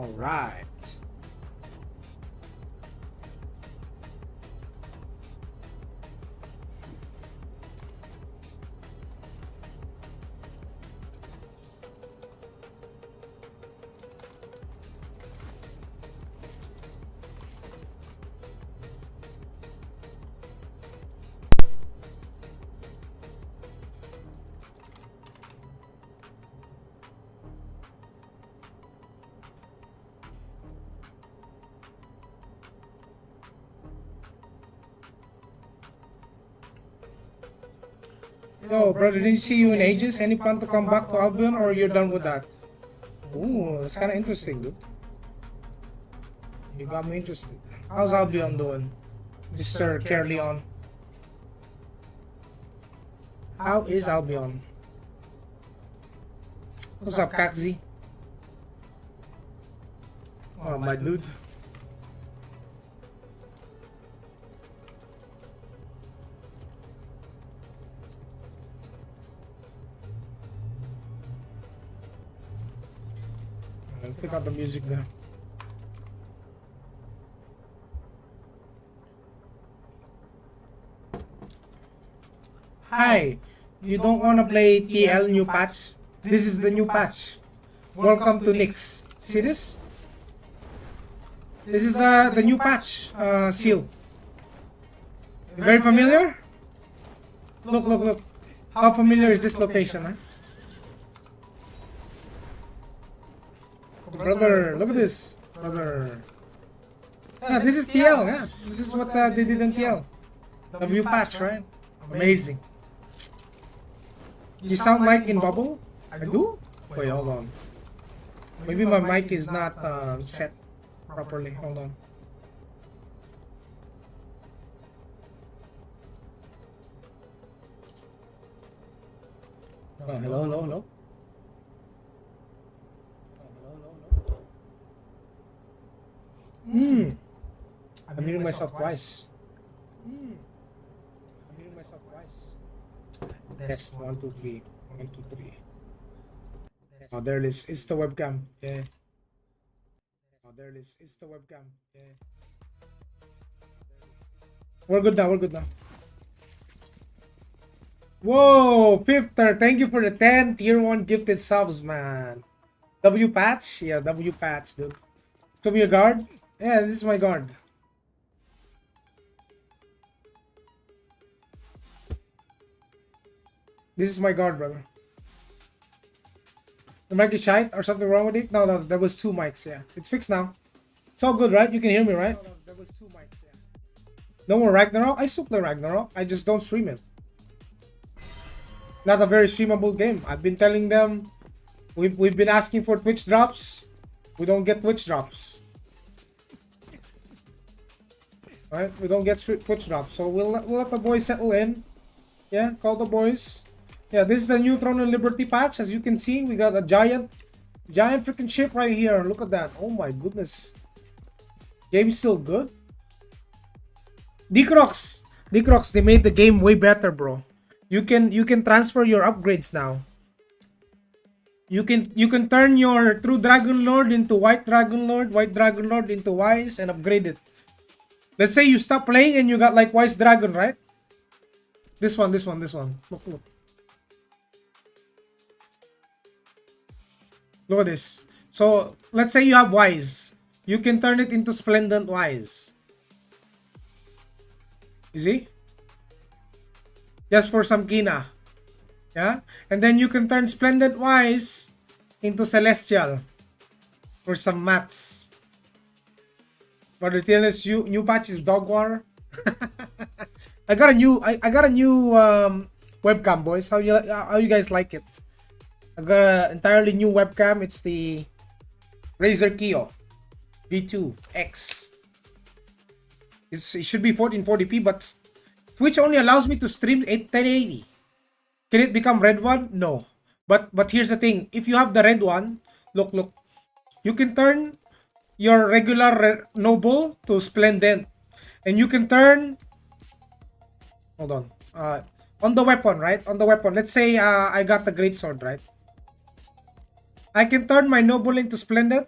All right. Yo, brother, didn't see you in ages. Any plan to come back to Albion or you're done with that? Ooh, that's kind of interesting, dude. You got me interested. How's Albion doing, Mr. Carleon? How is Albion? What's up, Kakzi? Oh, my dude. Let's pick out the music there. Hi, you don't want to play TL new patch? This is the new patch. Welcome to Nix. See this? This is the new patch seal. Very familiar? Look, look, look. How familiar is this location, huh? Brother, look at this. Brother. Yeah, this is TL, yeah. This is what they did in TL. The new patch, right? Amazing. You sound like in bubble? I do? Wait, hold on. Maybe my mic is not set properly. Hold on. Oh, hello, hello, hello. I'm hearing myself twice. I'm hearing myself twice. Test 1, 2, 3. 1, 2, 3. Oh, there it is. It's the webcam. Yeah. Oh, there it is. It's the webcam. Yeah. We're good now. We're good now. Whoa, Pifter, thank you for the 10 tier 1 gifted subs, man. W patch? Yeah, W patch, dude. Show me your guard. Yeah, this is my guard. This is my guard, brother. The mic is shite or something wrong with it? No, there was 2 mics, yeah. It's fixed now. It's all good, right? You can hear me, right? No, there was 2 mics, yeah. No more Ragnarok? I still play Ragnarok. I just don't stream it. Not a very streamable game. I've been telling them we've been asking for Twitch drops. We don't get Twitch drops. Right? We don't get Twitch drops. So we'll let the boys settle in. Yeah, call the boys. Yeah, this is the new Throne of Liberty patch. As you can see, we got a giant freaking ship right here. Look at that. Oh my goodness. Game's still good. Decrox, they made the game way better, bro. You can transfer your upgrades now. You can turn your True Dragon Lord into White Dragon Lord into Wise and upgrade it. Let's say you stop playing and you got like Wise Dragon, right? This one. Look. Look at this. So let's say you have Wise. You can turn it into Splendent Wise. You see? Just for some kina. Yeah? And then you can turn Splendent Wise into Celestial for some mats. But the TLS new patch is Dog War. I got a new webcam, boys. How you guys like it? I got an entirely new webcam. It's the Razer Kio V2X. It should be 1440p, but Twitch only allows me to stream 1080. Can it become red one? No. But here's the thing. If you have the red one, look. You can turn your regular noble to splendent. And you can turn... Hold on. On the weapon, right? On the weapon. Let's say I got the great sword, right? I can turn my noble into splendent.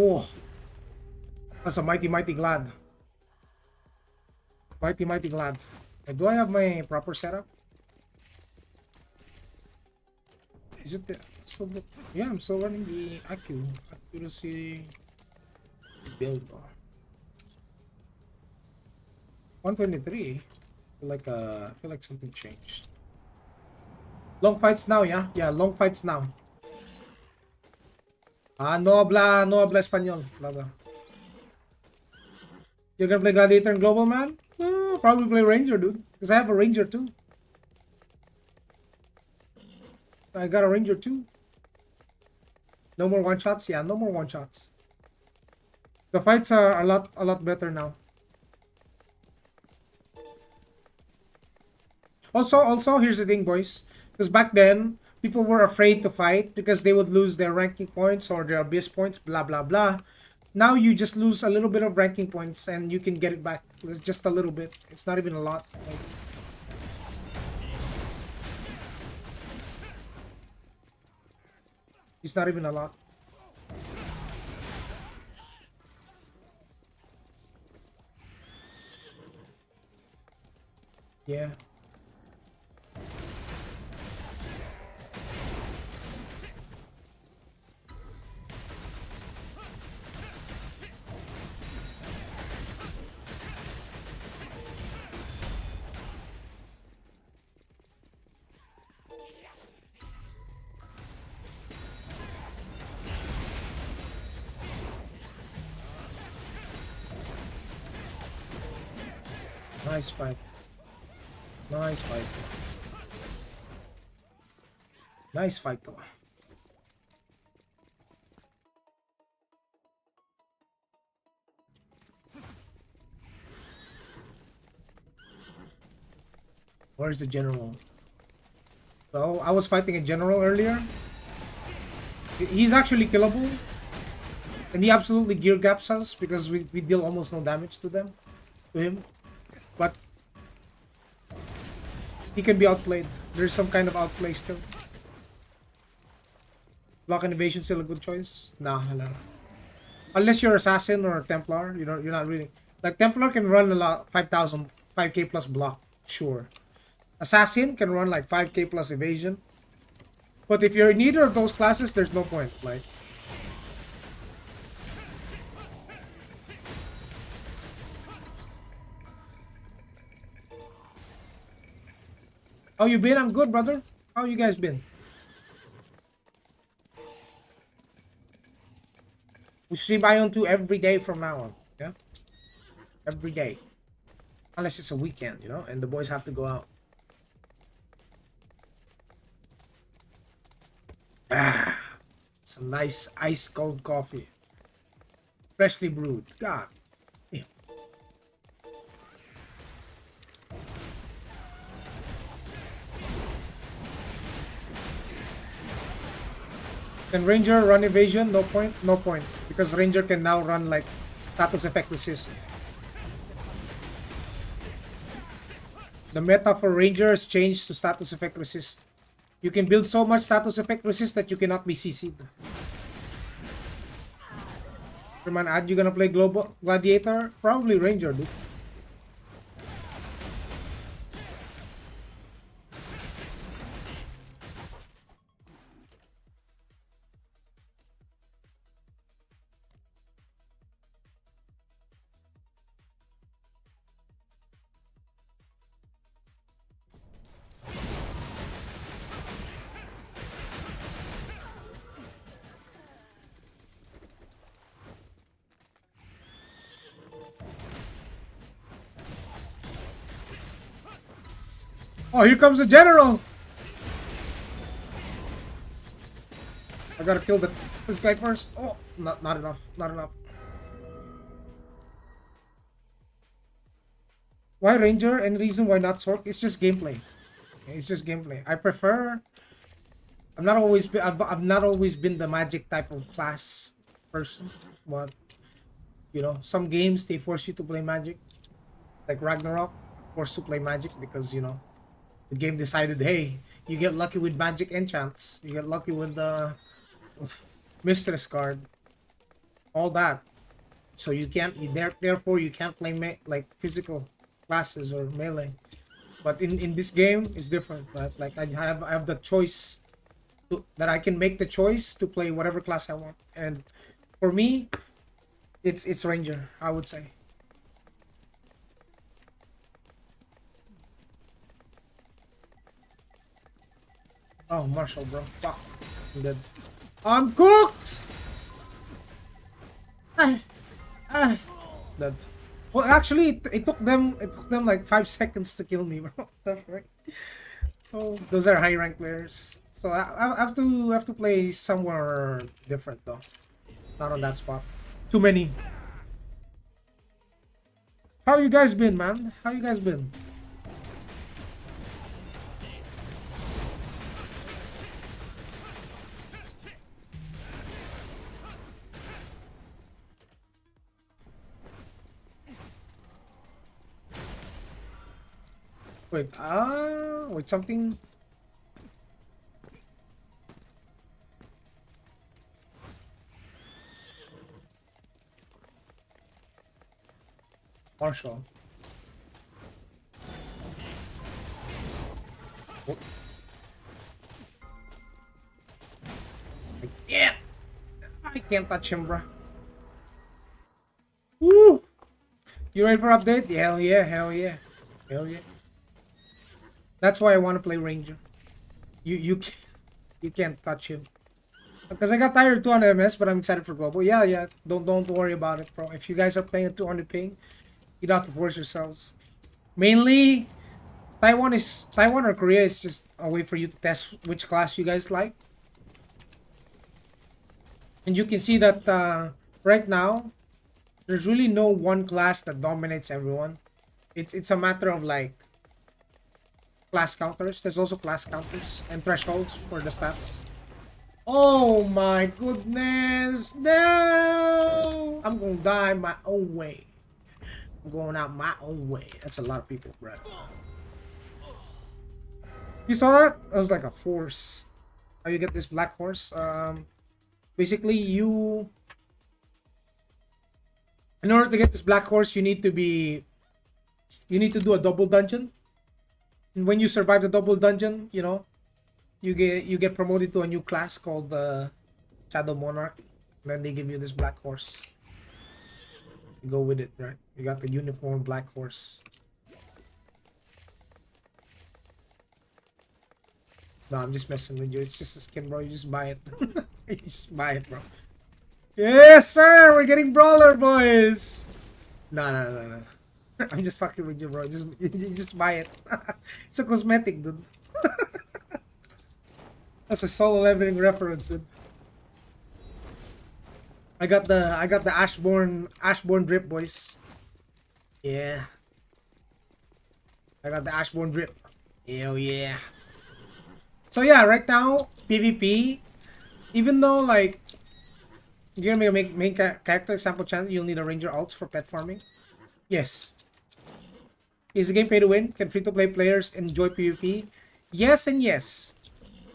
Oh, that's a mighty glad. Mighty glad. Do I have my proper setup? Is it the, still the, yeah, I'm still running the accuracy build. 123. I feel like something changed. Long fights now, yeah? Yeah, long fights now. No habla español. Blah, blah. You're gonna play Gladiator and Global, man? No, probably play Ranger, dude. Because I have a Ranger too. I got a Ranger too. No more one shots? Yeah, no more one shots. The fights are a lot better now. Also, here's the thing, boys. Because back then, people were afraid to fight because they would lose their ranking points or their abyss points, blah, blah, blah. Now you just lose a little bit of ranking points and you can get it back. It's just a little bit. It's not even a lot. Like, it's not even a lot. Yeah. Nice fight. Nice fight. Nice fight, though. Where's the general? So, I was fighting a general earlier. He's actually killable. And he absolutely gear gaps us because we deal almost no damage to him. But he can be outplayed. There's some kind of outplay still. Block and evasion still a good choice? Nah, hala. Unless you're assassin or Templar, you're not really like Templar can run a lot 5,000 5k plus block, sure. Assassin can run like 5k plus evasion. But if you're in either of those classes, there's no point. Like how you been? I'm good, brother. How you guys been? We stream Aion 2 every day from now on. Yeah? Every day. Unless it's a weekend, and the boys have to go out. Some nice ice cold coffee. Freshly brewed. God. Yeah. Can Ranger run evasion? No point. No point. Because Ranger can now run like status effect resist. The meta for Ranger has changed to status effect resist. You can build so much status effect resist that you cannot be CC'd. Man, you gonna play Global Gladiator? Probably Ranger, dude. Oh, here comes the general! I gotta kill this guy first. Oh, not enough. Not enough. Why Ranger? Any reason why not Sork? It's just gameplay. It's just gameplay. I prefer. I've not always been the magic type of class person, but some games they force you to play magic, like Ragnarok, forced to play magic because the game decided, hey, you get lucky with magic enchants, you get lucky with the Mistress card, all that. So you can't, therefore you can't play like physical classes or melee. But in this game, it's different. Right? Like I have the choice that I can make the choice to play whatever class I want. And for me, it's Ranger, I would say. Oh, Marshall, bro. Fuck. I'm dead. I'm cooked! Ah, ah. Dead. Well, actually, it took them like 5 seconds to kill me, bro. What the frick? Oh, those are high rank players. So I have to play somewhere different though. Not on that spot. Too many. How you guys been, man? How you guys been? Wait, something. Marshall. Oh. Yeah, I can't touch him, bro. Woo! You ready for update? Hell yeah, hell yeah, hell yeah. That's why I want to play Ranger. You can't touch him. Because I got tired of 200 ms, but I'm excited for global. Yeah, yeah. Don't worry about it, bro. If you guys are playing at 200 ping, you don't have to force yourselves. Mainly, Taiwan or Korea is just a way for you to test which class you guys like. And you can see that right now, there's really no one class that dominates everyone. It's a matter of like class counters. There's also class counters and thresholds for the stats. Oh my goodness, no! I'm gonna die my own way. I'm going out my own way. That's a lot of people, bro. You saw that? It was like a force. How you get this black horse? Basically in order to get this black horse, you need to do a double dungeon. And when you survive the double dungeon, you get promoted to a new class called the Shadow Monarch. And then they give you this black horse. You go with it, right? You got the uniform black horse. No, I'm just messing with you. It's just a skin, bro. You just buy it. You just buy it, bro. Yes, sir. We're getting brawler, boys. No, no, no, no. I'm just fucking with you, bro. You just buy it. It's a cosmetic, dude. That's a solo leveling reference, dude. I got the Ashborn drip, boys. Yeah. I got the Ashborn drip. Hell yeah. So yeah, right now PvP, even though like you're gonna make main character example channel, you'll need a ranger alt for pet farming. Yes. Is the game pay to win? Can free to play players enjoy PvP? Yes and yes.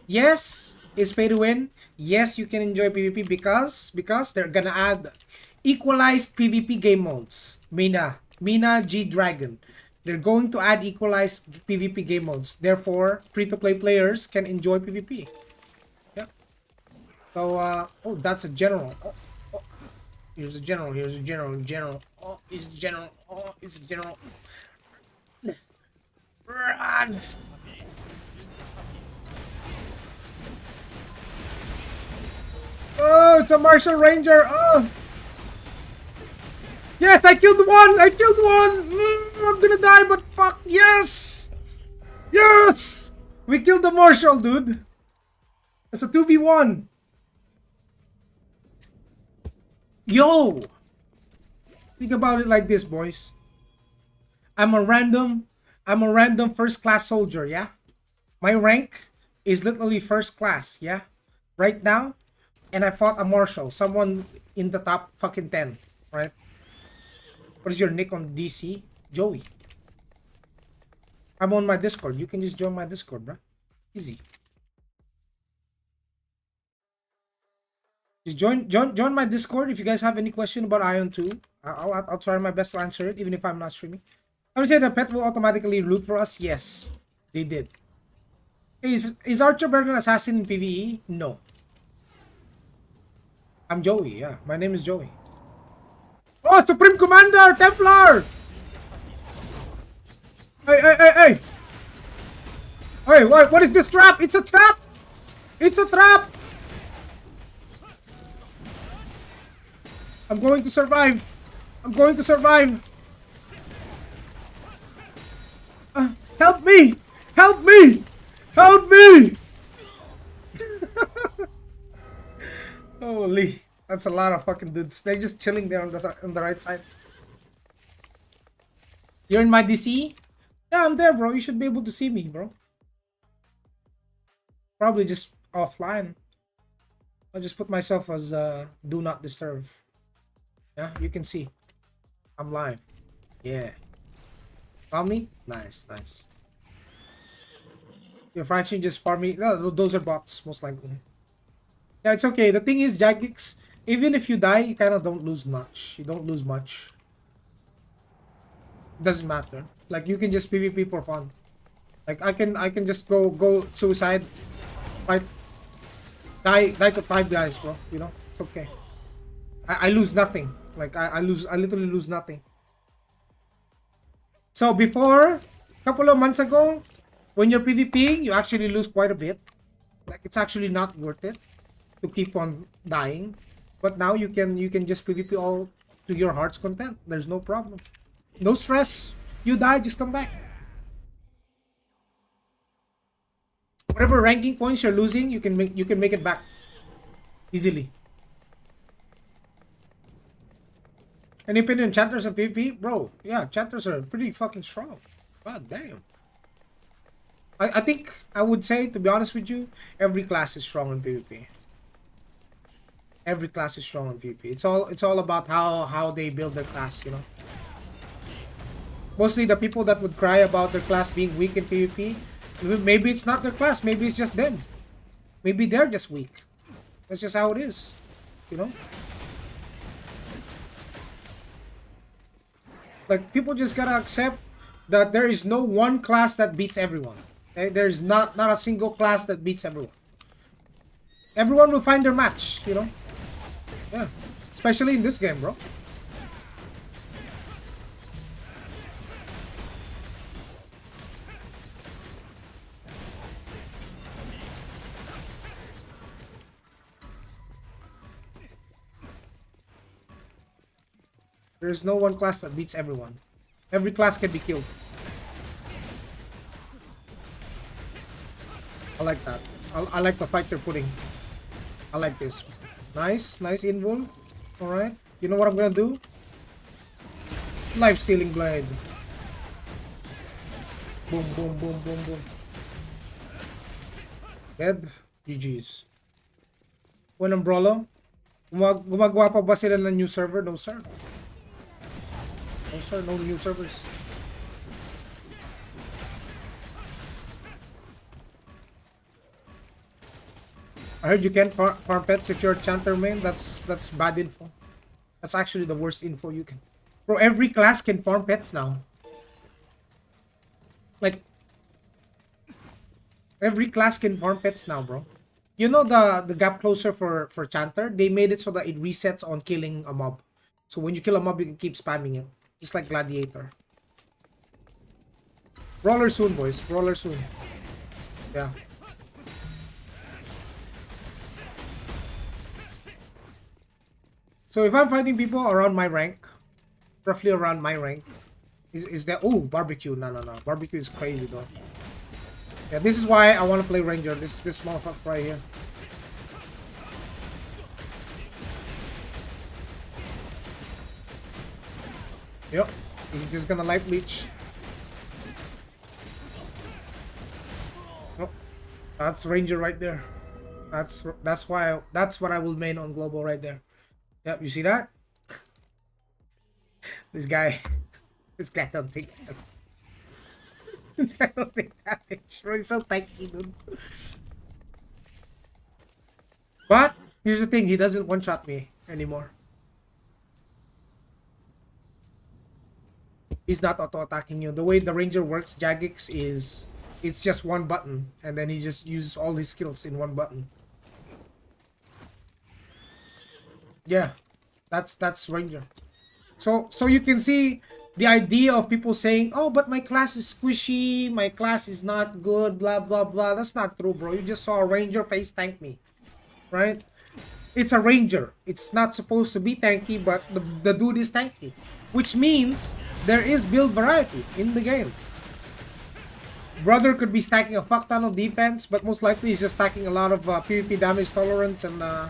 Yes, it's pay to win. Yes, you can enjoy PvP because they're gonna add equalized PvP game modes. Mina G Dragon. They're going to add equalized PvP game modes. Therefore, free-to-play players can enjoy PvP. Yeah. So, oh, that's a general. Oh. Here's a general. Here's a general. Oh, he's a general. Oh, he's a general. Run! Oh, it's a Martial Ranger. Oh. Yes, I killed one! I killed one! I'm gonna die, but fuck, yes! Yes! We killed the Marshal, dude. It's a 2v1. Yo! Think about it like this, boys. I'm a random first class soldier, yeah? My rank is literally first class, yeah? Right now, and I fought a Marshal, someone in the top fucking 10, right? What is your nick on DC? Joey. I'm on my Discord. You can just join my Discord, bro. Easy. Just join my Discord if you guys have any question about Ion 2. I'll try my best to answer it, even if I'm not streaming. I would say the pet will automatically loot for us. Yes, they did. Is Archer better than Assassin in PvE? No. I'm Joey. Yeah, my name is Joey. Oh, Supreme Commander Templar! Hey! Hey, what is this trap? It's a trap! It's a trap! I'm going to survive. I'm going to survive. Help me! Help me! Help me! Holy, that's a lot of fucking dudes. They're just chilling there on the right side. You're in my DC? Yeah, I'm there, bro. You should be able to see me, bro. Probably just offline. I'll just put myself as do not disturb. Yeah, you can see. I'm live. Yeah. Found me? Nice. Your fraction just farm me. No, those are bots, most likely. Yeah, it's okay. The thing is, Jagex, even if you die, you kind of don't lose much. You don't lose much. It doesn't matter. Like, you can just PvP for fun. Like, I can just go suicide. Fight. Die to 5 guys, bro. You know? It's okay. I lose nothing. Like, I literally lose nothing. So, before, a couple of months ago, when you're PvPing, you actually lose quite a bit. Like, it's actually not worth it to keep on dying. But now you can just PvP all to your heart's content. There's no problem. No stress. You die, just come back. Whatever ranking points you're losing, you can make it back easily. Any opinion on chanters and PvP? Bro, yeah, chanters are pretty fucking strong. God damn. I think I would say, to be honest with you, every class is strong in PvP. Every class is strong in PvP. It's all about how they build their class, you know. Mostly the people that would cry about their class being weak in PvP, maybe it's not their class, maybe it's just them. Maybe they're just weak. That's just how it is, you know. Like, people just gotta accept that there is no one class that beats everyone. Okay? There's not a single class that beats everyone. Everyone will find their match, you know. Yeah, especially in this game, bro. There's no one class that beats everyone. Every class can be killed. I like that. I like the fight you're putting. I like this. Nice invul. Alright. You know what I'm gonna do? Life stealing blade. Boom. Dead. GG's. When Umbrella, gumagawa pa ba sila ng new server? No sir. No sir, no new servers. I heard you can't farm pets if you're a chanter main. That's bad info. That's actually the worst info you can. Bro, every class can farm pets now. Like, every class can farm pets now, bro. You know the gap closer for chanter? They made it so that it resets on killing a mob. So when you kill a mob, you can keep spamming it. Just like Gladiator. Brawler soon, boys. Brawler soon. Yeah. So if I'm fighting people around my rank, roughly around my rank, is that... Oh, barbecue. No. Barbecue is crazy, though. Yeah, this is why I want to play Ranger. This motherfucker right here. Yep. He's just gonna life leech. Oh, that's Ranger right there. That's what I will main on global right there. Yep, you see that? This guy don't take damage. This guy don't take damage. Bro, he's so tanky, dude. But Here's the thing, he doesn't one-shot me anymore. He's not auto-attacking you. The way the ranger works, Jagex, is it's just one button, and then he just uses all his skills in one button. Yeah, that's ranger. So you can see the idea of people saying, oh, but my class is squishy, my class is not good, blah blah blah. That's not true, bro. You just saw a ranger face tank me, right? It's a ranger. It's not supposed to be tanky, but the dude is tanky, which means there is build variety in the game. Brother could be stacking a fuck ton of defense, but most likely he's just stacking a lot of PvP damage tolerance and a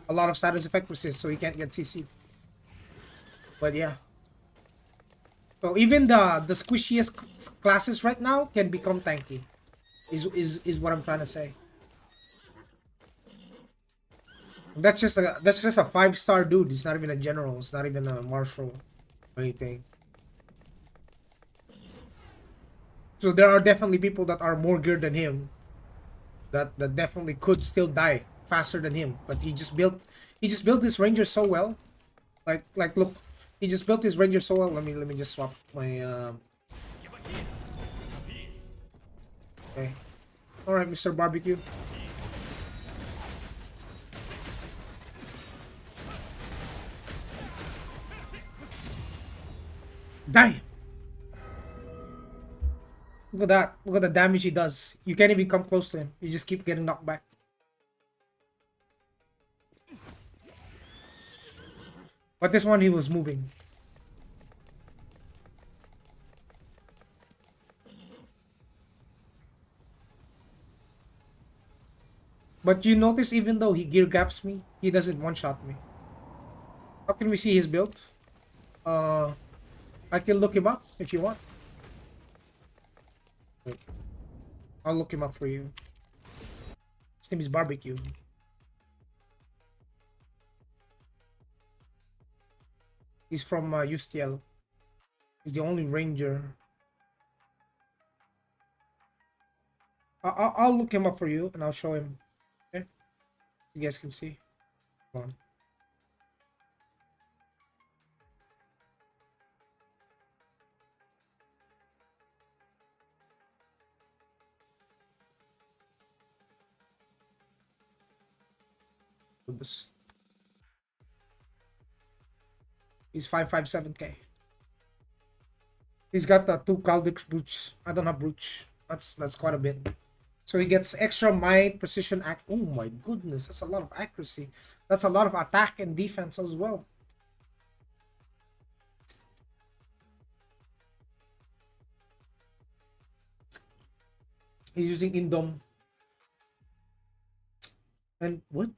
lot of status effect resist, so he can't get CC. But yeah. So even the squishiest classes right now can become tanky. Is what I'm trying to say. That's just a 5-star dude. It's not even a general. It's not even a marshal or anything. So there are definitely people that are more geared than him that definitely could still die faster than him. But he just built this ranger so well. Like look, he just built his ranger so well. Let me just swap my okay. Alright, Mr. Barbecue. Die! Look at that. Look at the damage he does. You can't even come close to him. You just keep getting knocked back. But this one, he was moving. But you notice, even though he gear gaps me, he doesn't one-shot me. How can we see his build? I can look him up if you want. Wait. I'll look him up for you. His name is Barbecue. He's from USTL. He's the only ranger. I'll look him up for you and I'll show him. Okay? You guys can see. Come on. This. He's 557k. He's got the 2 Caldex brooch. I don't have brooch. That's quite a bit. So he gets extra might, precision, oh my goodness, that's a lot of accuracy. That's a lot of attack and defense as well. He's using Indom. And what?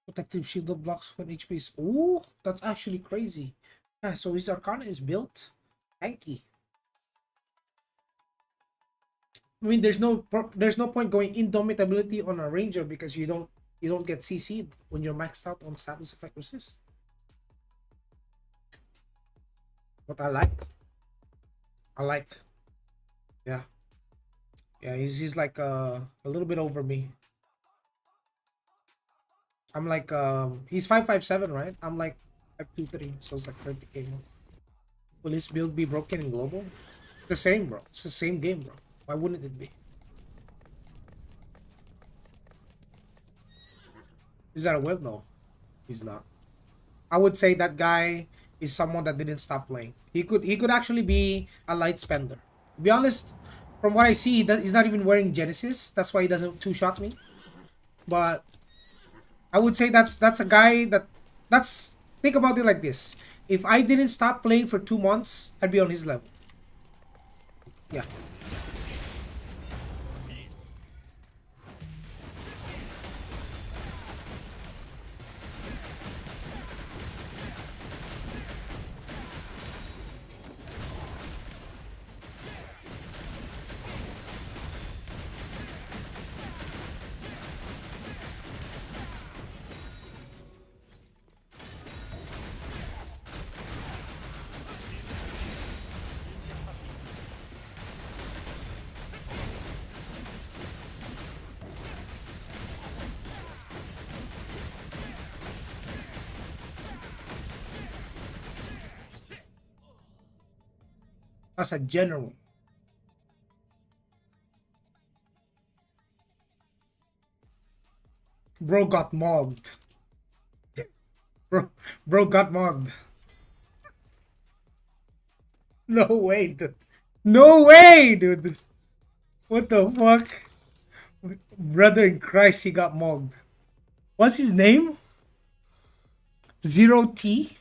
Protective shield that blocks when HP is... Oh, that's actually crazy. Yeah, so his Arcana is built tanky. I mean, there's no point going indomitability on a ranger because you don't get CC'd when you're maxed out on status effect resist. What I like. Yeah, he's like a little bit over me. I'm like he's 557, right? I'm like 523, so it's like 30k more. Will his build be broken in global? The same, bro. It's the same game, bro. Why wouldn't it be? Is that a whale? No, he's not. I would say that guy is someone that didn't stop playing. He could actually be a light spender. To be honest, from what I see, he's not even wearing Genesis. That's why he doesn't two-shot me. But I would say that's a guy that's think about it like this. If I didn't stop playing for 2 months, I'd be on his level. Yeah. That's a general. Bro got mogged. Bro, bro got mogged. No way, dude. No way, dude. What the fuck? Brother in Christ, he got mogged. What's his name? Zero T?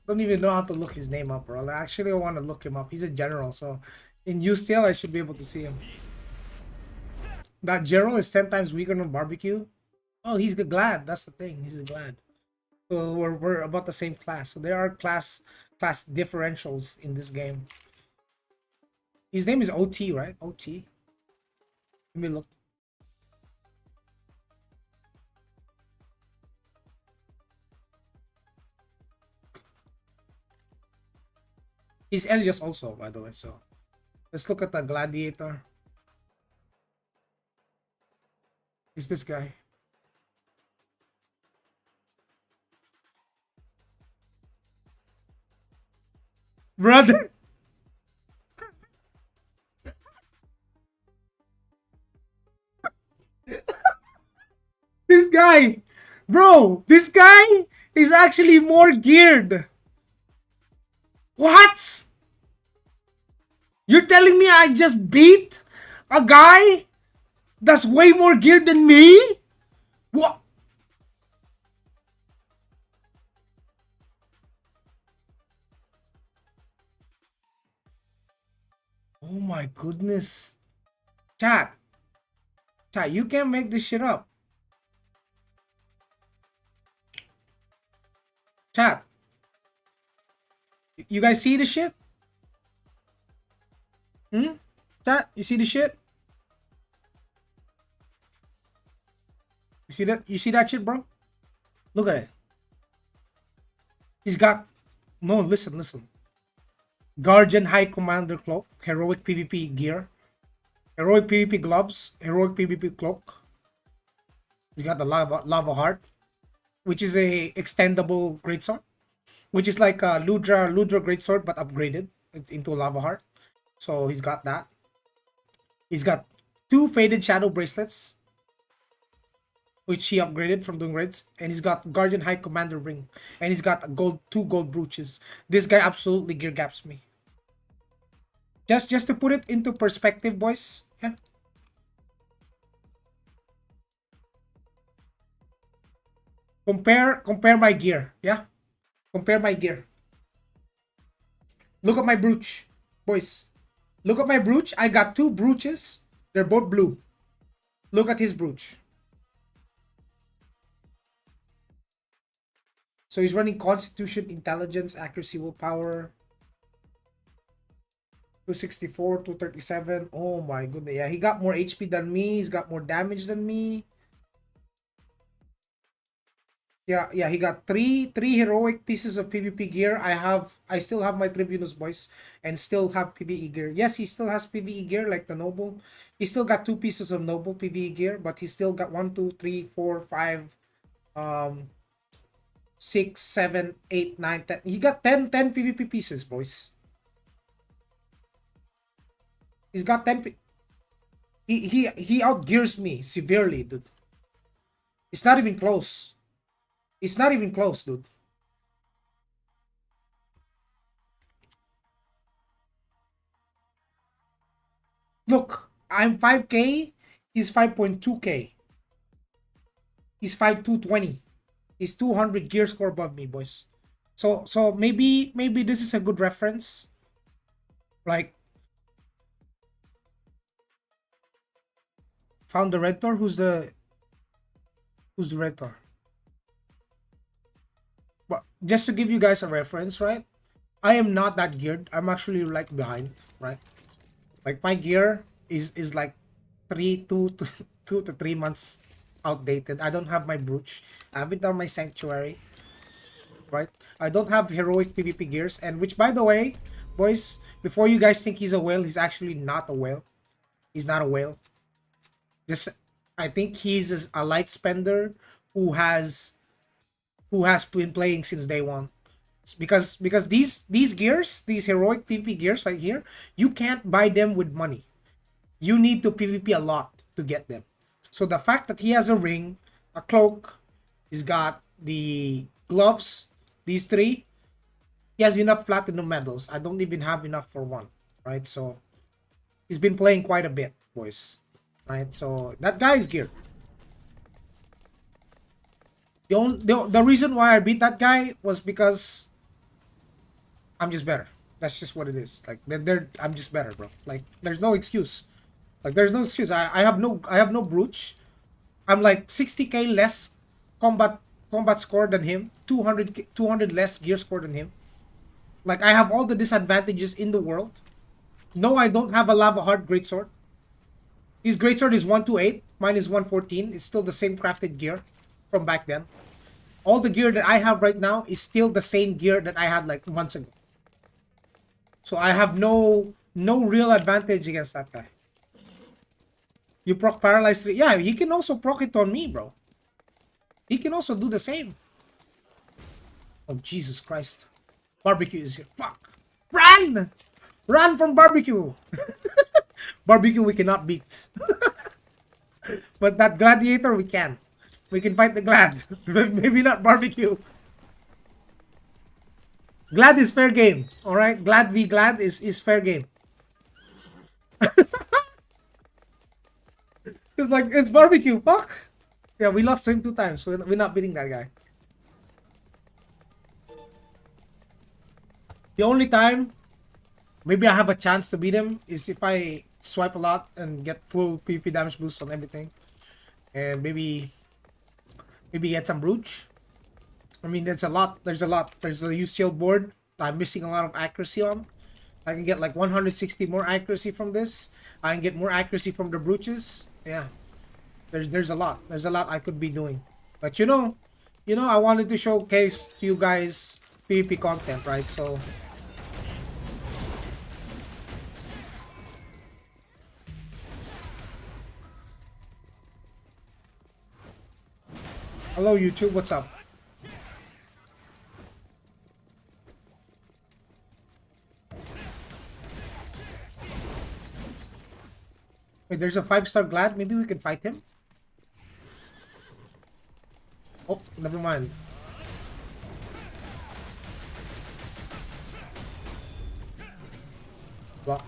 Don't even know how to look his name up, bro. Actually, I want to look him up. He's a general, so in USTL, I should be able to see him. That general is 10 times weaker than barbecue. Oh, he's the glad. That's the thing. He's the glad. So we're about the same class. So there are class differentials in this game. His name is OT, right? OT. Let me look. He's Elias also, by the way. So let's look at the gladiator. Is this guy? Brother. This guy, bro, this guy is actually more geared. What? You're telling me I just beat a guy that's way more geared than me? What? Oh my goodness. Chat. Chat, you can't make this shit up. Chat. You guys see the shit? Chat, you see the shit? You see that? You see that shit, bro? Look at it. He's got... No, listen. Guardian High Commander Cloak. Heroic PvP gear. Heroic PvP gloves. Heroic PvP cloak. He's got the lava heart, which is a extendable greatsword, which is like a Ludra greatsword but upgraded into lava heart. So he's got that. He's got 2 faded shadow bracelets, which he upgraded from doing raids, and he's got Guardian High Commander ring, and he's got 2 gold brooches. This guy absolutely gear gaps me. Just to put it into perspective, boys. Yeah. Compare my gear. Yeah. Compare my gear. Look at my brooch, boys. Look at my brooch. I got 2 brooches. They're both blue. Look at his brooch. So he's running Constitution, Intelligence, Accuracy, Willpower. 264, 237. Oh my goodness. Yeah, he got more HP than me. He's got more damage than me. Yeah, he got three heroic pieces of PvP gear. I still have my Tribunus, boys, and still have PvE gear. Yes, he still has PvE gear like the Noble. He still got 2 pieces of Noble PvE gear, but he still got 1, 2, 3, 4, 5, 6, 7, 8, 9, 10. He got 10 PvP pieces, boys. He's got 10. He outgears me severely, dude. It's not even close. It's not even close, dude. Look, I'm 5k, he's 5.2k. He's 5,220. He's 200 gear score above me, boys. So maybe this is a good reference. Like, found the Red Tor? Who's the Red Tor? But just to give you guys a reference, right? I am not that geared. I'm actually like behind, right? Like my gear is like 2 to 3 months outdated. I don't have my brooch. I haven't done my sanctuary, right? I don't have heroic PvP gears, and which, by the way, boys, before you guys think he's a whale, he's actually not a whale. He's not a whale. Just, I think he's a light spender who has been playing since day 1. Because these gears, these heroic PvP gears right here, you can't buy them with money. You need to PvP a lot to get them. So the fact that he has a ring, a cloak, he's got the gloves, these three, he has enough platinum medals. I don't even have enough for one, right? So he's been playing quite a bit, boys, right? So that guy is geared. The reason why I beat that guy was because I'm just better. That's just what it is. Like I'm just better, bro. Like there's no excuse. Like there's no excuse. I have no brooch. I'm like 60k less combat score than him. 200 less gear score than him. Like I have all the disadvantages in the world. No, I don't have a lava heart greatsword. His greatsword is 128. Mine is 114. It's still the same crafted gear from back then. All the gear that I have right now is still the same gear that I had like months ago. So I have no real advantage against that guy. You proc paralyze 3. Yeah, he can also proc it on me, bro. He can also do the same. Oh, Jesus Christ. Barbecue is here. Fuck. Run! Run from barbecue! Barbecue we cannot beat. But that gladiator we can. We can fight the glad. Maybe not barbecue. Glad is fair game. Alright? Glad v glad is fair game. It's like, it's barbecue. Fuck. Yeah, we lost him 2 times. So we're not beating that guy. The only time maybe I have a chance to beat him is if I swipe a lot and get full PvP damage boost on everything. And maybe get some brooch. I mean, there's a lot. There's a use shield board I'm missing a lot of accuracy on. I can get like 160 more accuracy from this. I can get more accuracy from the brooches. Yeah. There's a lot. There's a lot I could be doing. But you know, I wanted to showcase to you guys PvP content, right? So hello YouTube, what's up? Wait, there's a 5-star glad. Maybe we can fight him. Oh, never mind. Block.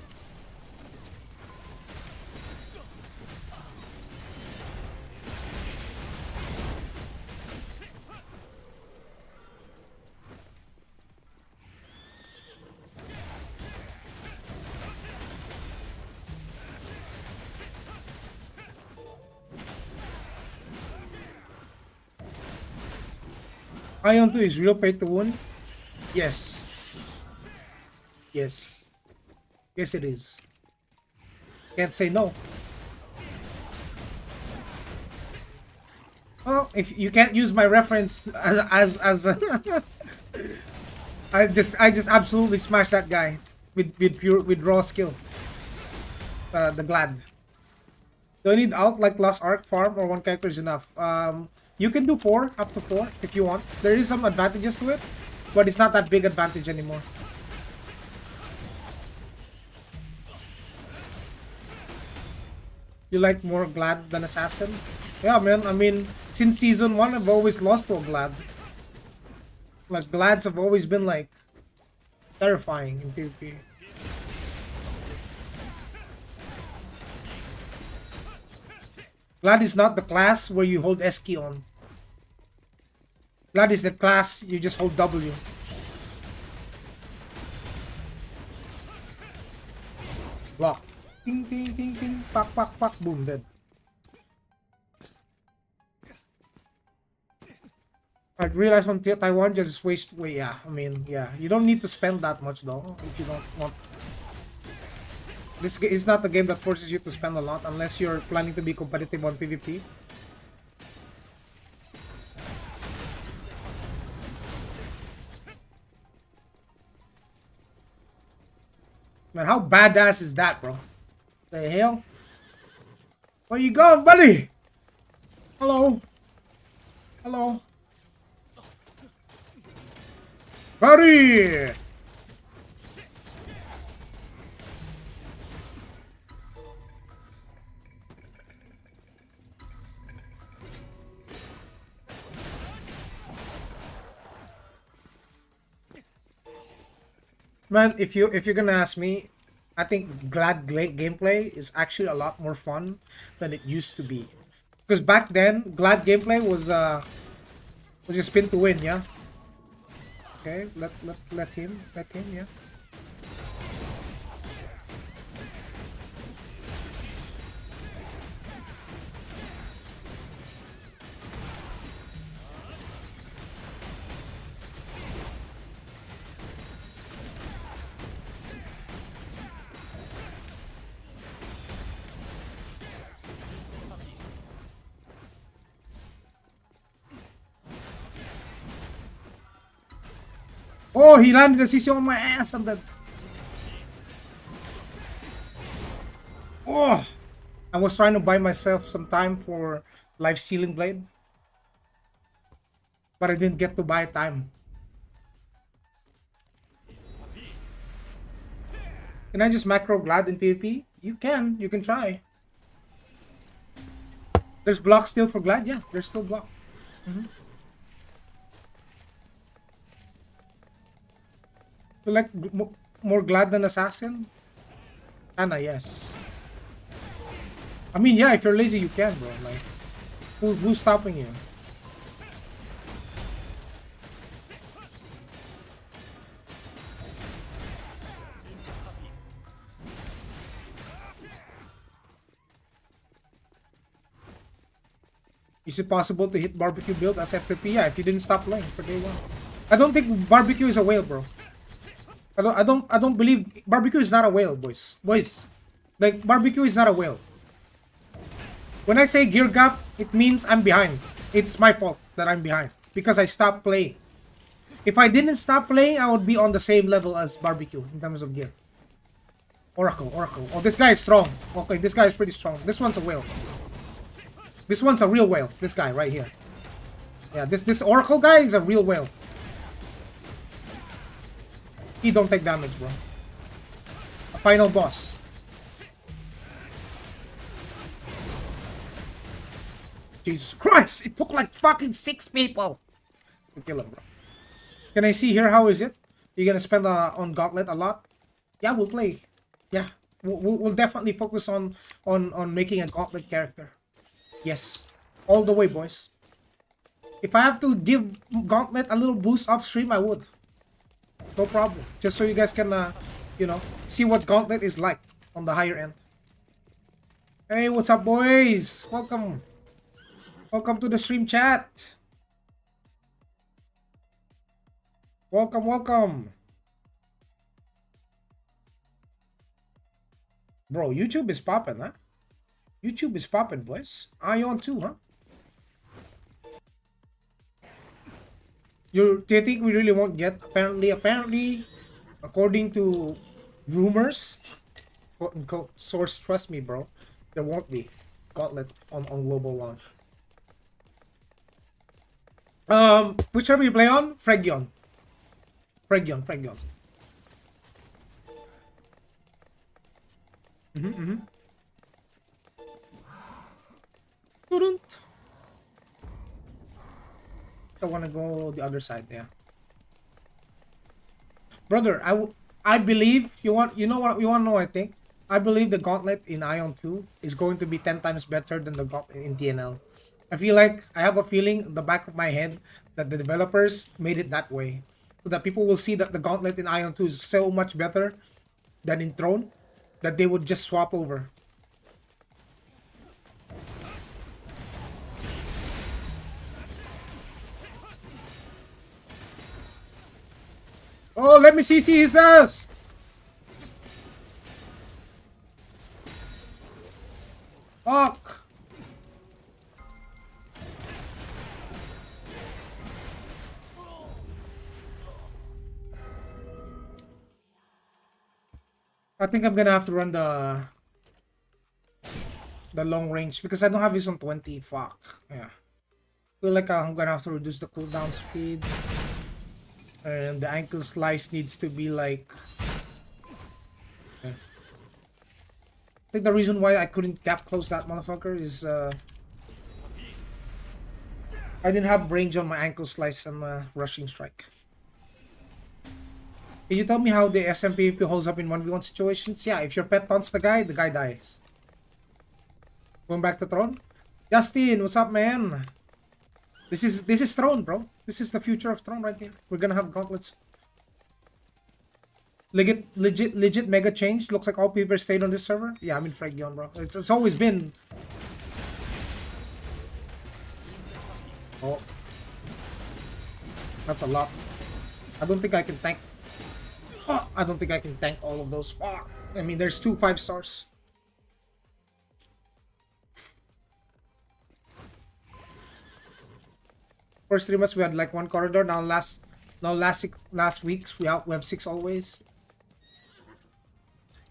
Aion 2 is real pay to win? Yes. Yes. Yes, it is. Can't say no. Oh, if you can't use my reference as I just absolutely smashed that guy with raw skill. The glad. Do I need alt like Lost Ark farm or 1 character is enough? You can do 4, up to 4 if you want. There is some advantages to it, but it's not that big advantage anymore. You like more glad than assassin? Yeah, man. I mean, since season 1, I've always lost to a glad. Like, glads have always been like terrifying in PvP. Glad is not the class where you hold S key on. Glad is the class you just hold W. Block. Ding ding ding ding. Pak pak pak. Boom, dead. I realized on Taiwan just waste. Wait, yeah. I mean, yeah. You don't need to spend that much though if you don't want. This is not a game that forces you to spend a lot unless you're planning to be competitive on PvP. Man, how badass is that, bro? The hell? Where you going, buddy? Hello? Hello? Hurry! Man, if you're gonna ask me, I think gameplay is actually a lot more fun than it used to be. Because back then, Glad gameplay was just spin to win, yeah. Okay, let him, yeah. Oh, he landed a CC on my ass. I'm dead. Oh, I was trying to buy myself some time for life sealing blade, but I didn't get to buy time. Can I just macro Glad in PvP? You can. You can try. There's block still for Glad. Yeah, there's still block. You like more Glad than Assassin? Anna, yes. I mean, yeah, if you're lazy, you can, bro. Like, who's stopping you? Is it possible to hit barbecue build as FPP? Yeah, if you didn't stop playing for day one. I don't think barbecue is a whale, bro. I don't believe barbecue is not a whale, boys. Boys, like barbecue is not a whale. When I say gear gap, it means I'm behind. It's my fault that I'm behind because I stopped playing. If I didn't stop playing, I would be on the same level as barbecue in terms of gear. Oracle. Oh, this guy is strong. Okay, this guy is pretty strong. This one's a whale. This one's a real whale. This guy right here. Yeah, this Oracle guy is a real whale. He don't take damage, bro. A final boss. Jesus Christ! It took like fucking 6 people to kill him, bro. Can I see here? How is it? You gonna spend on Gauntlet a lot? Yeah, we'll play. Yeah, we'll definitely focus on making a Gauntlet character. Yes, all the way, boys. If I have to give Gauntlet a little boost off stream, I would. No problem. Just so you guys can, you know, see what Gauntlet is like on the higher end. Hey, what's up, boys? Welcome. Welcome to the stream chat. Welcome. Bro, YouTube is popping, huh? YouTube is popping, boys. Aion too, huh? Do you think we really won't get? Apparently, according to rumors, quote unquote, source, trust me, bro, there won't be Gauntlet on global launch. Which server you play on? Fregion. I want to go the other side, yeah. Brother, I believe you know what you want to know, I think. I believe the Gauntlet in Aion 2 is going to be 10 times better than the Gauntlet in TNL. I have a feeling in the back of my head that the developers made it that way. So that people will see that the Gauntlet in Aion 2 is so much better than in Throne that they would just swap over. Oh, let me see his ass! Fuck! I think I'm gonna have to run the long range because I don't have this on 20. Fuck. Yeah. Feel like I'm gonna have to reduce the cooldown speed. And the ankle slice needs to be like... Okay. I think the reason why I couldn't gap close that motherfucker is I didn't have range on my ankle slice and rushing strike. Can you tell me how the SMPVP holds up in 1v1 situations? Yeah, if your pet taunts the guy dies. Going back to Throne? Justin, what's up, man? This is Throne, bro. This is the future of Throne right here. We're gonna have gauntlets. Legit mega change. Looks like all people stayed on this server. Yeah, I'm in Fregion, bro. It's always been. Oh, that's a lot. I don't think I can tank. Oh, I don't think I can tank all of those. Oh, I mean, there's 2 5-stars. First 3 months we had like 1 corridor. Now last weeks we have 6 always.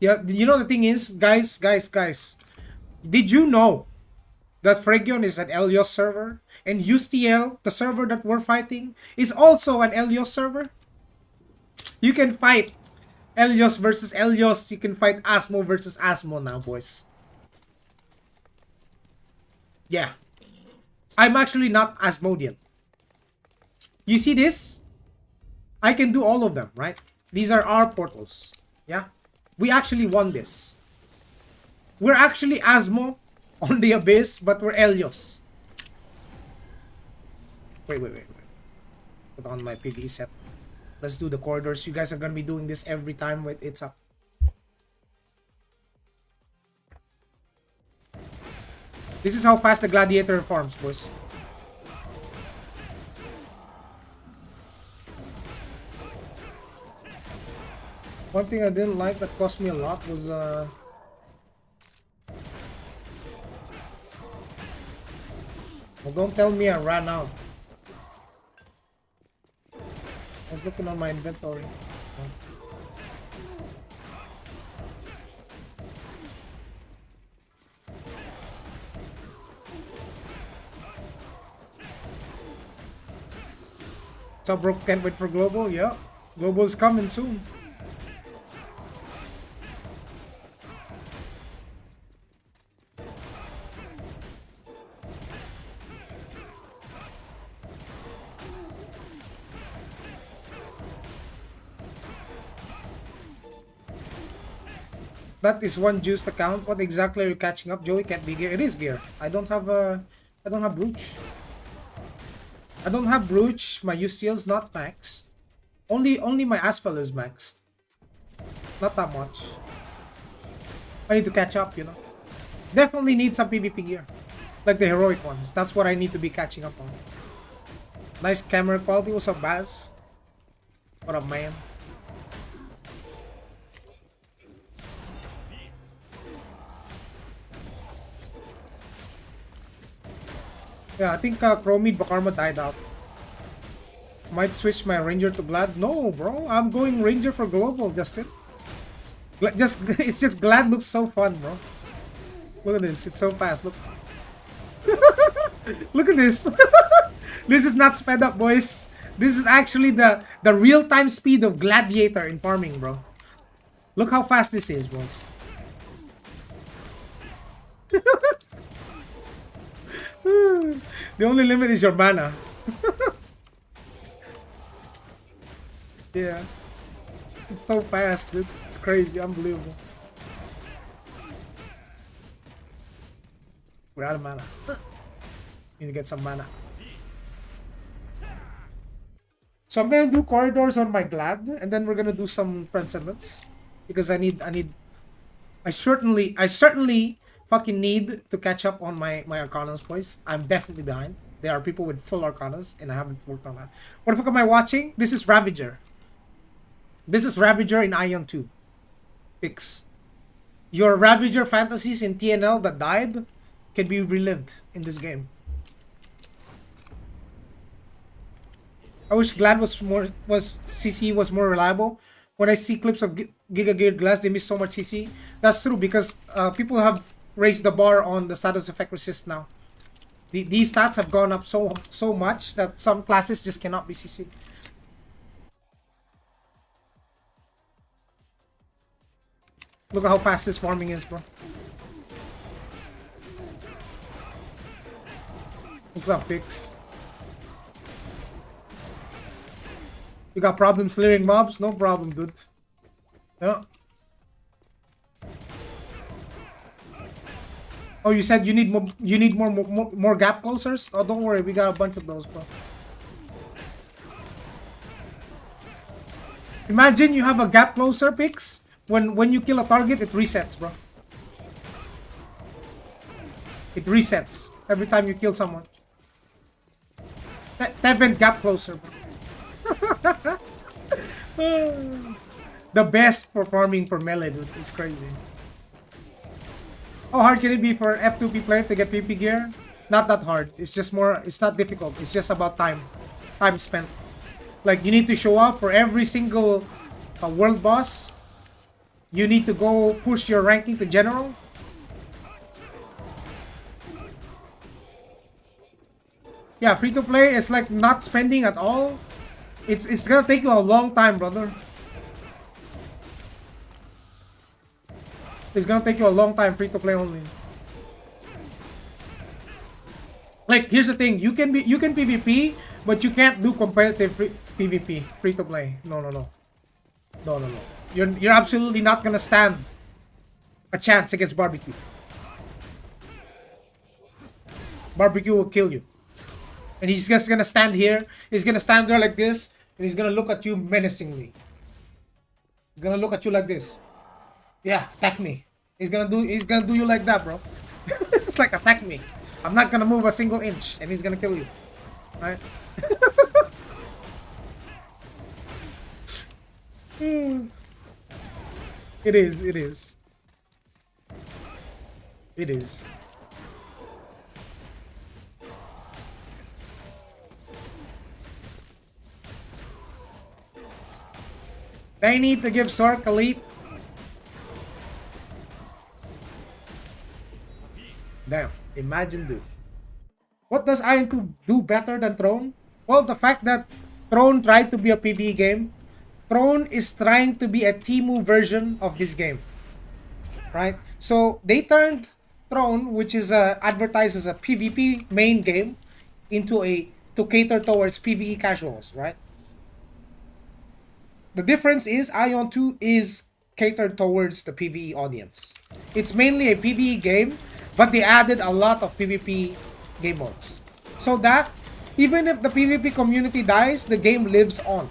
Yeah, you know the thing is, guys. Did you know that Fregion is an Elios server and USTL, the server that we're fighting, is also an Elios server? You can fight Elios versus Elios. You can fight Asmo versus Asmo now, boys. Yeah. I'm actually not Asmodian. You see this? I can do all of them, right? These are our portals. Yeah? We actually won this. We're actually Asmo on the Abyss, but we're Elios. Wait. Put on my PvE set. Let's do the corridors. You guys are gonna be doing this every time when it's up. This is how fast the gladiator forms, boys. One thing I didn't like that cost me a lot was well, don't tell me I ran out. I was looking on my inventory. So bro, can't wait for global. Yeah, global's coming soon. That is one juiced account. What exactly are you catching up, Joey? Can't be gear. It is gear. I don't have brooch. I don't have brooch. My UCL's not maxed. Only my Asphalt is maxed. Not that much. I need to catch up, you know. Definitely need some PvP gear. Like the heroic ones. That's what I need to be catching up on. Nice camera quality. What's up, Baz? What up, man? Yeah, I think Chromid Bakarma died out. Might switch my Ranger to Glad. No, bro. I'm going Ranger for Global, Justin. It's just Glad looks so fun, bro. Look at this. It's so fast. Look. Look at this. This is not sped up, boys. This is actually the real-time speed of Gladiator in farming, bro. Look how fast this is, boys. The only limit is your mana. Yeah. It's so fast, dude. It's crazy, unbelievable. We're out of mana. Need to get some mana. So I'm gonna do corridors on my Glad, and then we're gonna do some transcendence. Because I certainly fucking need to catch up on my Arcanas, boys. I'm definitely behind. There are people with full Arcanas, and I haven't worked on that. What the fuck am I watching? This is Ravager. This is Ravager in Aion 2. Pix. Your Ravager fantasies in TNL that died can be relived in this game. I wish Glad CC was more reliable. When I see clips of Giga Geared Glass, they miss so much CC. That's true because people have raised the bar on the status effect resist now. These stats have gone up so much that some classes just cannot be CC'd. Look at how fast this farming is, bro. What's up, Pix? You got problems clearing mobs? No problem, dude. Yeah. Oh, you said you need more. You need more gap closers. Oh, don't worry, we got a bunch of those, bro. Imagine you have a gap closer, Pix. When you kill a target, it resets, bro. It resets every time you kill someone. Tevent gap closer, bro. The best for farming for melee, dude. It's crazy. How hard can it be for F2P player to get PP gear? Not that hard. It's just more. It's not difficult. It's just about time. Time spent. Like, you need to show up for every single world boss. You need to go push your ranking to general. Yeah, free to play is like not spending at all. It's gonna take you a long time, brother. It's gonna take you a long time free to play only. Like, here's the thing: you can PvP, but you can't do competitive PvP free to play. No. You're absolutely not gonna stand a chance against barbecue. Barbecue will kill you, and he's just gonna stand here. He's gonna stand there like this, and he's gonna look at you menacingly. He's gonna look at you like this. Yeah, attack me. He's gonna do you like that, bro. It's like, attack me. I'm not gonna move a single inch, and he's gonna kill you. Right? It is. They need to give Sork a leap. Damn, imagine, dude. What does Aion 2 do better than Throne? Well, the fact that Throne tried to be a PvE game, Throne is trying to be a Temu version of this game. Right? So, they turned Throne, which is advertised as a PvP main game, to cater towards PvE casuals, right? The difference is Aion 2 is catered towards the PvE audience. It's mainly a PvE game, but they added a lot of PvP game modes. So that, even if the PvP community dies, the game lives on.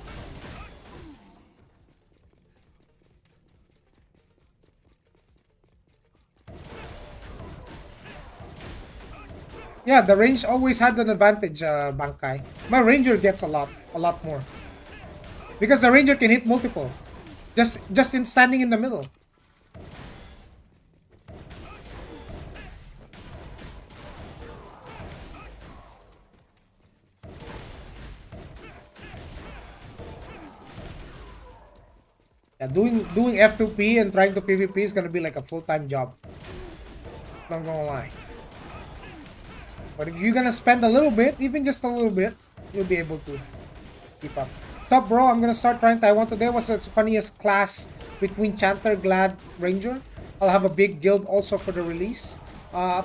Yeah, the range always had an advantage, Bankai. My Ranger gets a lot more. Because the Ranger can hit multiple. Just in standing in the middle. Yeah, doing F2P and trying to PvP is gonna be like a full-time job. Not gonna lie. But if you're gonna spend a little bit, even just a little bit, you'll be able to keep up. What's up, bro? I'm gonna start trying Taiwan today. What's the funniest class between Chanter, Glad, Ranger? I'll have a big guild also for the release.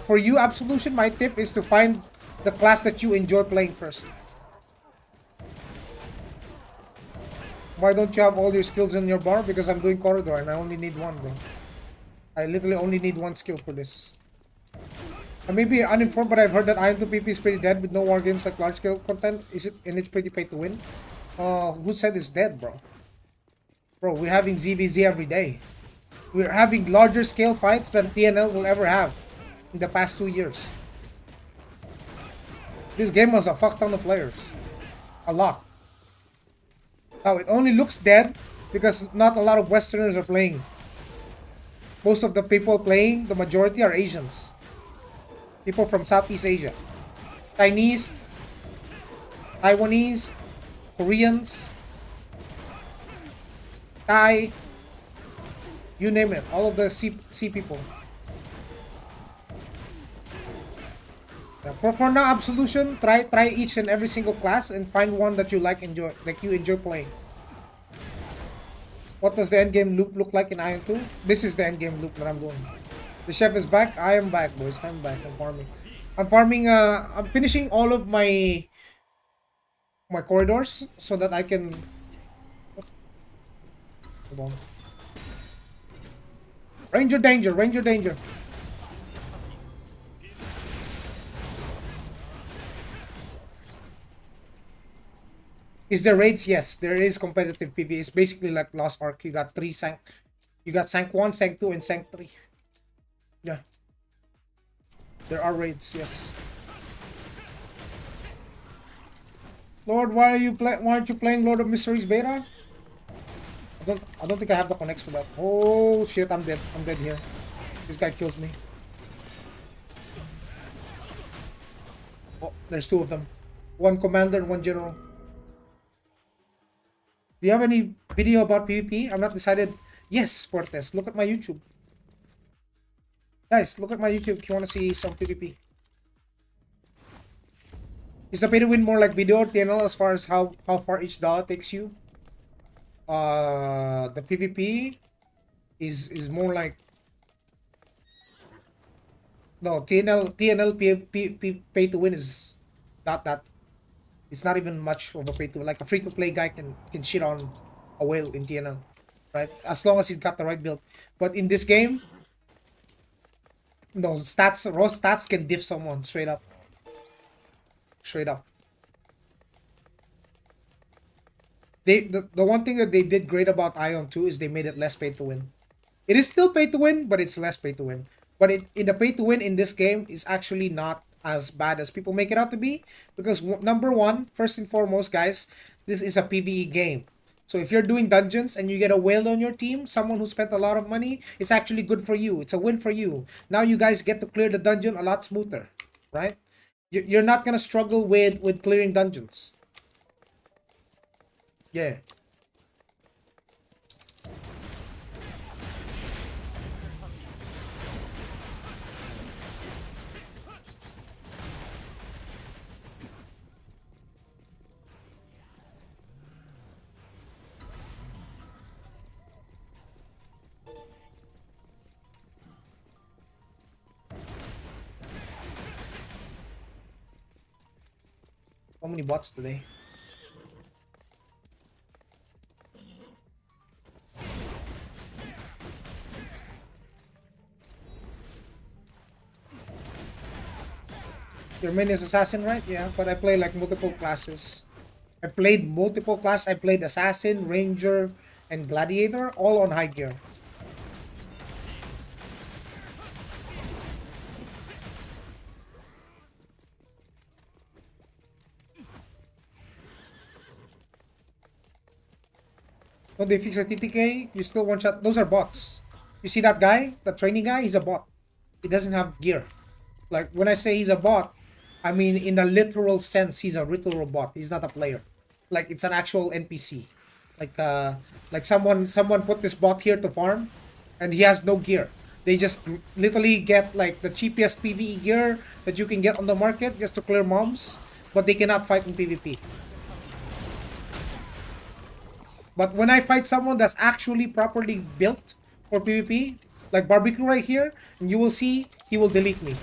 For you, Absolution, my tip is to find the class that you enjoy playing first. Why don't you have all your skills in your bar? Because I'm doing Corridor and I only need one, bro. I literally only need one skill for this. I may be uninformed, but I've heard that Aion 2 PP is pretty dead with no war games like large scale content. Is it? And it's pretty pay to win. Who said it's dead, bro? Bro, we're having ZVZ every day. We're having larger scale fights than TNL will ever have in the past 2 years. This game has a fuck ton of players. A lot. Now, it only looks dead because not a lot of Westerners are playing. Most of the people playing, the majority are Asians. People from Southeast Asia. Chinese, Taiwanese, Koreans, Thai, you name it. All of the C people. Yeah, for now, Absolution, try each and every single class and find one that you enjoy playing. What does the endgame loop look like in Ion 2? This is the endgame loop that I'm doing. The chef is back. I am back, boys. I'm back. I'm farming. I'm farming. I'm finishing all of my corridors so that I can. Hold on. Ranger danger. Ranger danger. Is there raids? Yes, there is competitive PvE. It's basically like Lost Ark. You got three sank. You got Sank 1, Sank 2, and Sank 3. Yeah, there are raids. Yes. Lord, why are you play? Why aren't you playing Lord of Mysteries beta? I don't think I have the connects for that. Oh shit, I'm dead. I'm dead here. This guy kills me. Oh, there's two of them. One commander and one general. Do you have any video about PvP? I'm not decided. Yes, Fortes. Look at my YouTube. Guys, look at my YouTube if you want to see some PvP. Is the pay to win more like video or TNL as far as how far each dollar takes you? The PvP is more like no TNL pay to win is not that. It's not even much of a pay to win. Like a free to play guy can shit on a whale in TNL, right? As long as he's got the right build. But in this game, no raw stats can diff someone straight up. Straight up. The one thing that they did great about Ion 2 is they made it less pay to win. It is still pay to win, but it's less pay to win. But in the pay to win in this game is actually not as bad as people make it out to be, because number one, first and foremost, guys, this is a PvE game. So if you're doing dungeons and you get a whale on your team, someone who spent a lot of money, it's actually good for you. It's a win for you. Now you guys get to clear the dungeon a lot smoother, right? You're not gonna struggle with clearing dungeons. Yeah. How many bots today? Your main is assassin, right? Yeah, but I play like multiple classes. I played multiple class. I played assassin, ranger, and gladiator, all on high gear. When they fix a TTK, you still one shot. Those are bots. You see that guy, the training guy? He's a bot. He doesn't have gear. Like when I say he's a bot, I mean in a literal sense, he's a literal bot. He's not a player. Like it's an actual NPC. Like someone put this bot here to farm, and he has no gear. They just literally get like the cheapest PvE gear that you can get on the market just to clear mobs, but they cannot fight in PvP. But when I fight someone that's actually properly built for PvP, like barbecue right here, and you will see he will delete me.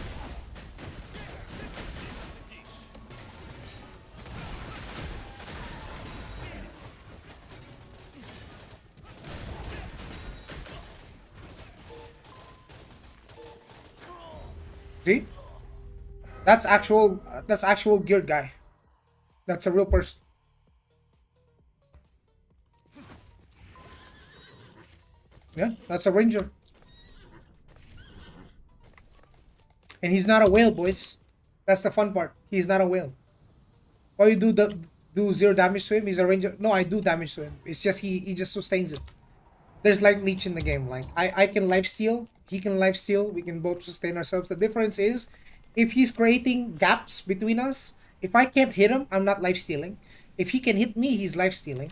See? That's actual geared guy. That's a real person. Yeah, that's a ranger. And he's not a whale, boys. That's the fun part. He's not a whale. Why you do zero damage to him? He's a ranger. No, I do damage to him. It's just he just sustains it. There's like leech in the game. Like I can life steal. He can life steal. We can both sustain ourselves. The difference is if he's creating gaps between us, if I can't hit him, I'm not life stealing. If he can hit me, he's life stealing.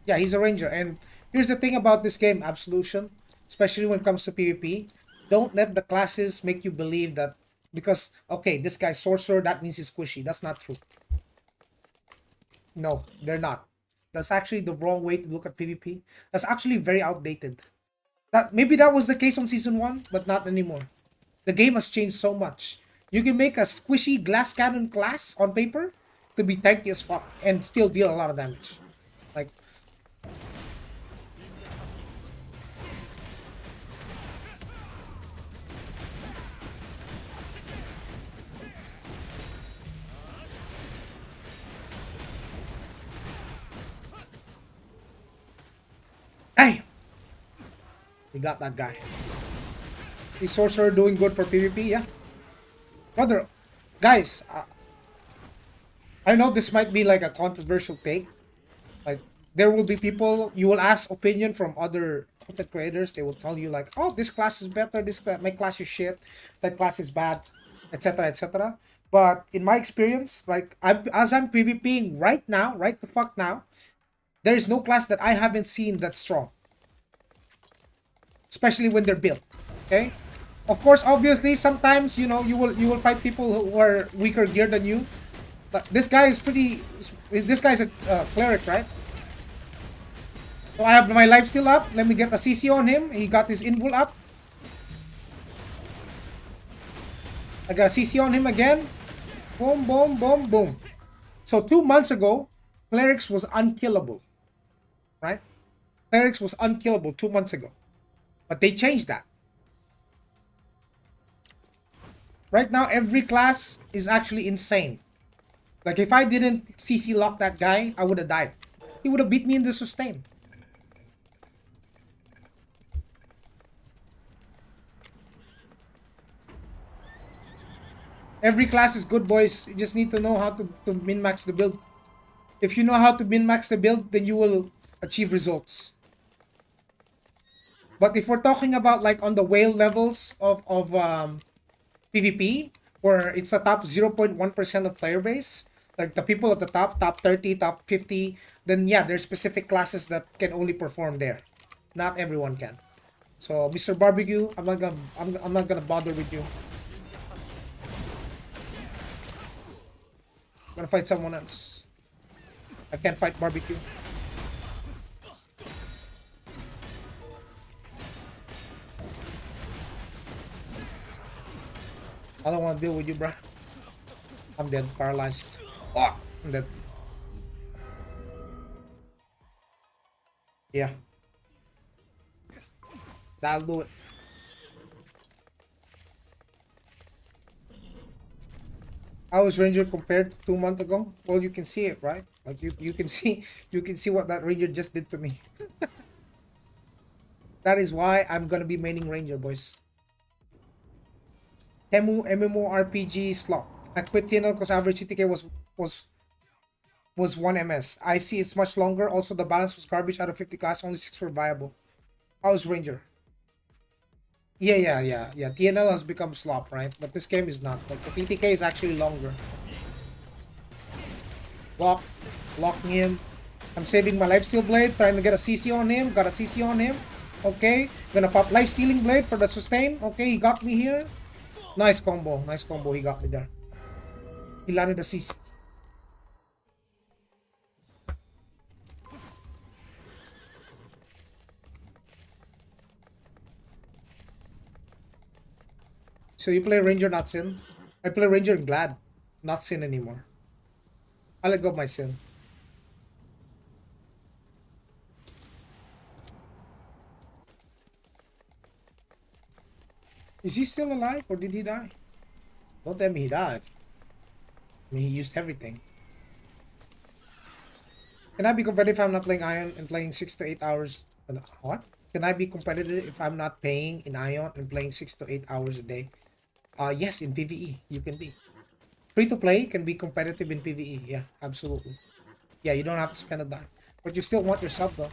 Yeah, he's a ranger. And here's the thing about this game, Absolution, especially when it comes to PvP. Don't let the classes make you believe that because, okay, this guy's sorcerer, that means he's squishy. That's not true. No, they're not. That's actually the wrong way to look at PvP. That's actually very outdated. That maybe that was the case on season 1, but not anymore. The game has changed so much. You can make a squishy glass cannon class on paper to be tanky as fuck and still deal a lot of damage. Like, hey, we got that guy. The sorcerer doing good for PvP, yeah. Brother, guys, I know this might be like a controversial take. Like, there will be people, you will ask opinion from other content creators. They will tell you like, oh, this class is better, my class is shit, that class is bad, etc., etc. But in my experience, like, as I'm PvPing right now, right the fuck now, there is no class that I haven't seen that's strong. Especially when they're built. Okay? Of course, obviously, sometimes, you know, you will fight people who are weaker gear than you. But this guy is pretty. This guy's a cleric, right? So I have my life still up. Let me get a CC on him. He got his invul up. I got a CC on him again. Boom, boom, boom, boom. So 2 months ago, clerics was unkillable, right? Clerics was unkillable 2 months ago, but they changed that. Right now, every class is actually insane. Like, if I didn't CC lock that guy, I would have died. He would have beat me in the sustain. Every class is good, boys. You just need to know how to min-max the build. If you know how to min-max the build, then you will achieve results. But if we're talking about like on the whale levels of PvP, where it's the top 0.1% of player base, like the people at the top 30, top 50, then yeah, there's specific classes that can only perform there. Not everyone can. So Mr. Barbecue, I'm not gonna bother with you. I'm gonna fight someone else. I can't fight Barbecue. I don't want to deal with you, bruh. I'm dead, paralyzed. Oh, I'm dead. Yeah. That'll do it. How is Ranger compared to 2 months ago? Well, you can see it, right? Like you can see what that Ranger just did to me. That is why I'm gonna be maining Ranger, boys. Temu MMORPG slot. I quit TNL because average CTK was 1 MS. I see it's much longer. Also, the balance was garbage. Out of 50 class, only 6 were viable. How's Ranger? Yeah. TNL has become slop, right? But this game is not. Like, the TTK is actually longer. Locking him. I'm saving my lifesteal blade, trying to get a CC on him. Got a CC on him. Okay. Gonna pop lifestealing blade for the sustain. Okay, he got me here. Nice combo. Nice combo. He got me there. He landed a CC. So you play Ranger, not Sin? I play Ranger and Glad. Not Sin anymore. I let go of my Sin. Is he still alive or did he die? Don't tell me he died. I mean, he used everything. Can I be competitive if I'm not playing Aion and playing 6 to 8 hours? What? Can I be competitive if I'm not paying in Aion and playing 6 to 8 hours a day? Yes, in PvE, you can be. Free to play can be competitive in PvE. Yeah, absolutely. Yeah, you don't have to spend a dime. But you still want your sub though.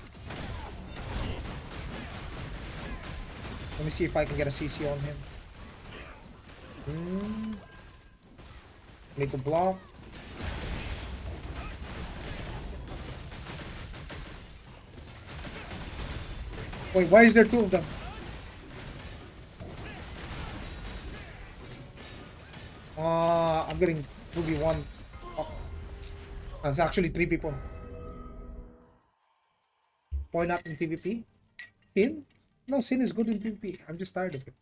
Let me see if I can get a CC on him. Make a block. Wait, why is there 2 of them? I'm getting 2v1. Oh. That's actually 3 people. Why not in PvP? Sin? No, Sin is good in PvP. I'm just tired of it.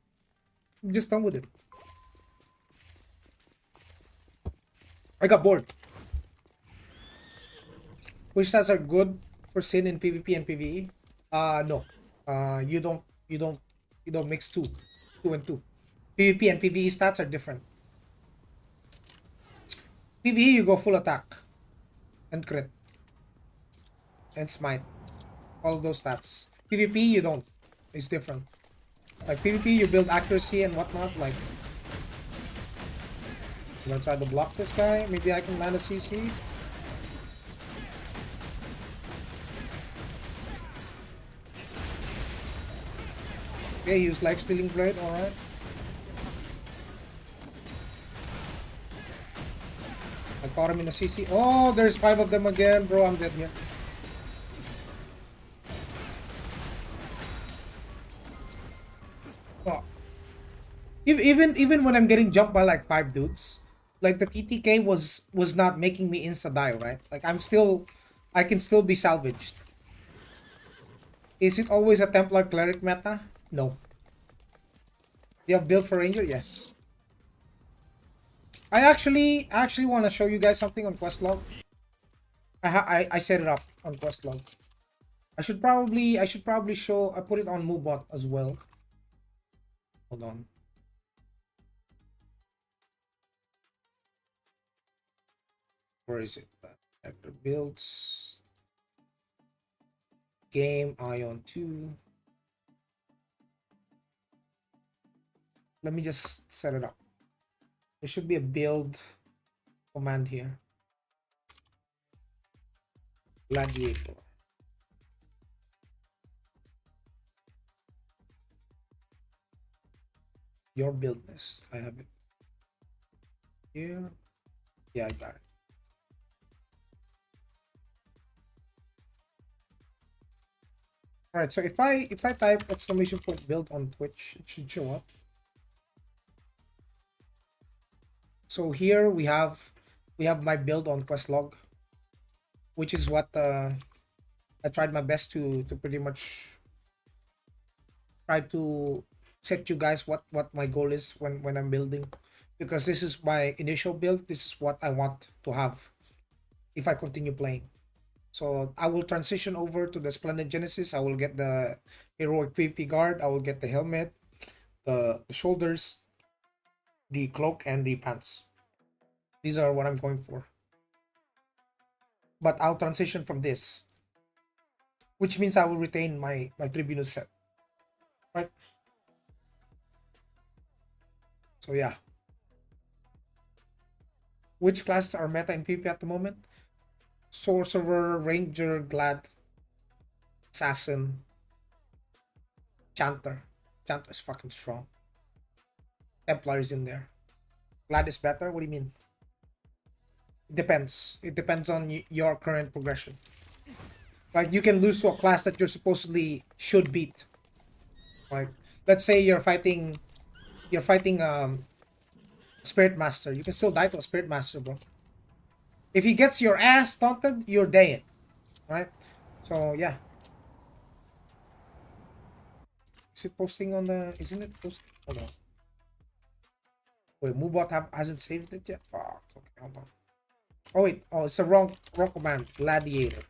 I'm just done with it. I got bored. Which stats are good for Sin in PvP and PvE? No. You don't mix two and two. PvP and PvE stats are different. PvE you go full attack and crit and smite. All of those stats. PvP you don't. It's different. Like PvP you build accuracy and whatnot. Like I'm gonna try to block this guy. Maybe I can land a CC. Okay, use life stealing blade, alright. I caught him in a CC. Oh, there's 5 of them again, bro. I'm dead here. Oh. Even when I'm getting jumped by like 5 dudes, like the TTK was not making me insta die, right? Like I can still be salvaged. Is it always a Templar cleric meta? No. You have build for ranger? Yes. I actually want to show you guys something on Questlog. I set it up on Questlog. I should probably show. I put it on Moobot as well. Hold on. Where is it? Actor builds. Game Aion 2. Let me just set it up. There should be a build command here. Gladiator. Your build list. I have it here. Yeah, I got it. Alright, so if I type exclamation point build on Twitch, it should show up. So here we have my build on Questlog, which is what I tried my best to pretty much try to set you guys what my goal is when I'm building, because this is my initial build. This is what I want to have if I continue playing. So I will transition over to the Splendid Genesis. I will get the heroic PvP guard. I will get the helmet, the shoulders, the cloak, and the pants. These are what I'm going for. But I'll transition from this, which means I will retain my Tribunus set. Right? So yeah. Which classes are meta in PvP at the moment? Sorcerer, Ranger, Glad, Assassin, Chanter. Chanter is fucking strong. Templar is in there. Glad is better? What do you mean? It depends. It depends on your current progression. Like you can lose to a class that you're supposedly should beat. Like let's say you're fighting Spirit Master. You can still die to a Spirit Master, bro. If he gets your ass taunted, you're dead. Right? So yeah. Is it posting on the... Isn't it posting? Hold on. Wait, Moobot hasn't saved it yet? Fuck. Okay, hold on. Oh wait. Oh, it's the wrong command. Gladiator.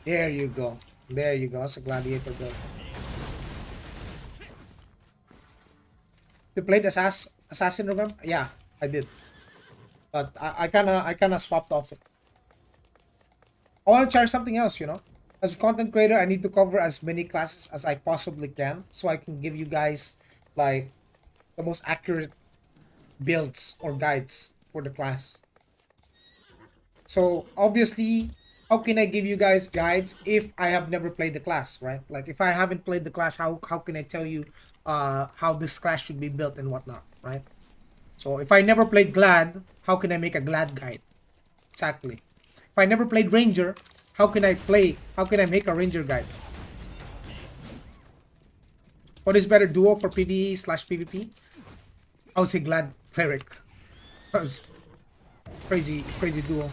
There you go. There you go. That's a Gladiator build. You played Assassin, remember? Yeah, I did. But I kinda swapped off it. I want to try something else, you know. As a content creator, I need to cover as many classes as I possibly can, so I can give you guys like the most accurate builds or guides for the class. So obviously, how can I give you guys guides if I have never played the class, right? Like if I haven't played the class, how can I tell you how this class should be built and whatnot, right? So if I never played Glad, how can I make a Glad guide? Exactly. If I never played Ranger, how can I make a Ranger guide? What is better, duo for PvE/PvP? I would say Glad Cleric. That was crazy duo.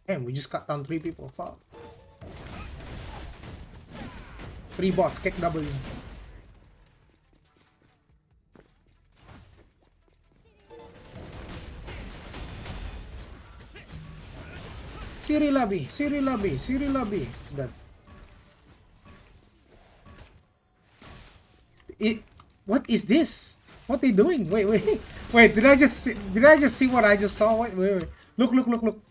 Damn, we just cut down 3 people. Fuck. 3 bots, kick W. Siri lobby, Siri lobby, Siri lobby. Dead. What is this? What they doing? Wait, wait, wait. Did I just see what I just saw? Wait, wait, wait. Look, look, look, look.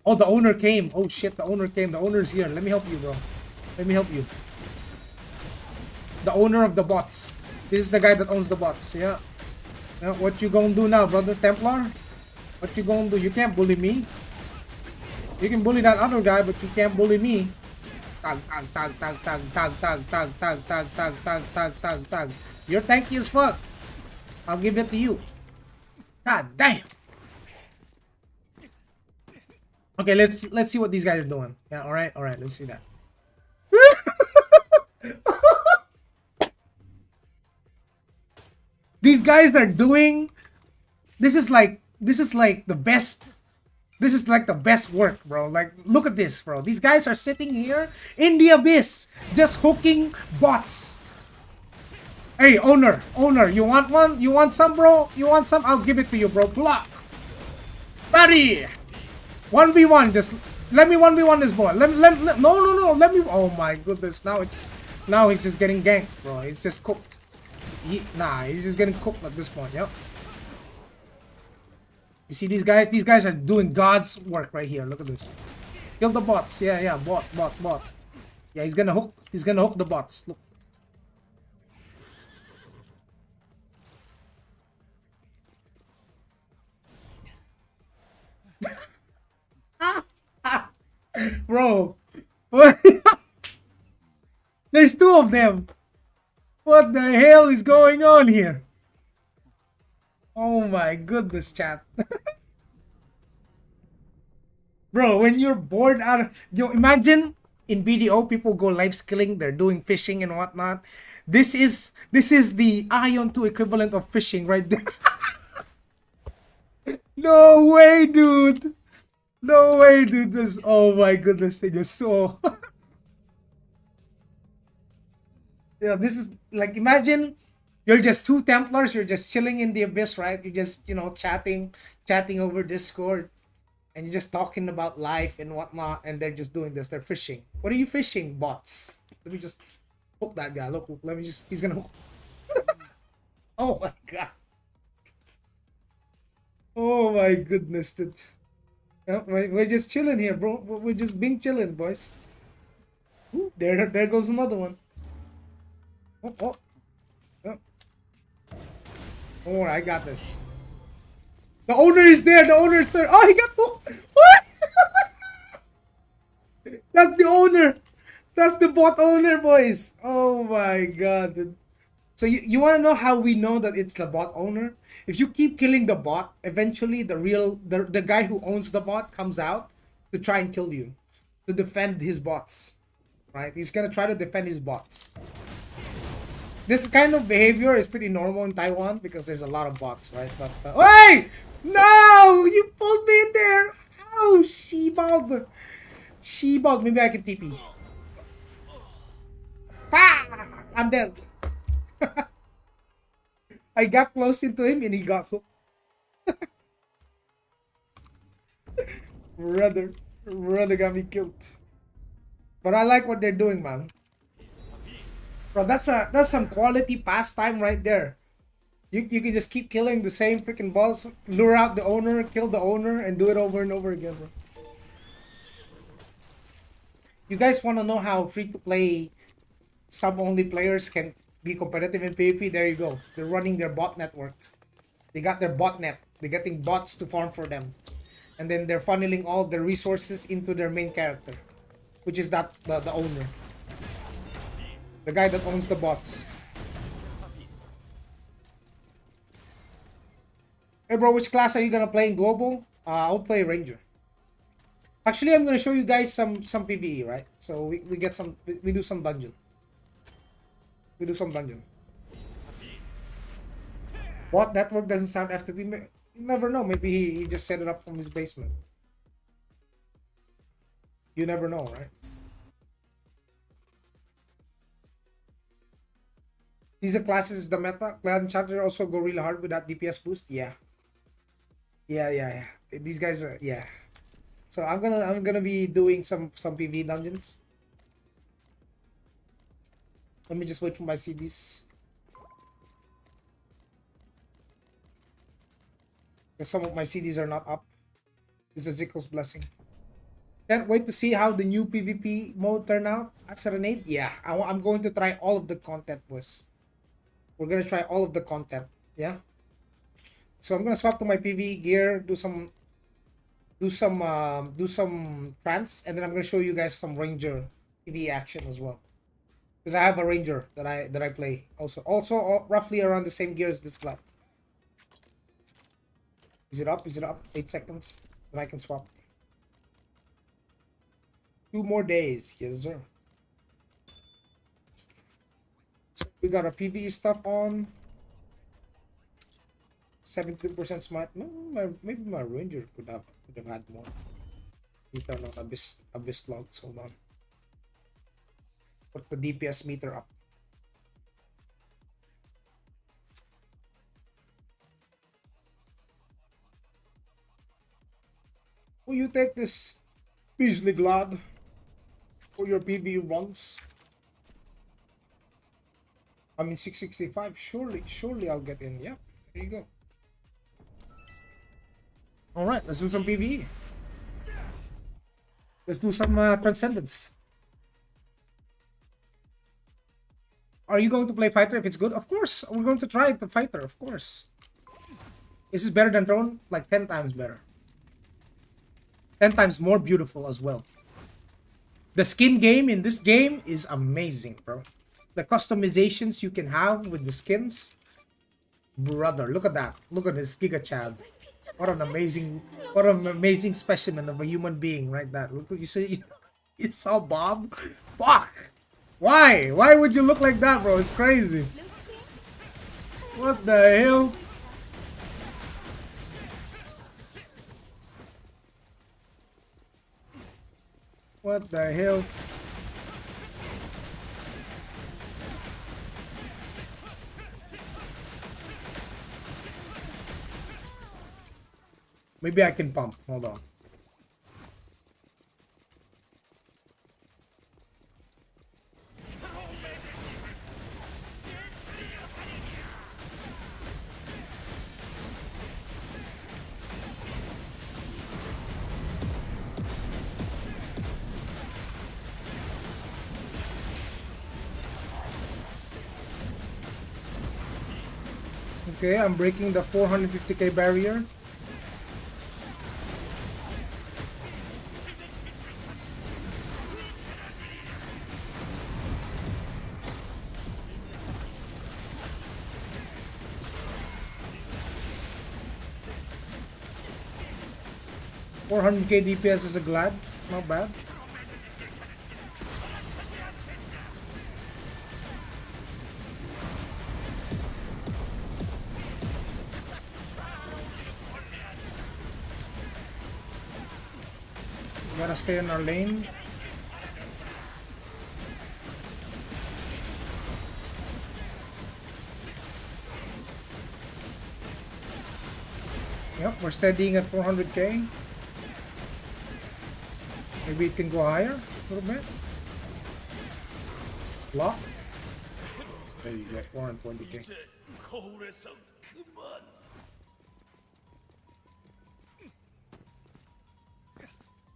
Oh, the owner came. Oh shit, the owner came. The owner's here. Let me help you, bro. Let me help you. The owner of the bots. This is the guy that owns the bots. Yeah. Now, what you gonna do now, brother Templar? What you gonna do? You can't bully me. You can bully that other guy, but you can't bully me. Tag, tag, tag, tag, tag, tag, tag, tag, tag, tag, tag, tag, tag, tag, tag. You're tanky as fuck. I'll give it to you. God damn. Okay, let's see what these guys are doing. Yeah, all right, let's see that. These guys are doing. This is like the best. This is like the best work, bro. Like, look at this, bro. These guys are sitting here in the abyss, just hooking bots. Hey, owner, you want one? You want some, bro? You want some? I'll give it to you, bro. Block. Buddy. 1v1, just let me 1v1 this boy. No, let me. Oh my goodness, now he's just getting ganked, bro. He's just cooked. He's just getting cooked at this point. Yep. You see these guys? These guys are doing God's work right here. Look at this. Kill the bots. Yeah, bot. Yeah, he's gonna hook the bots. Look. Bro, what? There's 2 of them. What the hell is going on here? Oh my goodness, chat. Bro, when you're bored out of... imagine in BDO people go live skilling, they're doing fishing and whatnot. This is the Aion 2 equivalent of fishing right there. No way, dude. No way, dude. This, oh my goodness, they just so... Yeah, this is like, imagine you're just 2 Templars, you're just chilling in the abyss, right? You're just, chatting over Discord, and you're just talking about life and whatnot, and they're just doing this. They're fishing. What are you fishing, bots? Let me just hook that guy. Look, let me just, he's gonna hook. Oh my god. Oh my goodness, dude. We're just chilling here, bro. We're just being chilling, boys. Ooh, there goes another one. Oh. Oh, I got this. The owner is there. The owner is there. Oh, he got hooked. What? That's the owner. That's the bot owner, boys. Oh my god, dude. So you want to know how we know that it's the bot owner? If you keep killing the bot, eventually the guy who owns the bot comes out to try and kill you, to defend his bots, right? He's gonna try to defend his bots. This kind of behavior is pretty normal in Taiwan because there's a lot of bots, right? But hey, no, you pulled me in there. Oh, she-balled. Maybe I can TP. Ah, I'm dead. I got close into him and he got hooked. Brother got me killed. But I like what they're doing, man. Bro, that's some quality pastime right there. You can just keep killing the same freaking boss, lure out the owner, kill the owner, and do it over and over again, bro. You guys want to know how free-to-play sub-only players can be competitive in PvP? There you go. They're running their bot network. They got their botnet. They're getting bots to farm for them. And then they're funneling all their resources into their main character, which is the owner. The guy that owns the bots. Hey bro, which class are you gonna play in global? I'll play Ranger. Actually, I'm gonna show you guys some PvE, right? So we get some, we do some dungeon. Bot network doesn't sound FTP. You never know. Maybe he just set it up from his basement. You never know, right? These are classes the meta. Clan Charter also go really hard with that DPS boost. Yeah. Yeah. These guys are yeah. So I'm gonna be doing some PV dungeons. Let me just wait for my CDs. Because some of my CDs are not up. This is Zickle's blessing. Can't wait to see how the new PvP mode turn out at Serenade. Yeah, I'm going to try all of the content, boys. We're gonna try all of the content. Yeah. So I'm gonna swap to my PV gear, do some trance, and then I'm gonna show you guys some ranger PV action as well. Because I have a ranger that I play also roughly around the same gear as this club. Is it up? Is it up? 8 seconds. Then I can swap. 2 more days. Yes, sir. So we got our PvE stuff on. 72% smite. No, maybe my ranger could have had more. You turn on abyss logs. Hold on. Put the DPS meter up. Will you take this Beasley Glad for your PvE runs? I mean 665. Surely I'll get in. Yep. There you go. Alright, let's do some PvE. Let's do some Transcendence. Are you going to play Fighter if it's good? Of course, we're going to try the Fighter, of course. Is this better than Throne? Like 10 times better. 10 times more beautiful as well. The skin game in this game is amazing, bro. The customizations you can have with the skins. Brother, look at that. Look at this Giga Chad. What an amazing specimen of a human being, right? That look, you see, you saw Bob. Fuck. Why? Why would you look like that, bro? It's crazy. What the hell? What the hell? Maybe I can pump. Hold on. Okay, I'm breaking the 450k barrier. $400k DPS is a glad, not bad. Gotta stay in our lane. Yep, we're steadying at 400k. Maybe it can go higher a little bit. Lock. There you get 420k.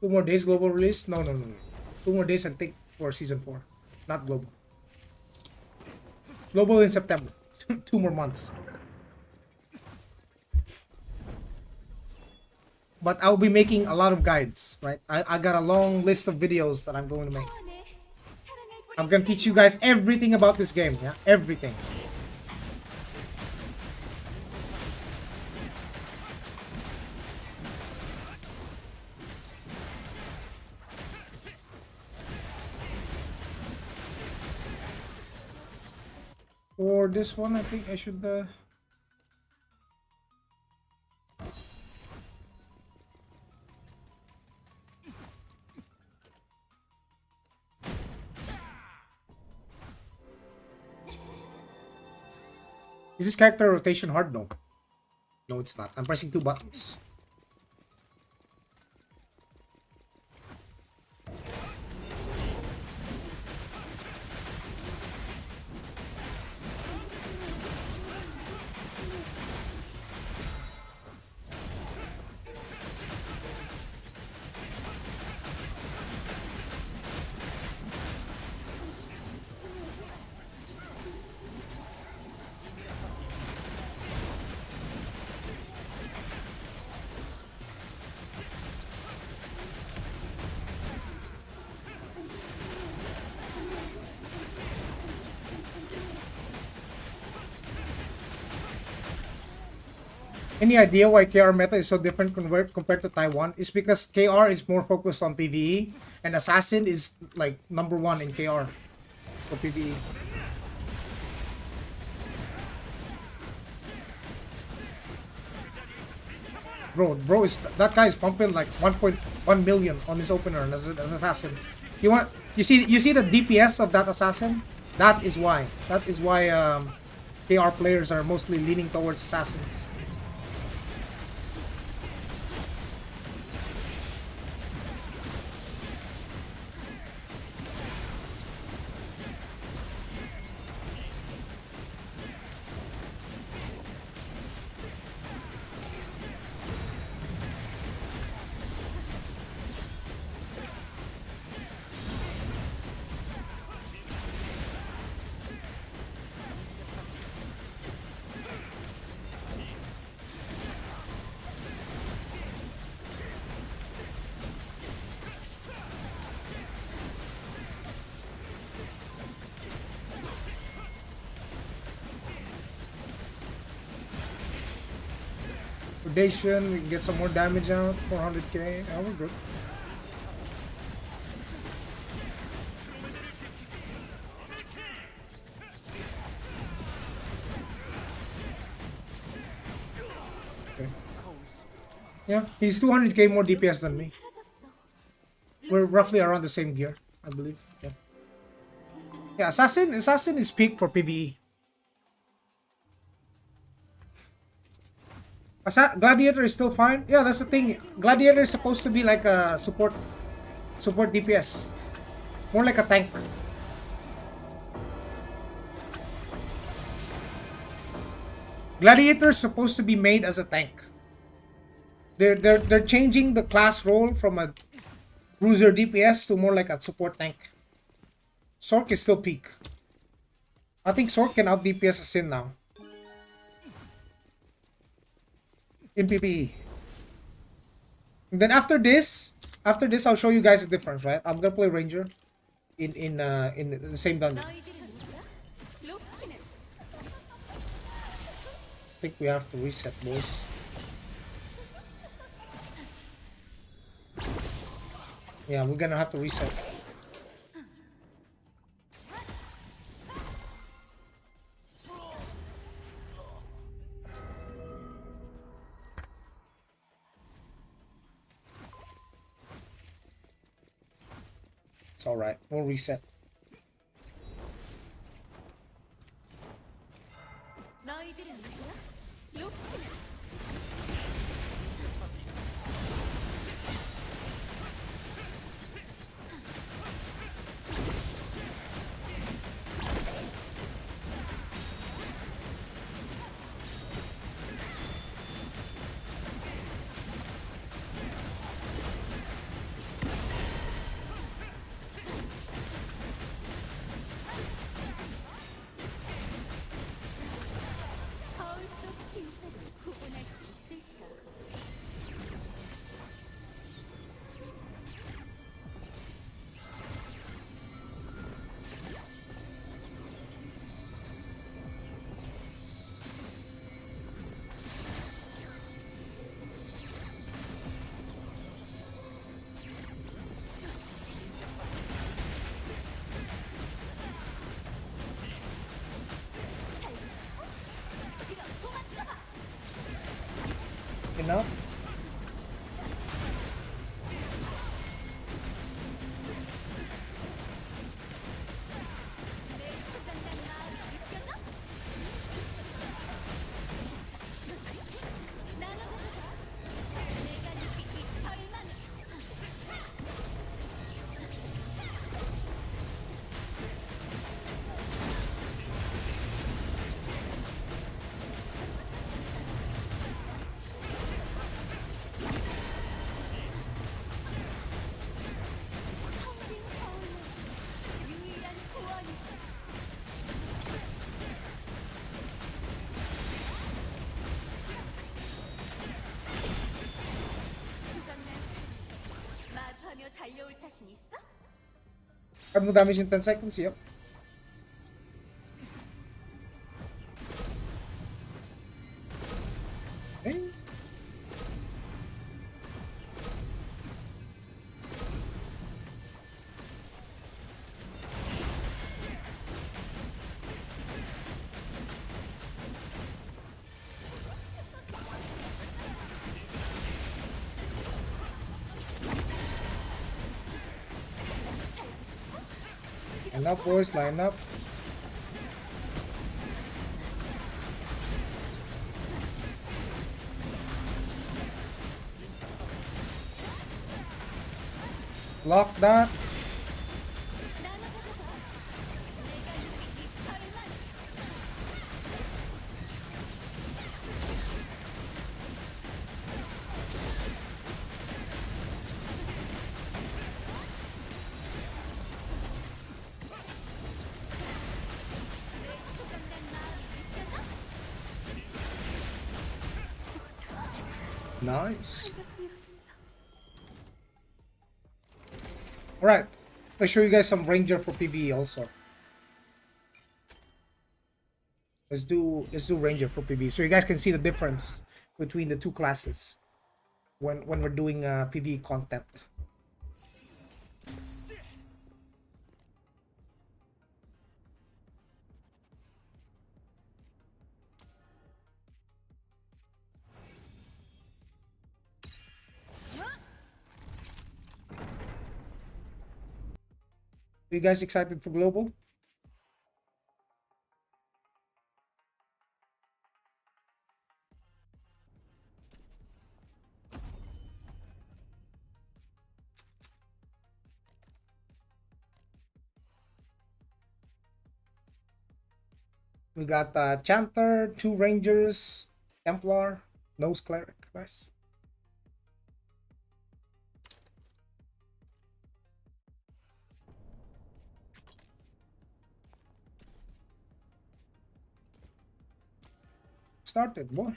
2 more days global release? No. 2 more days and take for season 4. Not global. Global in September. 2 more months. But I'll be making a lot of guides, right? I got a long list of videos that I'm going to make. I'm gonna teach you guys everything about this game, yeah? Everything. For this one, I think I should Is this character rotation hard? No. No, it's not. I'm pressing 2 buttons. Any idea why KR meta is so different compared to Taiwan? It's because KR is more focused on PvE, and Assassin is like #1 in KR for PvE. Bro is that guy is pumping like 1.1 million on his opener as an assassin. You see the DPS of that assassin? That is why KR players are mostly leaning towards assassins. Predation, we can get some more damage out. 400k. Oh, we're good. Okay. Yeah, he's 200k more DPS than me. We're roughly around the same gear, I believe. Yeah. Yeah, Assassin is peak for PvE. Gladiator is still fine. Yeah, that's the thing. Gladiator is supposed to be like a support DPS. More like a tank. Gladiator is supposed to be made as a tank. They're changing the class role from a bruiser DPS to more like a support tank. Sork is still peak. I think Sork can out DPS a Sin now. In PvE. And then after this I'll show you guys the difference, right? I'm gonna play Ranger in the same dungeon. I think we have to reset, boys. Yeah, we're gonna have to reset. It's alright, we'll reset. Enough. Have no damage in 10 seconds, yep. Okay. Line up, boys, line up. Block that. Nice. Alright. I'll show you guys some Ranger for PvE also. Let's do Ranger for PvE so you guys can see the difference between the two classes when we're doing PvE content. Are you guys excited for global? We got Chanter, 2 Rangers, Templar, Nose Cleric. Nice. Started, boy.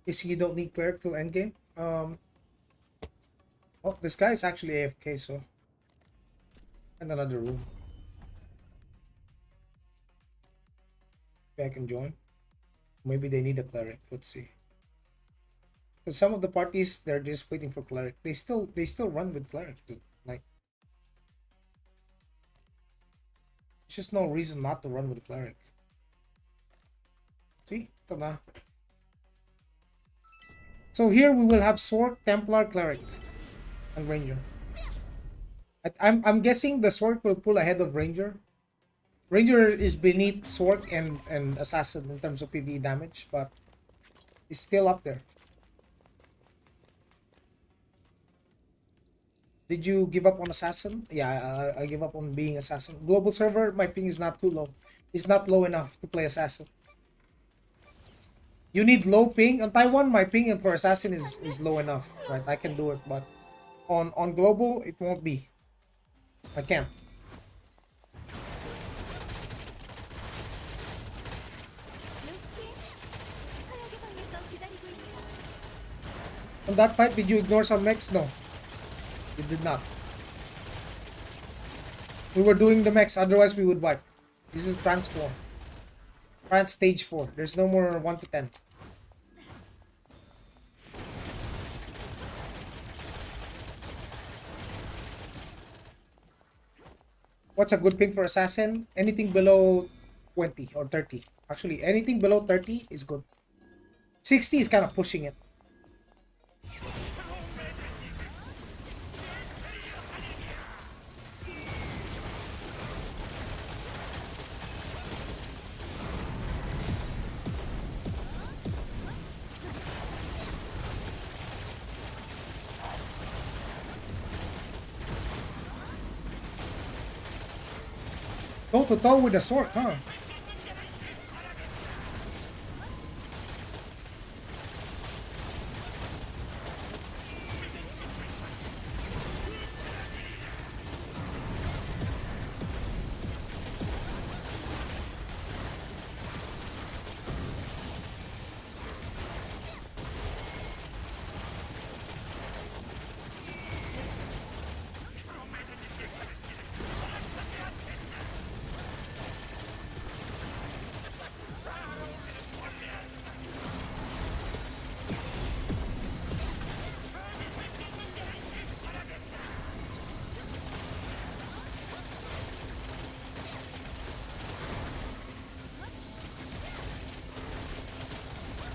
You you don't need cleric till endgame. Oh, this guy is actually AFK, so and another room. Maybe I can join. Maybe they need a cleric. Let's see. Because some of the parties they're just waiting for cleric. They still run with cleric, dude. Like, there's just no reason not to run with cleric. See, ito na. So here we will have Sword, Templar, Cleric, and Ranger. I'm guessing the Sword will pull ahead of Ranger. Ranger is beneath Sword and Assassin in terms of PvE damage, but it's still up there. Did you give up on Assassin? Yeah, I give up on being Assassin. Global server, my ping is not too low. It's not low enough to play Assassin. You need low ping. On Taiwan, my ping for Assassin is low enough, right? I can do it, but on global, it won't be. I can't. On that fight, did you ignore some mechs? No. You did not. We were doing the mechs, otherwise we would wipe. This is trans 4. Trans stage 4. There's no more 1 to 10. What's a good ping for Assassin? Anything below 20 or 30. Actually, anything below 30 is good. 60 is kind of pushing it. Toe to toe with the sword, huh?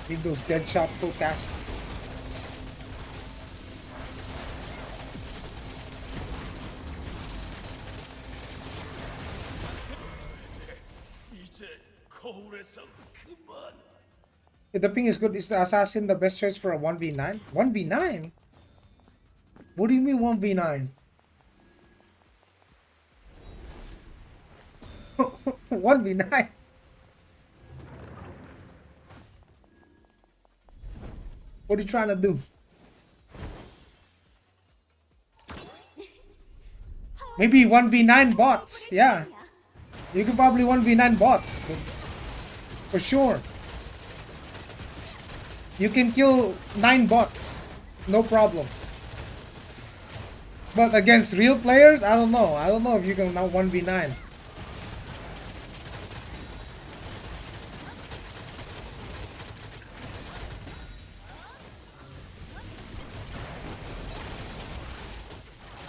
Need those dead shot full cast. Yeah, the thing is good. Is the assassin the best choice for a 1v9? 1v9? What do you mean 1v9? 1v9? What are you trying to do? Maybe 1v9 bots. Yeah. You can probably 1v9 bots. For sure. You can kill 9 bots. No problem. But against real players, I don't know. I don't know if you can now 1v9.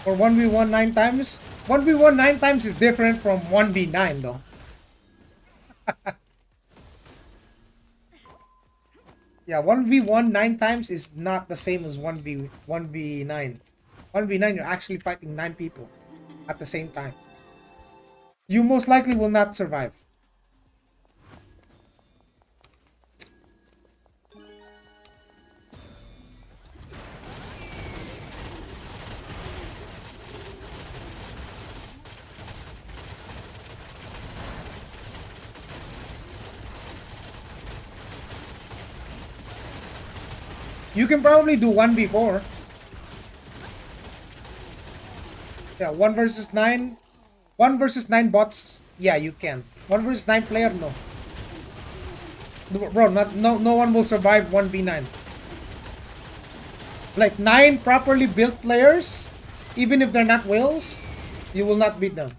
Or 1v1 9 times. 1v1 9 times is different from 1v9 though. Yeah, 1v1 9 times is not the same as 1v9. 1v9 you're actually fighting 9 people at the same time. You most likely will not survive. You can probably do 1v4. Yeah, 1 versus 9. 1 versus 9 bots. Yeah, you can. 1 versus 9 player, no. Bro, no one will survive 1v9. Like 9 properly built players, even if they're not whales, you will not beat them.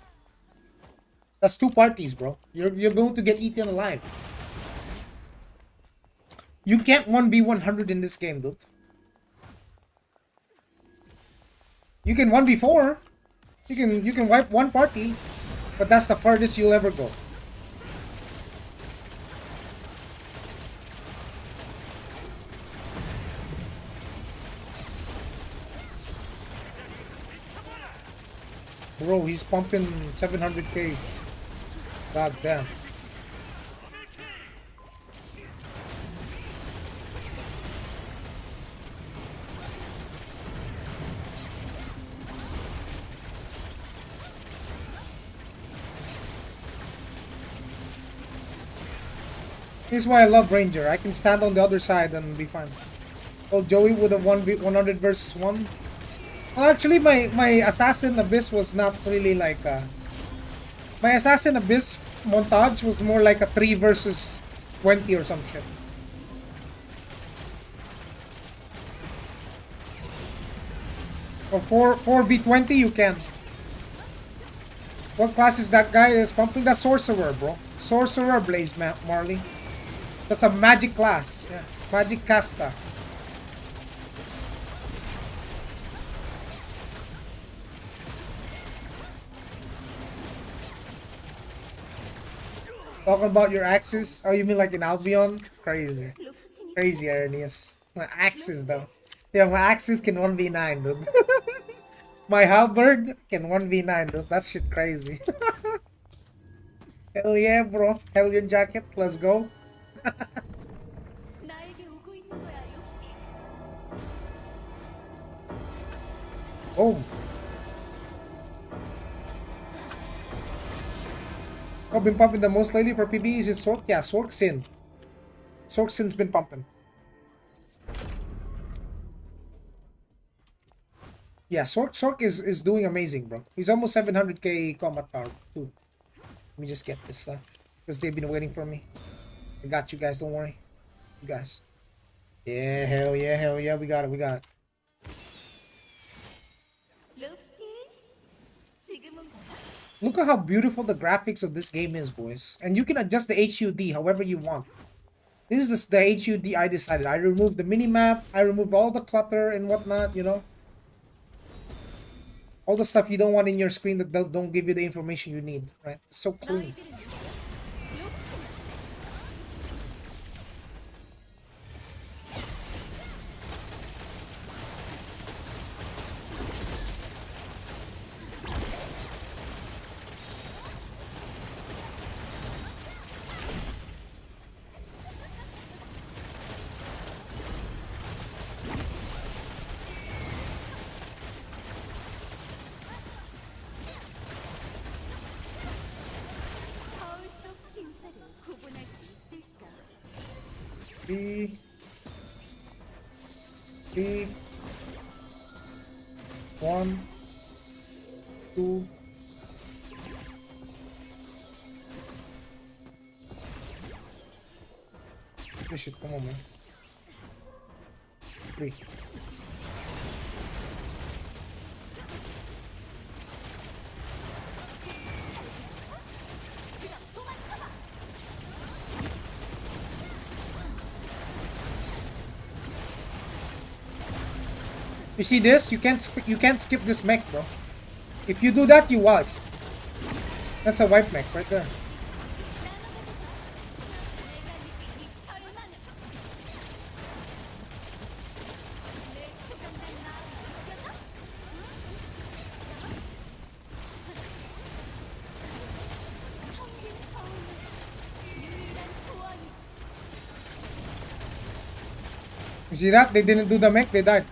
That's 2 parties, bro. You're going to get eaten alive. You can't 1v100 in this game, dude. You can 1v4. You can wipe 1 party, but that's the farthest you'll ever go. Bro, he's pumping 700k. God damn. This is why I love Ranger. I can stand on the other side and be fine. Well, Joey with a 100 versus 1. Well, actually, my Assassin Abyss was not really like my Assassin Abyss montage was more like a 3 versus 20 or some shit. Or 4v20 you can. What class is that guy is pumping? The Sorcerer, bro. Sorcerer Blaze, Marley. That's a magic class. Yeah. Magic casta. Talking about your axes? Oh, you mean like in Albion? Crazy. Crazy, Irenaeus. My axes, though. Yeah, my axes can 1v9, dude. My halberd can 1v9, dude. That shit crazy. Hell yeah, bro. Hellion jacket. Let's go. Oh. I've been pumping the most lately for PB is Sork. Yeah, Sorksin. Sorksin's been pumping. Yeah, Sork is doing amazing, bro. He's almost 700k combat power too. Let me just get this because they've been waiting for me. I got you guys, don't worry. You guys. Yeah, hell yeah, we got it, we got it. Look at how beautiful the graphics of this game is, boys. And you can adjust the HUD however you want. This is the HUD I decided. I removed the minimap, I removed all the clutter and whatnot, you know. All the stuff you don't want in your screen that don't give you the information you need, right? It's so clean. 3, 3, 1, 2. This shit, come on, man. 3. You see this? You can't skip this mech, bro. If you do that, you wipe. That's a wipe mech right there. You see that? They didn't do the mech, they died.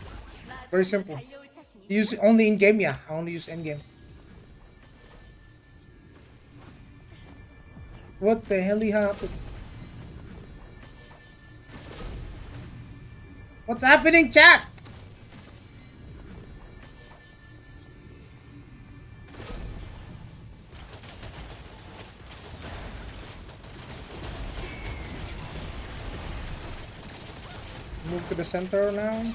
Very simple. Use it only in game, yeah. I only use end game. What the hell happened? What's happening, chat? Move to the center now.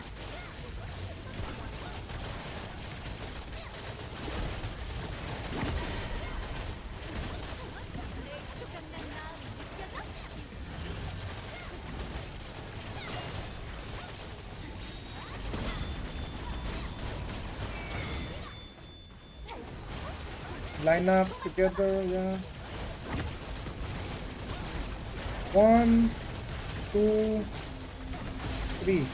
Line up together, yeah. 1, 2, 3.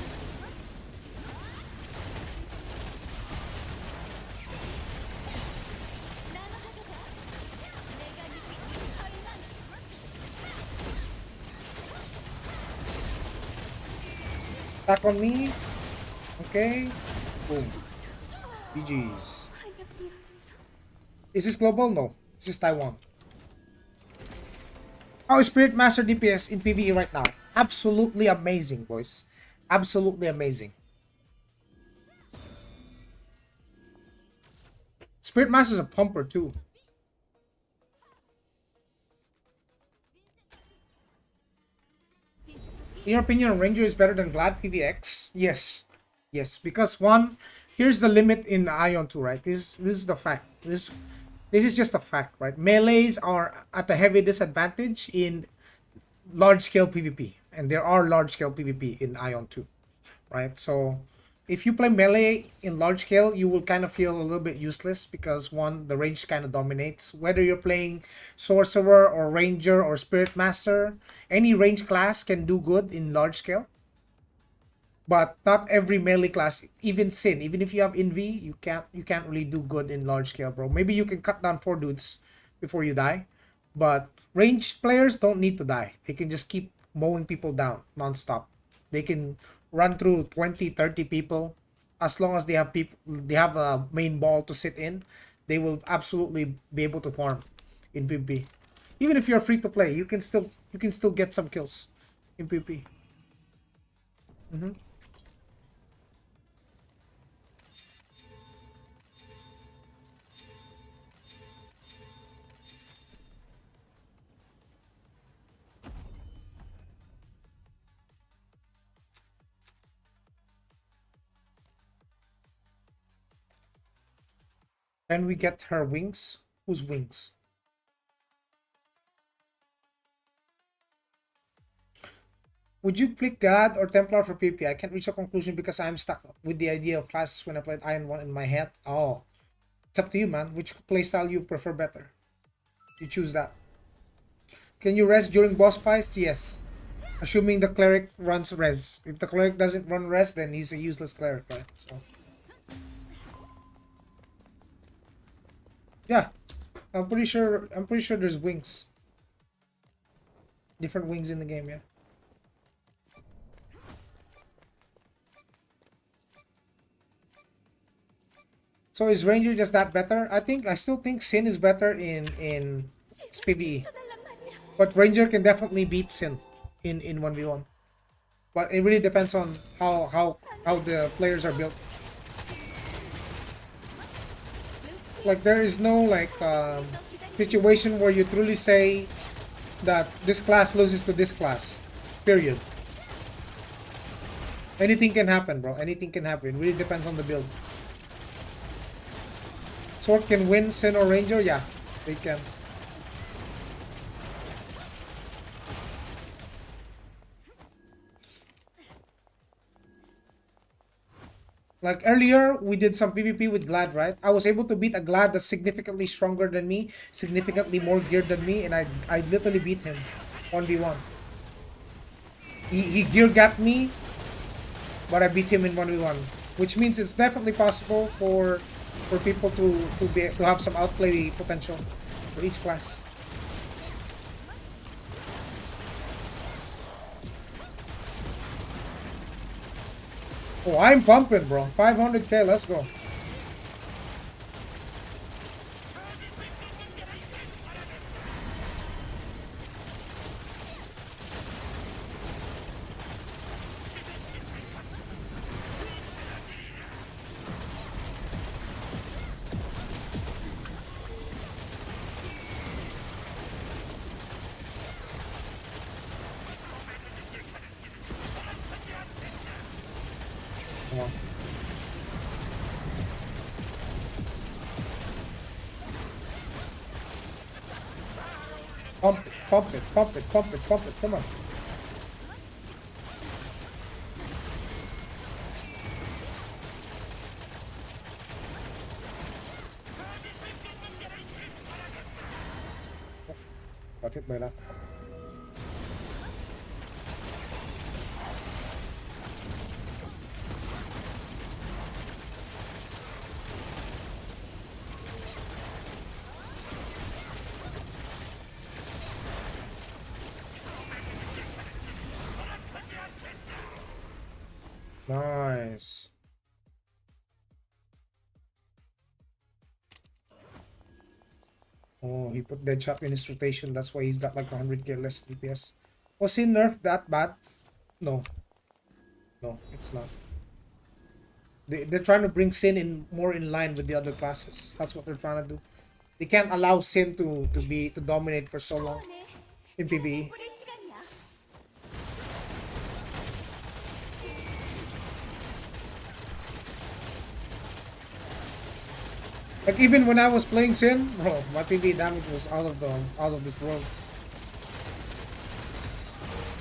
Attack on me. Okay. Boom. GG's. Is this global? No. This is Taiwan. How is Spirit Master DPS in PvE right now? Absolutely amazing, boys. Absolutely amazing. Spirit Master is a pumper too. In your opinion, Ranger is better than Glad PVX? Yes. Yes, because one, here's the limit in Aion 2, right? This is the fact. This is just a fact, right? Melees are at a heavy disadvantage in large-scale PvP. And there are large-scale PvP in Aion 2, right? So if you play melee in large scale, you will kind of feel a little bit useless because one, the range kind of dominates. Whether you're playing sorcerer or ranger or spirit master, any range class can do good in large scale. But not every melee class, even Sin, even if you have Envy, you can't really do good in large scale, bro. Maybe you can cut down 4 dudes before you die, but ranged players don't need to die. They can just keep mowing people down non-stop. They can run through 20, 30 people. As long as they have a main ball to sit in, they will absolutely be able to farm in PvP. Even if you're free to play, you can still get some kills in PvP. Can we get her wings? Whose wings? Would you click God or Templar for PvP? I can't reach a conclusion because I'm stuck with the idea of classes when I played Aion 1 in my head. Oh, it's up to you, man. Which playstyle you prefer better? You choose that. Can you res during boss fights? Yes. Assuming the cleric runs res. If the cleric doesn't run res, then he's a useless cleric, right? So yeah, I'm pretty sure there's wings. Different wings in the game, yeah. So is Ranger just that better? I still think Sin is better in PvE. But Ranger can definitely beat Sin in 1v1. but it really depends on how the players are built. Like there is no like situation where you truly say that this class loses to this class. Period. Anything can happen, bro. Anything can happen. It really depends on the build. Sword can win Sin or Ranger? Yeah, they can. Like earlier, we did some PvP with Glad, right? I was able to beat a Glad that's significantly stronger than me, significantly more geared than me, and I literally beat him 1v1. He gear gapped me, but I beat him in 1v1, which means it's definitely possible for people to have some outplay potential for each class. Oh, I'm pumping, bro. 500k, let's go. Come on. Pump it, pump it, pump it, pump it, pump it, come on. Got hit by that. Nice. Oh, he put dead shot in his rotation. That's why he's got like 100k less DPS. Was he nerfed that bad? No. No, it's not. They're trying to bring Sin in more in line with the other classes. That's what they're trying to do. They can't allow Sin to dominate for so long in PvE. Like even when I was playing Sin, bro, my PvE damage was out of this world.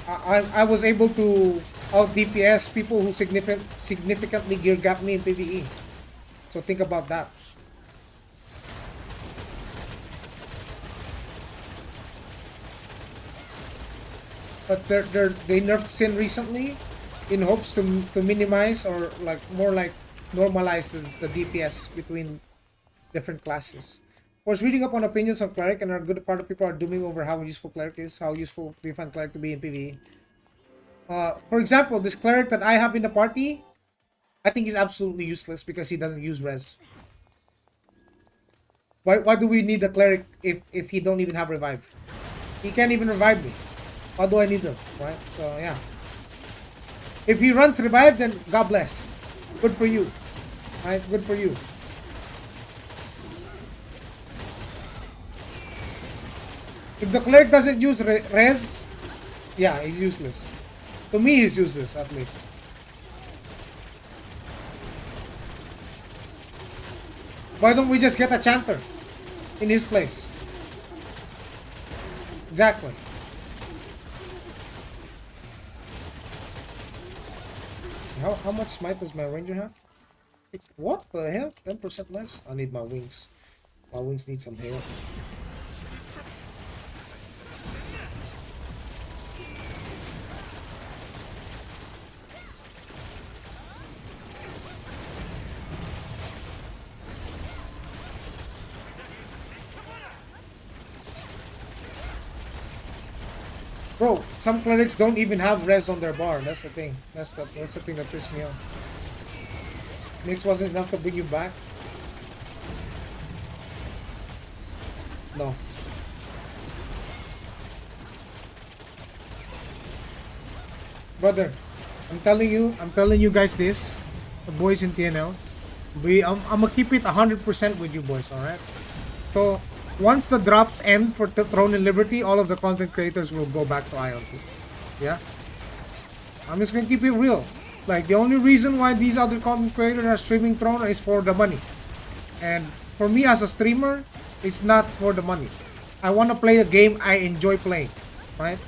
I was able to out DPS people who significantly gear gap me in PvE. So think about that. But they nerfed Sin recently in hopes to minimize or like more like normalize the DPS between different classes. I was reading up on opinions on Cleric, and a good part of people are dooming over how useful Cleric is, how useful do you find Cleric to be in PvE. For example, this Cleric that I have in the party, I think he's absolutely useless because he doesn't use res. Why do we need the Cleric if he don't even have revive? He can't even revive me. Why do I need him, right? So yeah. If he runs revive, then God bless. Good for you. Right? Good for you. If the cleric doesn't use res, yeah, he's useless. To me, he's useless, at least. Why don't we just get a chanter in his place? Exactly. How much smite does my ranger have? What the hell? 10% less? I need my wings. My wings need some heal. Bro, some clerics don't even have res on their bar. That's the thing. That's the thing that pissed me off. Nix wasn't enough to bring you back. No. Brother, I'm telling you guys this, the boys in TNL. I'm gonna keep it 100% with you boys, alright? So, once the drops end for Throne and Liberty, all of the content creators will go back to Aion 2. Yeah? I'm just gonna keep it real. Like, the only reason why these other content creators are streaming Throne is for the money. And for me as a streamer, it's not for the money. I want to play a game I enjoy playing, right?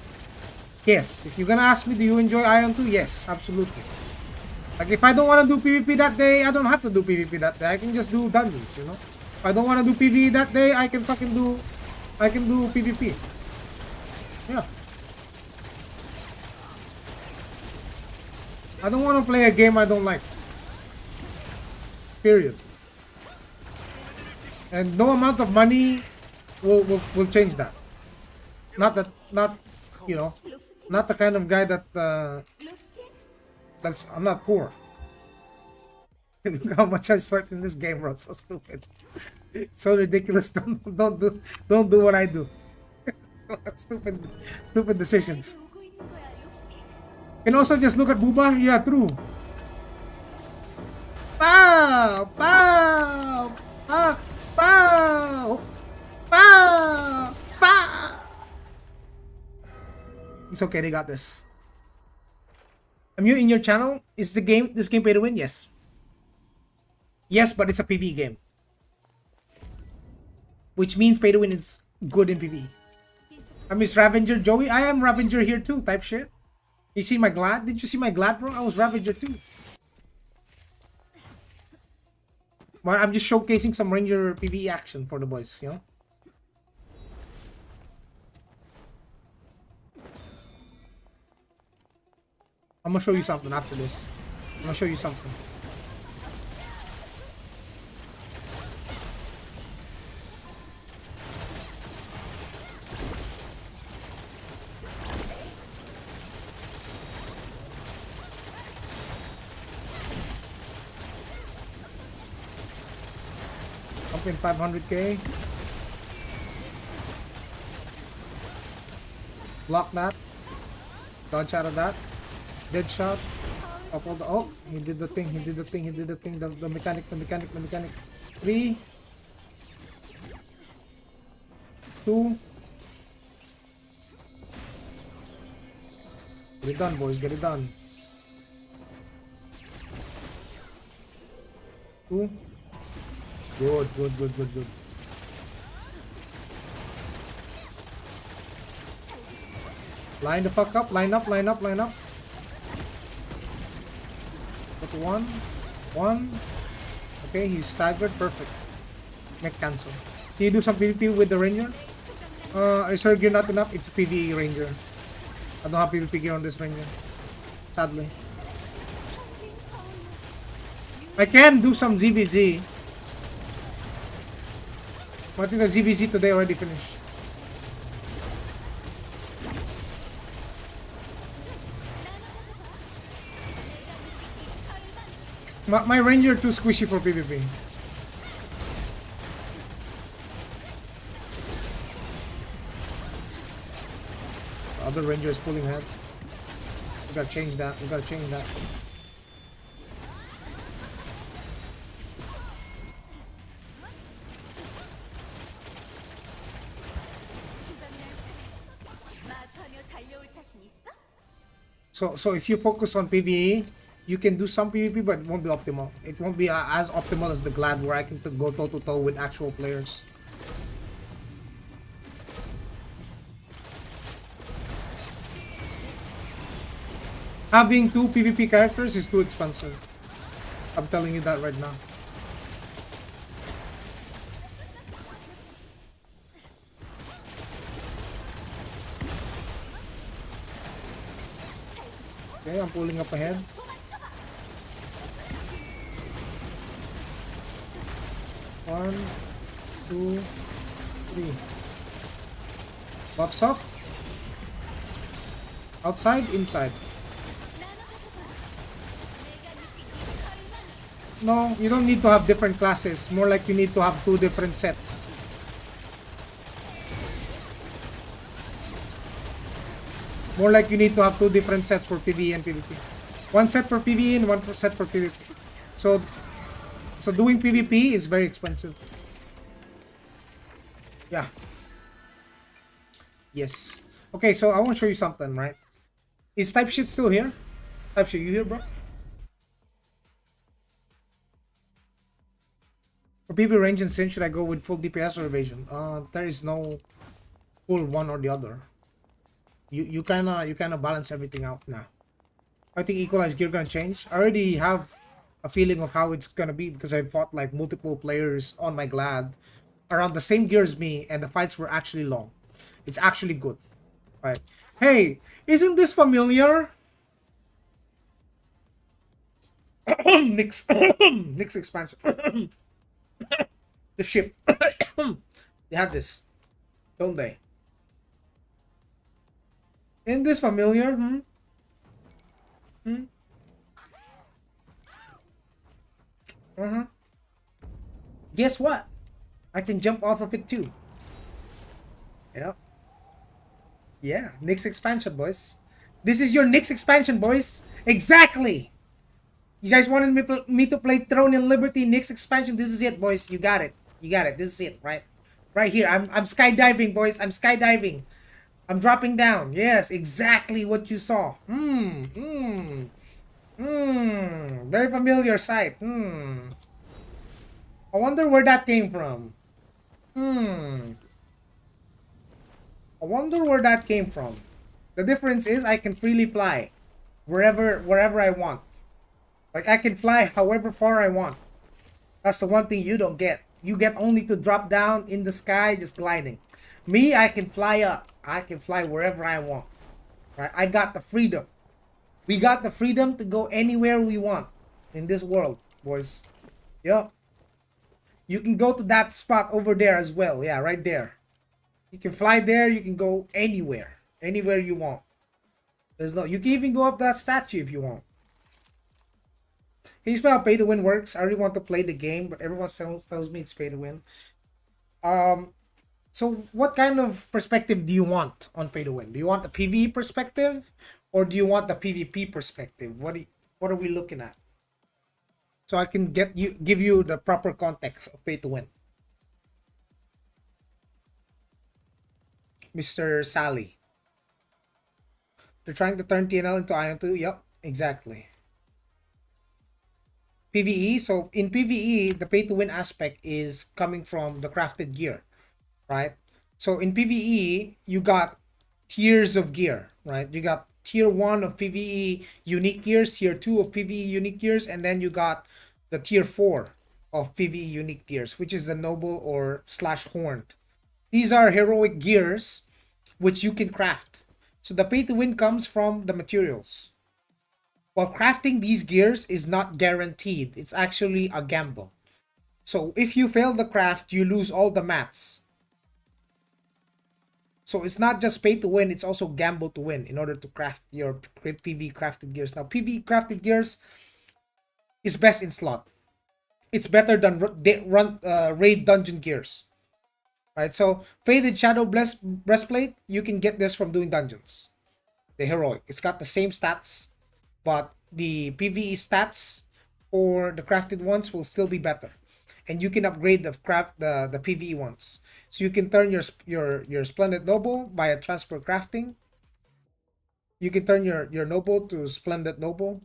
Yes, if you're gonna ask me, do you enjoy Aion 2? Yes, absolutely. Like, if I don't want to do PvP that day, I don't have to do PvP that day. I can just do dungeons, you know? If I don't want to do PvE that day, I can do PvP. Yeah. I don't want to play a game I don't like. Period. And no amount of money will change that. Not you know, not the kind of guy that I'm not poor. Look how much I sweat in this game, bro. It's so stupid. It's so ridiculous. Don't do what I do. Stupid decisions. And also just look at Booba. Yeah, true. Pow! Pow! Pow! Pow! Pow! Pow! It's okay, they got this. I'm new in your channel. Is this game pay to win? Yes. Yes, but it's a PvE game. Which means pay to win is good in PvE. I miss Ravager Joey. I am Ravager here too, type shit. You see my Glad? Did you see my Glad, bro? I was Ravager too. Well, I'm just showcasing some Ranger PvE action for the boys, you know? I'm gonna show you something after this. I'm gonna show you something. Up in 500k. Block that. Dodge out of that. Dead shot. Up all the. Oh, he did the thing. He did the thing. He did the thing. The mechanic. The mechanic. The mechanic. 3, 2. Get it done, boys. Get it done. 2. Good, good, good, good, good. Line the fuck up. Line up, line up, line up. Got 1. 1. Okay, he's staggered. Perfect. Mech cancel. Can you do some PvP with the Ranger? Reserve gear not enough. It's a PvE Ranger. I don't have PvP gear on this Ranger. Sadly. I can do some ZVZ. But I think the ZVZ today already finished. My Ranger too squishy for PvP. The other Ranger is pulling head. We gotta change that. We gotta change that. So if you focus on PvE, you can do some PvP, but it won't be optimal. It won't be as optimal as the Glad, where I can go toe to toe with actual players. Having 2 PvP characters is too expensive. I'm telling you that right now. Okay, I'm pulling up ahead. One, 2, 3. Box up. Outside, inside. No, you don't need to have different classes. More like you need to have 2 different sets. More like you need to have 2 different sets for PvE and PvP. One set for PvE and one set for PvP. So doing PvP is very expensive. Yeah. Yes. Okay, so I want to show you something, right? Is type shit still here? Type shit, you here, bro? For PvP range and sin, should I go with full DPS or evasion? There is no full one or the other. You kinda balance everything out now. I think equalized gear gonna change. I already have a feeling of how it's gonna be because I fought like multiple players on my Glad around the same gear as me, and the fights were actually long. It's actually good. Right. Hey, isn't this familiar? Nix Nix expansion. The ship. They had this, don't they? Isn't this familiar? Hmm? Hmm? Uh-huh. Guess what? I can jump off of it too. Yeah. Yeah. Nix expansion, boys. This is your Nix expansion, boys. Exactly. You guys wanted me to play Throne and Liberty Nix expansion. This is it, boys. You got it. You got it. This is it, right? Right here. I'm skydiving, boys. I'm skydiving. I'm dropping down. Yes, exactly what you saw. Very familiar sight. I wonder where that came from. I wonder where that came from. The difference is I can freely fly wherever I want. Like I can fly however far I want. That's the one thing you don't get. You get only to drop down in the sky just gliding. Me, I can fly up. I can fly wherever I want. Right? I got the freedom. We got the freedom to go anywhere we want in this world, boys. Yup. You can go to that spot over there as well. Yeah, right there. You can fly there. You can go anywhere. Anywhere you want. There's no. You can even go up that statue if you want. Can you spell how pay to win works? I really want to play the game, but everyone tells me it's pay to win. So what kind of perspective do you want on pay to win? Do you want the PvE perspective, or do you want the PvP perspective? What are we looking at? So I can give you the proper context of pay to win. Mr. Sally. They're trying to turn TNL into Aion 2. Yep, exactly. PvE. So in PvE, the pay to win aspect is coming from the crafted gear, right? So in PvE, you got tiers of gear, right? You got tier 1 of PvE unique gears, tier 2 of PvE unique gears, and then you got the tier 4 of PvE unique gears, which is the noble or slash horned. These are heroic gears which you can craft. So the pay to win comes from the materials. While crafting these gears is not guaranteed, it's actually a gamble. So if you fail the craft, you lose all the mats. So it's not just pay to win, it's also gamble to win in order to craft your PvE crafted gears. Now PvE crafted gears is best in slot. It's better than raid dungeon gears. Right, so Faded Shadow Breastplate, you can get this from doing dungeons. The heroic. It's got the same stats, but the PvE stats for the crafted ones will still be better. And you can upgrade the PvE ones. So you can turn your Splendid Noble by a transfer crafting. You can turn your Noble to Splendid Noble,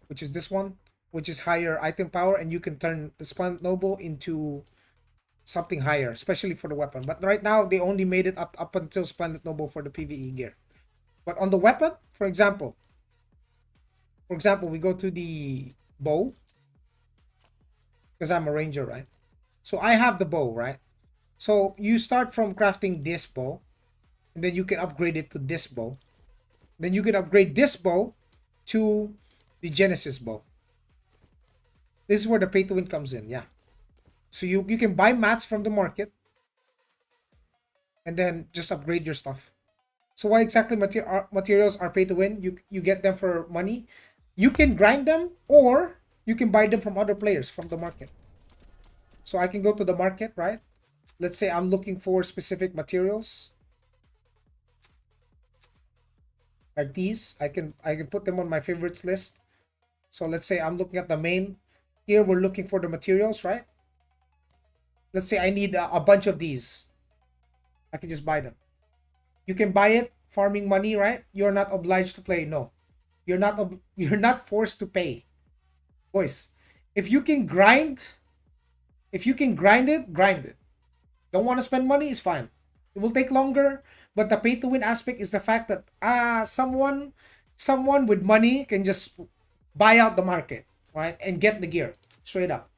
which is this one, which is higher item power, and you can turn the Splendid Noble into something higher, especially for the weapon. But right now, they only made it up until Splendid Noble for the PvE gear. But on the weapon, for example, we go to the bow, because I'm a ranger, right? So I have the bow, right? So you start from crafting this bow, and then you can upgrade it to this bow. Then you can upgrade this bow to the Genesis bow. This is where the pay to win comes in, yeah. So you can buy mats from the market and then just upgrade your stuff. So why exactly materials are pay to win? You get them for money. You can grind them, or you can buy them from other players from the market. So I can go to the market, right? Let's say I'm looking for specific materials. Like these, I can put them on my favorites list. So let's say I'm looking at the main. Here we're looking for the materials, right? Let's say I need a bunch of these. I can just buy them. You can buy it, farming money, right? You're not obliged to play. No, you're not forced to pay, boys. If you can grind, if you can grind it, grind it. Don't want to spend money is fine. It will take longer, but the pay to win aspect is the fact that someone with money can just buy out the market, right, and get the gear straight up.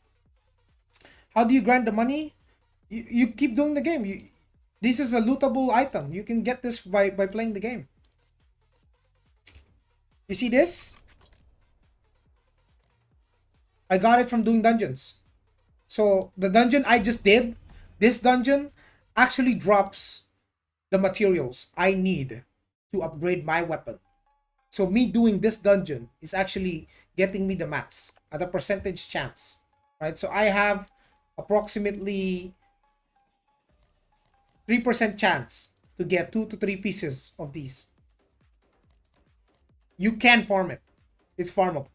How do you grind the money? You keep doing the game. This is a lootable item. You can get this by playing the game. You see this? I got it from doing dungeons. So the dungeon I just did, this dungeon actually drops the materials I need to upgrade my weapon. So me doing this dungeon is actually getting me the mats at a percentage chance, right? So I have approximately 3% chance to get 2 to 3 pieces of these. You can farm it. It's farmable.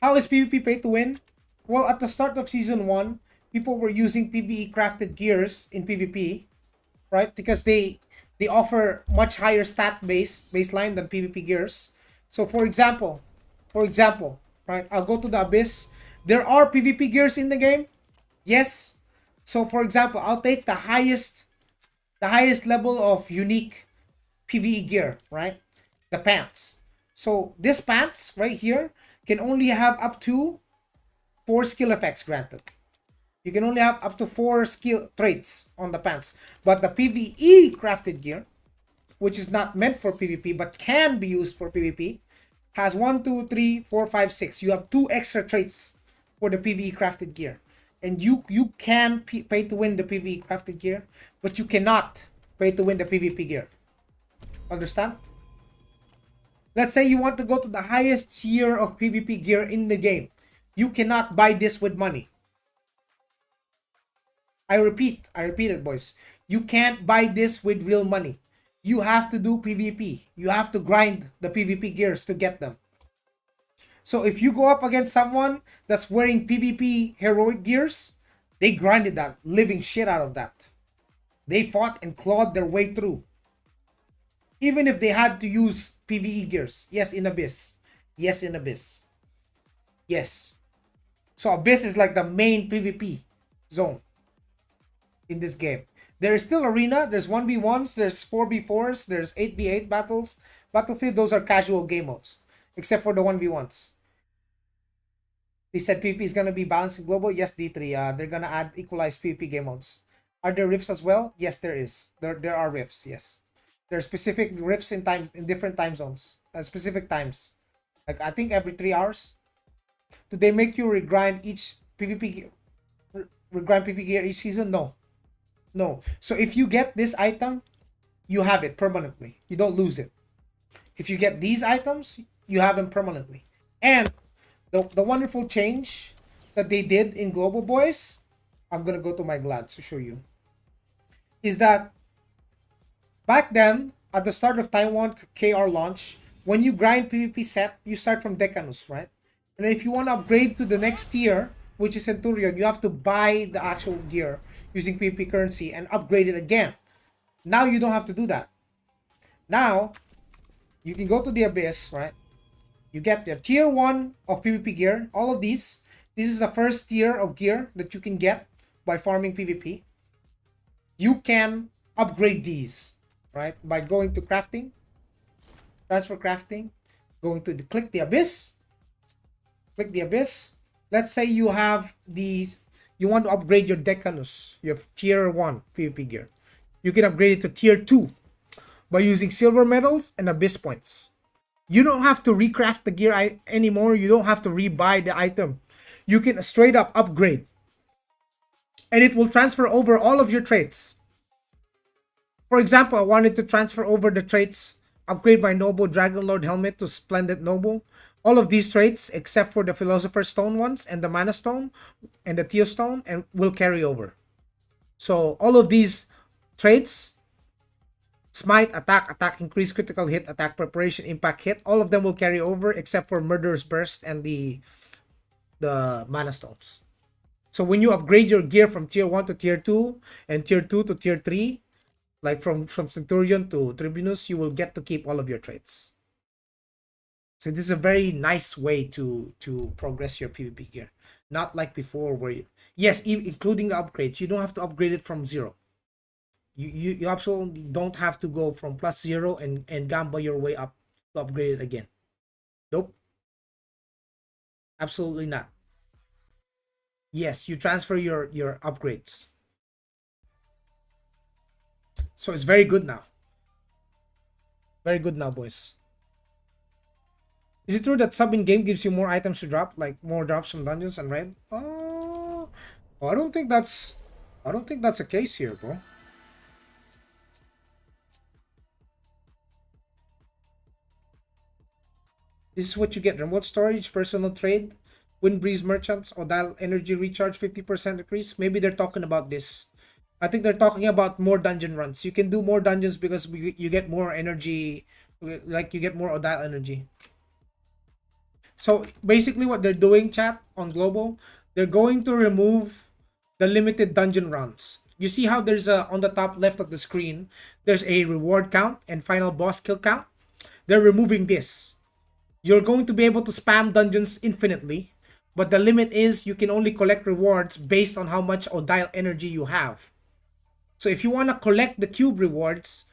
How is PvP pay to win? Well, at the start of season 1, people were using PvE crafted gears in PvP, right? Because they offer much higher baseline than PvP gears. So for example, right? I'll go to the Abyss. There are PvP gears in the game. Yes. So for example, I'll take the highest level of unique PvE gear, right? The pants. So this pants right here can only have up to 4 skill effects granted. You can only have up to 4 skill traits on the pants. But the PvE crafted gear, which is not meant for PvP but can be used for PvP, has 1, 2, 3, 4, 5, 6. You have 2 extra traits for the PvE crafted gear. And you can pay to win the PvE crafted gear, but you cannot pay to win the PvP gear. Understand? Let's say you want to go to the highest tier of PvP gear in the game. You cannot buy this with money. I repeat it, boys. You can't buy this with real money. You have to do PvP. You have to grind the PvP gears to get them. So if you go up against someone that's wearing PvP heroic gears, they grinded that living shit out of that. They fought and clawed their way through. Even if they had to use PvE gears. Yes, in Abyss. Yes, in Abyss. Yes. So Abyss is like the main PvP zone in this game. There is still arena, there's 1v1s, there's 4v4s, there's 8v8 battles. Battlefield, those are casual game modes. Except for the 1v1s. They said PvP is going to be balanced in global. Yes, D3. They're going to add equalized PvP game modes. Are there rifts as well? Yes, there is. There are rifts, yes. There are specific rifts in different time zones. At specific times. Like, I think every 3 hours. Do they make you regrind each PvP gear each season? No. No. So if you get this item, you have it permanently. You don't lose it. If you get these items, you have them permanently. And the wonderful change that they did in Global Boys, I'm going to go to my glads to show you, is that back then, at the start of Taiwan KR launch, when you grind PvP set, you start from Decanus, right? And if you want to upgrade to the next tier, which is Centurion, you have to buy the actual gear using PvP currency and upgrade it again. Now you don't have to do that. Now, you can go to the Abyss, right? You get the tier 1 of PvP gear. All of these. This is the first tier of gear that you can get by farming PvP. You can upgrade these, right? By going to crafting. Transfer crafting. Going to click the Abyss. Click the Abyss. Let's say you have these. You want to upgrade your Decanus. You have tier 1 PvP gear. You can upgrade it to tier 2 by using silver medals and Abyss points. You don't have to recraft the gear anymore. You don't have to rebuy the item. You can straight up upgrade. And it will transfer over all of your traits. For example, I wanted to transfer over the traits, upgrade my Noble Dragon Lord helmet to Splendid Noble. All of these traits, except for the Philosopher's Stone ones and the Mana Stone and the Theo Stone, and will carry over. So all of these traits Smite, attack increase, critical hit, attack preparation, impact hit. All of them will carry over except for Murderous Burst and the Mana Stones. So when you upgrade your gear from tier 1 to tier 2 and tier 2 to tier 3, like from Centurion to Tribunus, you will get to keep all of your traits. So this is a very nice way to progress your PvP gear. Not like before where you, yes, including the upgrades, you don't have to upgrade it from zero. You absolutely don't have to go from +0 and gamba your way up to upgrade it again. Nope. Absolutely not. Yes, you transfer your upgrades. So it's very good now. Very good now, boys. Is it true that sub in game gives you more items to drop, like more drops from dungeons and raid? Oh, I don't think that's a case here, bro. This is what you get: remote storage, personal trade, wind breeze merchants, Odile energy recharge 50% increase. Maybe they're talking about this. I think they're talking about more dungeon runs. You can do more dungeons because you get more energy, like you get more Odile energy. So basically what they're doing, chat, on global, they're going to remove the limited dungeon runs. You see how there's a, on the top left of the screen, there's a reward count and final boss kill count. They're removing this. You're going to be able to spam dungeons infinitely, but the limit is you can only collect rewards based on how much Odile energy you have. So if you want to collect the cube rewards,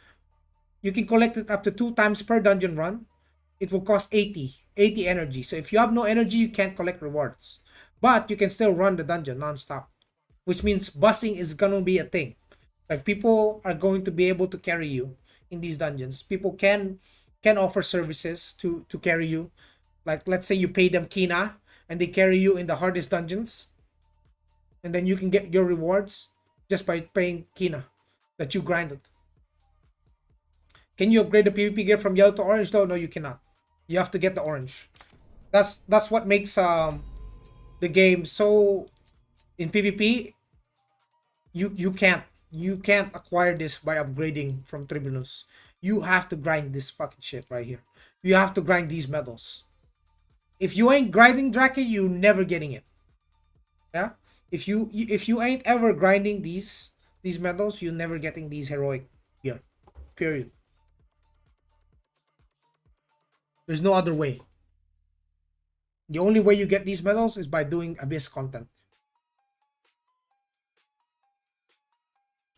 you can collect it up to 2 times per dungeon run. It will cost 80 energy. So if you have no energy, you can't collect rewards. But you can still run the dungeon non-stop, which means busing is gonna be a thing. Like people are going to be able to carry you in these dungeons. People can offer services to carry you. Like let's say you pay them Kina and they carry you in the hardest dungeons, and then you can get your rewards just by paying Kina that you grinded. Can you upgrade the PvP gear from yellow to orange? No, you cannot. You have to get the orange. That's what makes the game so, in PvP, you can't acquire this by upgrading from Tribunus. You have to grind this fucking shit right here. You have to grind these medals. If you ain't grinding Drake, you never getting it. Yeah? If you ain't ever grinding these medals, you're never getting these heroic gear. Period. There's no other way. The only way you get these medals is by doing Abyss content.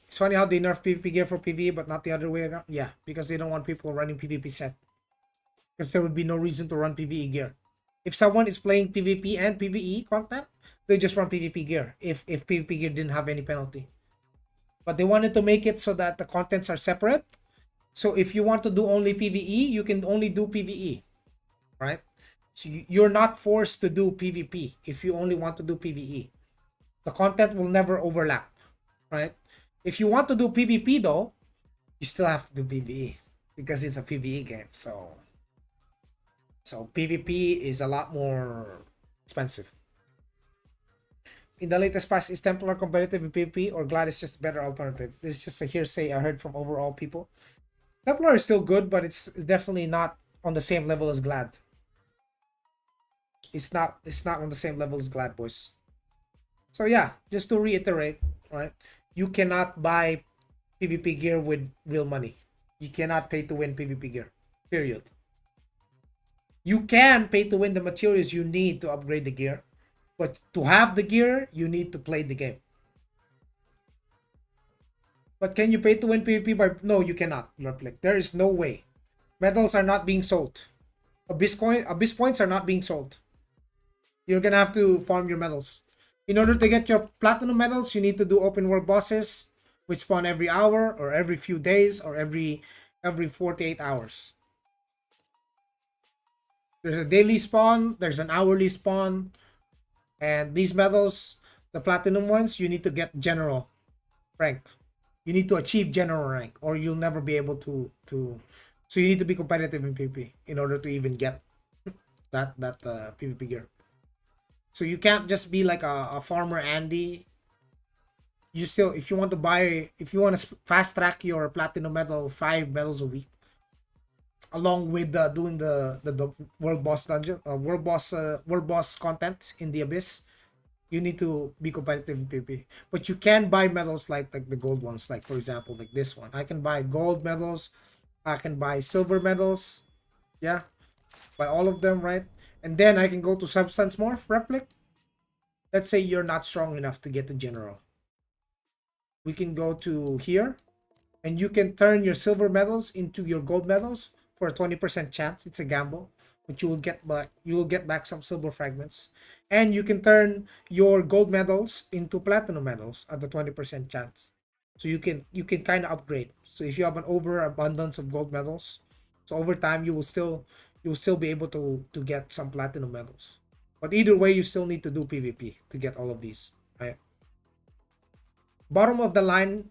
It's funny how they nerf PvP gear for PvE, but not the other way around. Yeah, because they don't want people running PvP set. Because there would be no reason to run PvE gear. If someone is playing PvP and PvE content, they just run PvP gear if PvP gear didn't have any penalty. But they wanted to make it so that the contents are separate. So if you want to do only PvE, you can only do PvE. Right? So you're not forced to do PvP if you only want to do PvE. The content will never overlap. Right? If you want to do PvP though, you still have to do PvE because it's a PvE game. So PvP is a lot more expensive. In the latest patch, is Templar competitive in PvP or Glad is just a better alternative? This is just a hearsay I heard from overall people. Templar is still good, but it's definitely not on the same level as Glad. It's not on the same level as Glad, boys. So yeah, just to reiterate, right? You cannot buy PvP gear with real money. You cannot pay to win PvP gear. Period. You can pay to win the materials you need to upgrade the gear, but to have the gear, you need to play the game. But can you pay to win PvP by... No, you cannot, Replic. There is no way. Medals are not being sold. Abyss points are not being sold. You're gonna have to farm your medals. In order to get your platinum medals, you need to do open world bosses, which spawn every hour or every few days or every 48 hours. There's a daily spawn, there's an hourly spawn, and these medals, the platinum ones, you need to get general rank. You need to achieve general rank or you'll never be able to so you need to be competitive in PvP in order to even get that PvP gear. So you can't just be like a farmer Andy you still, if you want to buy, if you want to fast track your platinum medal, 5 medals a week, along with doing the world boss dungeon, world boss content in the abyss, you need to be competitive in PvP. But you can buy medals like the gold ones, like for example, like this one. I can buy gold medals, I can buy silver medals, yeah, buy all of them, right? And then I can go to substance morph replic. Let's say you're not strong enough to get to general. We can go to here, and you can turn your silver medals into your gold medals for a 20% chance. It's a gamble, but you will get back some silver fragments. And you can turn your gold medals into platinum medals at the 20% chance. So you can kind of upgrade. So if you have an overabundance of gold medals, so over time you will still be able to get some platinum medals. But either way, you still need to do PvP to get all of these, right? Bottom of the line,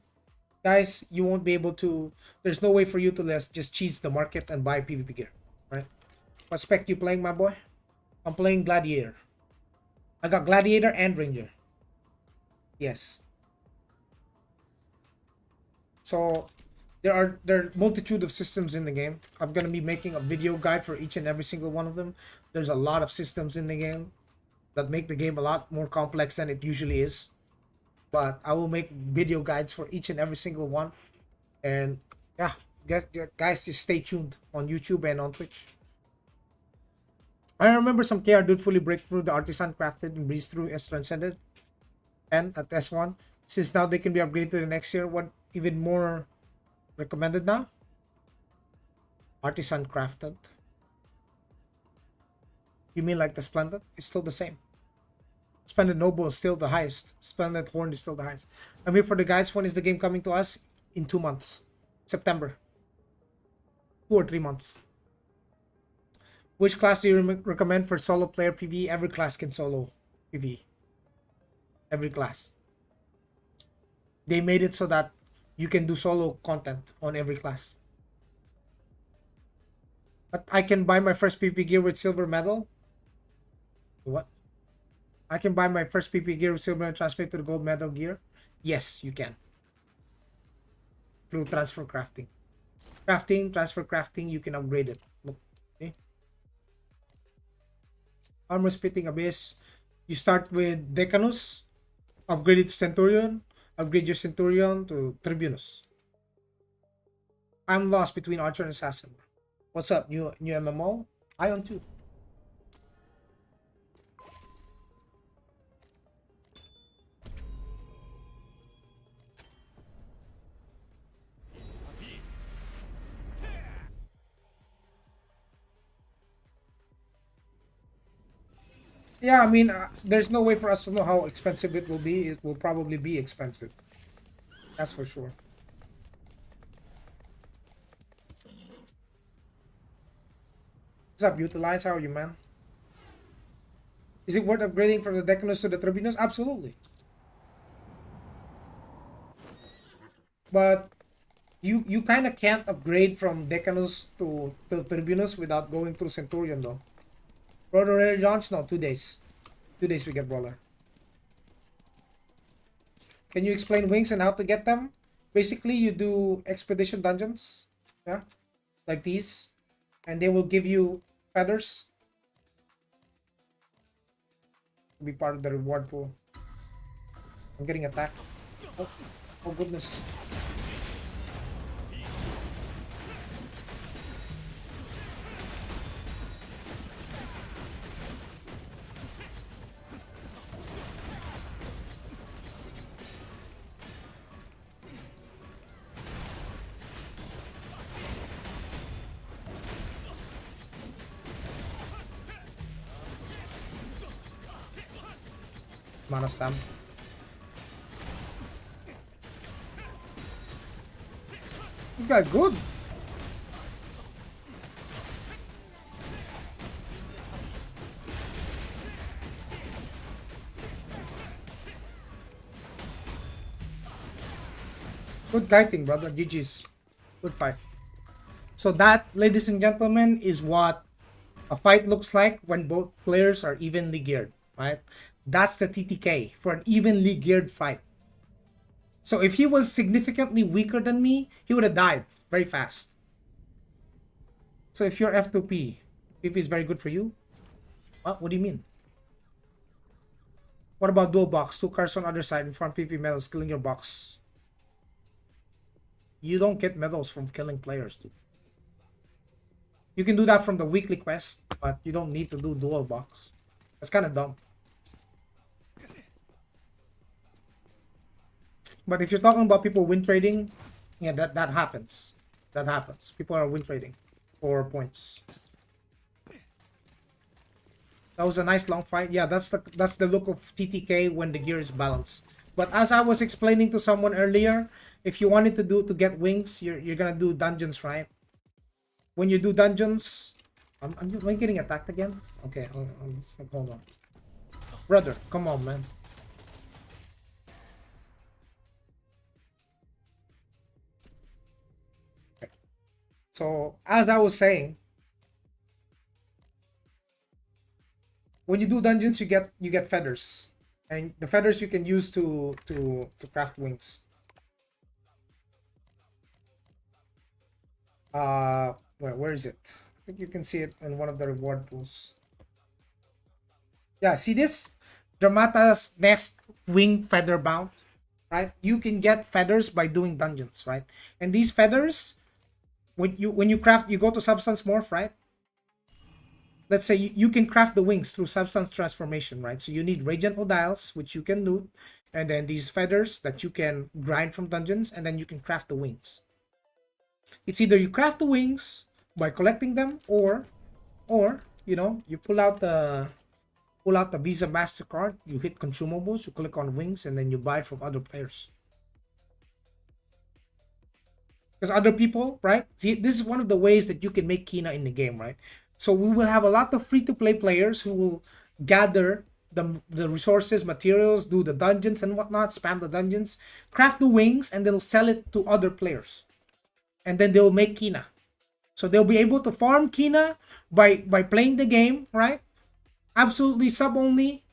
guys, you won't be able to, there's no way for you to just cheese the market and buy PvP gear, right? What spec you playing, my boy? I'm playing Gladiator. I got Gladiator and Ranger. Yes. So there are multitude of systems in the game. I'm gonna be making a video guide for each and every single one of them. There's a lot of systems in the game that make the game a lot more complex than it usually is. But I will make video guides for each and every single one. And yeah, guys, just stay tuned on YouTube and on Twitch. I remember some KR dude fully break through the artisan crafted and breeze through S transcended and at S1. Since now they can be upgraded to the next year, what even more recommended now? Artisan crafted. You mean like the Splendid? It's still the same. Splendid Noble is still the highest. Splendid Horn is still the highest. I mean, for the guys, when is the game coming to us? In 2 months. September. 2 or 3 months. Which class do you recommend for solo player PvE? Every class can solo PvE. Every class. They made it so that you can do solo content on every class. But I can buy my first PvP gear with silver medal. What? I can buy my first PvP gear with silver and transfer it to the gold medal gear. Yes, you can. Through transfer crafting. Transfer crafting, you can upgrade it. Look. Okay. Armor Spitting Abyss. You start with Decanus. Upgrade it to Centurion. Upgrade your Centurion to Tribunus. I'm lost between Archer and Assassin. What's up? New MMO? Aion 2. Yeah, I mean, there's no way for us to know how expensive it will be. It will probably be expensive. That's for sure. What's up, Utilize? How are you, man? Is it worth upgrading from the Decanus to the Tribunus? Absolutely. But you kind of can't upgrade from Decanus to Tribunus without going through Centurion, though. Brawler already launched? No, 2 days. 2 days we get Brawler. Can you explain wings and how to get them? Basically, you do expedition dungeons, yeah, like these, and they will give you feathers to be part of the reward pool. I'm getting attacked. Oh goodness. Mana stamp. You guys good. Good kiting, brother. GG's. Good fight. So that, ladies and gentlemen, is what a fight looks like when both players are evenly geared, right? That's the TTK for an evenly geared fight. So if he was significantly weaker than me, he would have died very fast. So if you're F2P, PP is very good for you. What do you mean? What about dual box? 2 cards on other side in front PP medals killing your box. You don't get medals from killing players, dude. You can do that from the weekly quest, but you don't need to do dual box. That's kind of dumb. But if you're talking about people win trading, yeah, that happens. That happens. People are win trading for points. That was a nice long fight. Yeah, that's the look of TTK when the gear is balanced. But as I was explaining to someone earlier, if you wanted to get wings, you're gonna do dungeons, right? When you do dungeons, am I getting attacked again? Okay, hold on, brother, come on, man. Okay. So as I was saying, when you do dungeons, you get feathers, and the feathers you can use to craft wings. Where is it? I think you can see it in one of the reward pools. Yeah, see this? Dramata's Nest Wing Feather Bound, right? You can get feathers by doing dungeons, right? And these feathers, when you craft, you go to Substance Morph, right? Let's say you can craft the wings through Substance Transformation, right? So you need Radiant Odiles, which you can loot, and then these feathers that you can grind from dungeons, and then you can craft the wings. It's either you craft the wings by collecting them, or you know, you pull out the Visa MasterCard, you hit consumables, you click on wings, and then you buy it from other players. Because other people, right? See, this is one of the ways that you can make Kina in the game, right? So we will have a lot of free-to-play players who will gather the resources, materials, do the dungeons and whatnot, spam the dungeons, craft the wings, and they'll sell it to other players. And then they'll make Kina. So they'll be able to farm Kina by playing the game, right? Absolutely sub only.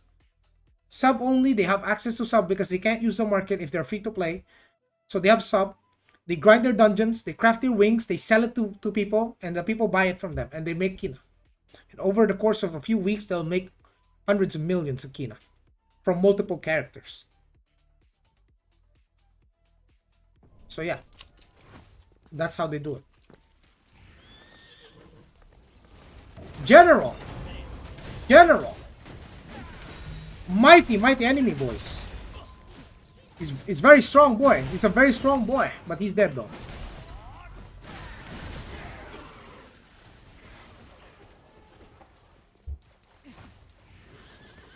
Sub only. They have access to sub because they can't use the market if they're free to play. So they have sub. They grind their dungeons. They craft their wings. They sell it to people, and the people buy it from them, and they make Kina. And over the course of a few weeks, they'll make hundreds of millions of Kina from multiple characters. So yeah, that's how they do it. General. Mighty enemy, boys. He's very strong boy. He's a very strong boy, but he's dead though.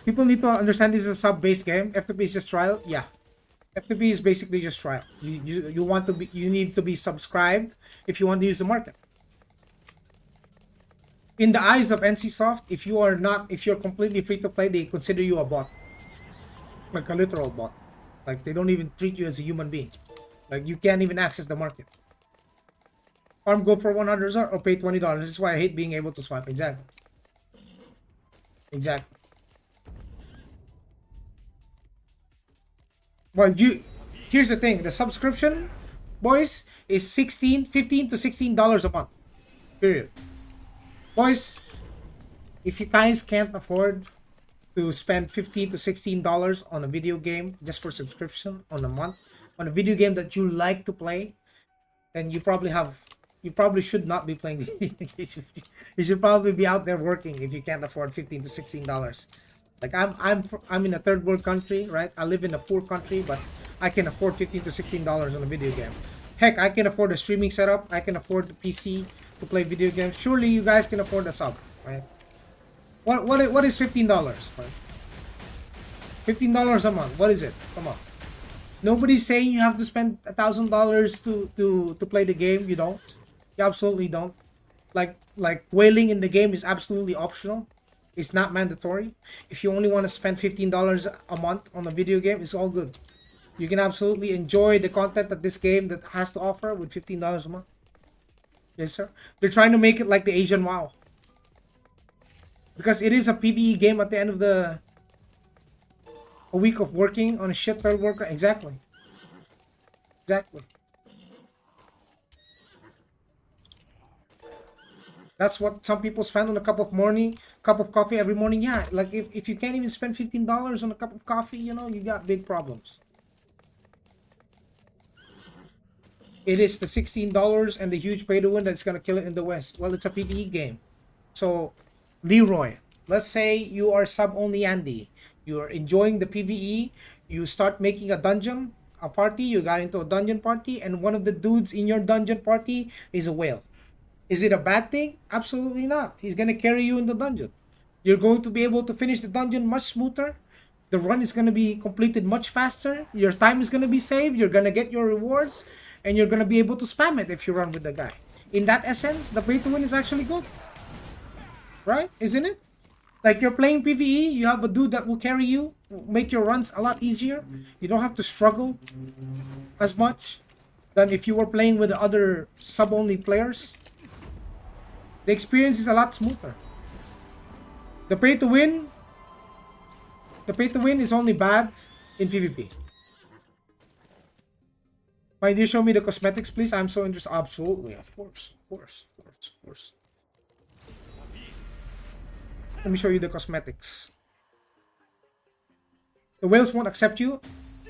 People need to understand this is a sub-based game. F2P is just trial. Yeah, F2P is basically just trial. You need to be subscribed if you want to use the market. In the eyes of NCSoft, if you're completely free to play, they consider you a bot, like a literal bot. Like they don't even treat you as a human being. Like you can't even access the market. Farm go for $100 or pay $20. This is why I hate being able to swipe. Exactly. Well, here's the thing. The subscription, boys, is $15 to $16 a month. Period. Boys, if you guys can't afford to spend $15 to $16 on a video game just for subscription on a month, on a video game that you like to play, then you probably should not be playing video games. You should probably be out there working if you can't afford $15 to $16. Like I'm in a third world country, right? I live in a poor country, but I can afford $15 to $16 on a video game. Heck, I can afford a streaming setup. I can afford the PC to play video games. Surely you guys can afford a sub, right? What is $15? Right? $15 a month. What is it? Come on. Nobody's saying you have to spend $1,000 to play the game. You don't. You absolutely don't. Like whaling in the game is absolutely optional. It's not mandatory. If you only want to spend $15 a month on a video game, it's all good. You can absolutely enjoy the content that this game that has to offer with $15 a month. Yes, sir. They're trying to make it like the Asian WoW. Because it is a PvE game at the end of a week of working on a shit third worker. Exactly. Exactly. That's what some people spend on a cup of coffee every morning. Yeah, like if you can't even spend $15 on a cup of coffee, you got big problems. It is the $16 and the huge pay to win that's gonna kill it in the West. Well, it's a PvE game. So, Leroy, let's say you are sub only Andy. You're enjoying the PvE. You start making a dungeon, a party. You got into a dungeon party, and one of the dudes in your dungeon party is a whale. Is it a bad thing? Absolutely not. He's gonna carry you in the dungeon. You're going to be able to finish the dungeon much smoother. The run is gonna be completed much faster. Your time is gonna be saved. You're gonna get your rewards, and you're gonna be able to spam it if you run with the guy. In that essence, the pay to win is actually good, right? Isn't it? Like you're playing PvE, you have a dude that will carry you, make your runs a lot easier. You don't have to struggle as much than if you were playing with the other sub-only players. The experience is a lot smoother. The pay to win, the pay to win is only bad in PvP. My dear, show me the cosmetics, please. I'm so interested. Absolutely, of course, of course, of course, of course. Let me show you the cosmetics. The whales won't accept you,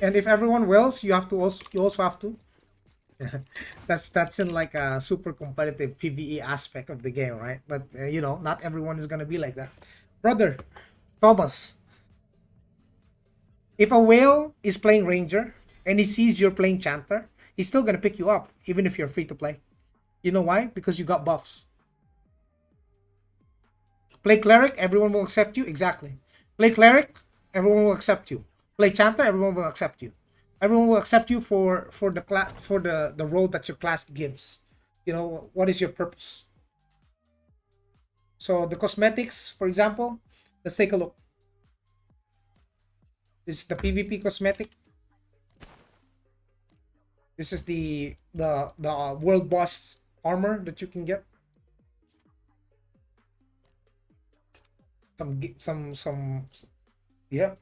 and if everyone whales, you also have to. That's in like a super competitive PvE aspect of the game, right? But not everyone is gonna be like that. Brother Thomas, if a whale is playing ranger and he sees you're playing chanter, he's still gonna pick you up even if you're free to play. You know why? Because you got buffs. Play cleric, everyone will accept you. Exactly. Play cleric, everyone will accept you. Play chanter, everyone will accept you. Everyone will accept you for the class, for the role that your class gives. What is your purpose? So the cosmetics, for example, let's take a look. This is the PvP cosmetic. This is the world boss armor that you can get. Some yeah.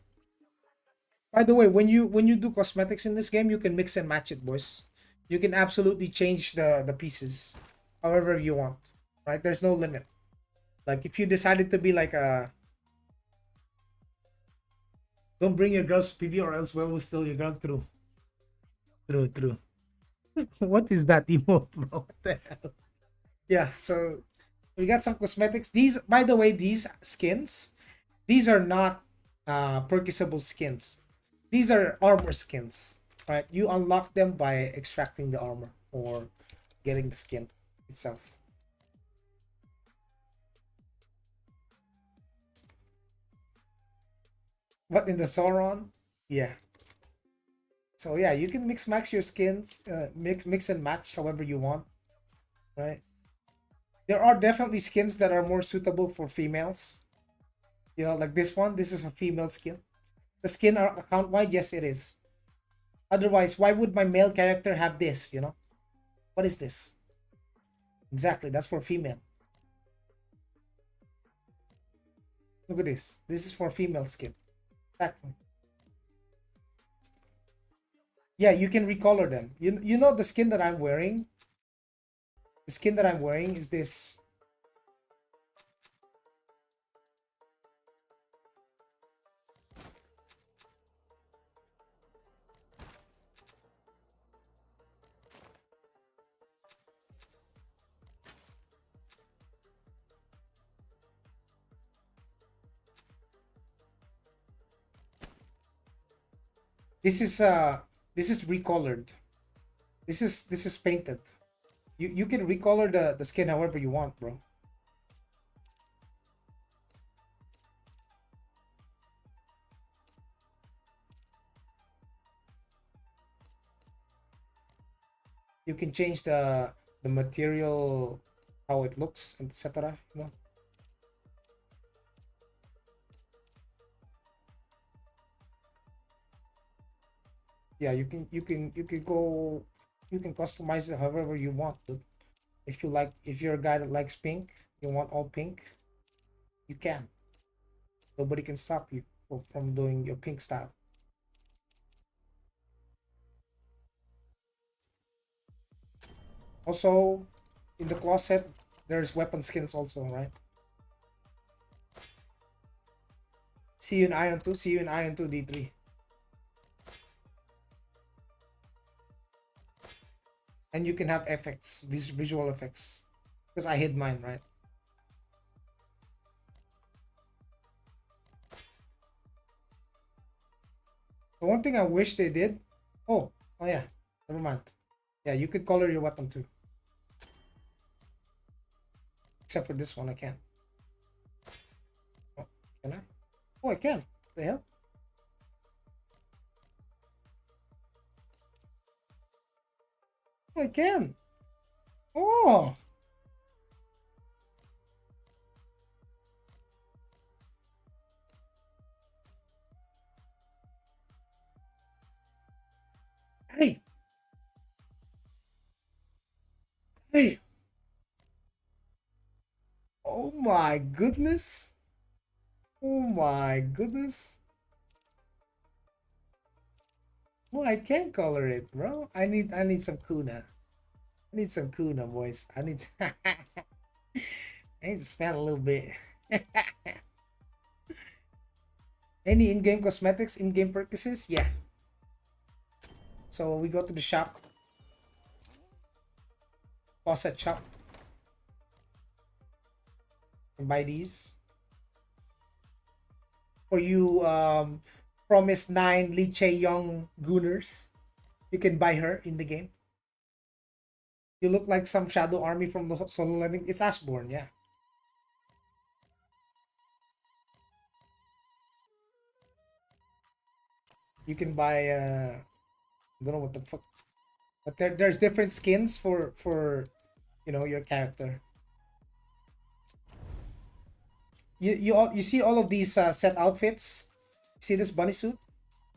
By the way, when you do cosmetics in this game, you can mix and match it, boys. You can absolutely change the pieces however you want, right? There's no limit. Like if you decided to be like a don't bring your girls to PV or else will steal your girl. True, true, true. What is that emote, bro? What the hell? Yeah, so we got some cosmetics. These, by the way, these skins, these are not purchasable skins. These are armor skins, right? You unlock them by extracting the armor or getting the skin itself. What in the Sauron? Yeah. So yeah, you can mix match your skins, mix and match however you want, right? There are definitely skins that are more suitable for females. Like this one. This is a female skin. The skin are account wide. Yes, it is. Otherwise, why would my male character have this? What is this? Exactly, that's for female. Look at this. This is for female skin. Exactly. Yeah, you can recolor them. You know the skin that I'm wearing? The skin that I'm wearing is this. This is recolored. This is painted. You can recolor the skin however you want, bro. You can change the material, how it looks, etc. Yeah, you can customize it however you want, dude. If you're a guy that likes pink, you want all pink, you can. Nobody can stop you from doing your pink style. Also, in the closet, there's weapon skins also, right? See you in Ion 2. See you in Ion 2 D3. And you can have effects, visual effects. Because I hid mine, right? The one thing I wish they did. Oh yeah. Never mind. Yeah, you could color your weapon too. Except for this one, I can't. Oh, can I? Oh, I can. What the hell? Oh, I can. Oh. Hey. Hey. Oh my goodness. Oh my goodness. Oh, I can color it, bro. I need some kuna. I need some kuna, boys. I need to spend a little bit. Any in-game cosmetics, in-game purchases? Yeah. So we go to the shop. Faucet shop. And buy these. For you Promise 9 Lee Chae Young Gooners. You can buy her in the game. You look like some shadow army from the solo leveling. It's Ashborn, yeah. You can buy I don't know what the fuck. But there's different skins for your character. You see all of these set outfits? See this bunny suit?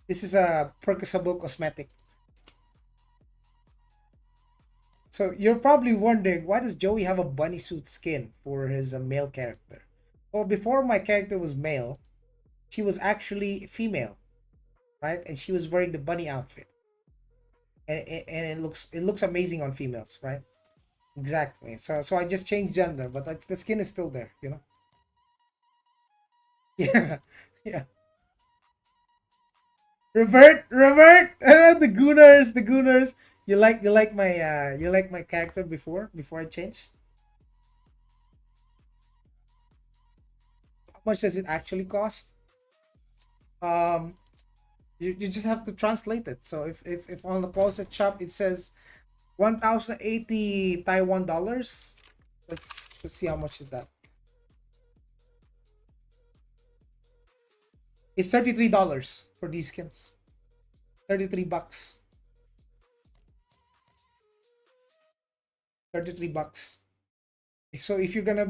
This is a purchasable cosmetic. So you're probably wondering, why does Joey have a bunny suit skin for his male character? Well, before my character was male, she was actually female, right? And she was wearing the bunny outfit, and it looks amazing on females, right? Exactly. So I just changed gender, but the skin is still there, you know. Yeah, yeah. Revert, the Gooners, the Gooners. You like my character before I change? How much does it actually cost? Um, you just have to translate it. So if on the closet shop it says 1,080 Taiwan dollars, let's see how much is that. It's $33 for these skins. 33 bucks. 33 bucks. So if you're gonna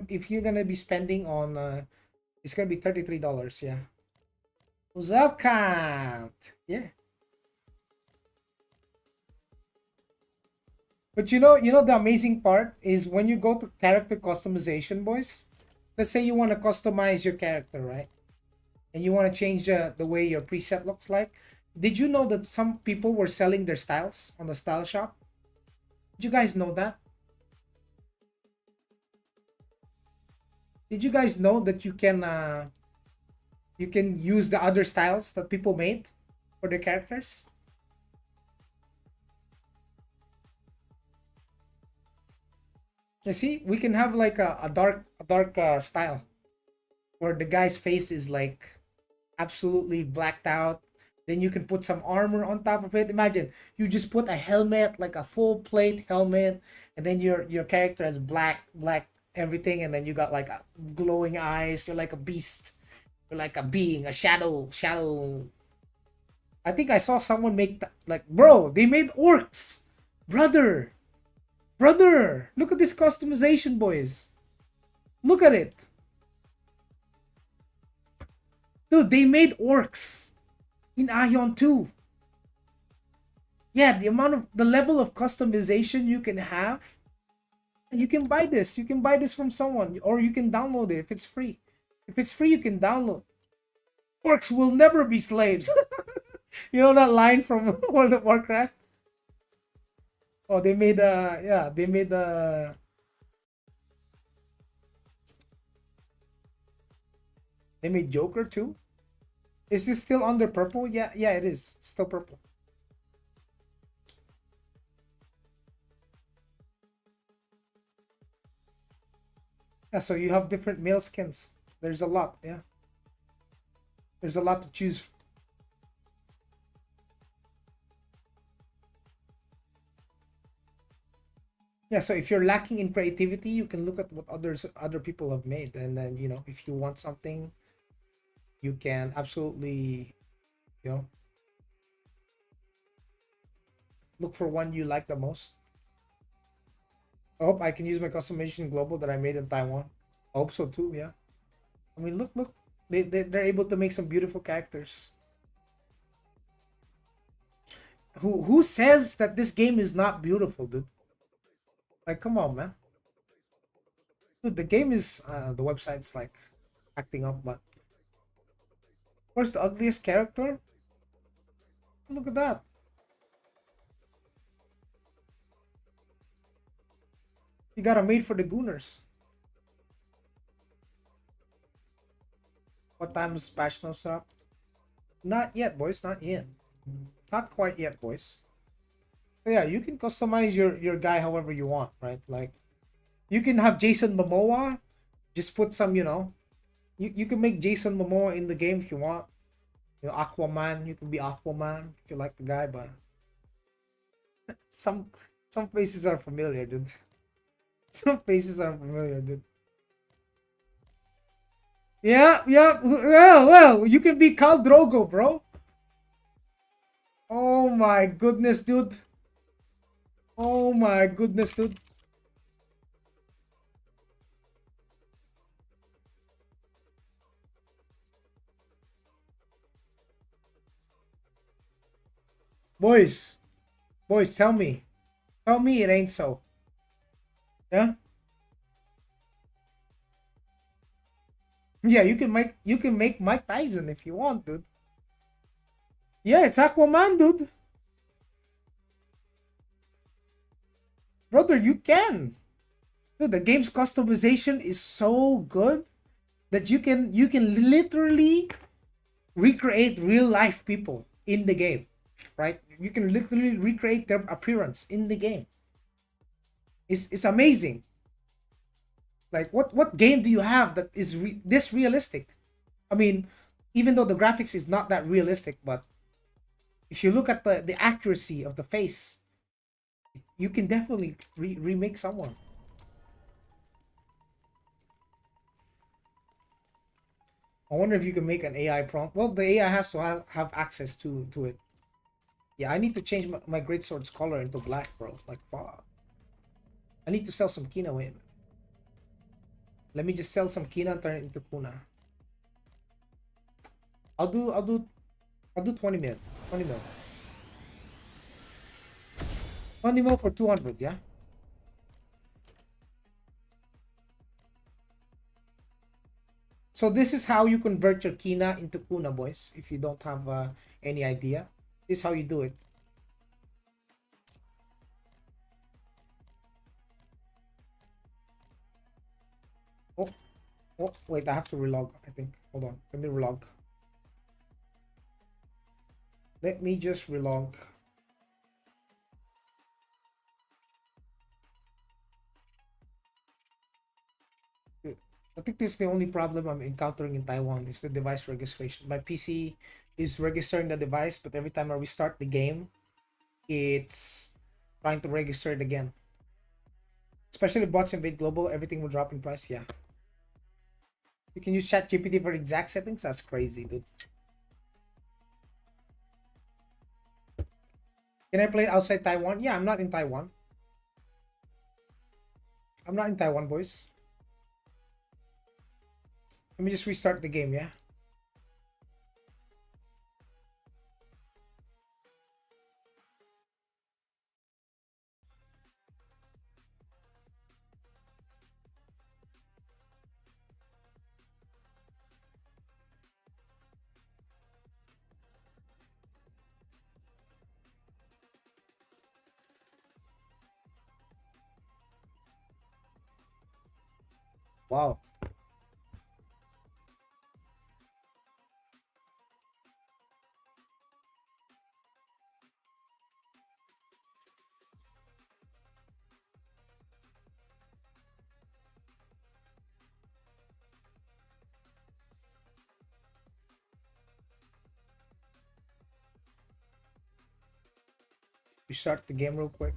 be spending on it's gonna be $33, yeah. What's up, Kant? Yeah. But the amazing part is when you go to character customization, boys. Let's say you want to customize your character, right? And you want to change the way your preset looks like. Did you know that some people were selling their styles on the style shop? Did you guys know that? Did you guys know that you can use the other styles that people made for their characters? You see, we can have like a dark style where the guy's face is like absolutely blacked out. Then you can put some armor on top of it. Imagine you just put a helmet, like a full plate helmet, and then your character has black everything, and then you got like glowing eyes. You're like a beast. You're like a being, a shadow. I think I saw someone make like, bro, they made orcs, brother, brother. Look at this customization, boys. Look at it, dude. They made orcs in Aion 2. Yeah, the level of customization you can have. You can buy this. You can buy this from someone, or you can download it if it's free. If it's free, you can download. Orcs will never be slaves. You know that line from World of Warcraft? Oh, they made yeah, they made they made Joker too. Is this still under purple? Yeah, yeah, it is. It's still purple. Yeah, so you have different male skins. There's a lot, yeah. There's a lot to choose. Yeah, so if you're lacking in creativity, you can look at what other people have made, and then if you want something, you can absolutely you know look for one you like the most. I hope I can use my customization global that I made in Taiwan. I hope so too. Yeah. I mean, look. They're able to make some beautiful characters. Who says that this game is not beautiful, dude? Like, come on, man. Dude, the game is the website's like acting up, but where's the ugliest character? Look at that. You got a made for the Gooners. What time is patch notes up? Not yet, boys. Not yet. Not quite yet, boys. So yeah, you can customize your guy however you want, right? Like you can have Jason Momoa. Just put some, you can make Jason Momoa in the game if you want. Aquaman. You can be Aquaman if you like the guy, but some some faces are familiar, dude. Some faces are familiar, dude. Yeah, yeah, well, you can be Khal Drogo, bro. Oh my goodness, dude. Oh my goodness, dude. Boys, boys, tell me. Tell me it ain't so. Yeah? Yeah, you can make Mike Tyson if you want, dude. Yeah, it's Aquaman, dude. Brother, you can. Dude, the game's customization is so good that you can literally recreate real life people in the game. Right? You can literally recreate their appearance in the game. It's amazing. Like what game do you have that is this realistic? I mean, even though the graphics is not that realistic, but if you look at the accuracy of the face, you can definitely remake someone. I wonder if you can make an AI prompt. Well, the AI has to have access to it. Yeah, I need to change my greatsword's color into black, bro. Like, fuck. I need to sell some Kina. Wait, let me just sell some Kina and turn it into Kuna. I'll do 20 mil. 20 mil. 20 mil for 200, yeah? So this is how you convert your Kina into Kuna, boys. If you don't have any idea, this is how you do it. Oh, oh, wait, I have to relog, I think. Hold on, let me relog. Let me just relog. I think this is the only problem I'm encountering in Taiwan is the device registration. My PC is registering the device, but every time I restart the game, it's trying to register it again. Especially bots invade global, everything will drop in price. Yeah. You can use ChatGPT for exact settings. That's crazy, dude. Can I play it outside Taiwan? Yeah, I'm not in Taiwan. I'm not in Taiwan, boys. Let me just restart the game, yeah? Wow. Restart the game real quick.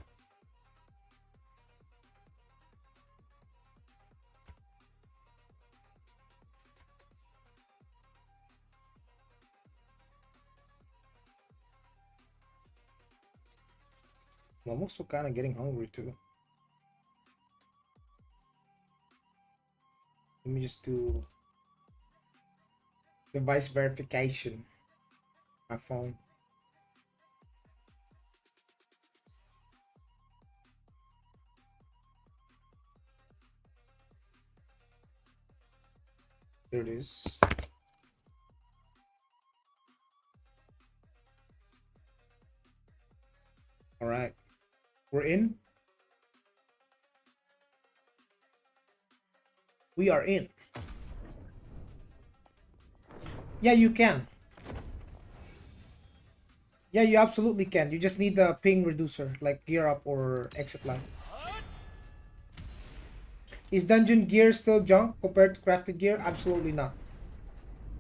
I'm also kind of getting hungry too. Let me just do device verification. My phone. There it is. All right, we're in. We are in. Yeah, you can. Yeah, you absolutely can. You just need the ping reducer, like gear up or exit lag. Is dungeon gear still junk compared to crafted gear? Absolutely not.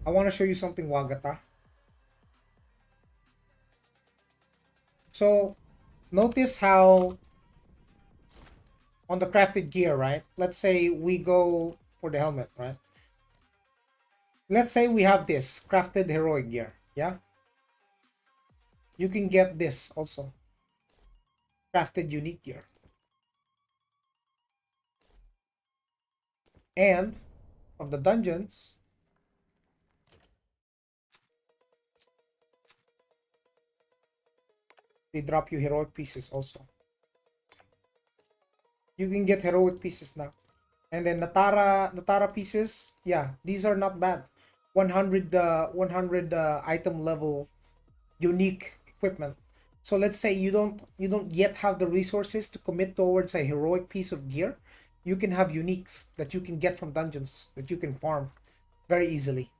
I want to show you something, Wagata. So, notice how on the crafted gear, right? Let's say we go for the helmet, right? Let's say we have this crafted heroic gear, yeah? You can get this also, crafted unique gear. And from the dungeons, they drop you heroic pieces also. You can get heroic pieces now. And then Natara pieces, yeah, these are not bad. 100 item level unique equipment. So let's say you don't yet have the resources to commit towards a heroic piece of gear. You can have uniques that you can get from dungeons that you can farm very easily.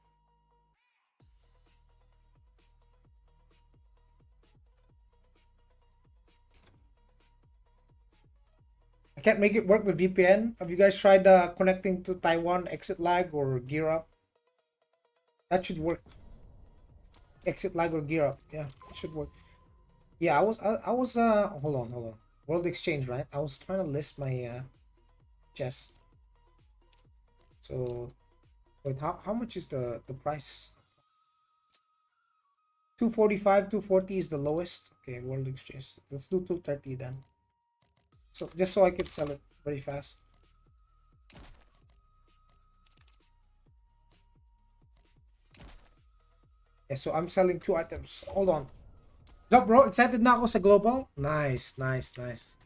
I can't make it work with VPN. Have you guys tried connecting to Taiwan exit lag or gear up? That should work. Exit lag or gear up. Yeah, it should work. Yeah, I was hold on. World exchange, right? I was trying to list my chest. So wait, how much is the price? 245, 240 is the lowest. Okay, world exchange. Let's do 230 then. So just so I could sell it very fast. Yeah, so I'm selling 2 items. Hold on. What's up, bro? Excited na ako sa global? Nice, nice, nice.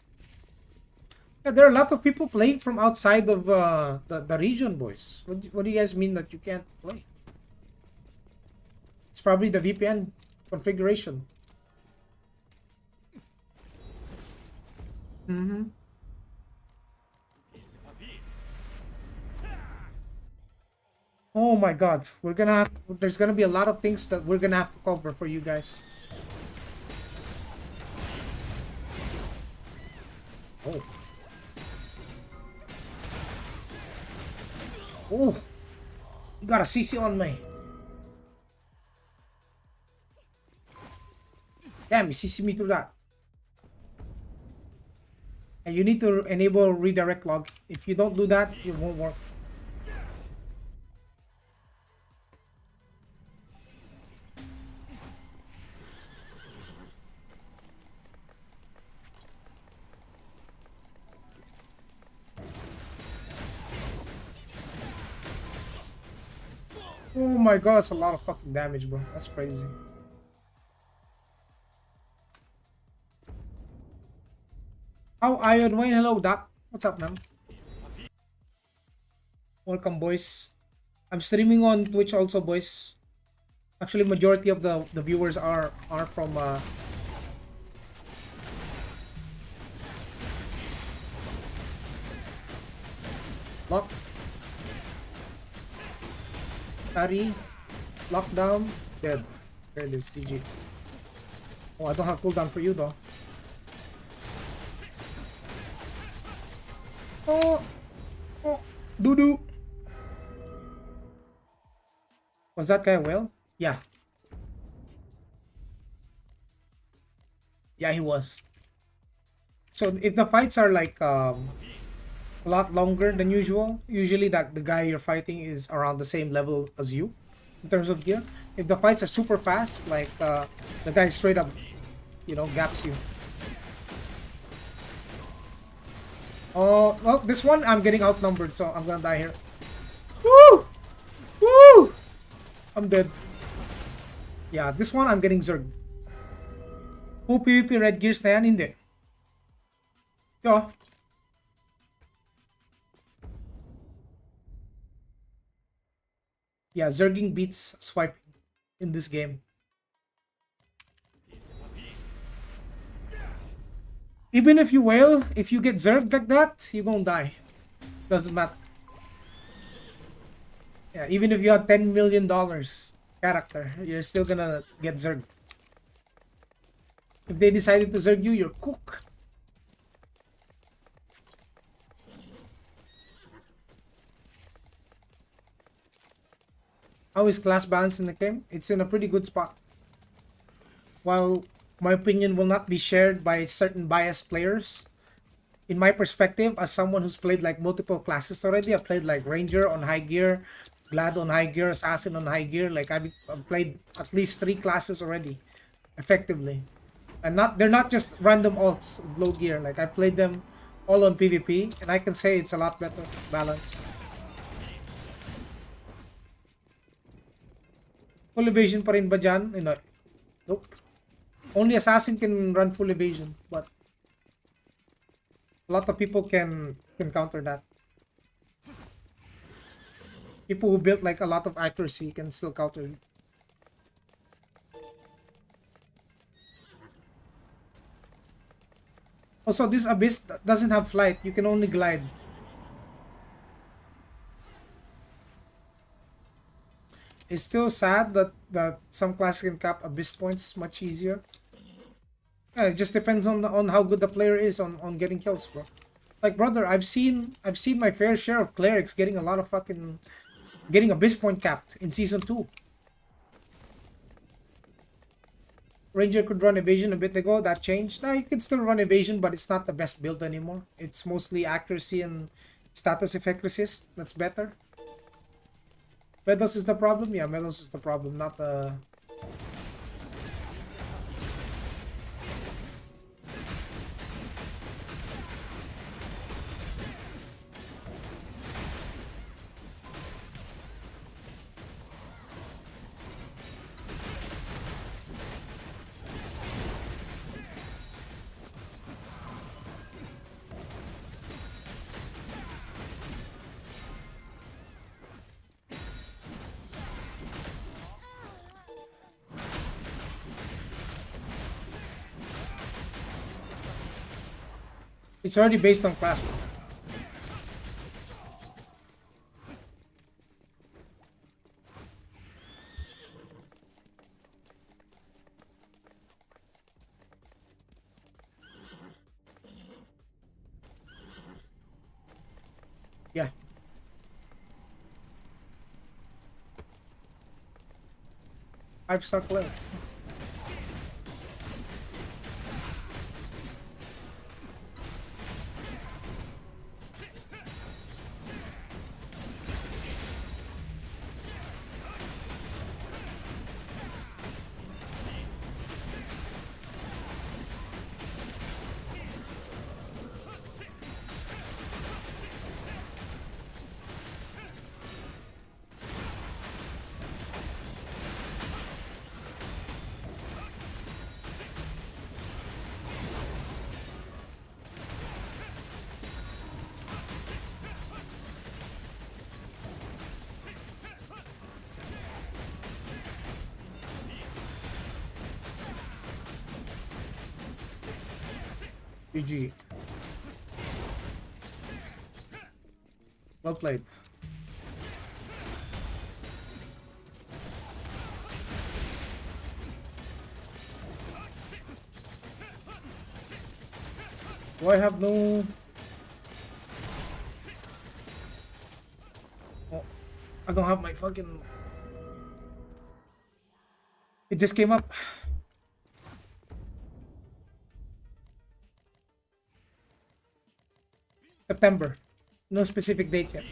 Yeah, there are a lot of people playing from outside of the region, boys. What do you guys mean that you can't play? It's probably the VPN configuration. Mm-hmm. Oh my god, there's gonna be a lot of things that we're gonna have to cover for you guys. Oh. Oh, you got a CC on me. Damn, you CC me through that. And you need to enable redirect log. If you don't do that, it won't work. Oh my god, that's a lot of fucking damage, bro. That's crazy. Oh, Aion Wayne, hello, Doc. What's up, man? Welcome, boys. I'm streaming on Twitch also, boys. Actually, majority of the viewers are from lock. Parry. Lockdown. Dead. There it is, GG. Oh, I don't have cooldown for you though. Oh! Oh! Doo-doo! Was that guy well? Yeah. Yeah, he was. So if the fights are like a lot longer than usual, usually that the guy you're fighting is around the same level as you in terms of gear. If the fights are super fast, like the guy straight up, you know, gaps you. Oh, well, this one I'm getting outnumbered, so I'm gonna die here. Woo! Woo! I'm dead. Yeah, this one I'm getting zerg. Who PvP red gears na yan? Hindi. Yo. Yeah, zerging beats swiping in this game. Even if you wail, if you get zerged like that, you gonna die. Doesn't matter. Yeah, even if you have $10 million character, you're still gonna get zerged. If they decided to zerg you, you're cooked. How is class balance in the game? It's in a pretty good spot. While my opinion will not be shared by certain biased players, in my perspective, as someone who's played like multiple classes already, I played like Ranger on high gear, Glad on high gear, Assassin on high gear. Like I've played at least 3 classes already, effectively, and they're not just random alts low gear. Like I played them all on PvP, and I can say it's a lot better balance. Full evasion pa rin ba dyan? No. Nope. Only Assassin can run full evasion, but a lot of people can counter that. People who built like a lot of accuracy can still counter it. Also, this Abyss doesn't have flight. You can only glide. It's still sad that some classes can cap Abyss points much easier. Yeah, it just depends on how good the player is on getting kills, bro. Like, brother, I've seen my fair share of clerics getting a lot of getting Abyss point capped in season 2. Ranger could run evasion a bit ago. That changed. Now you can still run evasion, but it's not the best build anymore. It's mostly accuracy and status effect resist. That's better. Medos is the problem? Yeah, Medos is the problem, not the... It's already based on class. Yeah. I've stuck left. GG. Well played. Do I have no... Oh, I don't have my fucking... It just came up. September. No specific date yet.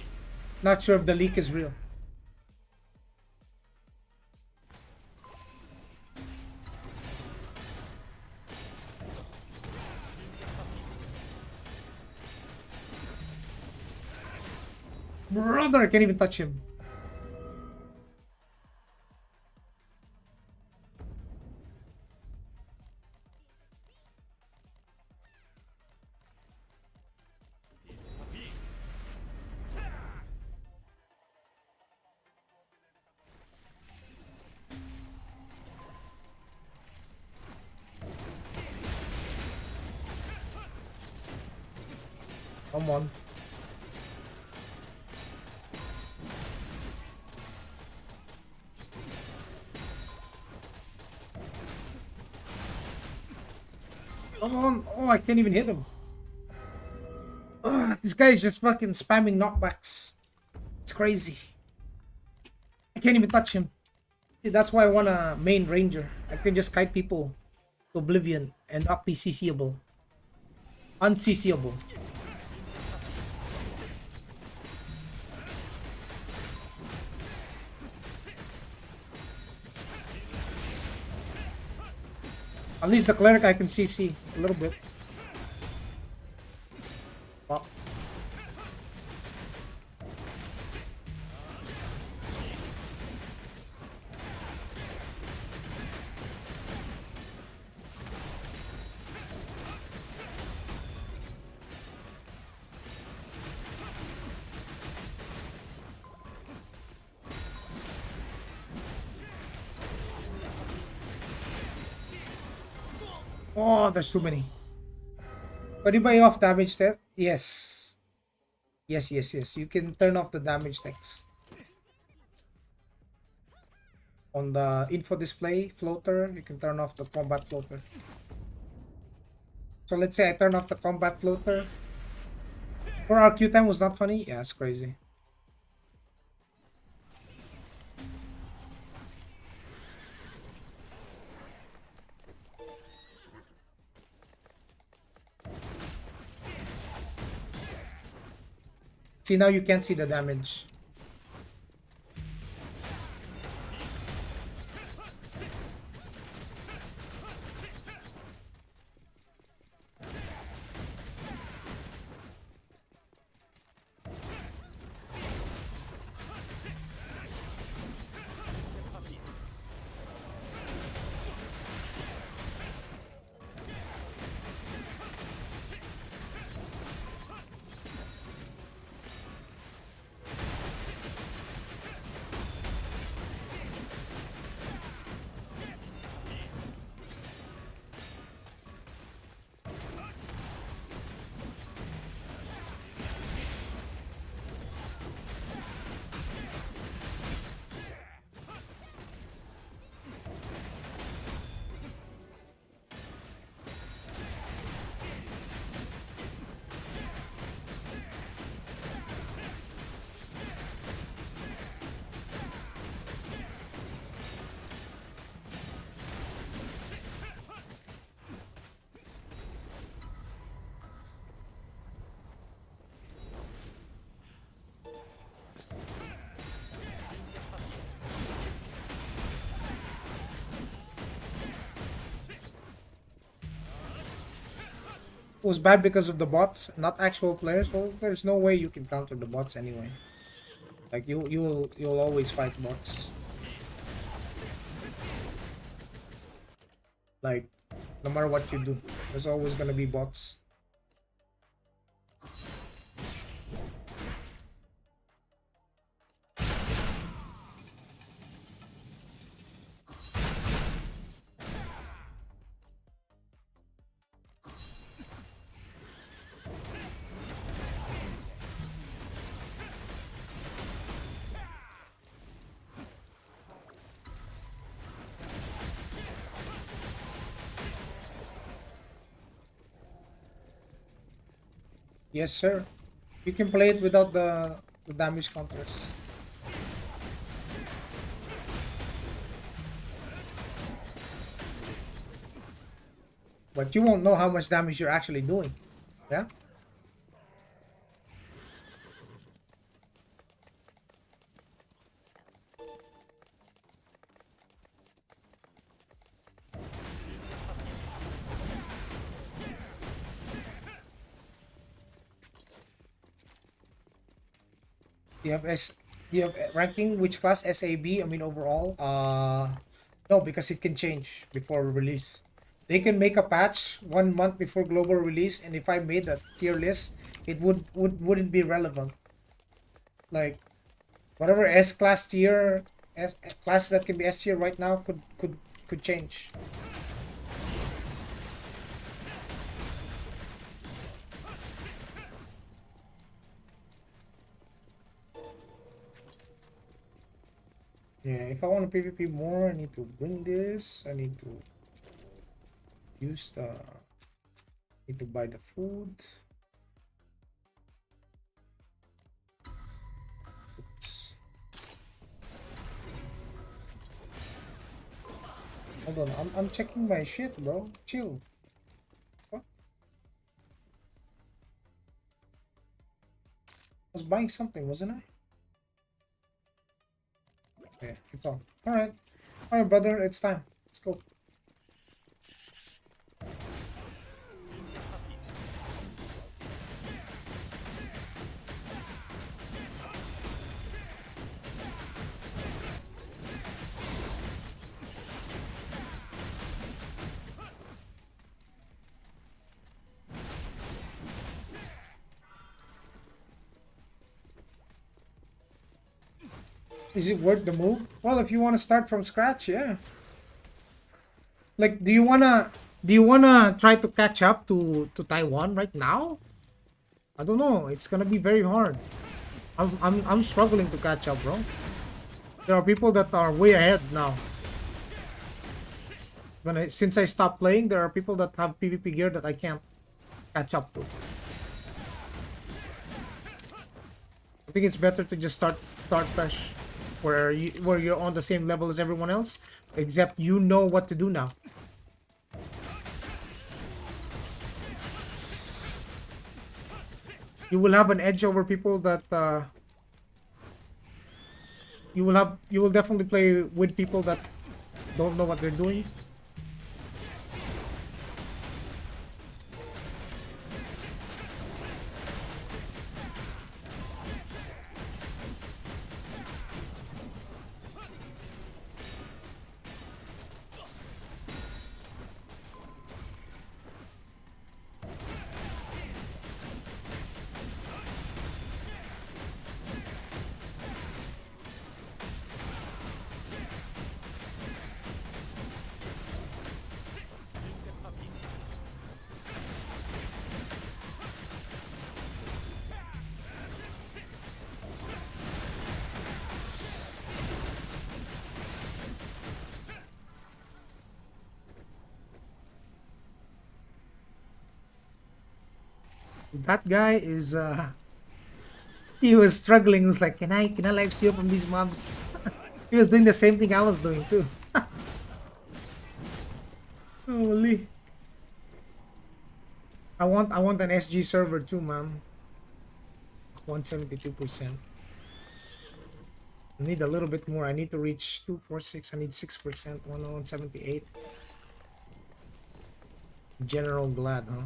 Not sure if the leak is real. Brother, I can't even touch him. Come on. Come on. Oh, I can't even hit him. Ugh, this guy is just fucking spamming knockbacks. It's crazy. I can't even touch him. That's why I want a main ranger. I can just kite people to oblivion and not be CCable. Unccable. At least the cleric I can CC a little bit. Wow. Oh, there's too many. Can you buy off damage test? Yes. Yes. You can turn off the damage text. On the info display floater, you can turn off the combat floater. So let's say I turn off the combat floater. Or our Q time was not funny? Yeah, it's crazy. See, now you can't see the damage. Was bad because of the bots, not actual players. Well, there's no way you can counter the bots anyway. Like you'll always fight bots. Like no matter what you do, there's always gonna be bots. Yes, sir. You can play it without the damage counters. But you won't know how much damage you're actually doing. Yeah? Do you have do you have ranking which class? SAB? I mean overall? No, because it can change before release. They can make a patch 1 month before global release, and if I made a tier list, it wouldn't be relevant. Like whatever S class tier, class that can be S tier right now could change. Yeah, if I want to PvP more, I need to bring this. I need to use the. Need to buy the food. Oops. Hold on, I'm checking my shit, bro. Chill. What? I was buying something, wasn't I? Yeah, it's on. Alright. Alright, brother, it's time. Let's go. Is it worth the move? Well, if you want to start from scratch, yeah. Like, do you wanna try to catch up to Taiwan right now? I don't know. It's gonna be very hard. I'm struggling to catch up, bro. There are people that are way ahead now. Since I stopped playing, there are people that have PvP gear that I can't catch up to. I think it's better to just start fresh, where you're on the same level as everyone else, except you know what to do now. You will have an edge over people that you will definitely play with people that don't know what they're doing. That guy is he was struggling. He was like, can I live steal from these mobs? He was doing the same thing I was doing too. Holy. I want an SG server too, man. 172%. I need a little bit more. I need to reach 246. I need 6%. 178. General Glad, huh?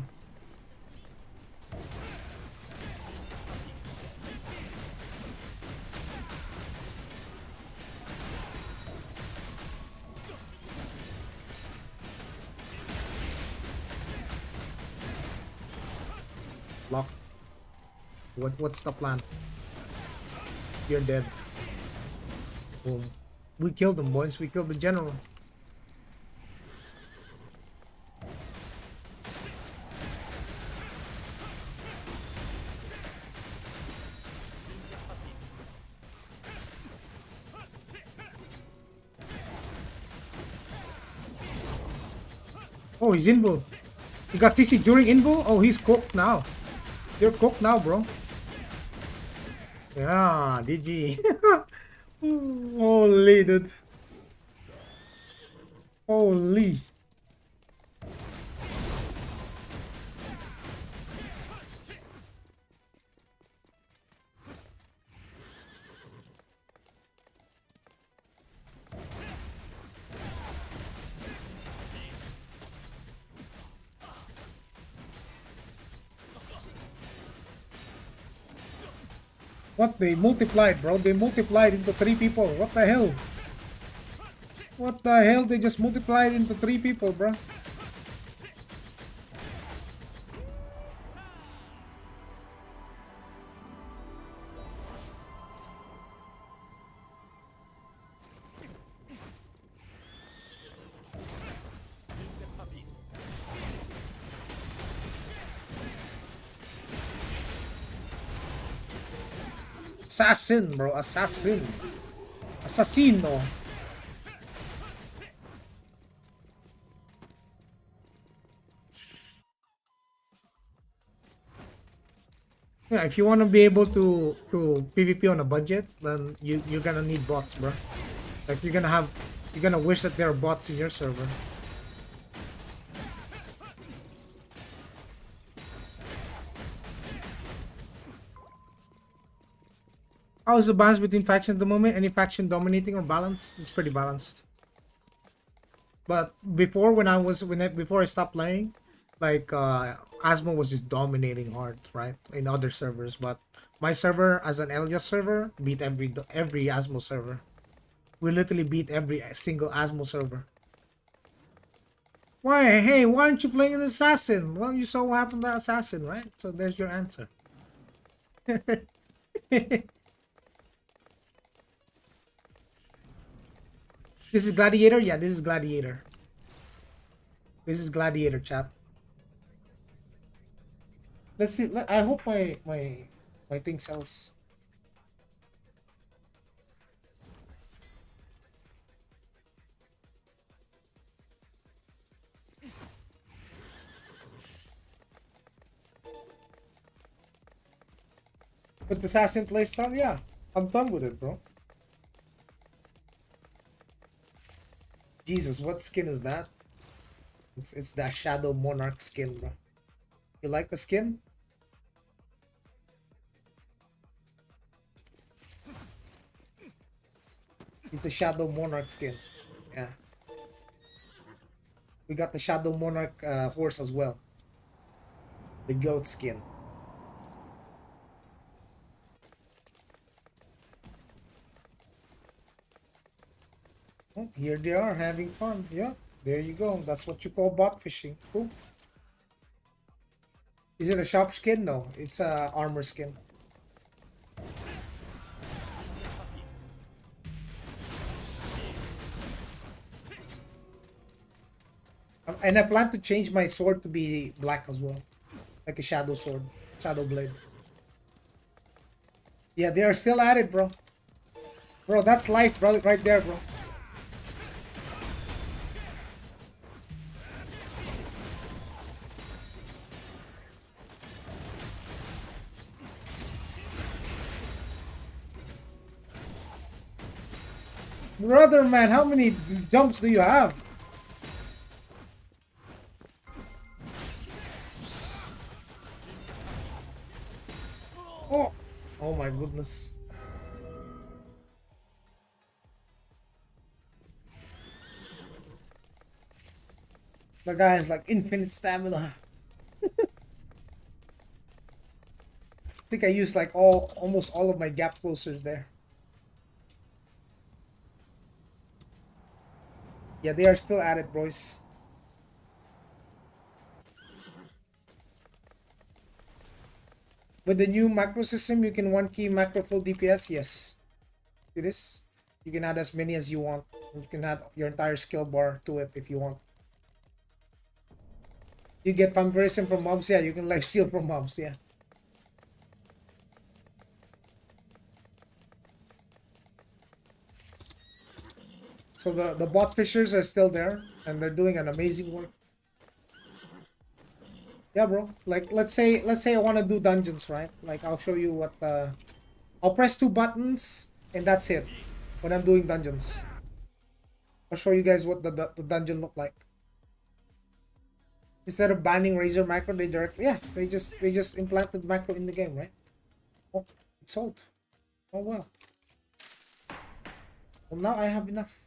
Lock. What's the plan? You're dead. Boom. We killed them, boys. We killed the general. Oh, he's invo. He got TC during invo? Oh, he's cooked now. You're cooked now, bro. Yeah, GG. Holy, dude. Holy. What? They multiplied, bro. They multiplied into 3 people. What the hell? What the hell? They just multiplied into 3 people, bro. Assassin, bro. Assassin. Assassino. Yeah, if you want to be able to PvP on a budget, then you're gonna need bots, bro. Like you're gonna wish that there are bots in your server. How is the balance between factions at the moment? Any faction dominating or balanced? It's pretty balanced. But before, before I stopped playing, like Asmo was just dominating hard, right, in other servers. But my server, as an Elias server, beat every Asmo server. We literally beat every single Asmo server. Why? Hey, why aren't you playing an assassin? Well, you saw what happened to the assassin, right? So there's your answer. This is Gladiator? Yeah, this is Gladiator. This is Gladiator, chat. Let's see. I hope my thing sells. With the assassin playstyle, yeah. I'm done with it, bro. Jesus, what skin is that? It's that Shadow Monarch skin, bro. You like the skin? It's the Shadow Monarch skin. Yeah. We got the Shadow Monarch horse as well. The goat skin. Oh, here they are having fun. Yeah, there you go. That's what you call bot fishing. Cool. Is it a shop skin? No, it's a armor skin. And I plan to change my sword to be black as well. Like a shadow sword. Shadow blade. Yeah, they are still at it, bro. Bro, that's life, bro, right there, bro. Brother, man, how many jumps do you have? Oh, oh my goodness. The guy has like infinite stamina. I think I used like almost all of my gap closers there. Yeah, they are still at it, boys. With the new macro system, you can one key macro full DPS. Yes, it is. You can add as many as you want. You can add your entire skill bar to it if you want. You get vampirism from mobs. Yeah, you can life steal from mobs. Yeah. So the bot fishers are still there, and they're doing an amazing work. Yeah, bro. Like let's say I want to do dungeons, right? Like I'll show you what I'll press two buttons and that's it. When I'm doing dungeons, I'll show you guys what the dungeon look like. Instead of banning Razor macro, they directly they just implanted macro in the game, right? Oh, it's sold. Oh well. Well, now I have enough.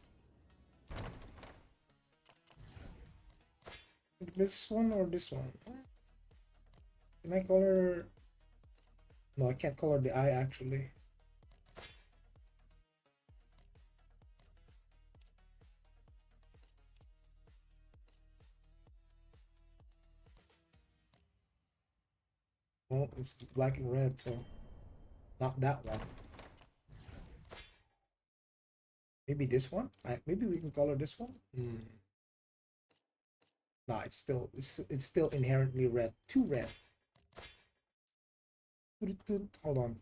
This one or this one? Can I color? No, I can't color the eye actually. Oh, it's black and red, so not that one. Maybe this one? Maybe we can color this one? Nah, it's still inherently red. Too red. Hold on.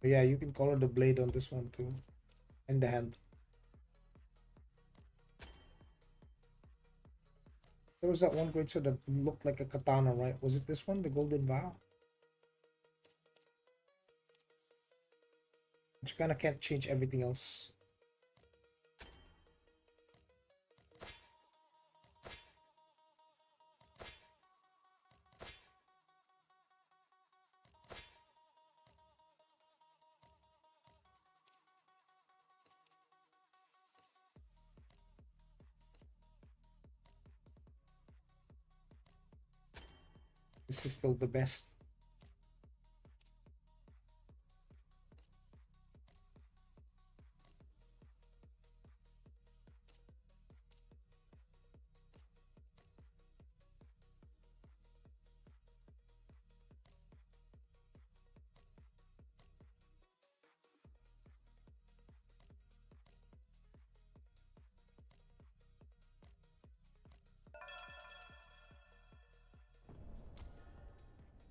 But yeah, you can color the blade on this one too. And the hand. There was that one great sword that looked like a katana, right? Was it this one? The Golden Vow? But you kinda can't change everything else. This is still the best.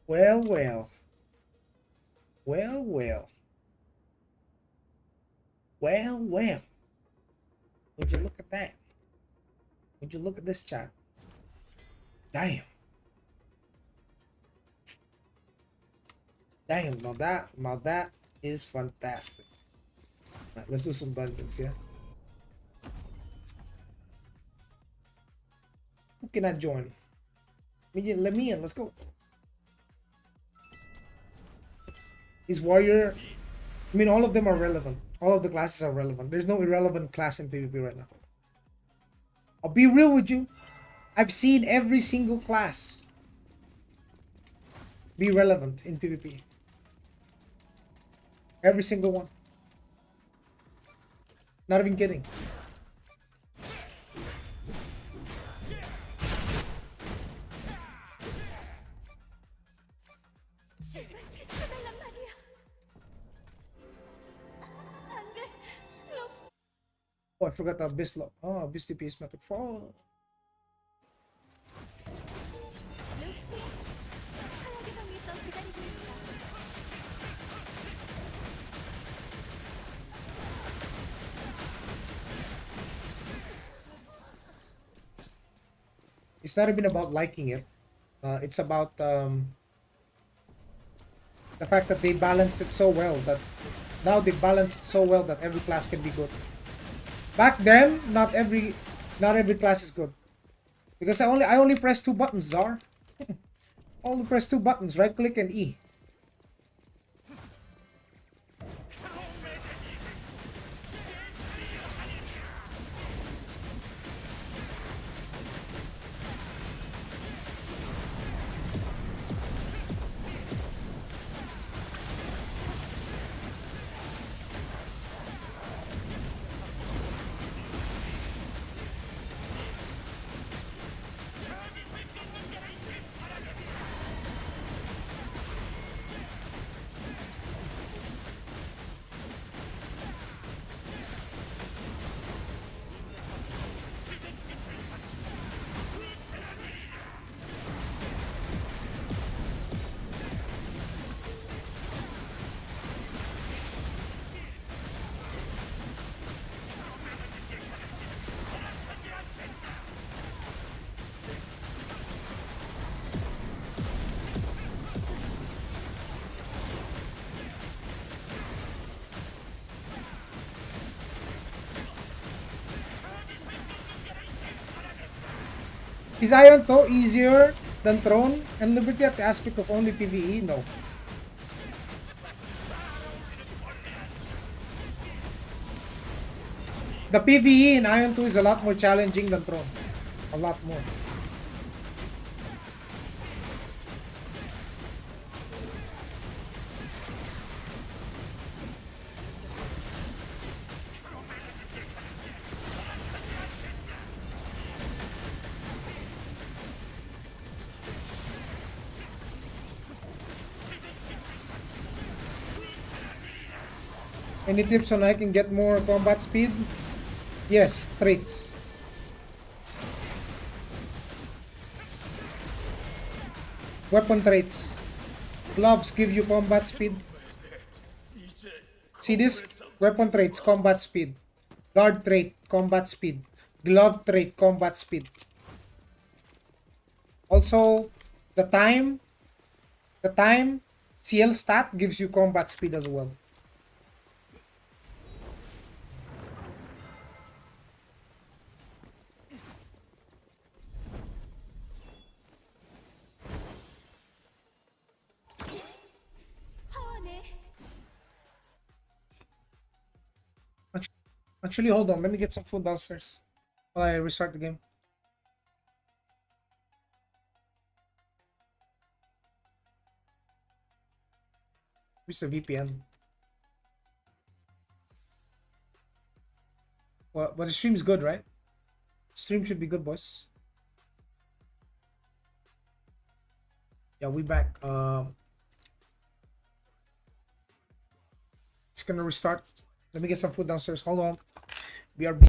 Well, well. Well, well. Well, well. Would you look at that? Would you look at this chat? Damn. Damn, now that is fantastic. Right, let's do some dungeons, yeah? Who can I join? Let me in, let's go. Is warrior... I mean, all of them are relevant. All of the classes are relevant. There's no irrelevant class in PvP right now. I'll be real with you. I've seen every single class be relevant in PvP. Every single one. Not even kidding. Oh, I forgot the Abyss Lock. Oh, Abyss TP is method 4. It's not even about liking it. It's about the fact that they balance it so well that now they balance it so well that every class can be good. Back then, not every class is good. Because I only press two buttons, Czar. I only press two buttons, right click and E. Is Aion though easier than Throne and Liberty at the aspect of only PvE? No. The PvE in Aion 2 is a lot more challenging than Throne. A lot more. Any tips on I can get more combat speed? Yes, traits. Weapon traits. Gloves give you combat speed. See this? Weapon traits, combat speed. Guard trait, combat speed. Glove trait, combat speed. Also, the time CL stat gives you combat speed as well. Actually, hold on. Let me get some food downstairs while I restart the game. Where's the VPN? Well, but the stream's good, right? Stream should be good, boys. Yeah, we back. Just gonna restart. Let me get some food downstairs. Hold on. BRB.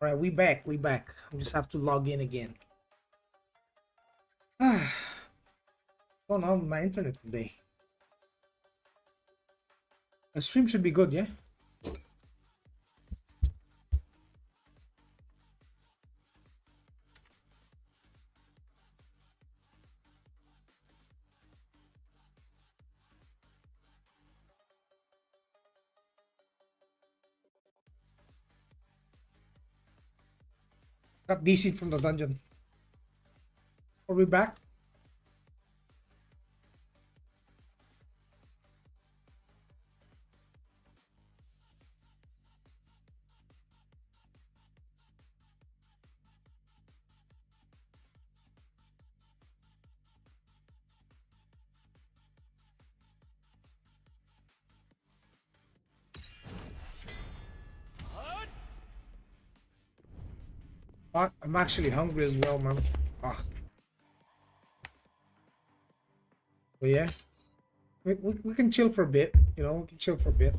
All right, we back. We back. We just have to log in again. What's going on with my internet today? The stream should be good, yeah? Got DC'd from the dungeon. Are we back? I'm actually hungry as well, man. Ah. But yeah, we can chill for a bit, you know, we can chill for a bit.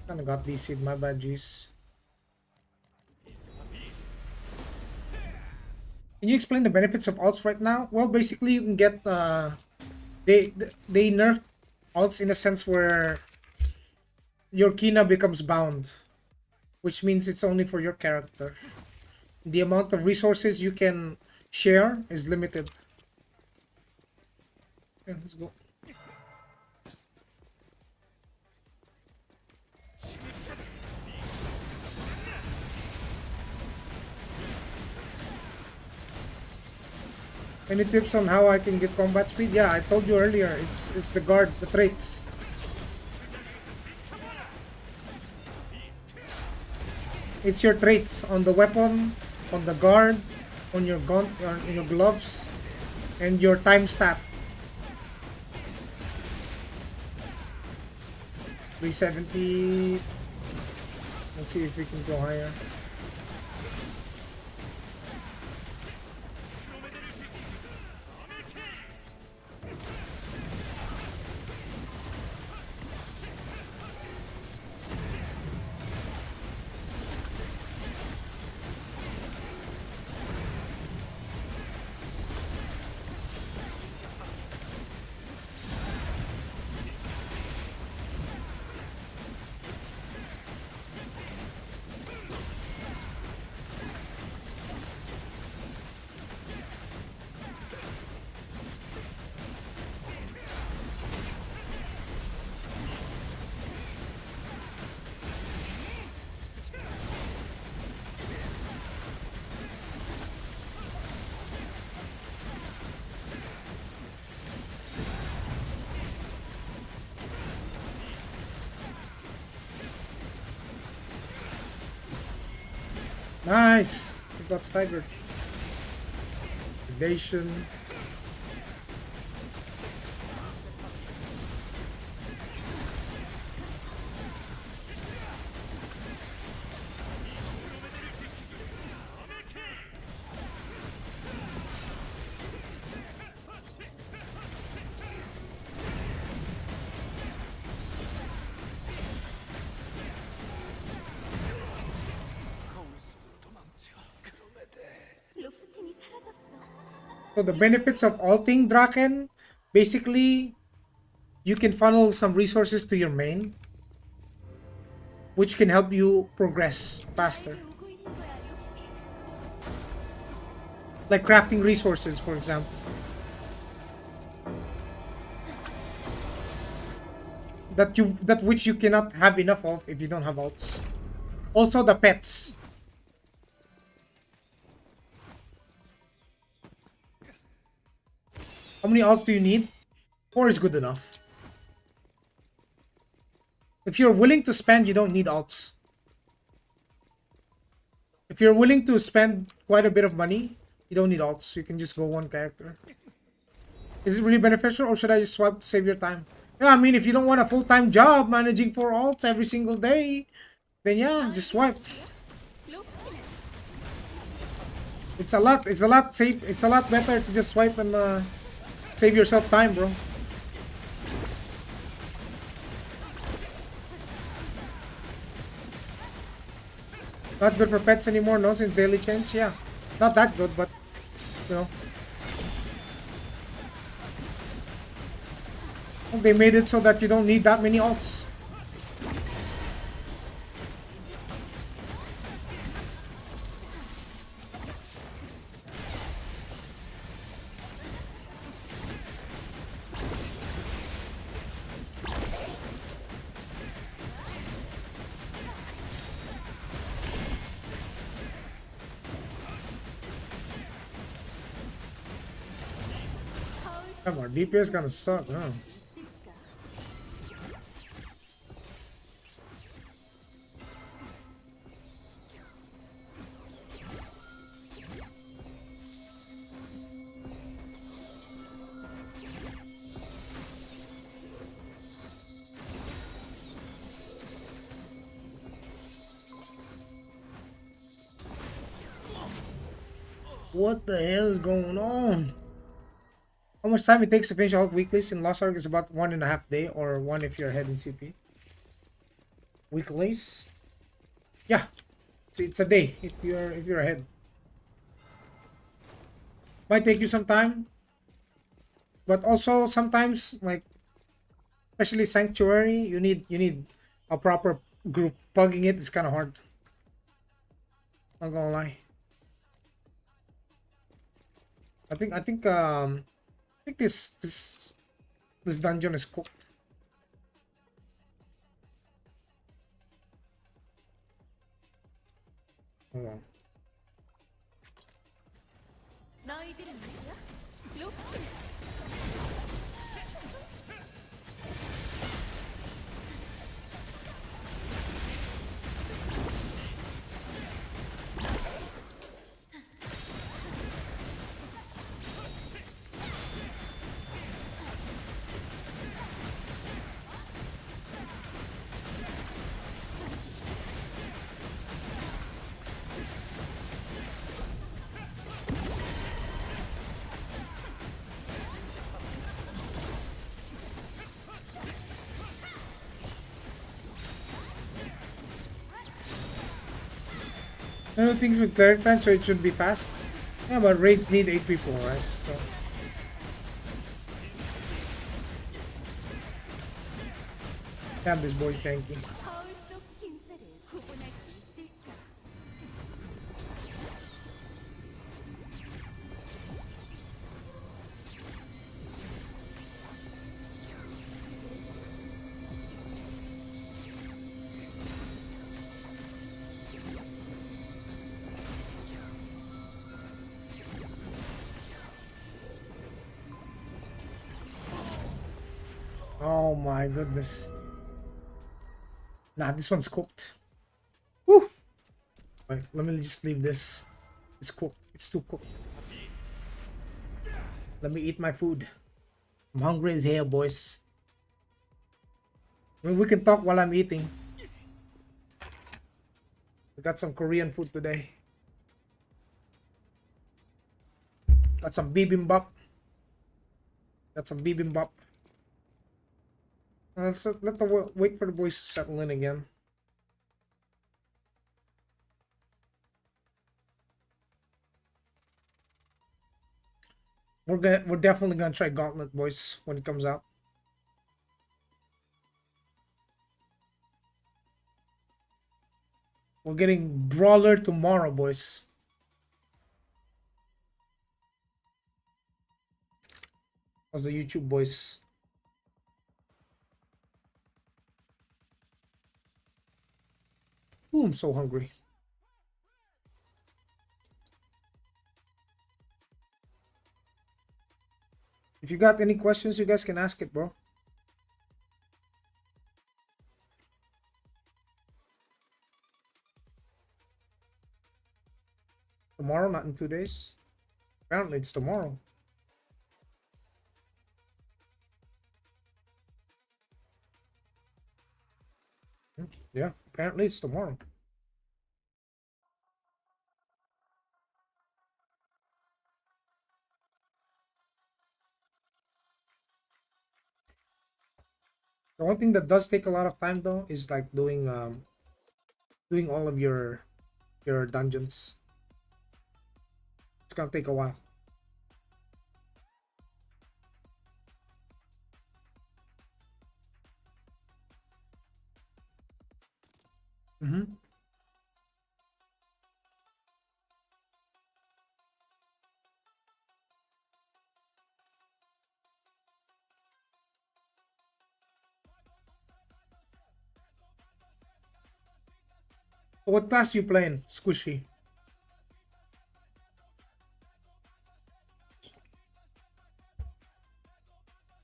Kinda got DC'd, my bad, G's. Can you explain the benefits of alts right now? Well, basically you can get, they nerfed alts in a sense where your Kina becomes bound. which means it's only for your character. The amount of resources you can share is limited. Okay, let's go. Any tips on how I can get combat speed? Yeah, I told you earlier. It's the guard, the traits. It's your traits on the weapon, on the guard, on your gun, on your gloves, and your time stat. 370. Let's see if we can go higher. Nice! We got staggered. Predation. So the benefits of alting Draken, basically, you can funnel some resources to your main, which can help you progress faster. Like crafting resources, for example. That which you cannot have enough of if you don't have alts. Also the pets. How many alts do you need? 4 is good enough. If you're willing to spend, you don't need alts. If you're willing to spend quite a bit of money, you don't need alts. You can just go one character. Is it really beneficial, or should I just swipe to save your time? Yeah, I mean, if you don't want a full-time job managing 4 alts every single day, then yeah, just swipe. It's a lot safe. It's a lot better to just swipe and save yourself time, bro. Not good for pets anymore, no, since daily change. Yeah, not that good, but you know, they made it so that you don't need that many alts. Come on, DPS gonna suck, huh? What the hell is going on? How much time it takes to finish all weeklies in Lost Ark is about 1.5 days, or 1 if you're ahead in CP. Weeklies? Yeah, it's a day if you're ahead. Might take you some time, but also sometimes, like especially Sanctuary, you need a proper group. Pugging it is kind of hard. Not gonna lie. I think this dungeon is cooked. Hold on. 너희들은 누구야? 로프. Things with cleric ban, so it should be fast. Yeah, but raids need 8 people, right? So damn, this boy's tanky. 거울 속 진짜를 구분할 수 있을까? Oh my goodness. Nah, this one's cooked. Woo! Wait, let me just leave this. It's cooked. It's too cooked. Let me eat my food. I'm hungry as hell, boys. I mean, we can talk while I'm eating. We got some Korean food today. Got some bibimbap. Got some bibimbap. Let's wait for the boys to settle in again. We're definitely gonna try Gauntlet, boys, when it comes out. We're getting Brawler tomorrow, boys. How's the YouTube, boys? Ooh, I'm so hungry. If you got any questions, you guys can ask it, bro. Tomorrow, not in 2 days. Apparently, it's tomorrow. Yeah, apparently it's tomorrow. The one thing that does take a lot of time though is like doing all of your dungeons. It's gonna take a while. Mm-hmm. What class you playing, Squishy?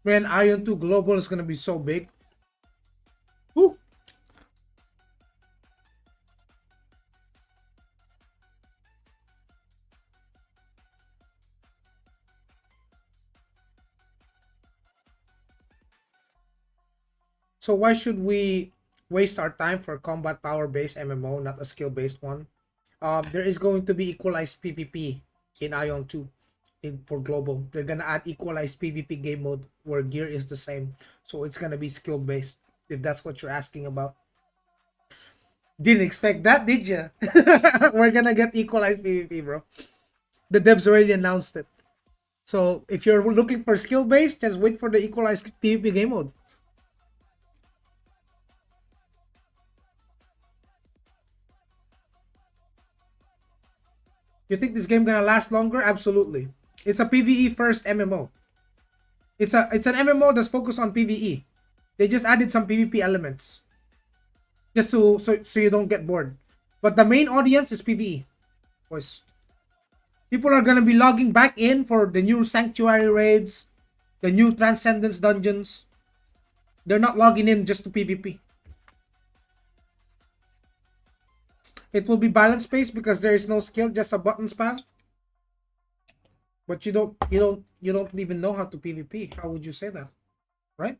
Man, Aion 2 Global is gonna be so big. Woo! So why should we waste our time for a combat power-based MMO, not a skill-based one? There is going to be equalized PvP in Aion 2 for global. They're gonna add equalized PvP game mode where gear is the same. So it's gonna be skill-based, if that's what you're asking about. Didn't expect that, did you? We're gonna get equalized PvP, bro. The devs already announced it. So if you're looking for skill-based, just wait for the equalized PvP game mode. You think this game gonna last longer? Absolutely. It's a PvE first MMO. It's an MMO that's focused on PvE. They just added some PvP elements. Just so you don't get bored. But the main audience is PvE. Boys. People are gonna be logging back in for the new Sanctuary raids, the new Transcendence dungeons. They're not logging in just to PvP. It will be balance based because there is no skill, just a button spam. But you don't even know how to PvP. How would you say that? Right?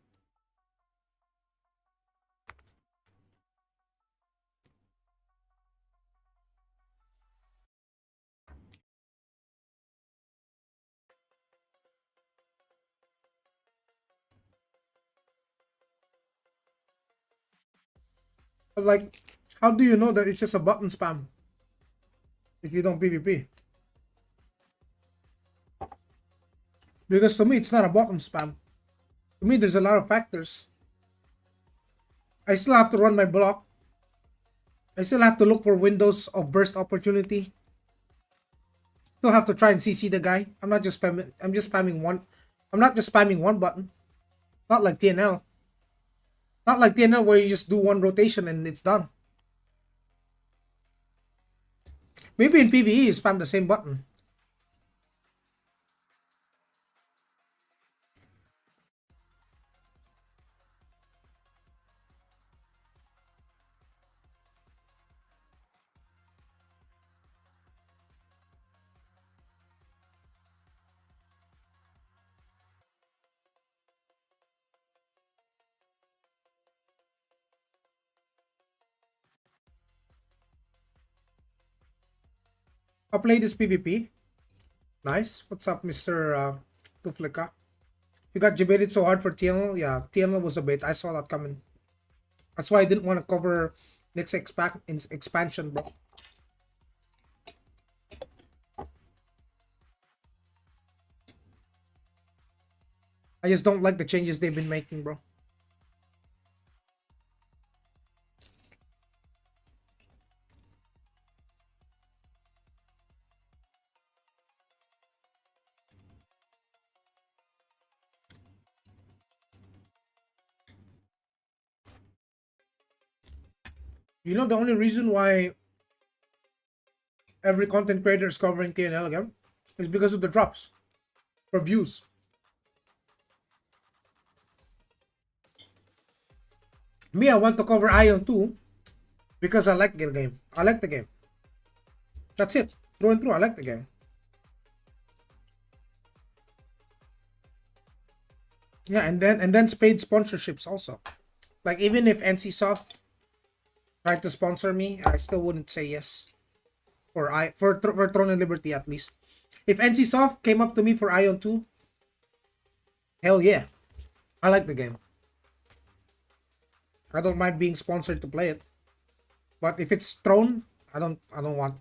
But like, how do you know that it's just a button spam if you don't PvP? Because to me, it's not a button spam. To me, there's a lot of factors. I still have to run my block. I still have to look for windows of burst opportunity. Still have to try and CC the guy. I'm not just spamming. I'm just spamming one. I'm not just spamming one button. Not like TNL. Not like TNL where you just do one rotation and it's done. Maybe in PvE you spam the same button. I'll play this PvP. Nice. What's up, Mr. Tuflika? You got debated so hard for TNL? Yeah, TNL was a bait. I saw that coming. That's why I didn't want to cover next expansion, bro. I just don't like the changes they've been making, bro. You know the only reason why every content creator is covering TNL again is because of the drops for views. Me, I want to cover Aion too because I like the game. I like the game. That's it. Through and through, I like the game. Yeah, and then paid sponsorships also. Like even if NCSoft tried to sponsor me, I still wouldn't say yes. For Throne and Liberty at least. If NCSoft came up to me for Aion 2, hell yeah. I like the game. I don't mind being sponsored to play it. But if it's Throne, I don't want.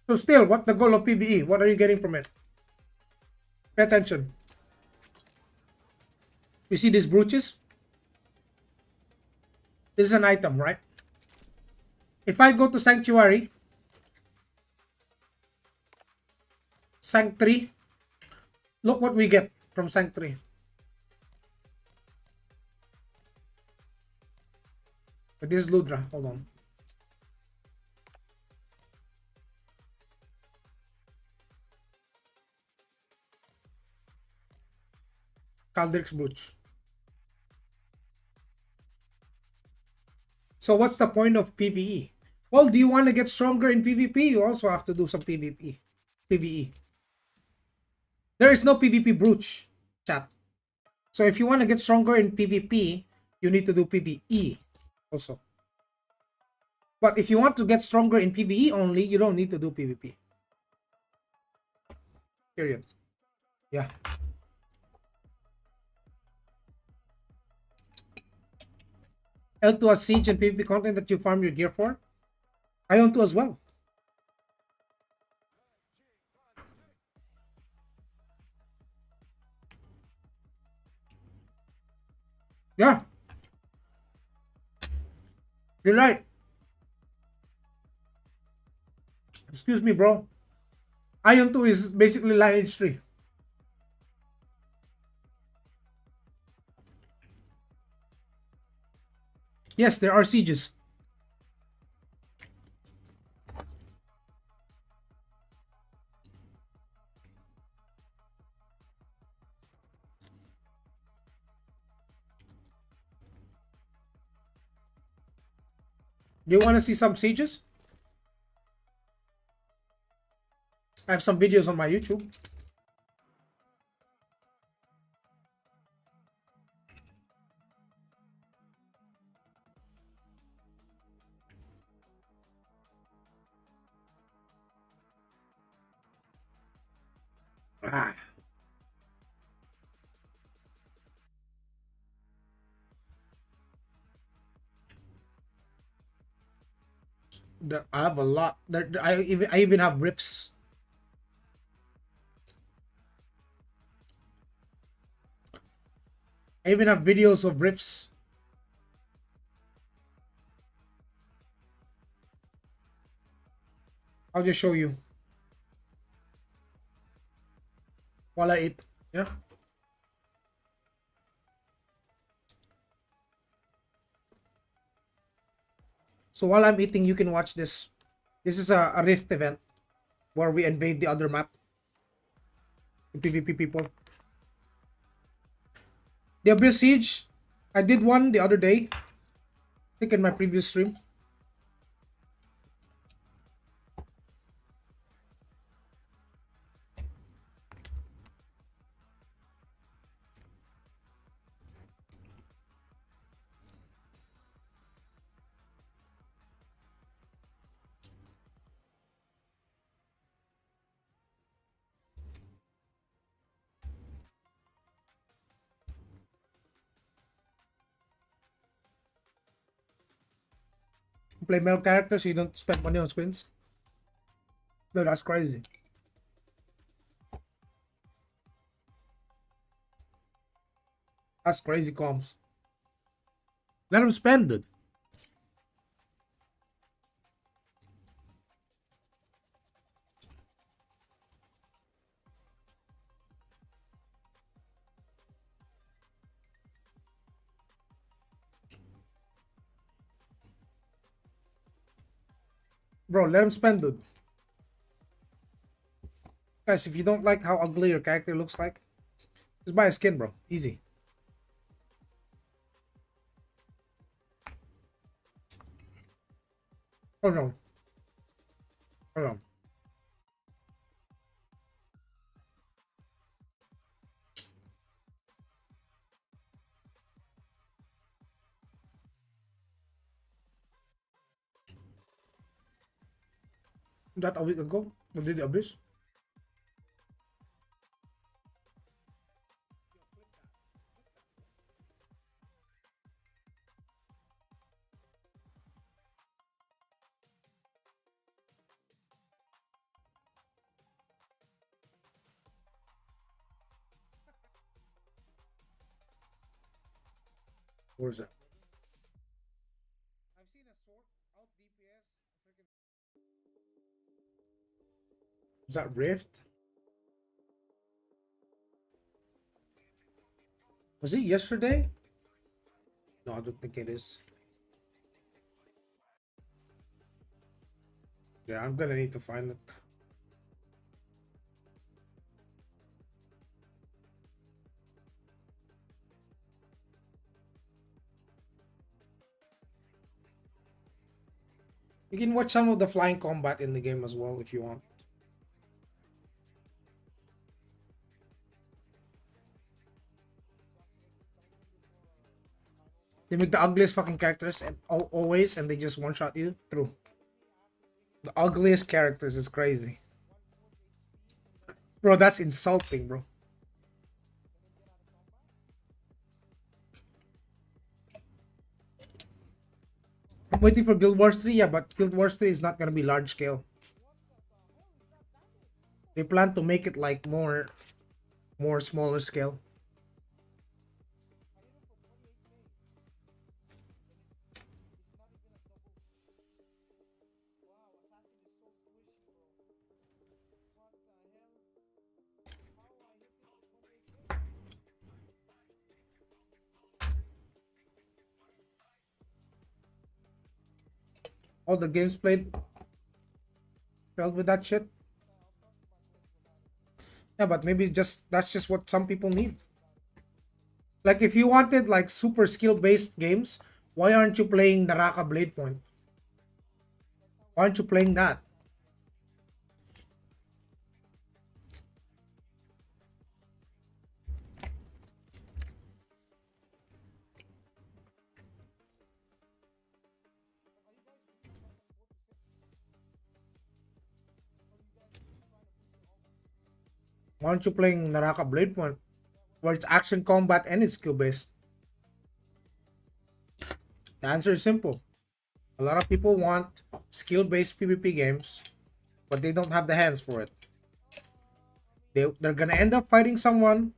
So still, what the goal of PvE? What are you getting from it? Pay attention. You see these brooches? This is an item, right? If I go to Sanctuary, Sanct 3, look what we get from Sanct 3. But this is Ludra. Hold on. Caldrix Brooch. So what's the point of PvE? Well, do you want to get stronger in PvP? You also have to do some PvE. There is no PvP brooch, chat. So if you want to get stronger in PvP, you need to do PvE also. But if you want to get stronger in PvE only, you don't need to do PvP. Period. Yeah. L2 has siege and PvP content that you farm your gear for. Aion 2 as well. Yeah, you're right. Excuse me, bro. Aion 2 is basically Lineage 3. Yes, there are sieges. Do you want to see some sieges? I have some videos on my YouTube. Ah, I have a lot. I even have riffs. I even have videos of riffs. I'll just show you while I eat. Yeah. So while I'm eating, you can watch this. This is a rift event where we invade the other map. The PvP people. The Abyss Siege. I did one the other day. I think in my previous stream. You play male characters, so you don't spend money on skins. No, that's crazy. That's crazy, comms. Let them spend it. Bro, let them spend it. Guys, if you don't like how ugly your character looks like, just buy a skin, bro. Easy. Hold on. Hold on. That a week ago? We did the Abyss? Where's that? I've seen a sort out DPS. Is that Rift? Was it yesterday? No, I don't think it is. Yeah, I'm gonna need to find it. You can watch some of the flying combat in the game as well if you want. They make the ugliest fucking characters and always, and they just one shot you. True. The ugliest characters is crazy, bro. That's insulting, bro. I'm waiting for Guild Wars 3, yeah, but Guild Wars 3 is not gonna be large scale. They plan to make it like more smaller scale. All the games played filled with that shit. Yeah, but maybe just that's just what some people need. Like if you wanted like super skill based games, why aren't you playing Naraka Blade Point? Why aren't you playing that? Why aren't you playing Naraka Blade Point, where it's action combat and it's skill based? The answer is simple. A lot of people want skill based PvP games, but they don't have the hands for it. They're gonna end up fighting someone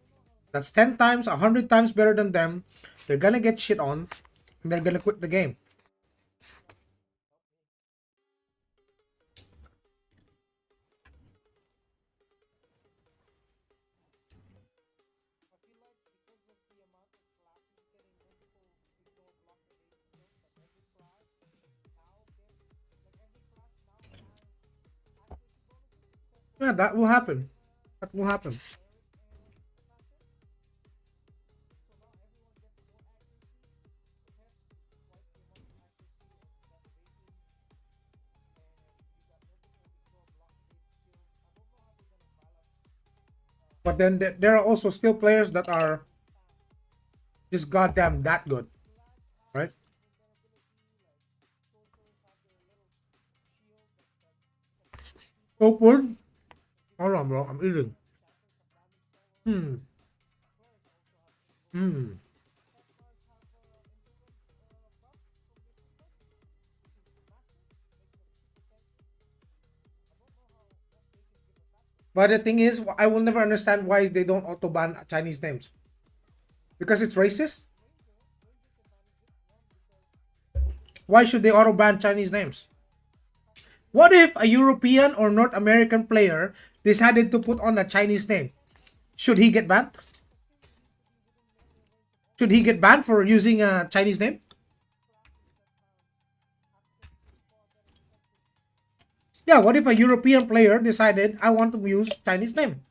that's 10 times, 100 times better than them. They're gonna get shit on, and they're gonna quit the game. Yeah, that will happen. That will happen. But then there are also still players that are just goddamn that good, right? Open. Hold on, bro. I'm eating. Hmm. Hmm. But the thing is, I will never understand why they don't auto ban Chinese names. Because it's racist. Why should they auto ban Chinese names? What if a European or North American player decided to put on a Chinese name? Should he get banned? Should he get banned for using a Chinese name? Yeah, what if a European player decided I want to use Chinese name?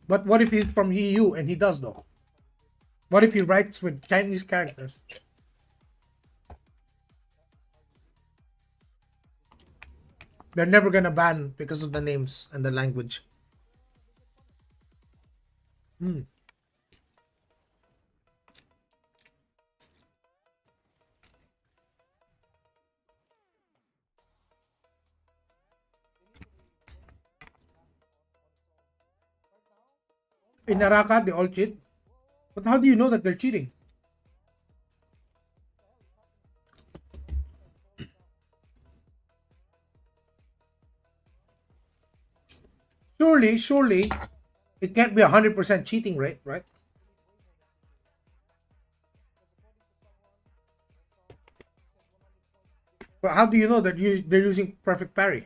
But what if he's from EU and he does though? What if he writes with Chinese characters? They're never gonna ban because of the names and the language. Hmm. In Naraka, they all cheat. But how do you know that they're cheating? Surely, it can't be 100% cheating rate, right? But how do you know that they're using perfect parry?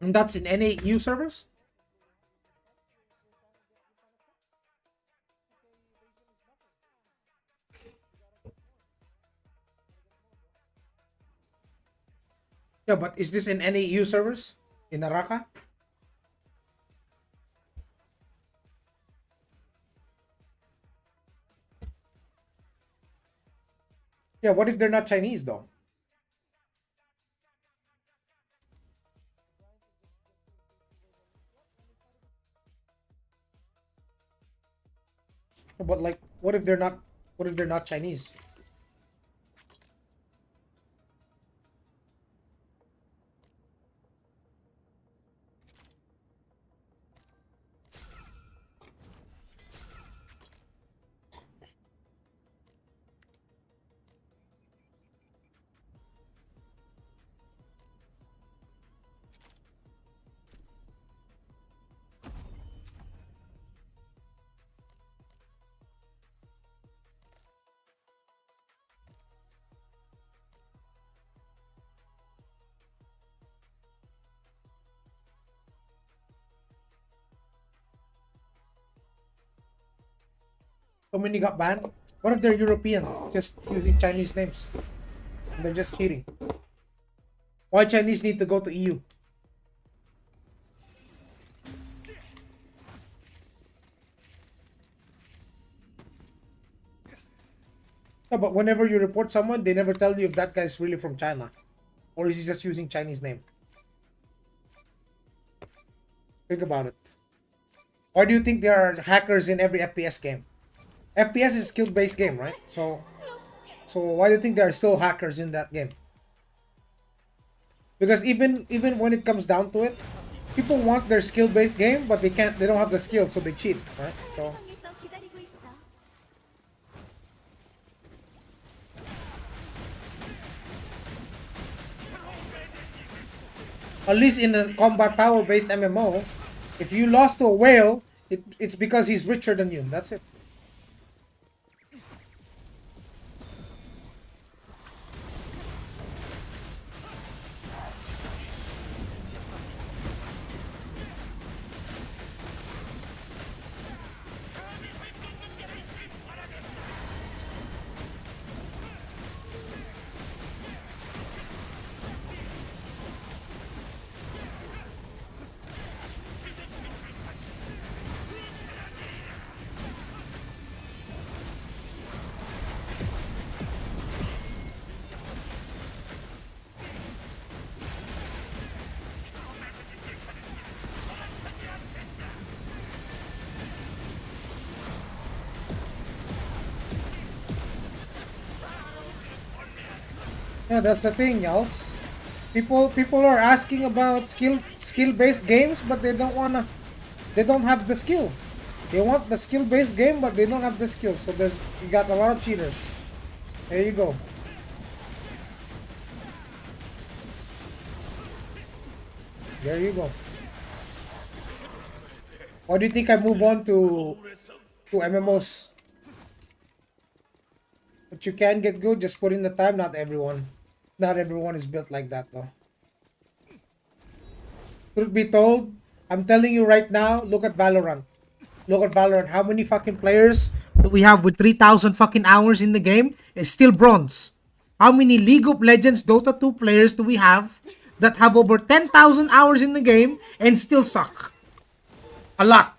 And that's in any EU servers? Yeah, but is this in any EU servers? In Naraka? Yeah, what if they're not Chinese though? But like, what if they're not Chinese? So many got banned. What if they're Europeans just using Chinese names? And they're just cheating. Why Chinese need to go to EU? Yeah, but whenever you report someone, they never tell you if that guy's really from China. Or is he just using Chinese name? Think about it. Why do you think there are hackers in every FPS game? FPS is a skill-based game, right? So why do you think there are still hackers in that game? Because even when it comes down to it, people want their skill-based game, but they don't have the skill, so they cheat, right? So 세상에서 기다리고 있어. at least in a combat power-based MMO, if you lost to a whale, it's because he's richer than you. That's it. Yeah, that's the thing, y'alls. People are asking about skill-based games, but they don't have the skill. They want the skill-based game, but they don't have the skill. So you got a lot of cheaters. There you go. There you go. Why do you think I move on to MMOs? But you can get good, just put in the time. Not everyone is built like that, though. Truth be told, I'm telling you right now, look at Valorant. Look at Valorant. How many fucking players do we have with 3,000 fucking hours in the game? It's still bronze. How many League of Legends Dota 2 players do we have that have over 10,000 hours in the game and still suck? A lot.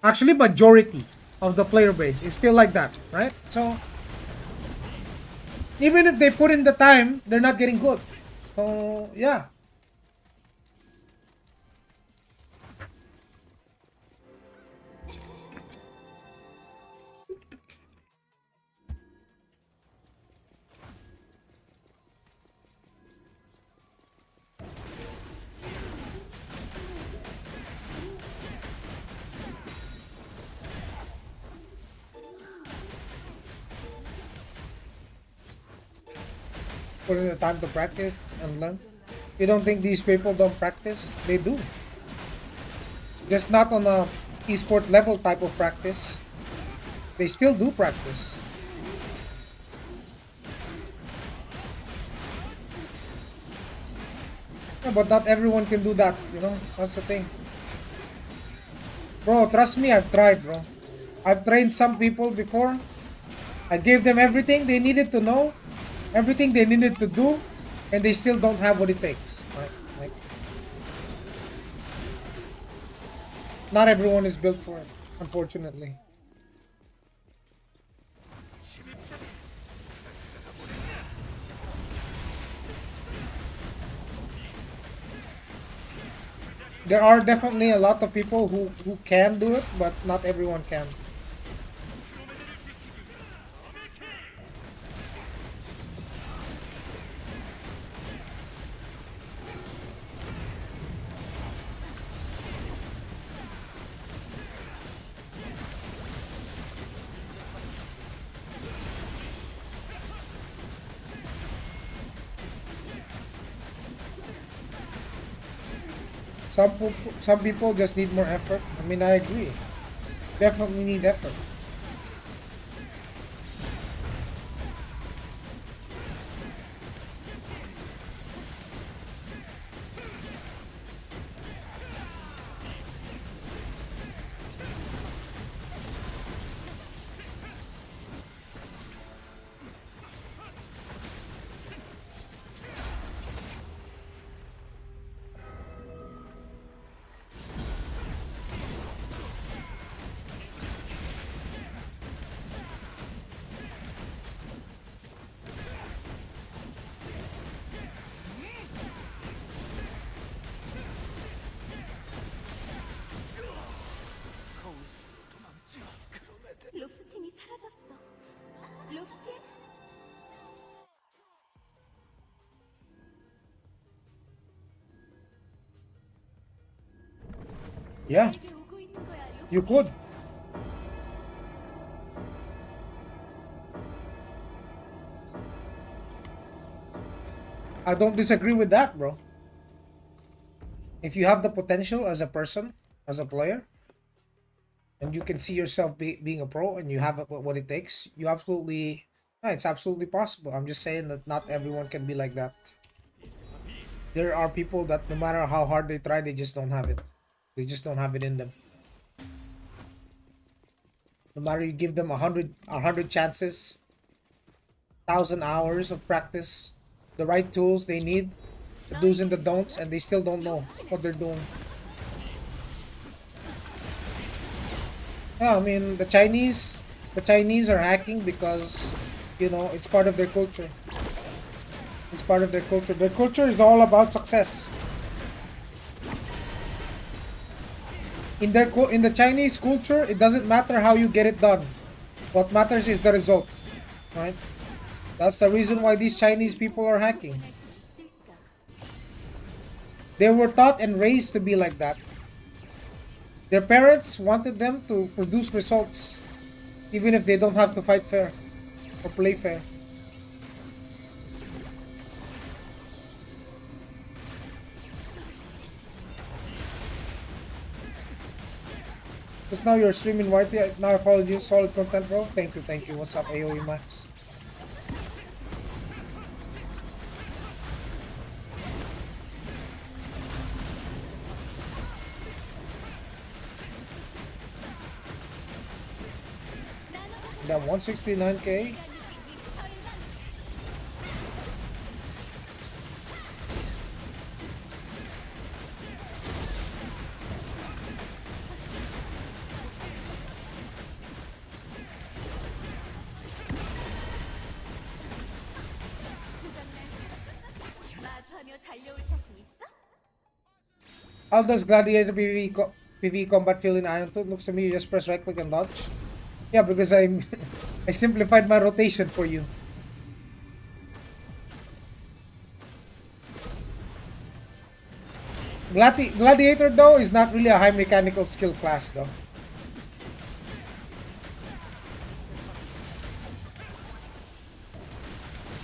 Actually, majority of the player base is still like that, right? So, even if they put in the time, they're not getting good. So, yeah. Put in the time to practice and learn. You don't think these people don't practice? They do. Just not on a esport level type of practice. They still do practice. Yeah, but not everyone can do that, you know? That's the thing. Bro, trust me, I've tried, bro. I've trained some people before. I gave them everything they needed to know, everything they needed to do, and they still don't have what it takes. Right? Like, not everyone is built for it, unfortunately. There are definitely a lot of people who can do it, but not everyone can. Some people just need more effort. I mean, I agree. Definitely need effort. Yeah, 나에게 오고 있는 거야, you 루피. could. I don't disagree with that, bro. If you have the potential as a person, as a player, and you can see yourself being a pro and you have what it takes, you absolutely, yeah, it's absolutely possible. I'm just saying that not everyone can be like that. There are people that no matter how hard they try, they just don't have it. They just don't have it in them. No matter you give them a hundred chances, 1,000 hours of practice, the right tools they need, the do's and the 너희들이 don'ts, 뭐야? and they still don't know 루피는 what they're doing. Yeah, I mean the Chinese are hacking because it's part of their culture. It's part of their culture. Their culture is all about success. In the Chinese culture, it doesn't matter how you get it done. What matters is the result, right? That's the reason why these Chinese people are hacking. 구분할 수 있을까? They were taught and raised to be like that. Their parents wanted them to produce results, even if they don't have to fight fair or play fair. Just now you're streaming YT. Now I follow you. Solid content, bro. Thank you, thank you. What's up, AOE Max? That 169k. 마주하며 달려올 자신 있어? How does Gladiator PvE combat feel in Aion 2? Looks to me you just press right click and dodge. Yeah, because I simplified my rotation for you. Gladiator though is not really a high mechanical skill class though.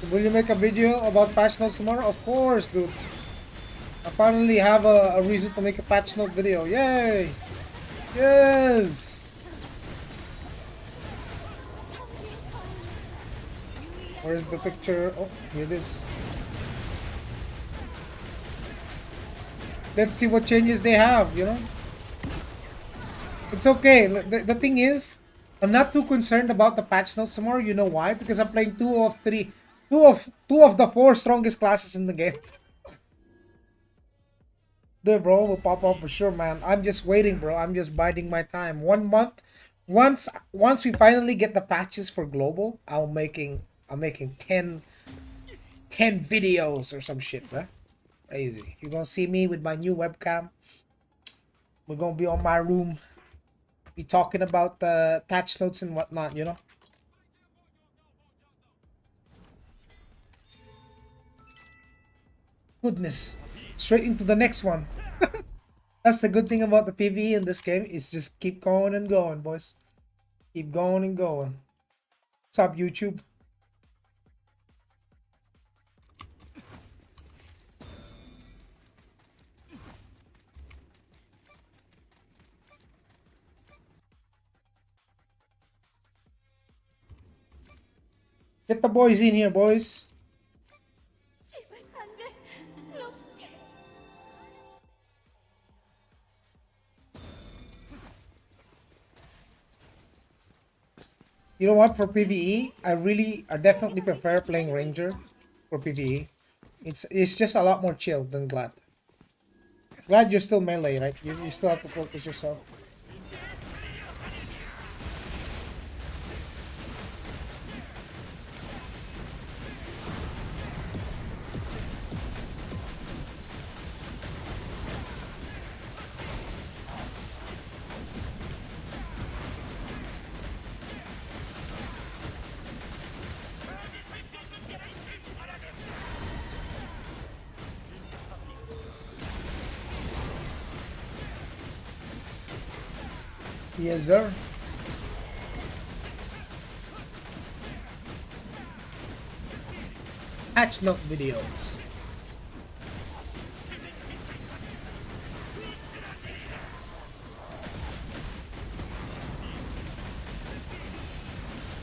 Will you make a video about patch notes tomorrow? Of course, dude. I finally have a reason to make a patch note video. Yay! Yes! Where's the picture? Oh, here it is. Let's see what changes they have. It's okay. The thing is, I'm not too concerned about the patch notes tomorrow. You know why? Because I'm playing two of the four strongest classes in the game. The bro will pop up for sure, man. I'm just waiting, bro. I'm just biding my time. 1 month. Once we finally get the patches for global, I'm making 10 videos or some shit, right? Crazy. You're gonna see me with my new webcam. We're gonna be on my room, be talking about the patch notes and whatnot. Goodness. Straight into the next one. That's the good thing about the PvE in this game. Is just keep going and going, boys. Keep going and going. What's up, YouTube? Get the boys in here, boys. 제발 안 돼. 롭스티. You know what? For PvE, I definitely prefer playing Ranger for PvE. It's just a lot more chill than Glad. Glad you're still melee, right? You still have to focus yourself. Yes, sir. Patch note videos.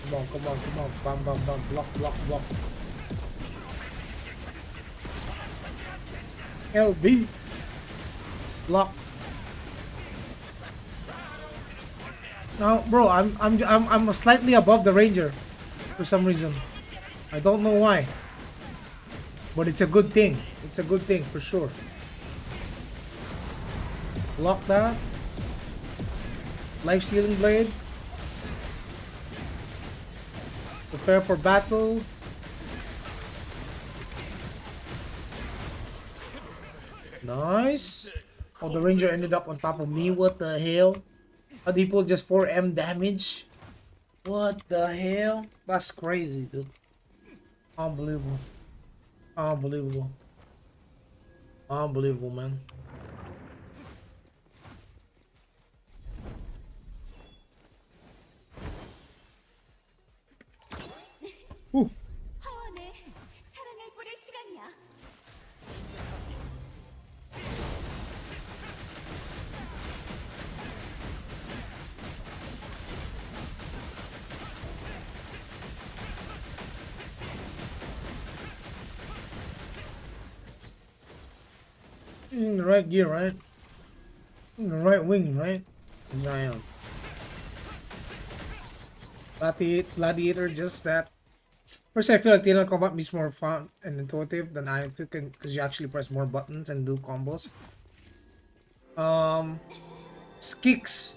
Come on, come on, come on. Bam, bam, bam. Block, block, block. LB. Block. Now, bro, I'm slightly above the ranger for some reason. I don't know why. But it's a good thing. It's a good thing for sure. Block that. Life stealing blade. Prepare for battle. Nice. Oh, the ranger ended up on top of me. What the hell? How did he pull just 4M damage? What the hell? That's crazy, dude. Unbelievable. Unbelievable. Unbelievable, man. Whew. 하원에 사랑을 뿌릴 시간이야. In the right gear, right? In the right wing, right? Zion. Gladiator, just that. First, I feel like TNL combat is more fun and intuitive than I took because you actually press more buttons and do combos. Skicks.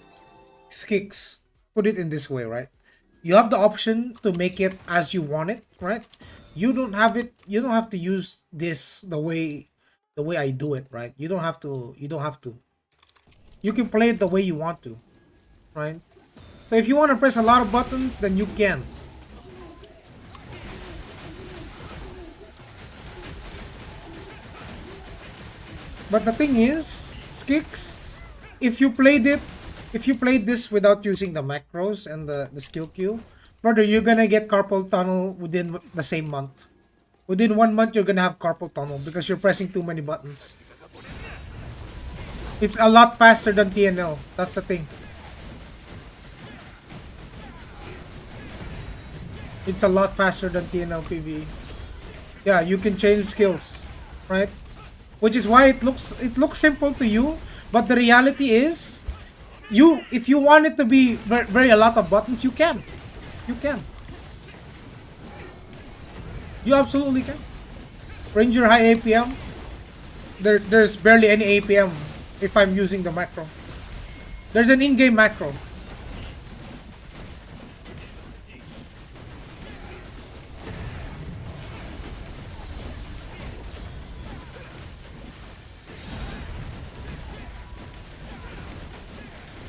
Put it in this way, right? You have the option to make it as you want it, right? You don't have it. You don't have to use this the way I do it, right? You don't have to. You don't have to. You can play it the way you want to, right? So if you want to press a lot of buttons, then you can. But the thing is, Skicks, if you played this without using the macros and the skill queue, brother, you're gonna get carpal tunnel within the same month. Within 1 month, you're gonna have carpal tunnel because you're pressing too many buttons. It's a lot faster than TNL. That's the thing. It's a lot faster than TNL PvE. Yeah, you can change skills, right? Which is why it looks simple to you, but the reality is, if you want it to be very a lot of buttons, you can. You can. You absolutely can. Ranger high APM. There's barely any APM if I'm using the macro. There's an in-game macro.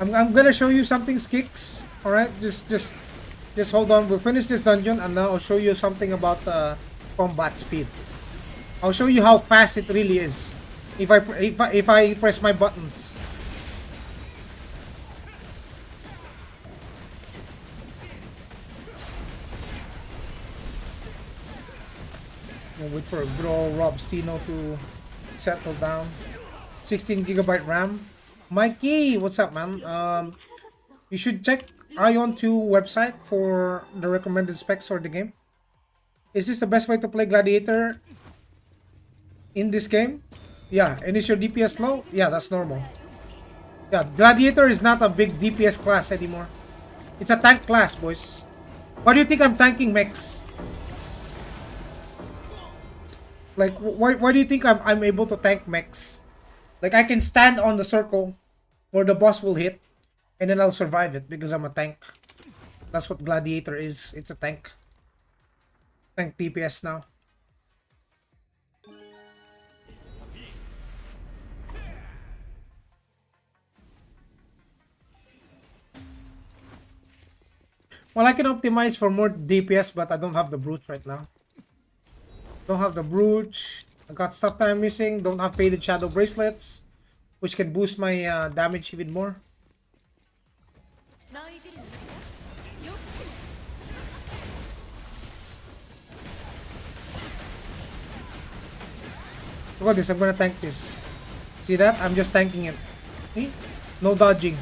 I'm gonna show you something, Skicks. All right, just hold on. We'll finish this dungeon, and then I'll show you something about combat speed. I'll show you how fast it really is if I press my buttons. We'll wait for bro Rob Stino to settle down. 16GB RAM. Mikey, what's up, man? You should check Aion 2 website for the recommended specs for the game. Is this the best way to play Gladiator in this game? Yeah, and is your DPS low? Yeah, that's normal. Yeah, Gladiator is not a big DPS class anymore. It's a tank class, boys. Why do you think I'm tanking mechs? Like, why do you think I'm able to tank mechs? Like, I can stand on the circle where the boss will hit, and then I'll survive it because I'm a tank. That's what Gladiator is. It's a tank. Tank DPS now. Well, I can optimize for more DPS, but I don't have the brute right now. Don't have the brute. I got stuff that I'm missing. Don't have faded shadow bracelets, which can boost my damage even more. Look at this. I'm gonna tank this. See that? I'm just tanking it. See? No dodging.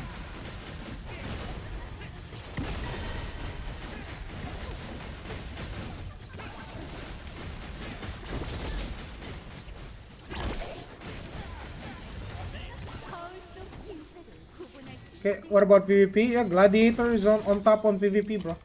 Okay, what about PvP? Yeah, Gladiator is on top on PvP, bro.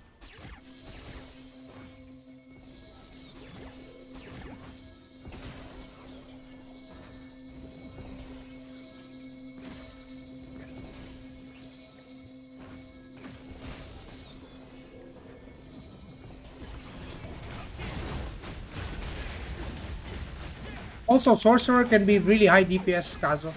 Also, Sorcerer can be really high DPS, Kazo.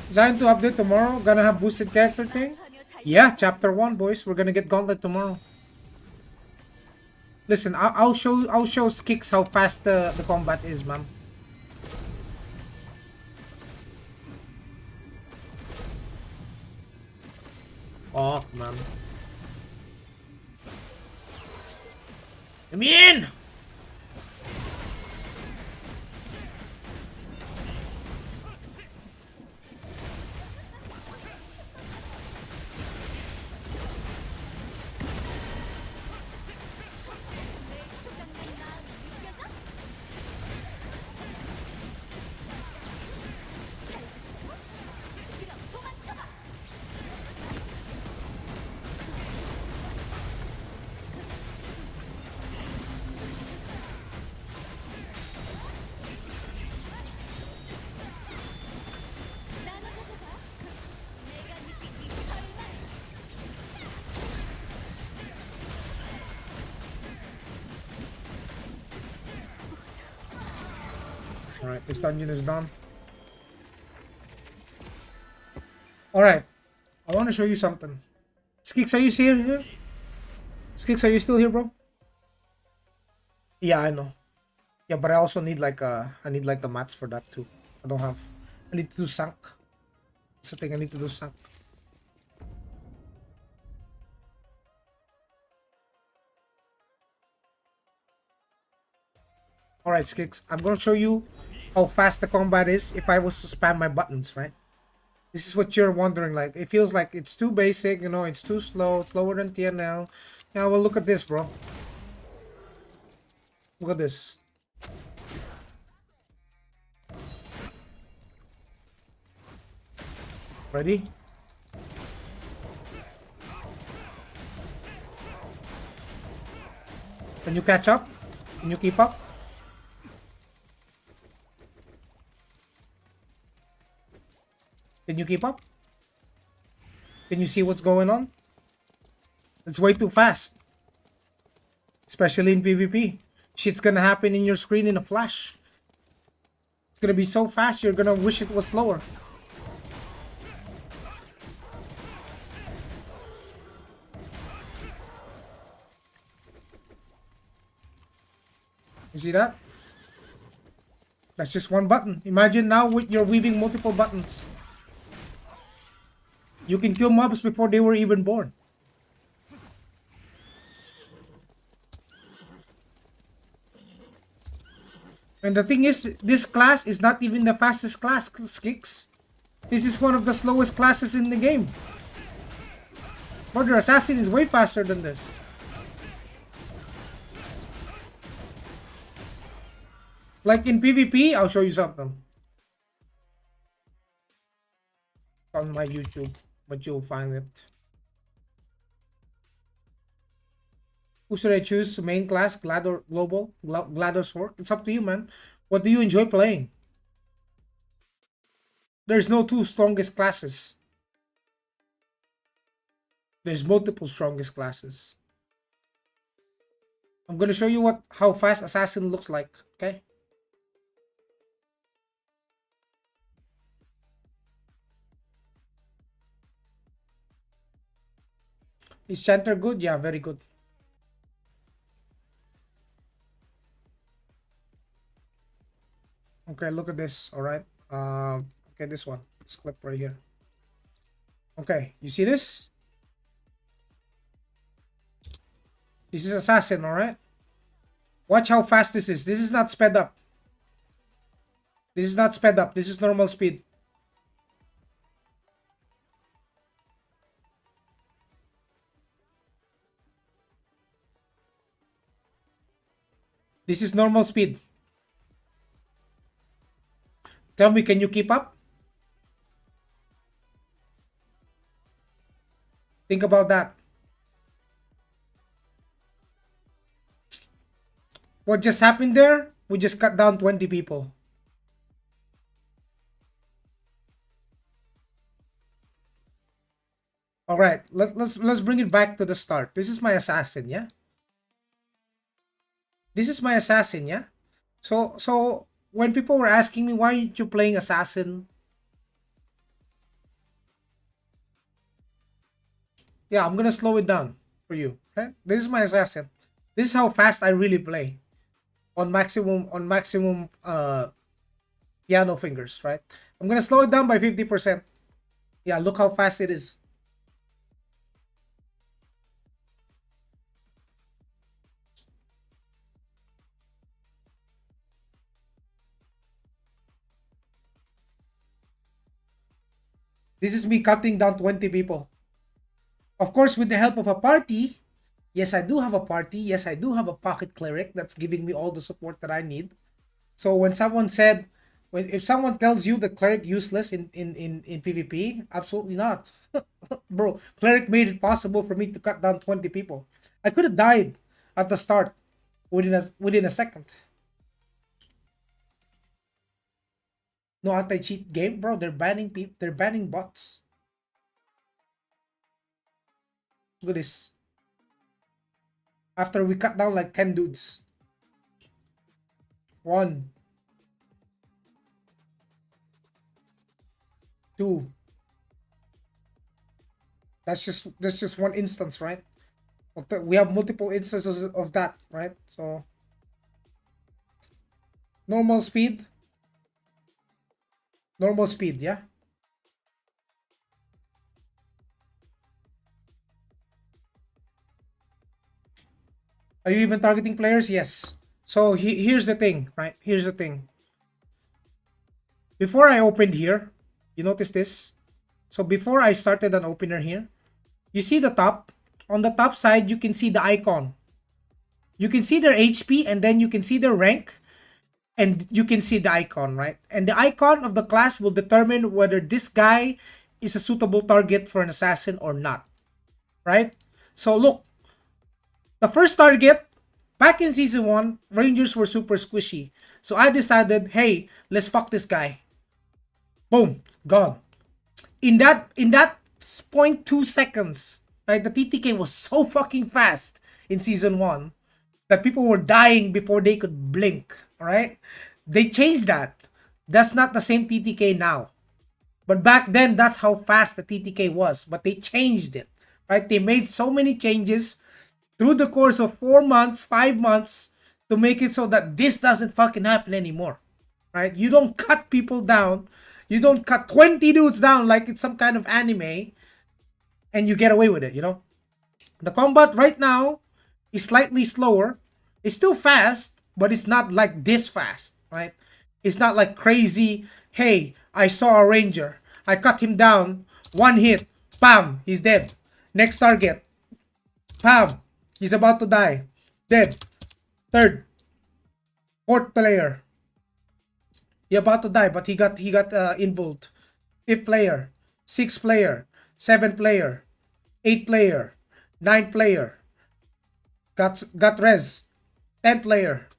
Designed to update tomorrow. Gonna have boosted character thing. Yeah, chapter 1, boys. We're gonna get Gauntlet tomorrow. Listen, I'll show Skix how fast the combat is, man. Oh, man. Let me in! Alright, this dungeon is done. Alright, I want to show you something. Skix, are you still here? Skix, are you still here, bro? Yeah, I know. Yeah, but I also need like I need like the mats for that too. I don't have. I need to do sank. That's the thing. I need to do sank. Alright, Skix, I'm gonna show you how fast the combat is if I was to spam my buttons, right? This is what you're wondering, like, it feels like it's too basic, you know, it's too slow, slower than TNL. Yeah, well, look at this, bro. Look at this. Ready? Can you catch up? Can you keep up? Can you keep up? Can you see what's going on? It's way too fast. Especially in PvP. Shit's gonna happen in your screen in a flash. It's gonna be so fast you're gonna wish it was slower. You see that? That's just one button. Imagine now you're weaving multiple buttons. You can kill mobs before they were even born. And the thing is, this class is not even the fastest class, Skix. This is one of the slowest classes in the game. Murder Assassin is way faster than this. Like in PvP, I'll show you something. On my YouTube, but you'll find it. Who should I choose? Main class, Glad or Global? Glad or Sword? It's up to you, man. What do you enjoy playing? There's no two strongest classes. There's multiple strongest classes. I'm gonna show you how fast assassin looks like. Okay. Is Chanter good? Yeah, very good. Okay, look at this. All right. Okay, this one. This clip right here. Okay, you see this? This is assassin. All right. Watch how fast this is. This is not sped up. This is not sped up. This is normal speed. This is normal speed. Tell me, can you keep up? Think about that. What just happened there? We just cut down 20 people. All right, let's bring it back to the start. This is my assassin, yeah? This is my assassin, yeah? So when people were asking me, why aren't you playing assassin? Yeah, I'm gonna slow it down for you. Okay? This is my assassin. This is how fast I really play on maximum piano fingers, right? I'm gonna slow it down by 50%. Yeah, look how fast it is. This is me cutting down 20 people. Of course, with the help of a party. Yes, I do have a party. Yes, I do have a pocket cleric that's giving me all the support that I need. So when someone said, if someone tells you the cleric useless in PvP, absolutely not. Bro, cleric made it possible for me to cut down 20 people. I could have died at the start within a second. No anti-cheat game, bro. They're banning people. They're banning bots. Look at this. After we cut down like 10 dudes. 1, 2. That's just one instance, right? We have multiple instances of that, right? So normal speed. Normal speed, yeah. Are you even targeting players? Yes. So here's the thing, right? Here's the thing. Before I opened here, you notice this? So before I started an opener here, you see the top? On the top side, you can see the icon. You can see their HP and then you can see their rank and you can see the icon, right? And the icon of the class will determine whether this guy is a suitable target for an assassin or not, right? So look, the first target, back in season 1, Rangers were super squishy. So I decided, hey, let's fuck this guy. Boom, gone. In that 0.2 seconds, right? The TTK was so fucking fast in season 1 that people were dying before they could blink, all right? They changed that. That's not the same TTK now. But back then, that's how fast the TTK was. But they changed it, right? They made so many changes through the course of 4 months, 5 months to make it so that this doesn't fucking happen anymore, right? You don't cut people down. You don't cut 20 dudes down like it's some kind of anime and you get away with it, you know? The combat right now is slightly slower. It's still fast, but it's not like this fast, right? It's not like crazy, hey, I saw a ranger. I cut him down. 1 hit. Bam! He's dead. Next target. Bam! He's about to die. Dead. Third. Fourth player. He about to die, but he got involved. Fifth player. Sixth player. Seventh player. Eighth player. Ninth player. Got res. 10th player.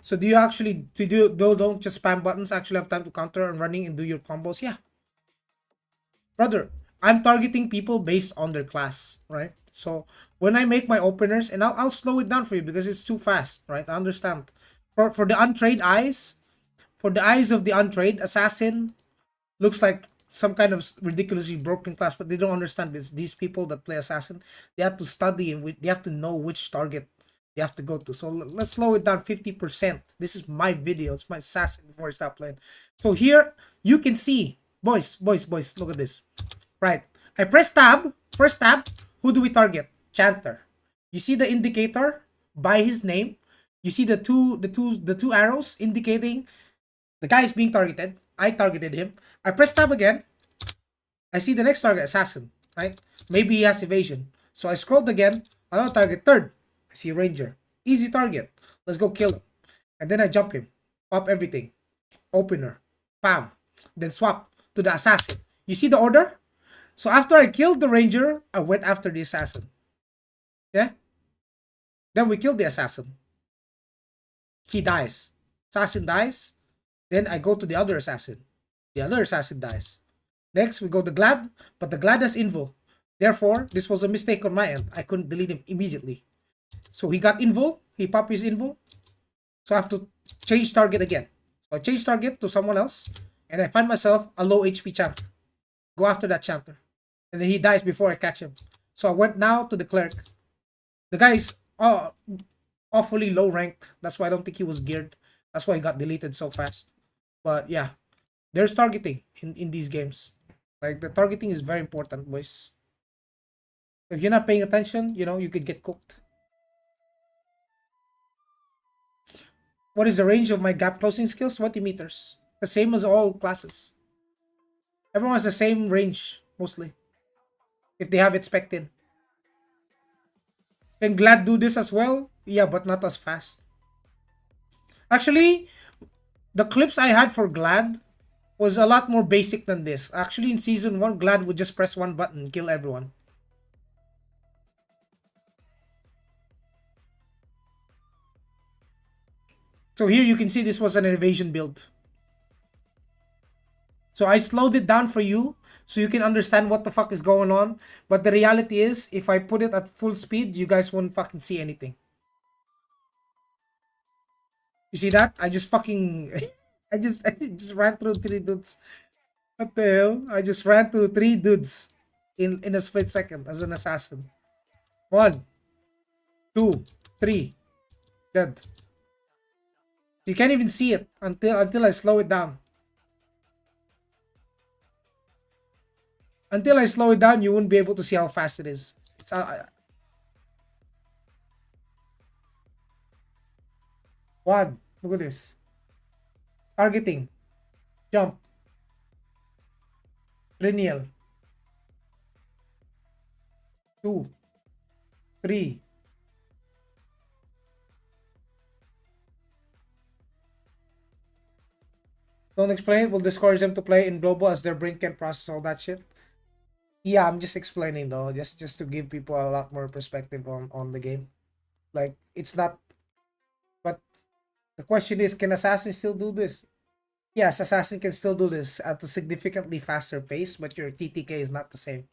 So do you actually don't just spam buttons, actually have time to counter and running and do your combos? Yeah. brother, I'm targeting people based on their class, right? So when I make my openers, and I'll slow it down for you because it's too fast, right? I understand. For the untrained eyes, for the eyes of the untrained, assassin looks like some kind of ridiculously broken class, but they don't understand this. These people that play assassin, they have to study and they have to know which target they have to go to. So let's slow it down 50%. This is my video. It's my assassin before I stop playing. So here you can see, boys, look at this. Right. I press tab. First tab. Who do we target? Chanter. You see the indicator by his name. You see the two arrows indicating the guy is being targeted. I targeted him. I press tab again. I see the next target, assassin. Right? Maybe he has evasion. So I scrolled again. Another target, third. I see ranger. Easy target. Let's go kill him. And then I jump him. Pop everything. Opener. Bam. Then swap to the assassin. You see the order? So after I killed the ranger, I went after the assassin. Yeah? Then we killed the assassin. He dies. Assassin dies. Then I go to the other assassin. The other assassin dies. Next, we go to Glad, but the Glad has invo. Therefore, this was a mistake on my end. I couldn't delete him immediately. So he got invo. He popped his invo. So I have to change target again. So I change target to someone else. And I find myself a low HP chanter. Go after that chanter. And then he dies before I catch him. So I went now to the cleric. The guy is awfully low rank. That's why I don't think he was geared. That's why he got deleted so fast. But yeah, there's targeting in these games. Like the targeting is very important, boys. If you're not paying attention, you could get cooked. What is the range of my gap closing skills? 20 meters. The same as all classes. Everyone has the same range, mostly. If they have it spec'd in. Can Glad do this as well? Yeah, but not as fast. Actually, the clips I had for Glad was a lot more basic than this. Actually, in Season 1, Glad would just press one button and kill everyone. So here you can see this was an evasion build. So I slowed it down for you so you can understand what the fuck is going on. But the reality is, if I put it at full speed, you guys won't fucking see anything. You see that? I just fucking... I just ran through 3 dudes. What the hell? I just ran through 3 dudes in a split second as an assassin. 1, 2, 3. Dead. You can't even see it until I slow it down. Until I slow it down, you wouldn't be able to see how fast it is. It's one. Look at this. Targeting. Jump. Lineal. 2, 3. Don't explain it. Will discourage them to play in global as their brain can't process all that shit. Yeah, I'm just explaining though, just to give people a lot more perspective on the game. Like it's not, but the question is, can Assassin still do this? Yes, Assassin can still do this at a significantly faster pace, but your TTK is not the same.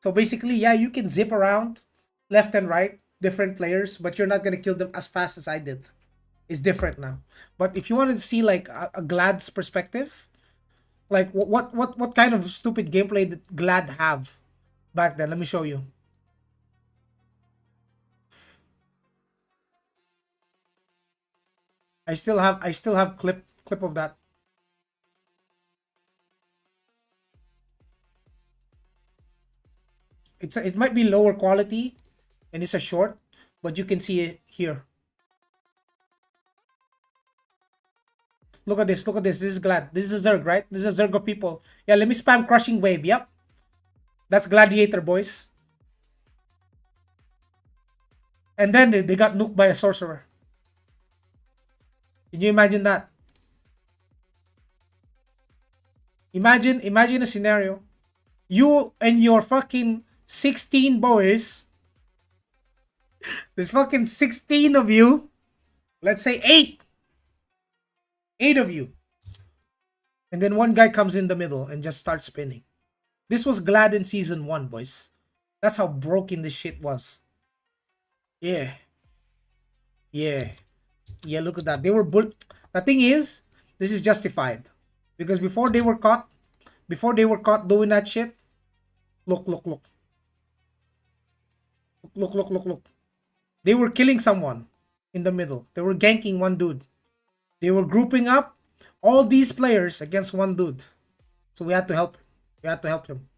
So basically, yeah, you can zip around left and right, different players, but you're not gonna kill them as fast as I did. It's different now. But if you wanted to see like a Glad's perspective, like what kind of stupid gameplay did Glad have back then? Let me show you. I still have clip of that. It might be lower quality and it's a short, but you can see it here. Look at this. Look at this. This is Glad. This is a Zerg, right? This is a Zerg of people. Yeah, let me spam Crushing Wave. Yep. That's Gladiator, boys. And then they got nuked by a sorcerer. Can you imagine that? Imagine a scenario. You and your fucking 16 boys. There's fucking 16 of you. Let's say 8. 8 of you. And then one guy comes in the middle and just starts spinning. This was Glad in season 1, boys. That's how broken this shit was. Yeah. Yeah. Yeah, look at that. They were bull. The thing is, this is justified. Because before they were caught doing that shit, look, look, look. Look, look, look, look. They were killing someone in the middle. They were ganking one dude. They were grouping up all these players against one dude. So we had to help him. We had to help him.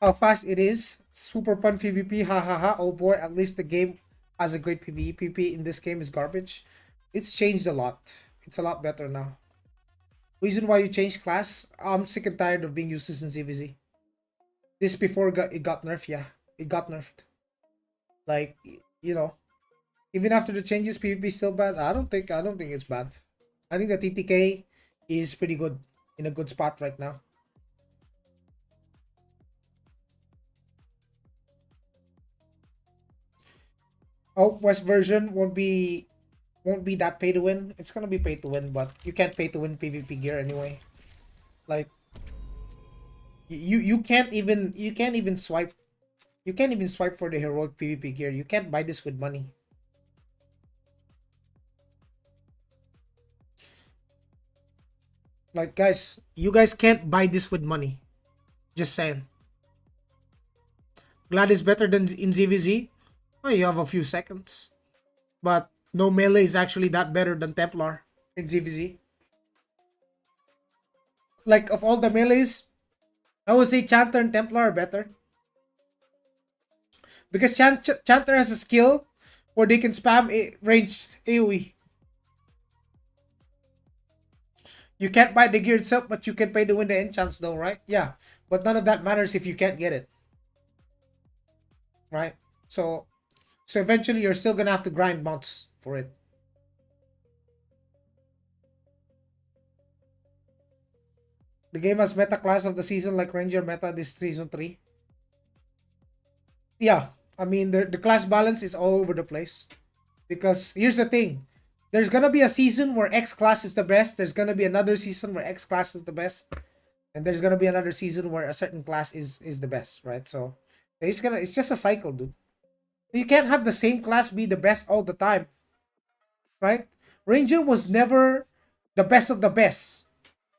How fast it is. Super fun PvP. Ha ha ha. Oh boy, at least the game has a great PvE. PvP in this game is garbage. It's changed a lot. It's a lot better now. Reason why you changed class? I'm sick and tired of being useless in ZVZ. This before it got nerfed, yeah. It got nerfed. Like, you know, even after the changes, PvP is still bad. I don't think it's bad. I think the TTK is pretty good, in a good spot right now. Oh, West version won't be that pay to win. It's gonna be pay to win, but you can't pay to win PvP gear anyway. Like you can't even swipe. You can't even swipe for the heroic PvP gear. You can't buy this with money. Like guys, you guys can't buy this with money. Just saying. Glad is better than in ZVZ. Oh, you have a few seconds. But no melee is actually that better than Templar in ZVZ. Like of all the melees, I would say Chanter and Templar are better. Because Chanter has a skill where they can spam ranged AoE. You can't buy the gear itself, but you can pay to win the enchants though, right? Yeah. But none of that matters if you can't get it. Right? So eventually you're still gonna have to grind mounts for it. The game has meta class of the season like Ranger meta this season 3. Yeah. I mean the class balance is all over the place. Because here's the thing. There's gonna be a season where X class is the best. There's gonna be another season where X class is the best. And there's gonna be another season where a certain class is the best, right? So it's just a cycle, dude. You can't have the same class be the best all the time, right? Ranger was never the best of the best.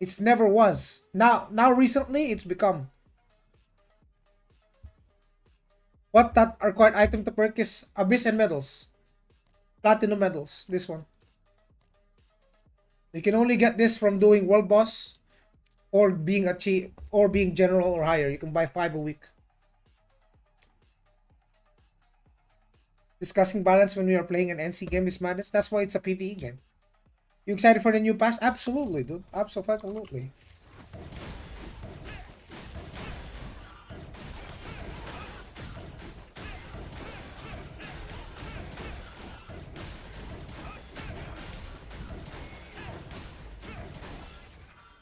It's never was. Now recently it's become. What that required item to perk is Abyss and medals. Platinum medals. This one. You can only get this from doing world boss or being a chief or being general or higher. You can buy 5 a week. Discussing balance when we are playing an NC game is madness. That's why it's a PvE game. You excited for the new pass? Absolutely, dude. Absolutely.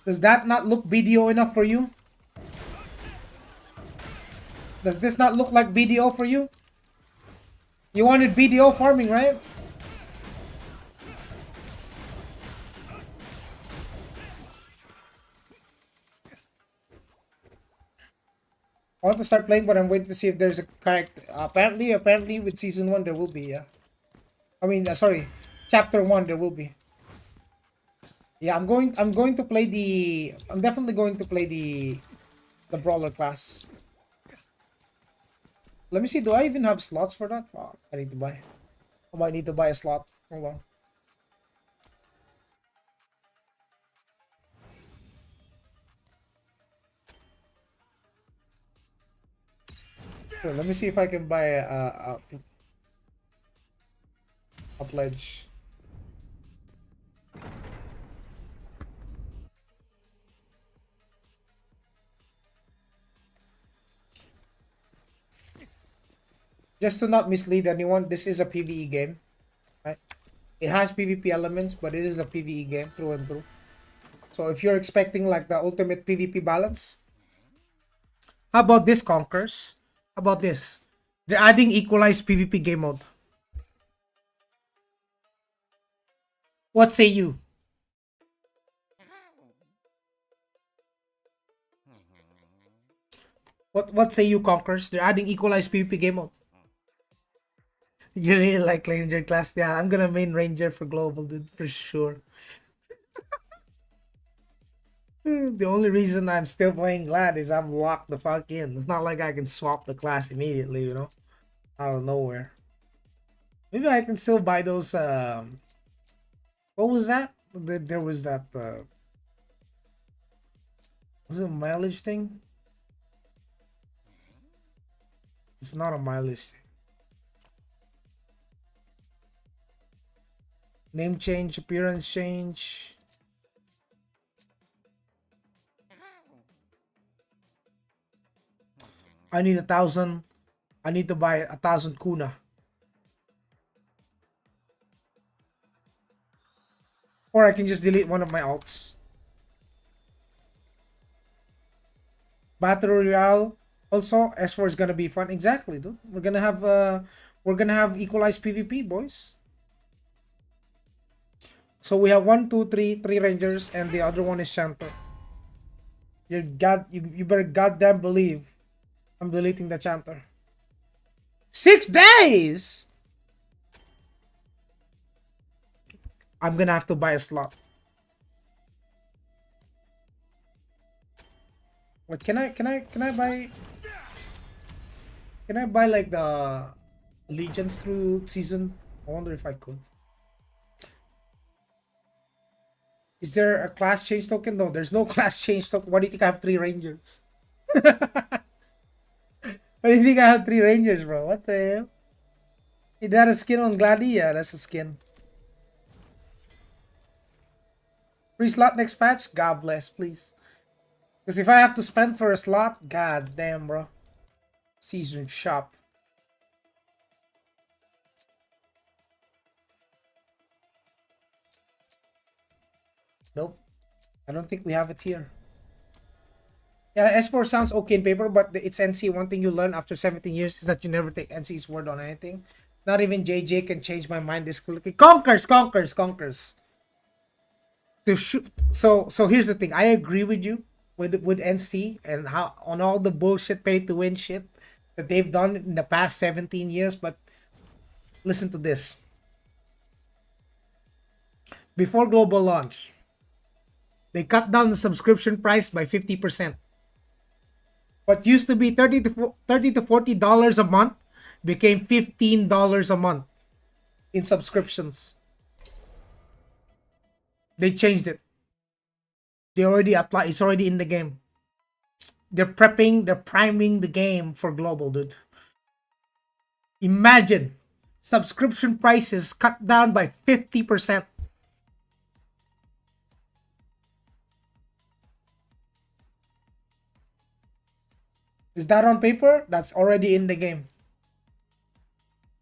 Does that not look BDO enough for you? Does this not look like BDO for you? You wanted BDO farming, right? I want to start playing, but I'm waiting to see if there's a character. Apparently, with season 1 there will be. Yeah. I mean, sorry, chapter 1 there will be. Yeah, I'm going to play the. I'm definitely going to play the brawler class. Let me see. Do I even have slots for that? Fuck, I need to buy. I might need to buy a slot. Hold on. Sure, let me see if I can buy a pledge. Just to not mislead anyone, this is a PvE game, right? It has PvP elements, but it is a PvE game through and through. So if you're expecting like the ultimate PvP balance, how about this, Conkers? How about this? They're adding equalized PvP game mode. What say you? What say you, Conquers? They're adding equalized PvP game mode. You really like Ranger class? Yeah, I'm gonna main Ranger for global, dude, for sure. The only reason I'm still playing Glad is I'm locked the fuck in. It's not like I can swap the class immediately, you know, out of nowhere. Maybe I can still buy those. What was that? There was that. Was it a mileage thing? It's not a mileage thing. Name change, appearance change. I need 1,000. I need to buy 1,000 kuna. Or I can just delete one of my alts. Battle Royale. Also, S4 is gonna be fun. Exactly, dude. We're gonna have equalized PvP, boys. So we have three rangers, and the other one is Shanto. You better goddamn believe I'm deleting the chanter. 6 days. I'm gonna have to buy a slot. What can I buy like the Legions through season? I wonder if I could. Is there a class change token? No, there's no class change token. Why do you think I have 3 rangers? Why do you think I have 3 rangers, bro? What the hell? Is that a skin on Glady? Yeah, that's a skin. Free slot next patch? God bless, please. Because if I have to spend for a slot, god damn, bro. Season shop. Nope. I don't think we have it here. Yeah, S4 sounds okay in paper, but it's NC. One thing you learn after 17 years is that you never take NC's word on anything. Not even JJ can change my mind this quickly. Conquers. So here's the thing. I agree with you with NC and how on all the bullshit pay to win shit that they've done in the past 17 years, but listen to this. Before global launch, they cut down the subscription price by 50%. What used to be $30 to $40 a month became $15 a month in subscriptions. They changed it. They already apply. It's already in the game. They're priming the game for global, dude. Imagine subscription prices cut down by 50%. Is that on paper? That's already in the game.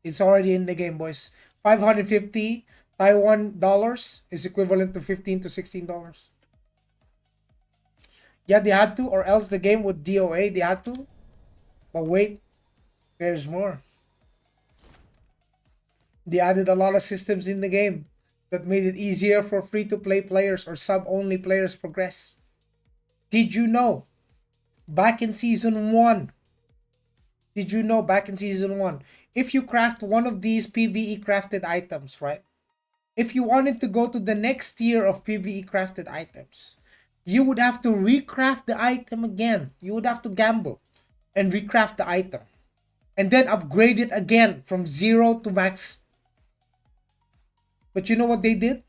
It's already in the game, boys. 550 Taiwan dollars is equivalent to $15 to $16. Yeah, they had to, or else the game would DOA. They had to. But wait, there's more. They added a lot of systems in the game that made it easier for free-to-play players or sub-only players progress. Did you know? Back in season 1, did you know back in season 1, if you craft one of these PvE crafted items, right? If you wanted to go to the next tier of PvE crafted items, you would have to recraft the item again. You would have to gamble and recraft the item. And then upgrade it again from 0 to max. But you know what they did?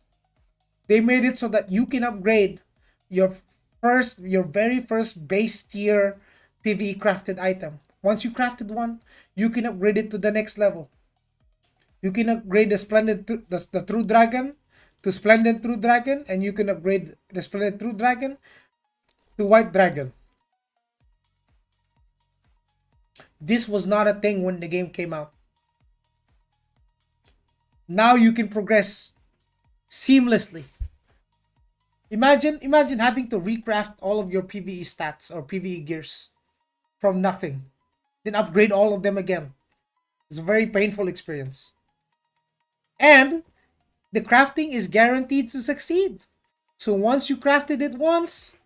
They made it so that you can upgrade your very first base tier PvE crafted item. Once you crafted one, you can upgrade it to the next level. You can upgrade the True Dragon to Splendid True Dragon, and you can upgrade the Splendid True Dragon to White Dragon. This was not a thing when the game came out. Now you can progress seamlessly. Imagine having to recraft all of your PvE stats or PvE gears from nothing, then upgrade all of them again. It's a very painful experience. And The crafting is guaranteed to succeed. So once you crafted it once,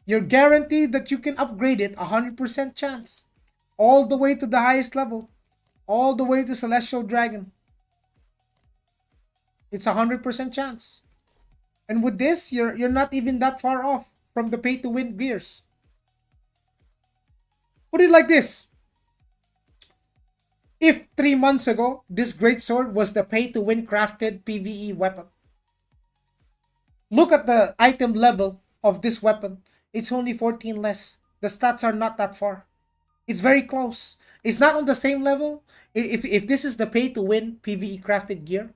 you're guaranteed that you can upgrade it 100% chance. All the way to the highest level. All the way to Celestial Dragon. It's 100% chance. And with this, you're not even that far off from the pay to win gears. Put it like this. If 3 months ago, this great sword was the pay to win crafted PvE weapon. Look at the item level of this weapon. It's only 14 less. The stats are not that far. It's very close. It's not on the same level. If this is the pay to win PvE crafted gear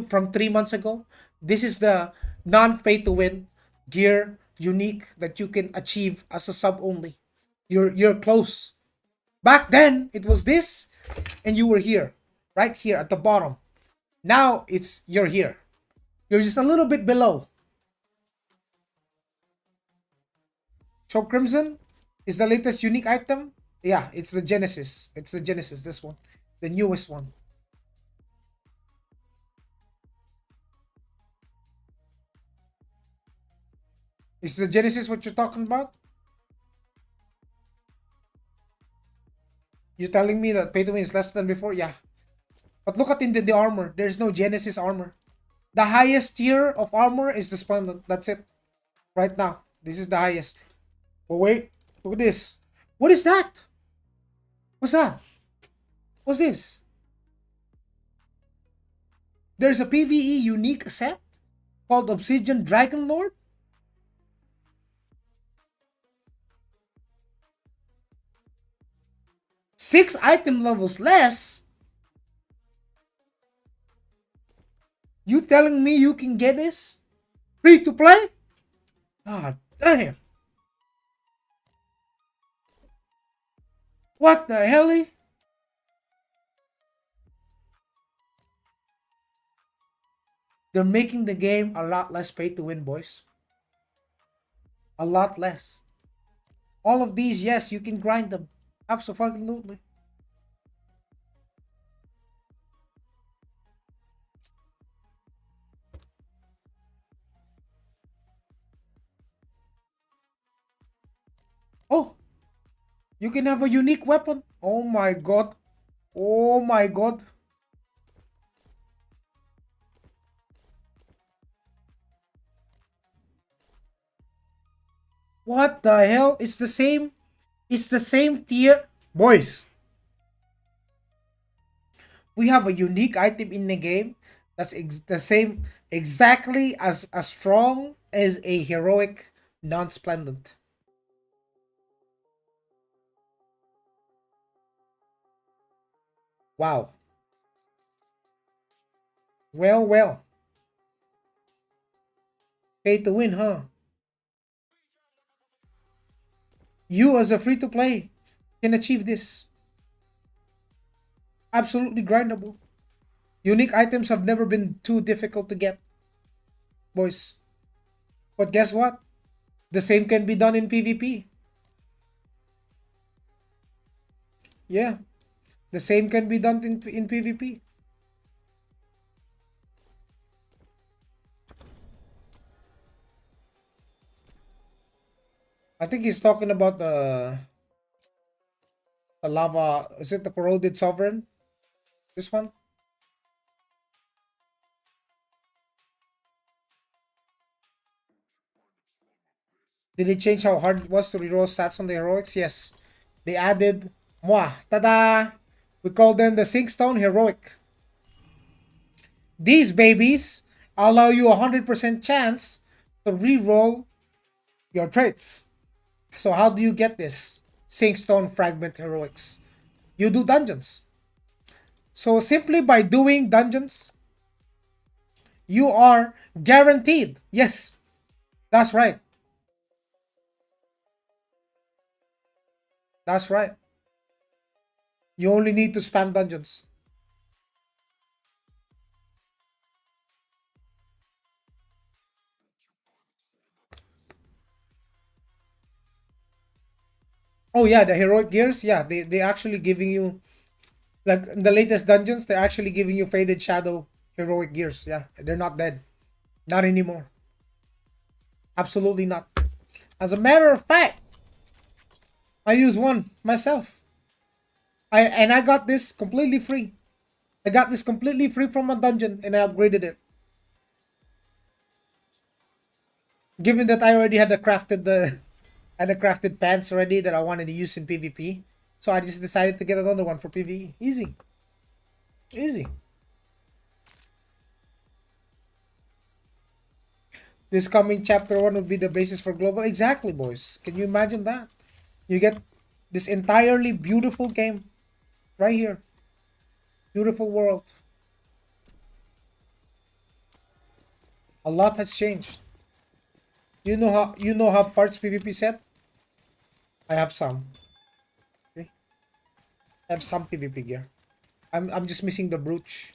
from 3 months ago, this is the non pay to win gear unique that you can achieve as a sub only. You're close. Back then it was this, and you were here, right here at the bottom. Now you're here. You're just a little bit below. So Crimson is the latest unique item. Yeah, it's the Genesis. It's the Genesis, this one. The newest one. Is the Genesis what you're talking about? You're telling me that pay to win is less than before? Yeah. But look at the armor. There's no Genesis armor. The highest tier of armor is the Splendid. That's it. Right now. This is the highest. But wait. Look at this. What is that? What's that? What's this? There's a PvE unique set called Obsidian Dragon Lord. 6 item levels less? You telling me you can get this? Free to play? Ah, damn. What the hell? They're making the game a lot less pay to win, boys. A lot less. All of these, yes, you can grind them. Absolutely. Oh, you can have a unique weapon. Oh my god. Oh my god. What the hell? It's the same. It's the same tier. Boys, we have a unique item in the game that's the same, exactly as strong as a heroic non-splendid. Wow. Well, well. Pay to win, huh? You as a free to play can achieve this. Absolutely grindable. Unique items have never been too difficult to get, boys. But guess what? The same can be done in PvP. Yeah, the same can be done in PvP. I think he's talking about the lava. Is it the corroded sovereign? This one? Did they change how hard it was to reroll stats on the heroics? Yes. They added moi. Tada! We call them the Sinkstone Heroic. These babies allow you a 100% chance to reroll your traits. So how do you get this? Sinkstone Fragment Heroics. You do dungeons. So simply by doing dungeons, you are guaranteed. Yes, that's right. That's right. You only need to spam dungeons. Oh yeah, the heroic gears. Yeah, they actually giving you, like in the latest dungeons, they're actually giving you faded shadow Heroic gears, yeah. They're not dead. Not anymore. Absolutely not. As a matter of fact, I use one myself. I got this completely free. I got this completely free from a dungeon and I upgraded it. Given that I already had the crafted pants already that I wanted to use in PvP. So I just decided to get another one for PvE. Easy. Easy. This coming chapter 1 will be the basis for global. Exactly, boys. Can you imagine that? You get this entirely beautiful game right here. Beautiful world. A lot has changed. You know how parts PvP set? I have some. Okay? I have some PvP gear. I'm just missing the brooch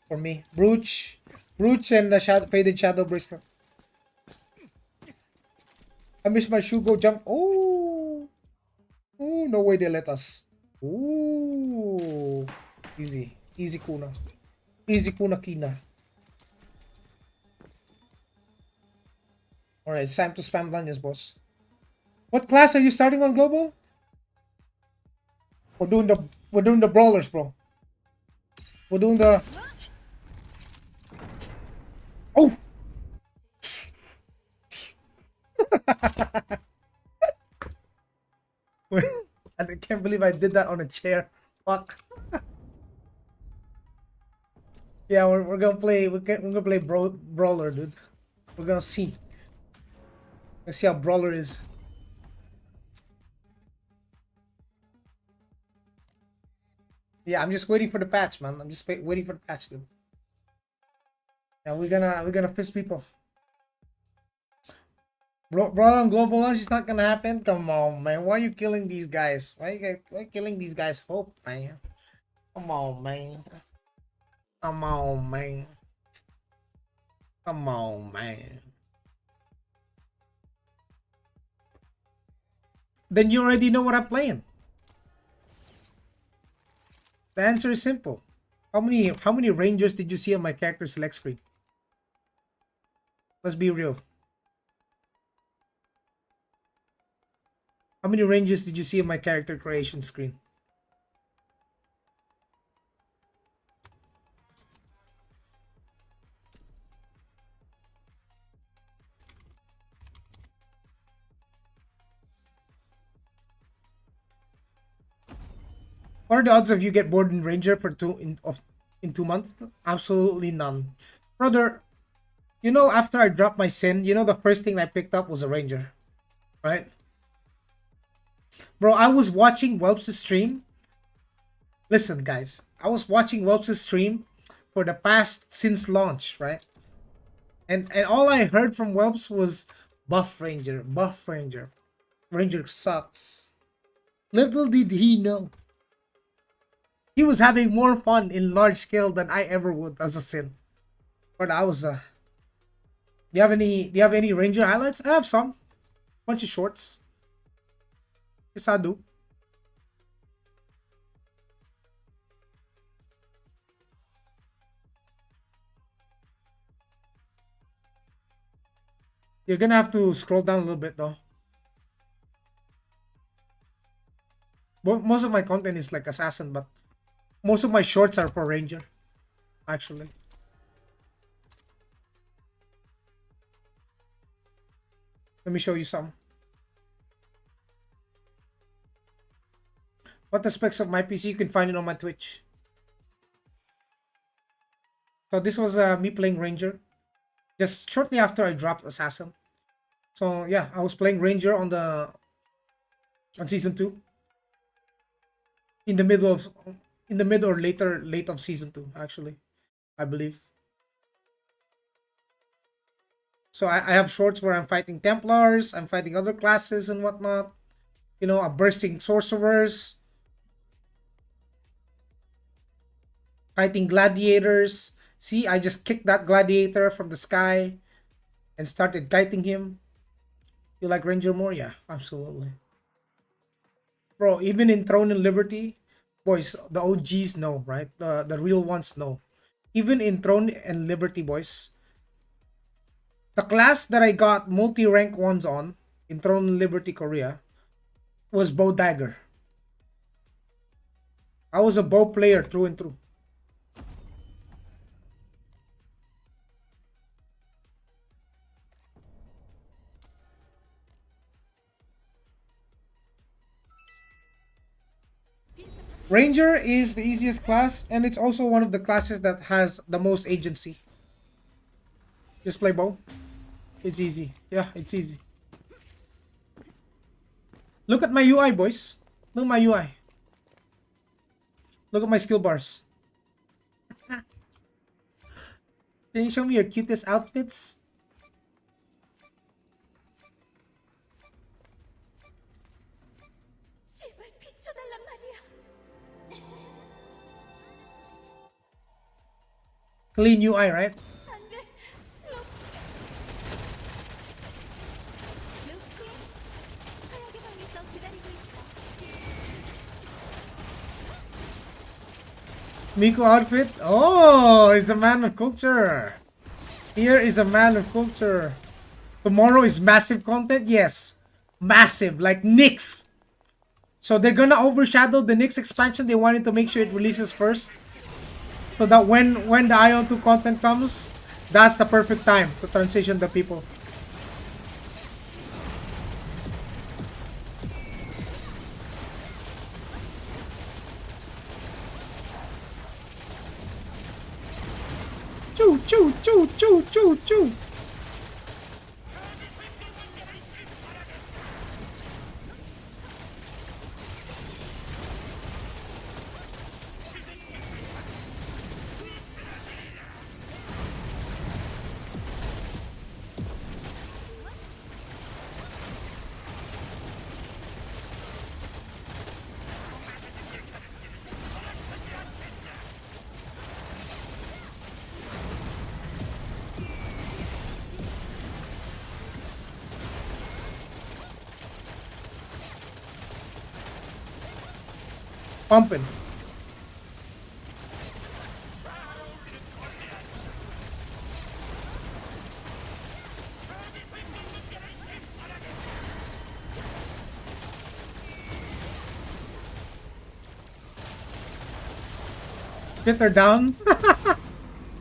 for me. Brooch and the faded shadow bracelet. I miss my Shugo jump. Oh, oh, no way they let us. Ooh, easy kuna, easy kuna kina. All right, it's time to spam dungeons, boss. What class are you starting on global? We're doing the brawlers, bro. We're doing the oh. I can't believe I did that on a chair. Fuck. Yeah, we're gonna play. We're gonna play brawler, dude. We're gonna see. Let's see how brawler is. Yeah, I'm just waiting for the patch, man. I'm just waiting for the patch, dude. Yeah, we're gonna piss people. Brawler on global launch is not gonna happen. Come on, man. Why are you killing these guys? Why killing these guys' hope, man? Come on, man. Come on, man. Come on, man. Then you already know what I'm playing. The answer is simple. How many rangers did you see on my character select screen? Let's be real. How many rangers did you see on my character creation screen? What are the odds of you get bored in Ranger for in 2 months? Absolutely none. Brother, after I dropped my sin, the first thing I picked up was a Ranger. Right? Bro, I was watching Whelps' stream. Listen, guys. I was watching Whelps' stream for the past since launch, right? And all I heard from Whelps was buff Ranger, buff Ranger. Ranger sucks. Little did he know. He was having more fun in large scale than I ever would as a Sin. But I was do you have any Ranger highlights? I have some. Bunch of shorts. Yes, I do. You're gonna have to scroll down a little bit though. Most of my content is like assassin, but most of my shorts are for Ranger, actually. Let me show you some. What aspects of my PC you can find it on my Twitch. So this was me playing Ranger, just shortly after I dropped Assassin. So yeah, I was playing Ranger on season 2. In the middle or late of season 2, actually, I believe. So I have shorts where I'm fighting Templars, I'm fighting other classes and whatnot. I'm bursting sorcerers, fighting gladiators. See, I just kicked that gladiator from the sky and started kiting him. You like Ranger more? Yeah, absolutely. Bro, even in Throne and Liberty, boys, the OGs know, right? The real ones know. Even in Throne and Liberty, boys. The class that I got multi-rank ones on in Throne and Liberty Korea was Bow Dagger. I was a bow player through and through. Ranger is the easiest class, and it's also one of the classes that has the most agency. Just play bow. It's easy. Yeah, it's easy. Look at my UI, boys. Look at my UI. Look at my skill bars. Can you show me your cutest outfits? 제발 비춰달란 말이야. Clean UI, right? 안 돼. 루키, 서약의 방에서 기다리고 있어. Miku outfit? Oh, it's a man of culture. Here is a man of culture. Tomorrow is massive content? Yes. Massive, like Nyx. So they're gonna overshadow the Nyx expansion. They wanted to make sure it releases first. So that when the Aion 2 content comes, that's the perfect time to transition the people. Choo choo choo choo choo choo. Pumping. Shitter down.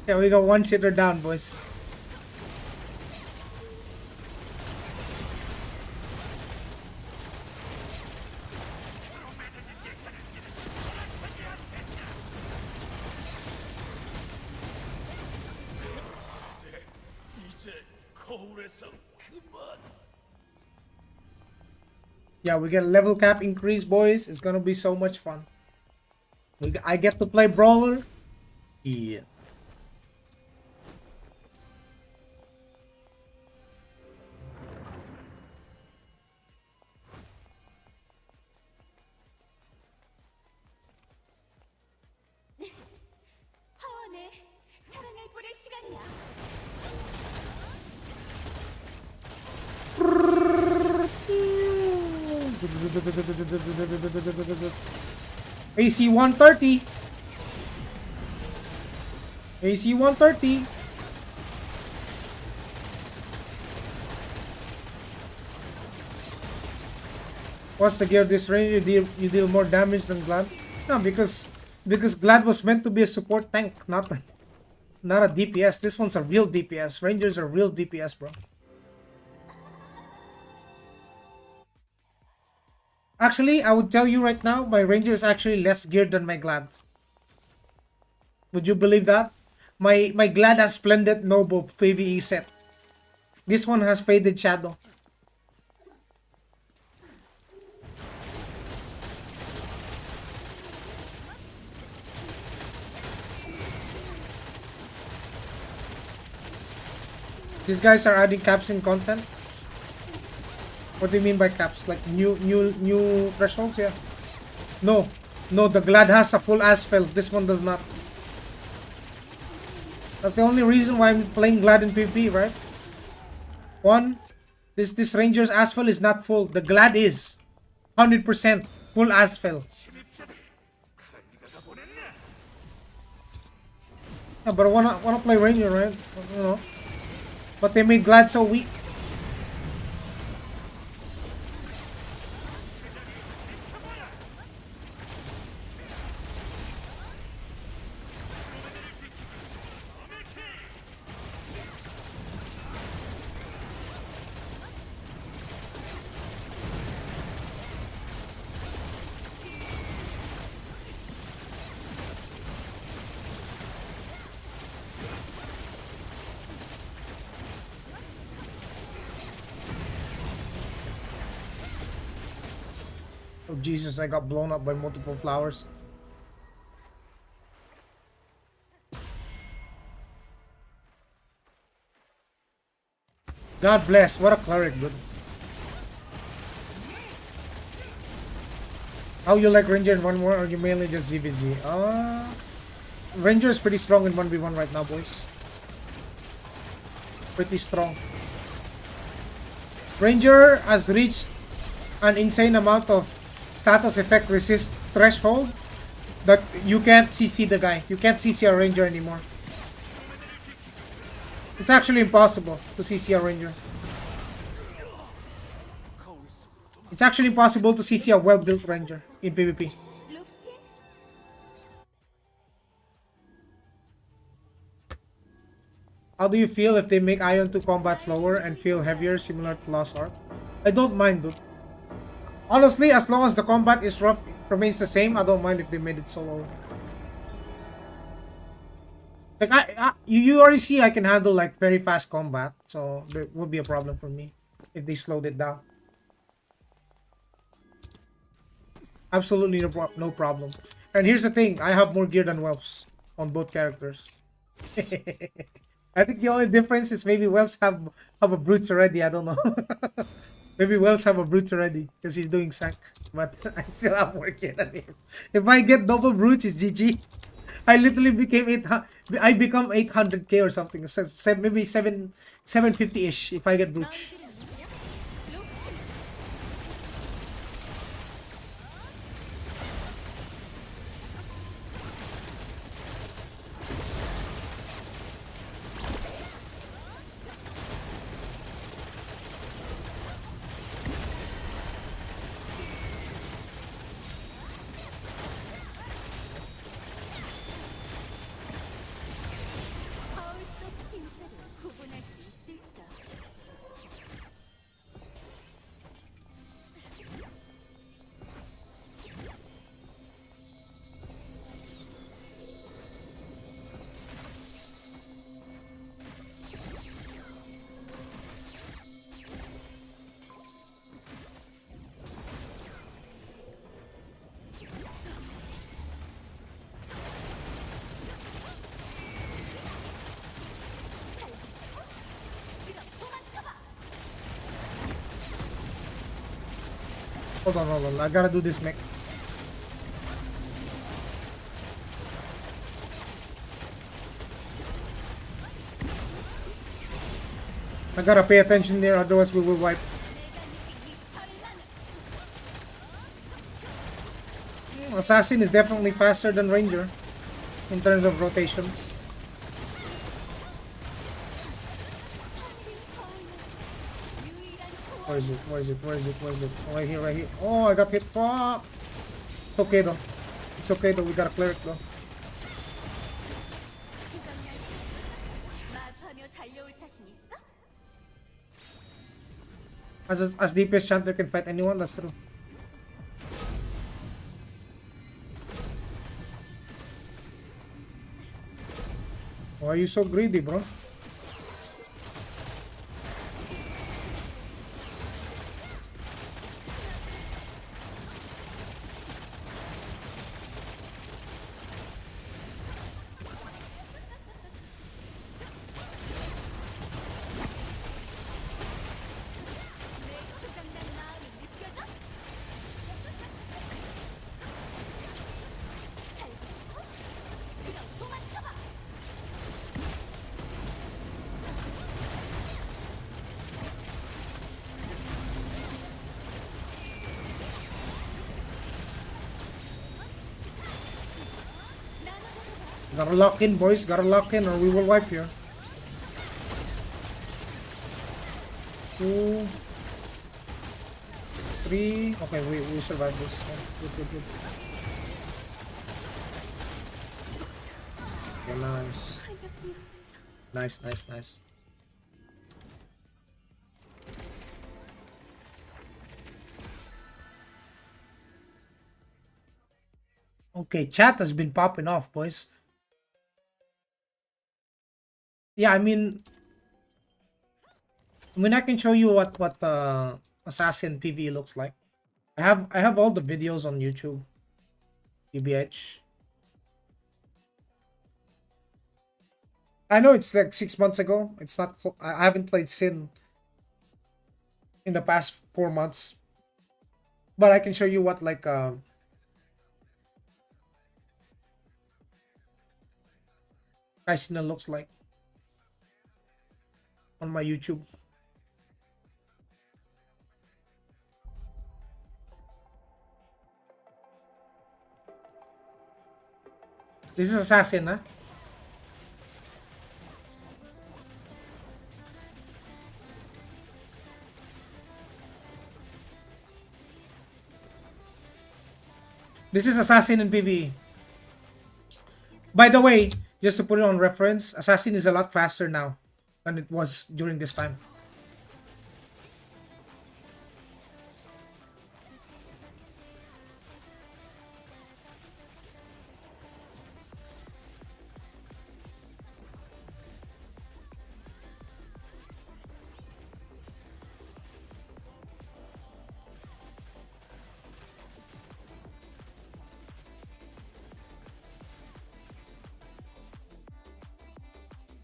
Yeah, we got one shitter down, boys. Yeah, we get a level cap increase, boys. It's gonna be so much fun. I get to play Brawler. Yeah. 하원에 사랑을 뿌릴 시간이야. AC 130. AC 130. What's the gear this range? You deal more damage than Glad? No, because Glad was meant to be a support tank, not a DPS. This one's a real DPS. Rangers are real DPS, bro. Actually, I would tell you right now, my Ranger is actually less geared than my Glad. Would you believe that? My Glad has Splendid Noble PvE set. This one has Faded Shadow. These guys are adding caps in content. What do you mean by caps? Like new thresholds? Yeah. No, the Glad has a full asphalt. This one does not. That's the only reason why I'm playing Glad in PvP, right? One, this Ranger's asphalt is not full. The Glad is 100% full asphalt. Yeah, but I wanna play Ranger, right? You know. But they made Glad so weak. Oh Jesus, I got blown up by multiple flowers. God bless, what a cleric, dude. How you like Ranger in one more, or you mainly just ZVZ? Ranger is pretty strong in 1v1 right now, boys. Pretty strong. Ranger has reached an insane amount of status effect resist threshold that you can't CC the guy. You can't CC a Ranger anymore. It's actually impossible to CC a Ranger. It's actually impossible to CC a well-built Ranger in PvP. 롭스틴? How do you feel if they make Aion 2 combat slower and feel heavier, similar to Lost Ark? I don't mind, dude. Honestly, as long as the combat is rough, remains the same, I don't mind if they made it slower. Like you already see I can handle like very fast combat, so there would be a problem for me if they slowed it down. Absolutely no problem. And here's the thing, I have more gear than Welps on both characters. I think the only difference is maybe Welps have a brute already. I don't know. Maybe Welps have a brute already because he's doing sack, but I still have more gear than him. If I get double brute, it's GG. I literally became 800. I become 800k or something. Maybe 750ish if I get brute. 거울 속 진짜를 구분할 수 있을까? Hold on. I gotta do this mech. I gotta pay attention there, otherwise we will wipe. Assassin is definitely faster than Ranger in terms of rotations. Where is it? Oh, right here. Oh, I got hit. Fuck. It's okay though. We gotta clear it though. 마주하며 달려올 자신 있어? As DPS champion can fight anyone, that's true. Why are you so greedy, bro? 초강단 마음이 느껴져? 살고 싶어? 그럼 도망쳐봐! Gotta lock in, boys. Gotta lock in, or we will wipe here. 2, 3. Okay, we survived this. Yeah, good, good, good. Okay, nice. Nice, nice, nice. Okay, chat has been popping off, boys. Yeah, I can show you what Assassin PV looks like. I have all the videos on YouTube. PBH. I know it's like 6 months ago. It's not. I haven't played Sin in the past 4 months, but I can show you what like Kaisina looks like on my YouTube. This is Assassin, huh? This is Assassin in PvE. By the way, just to put it on reference, Assassin is a lot faster now than it was during this time.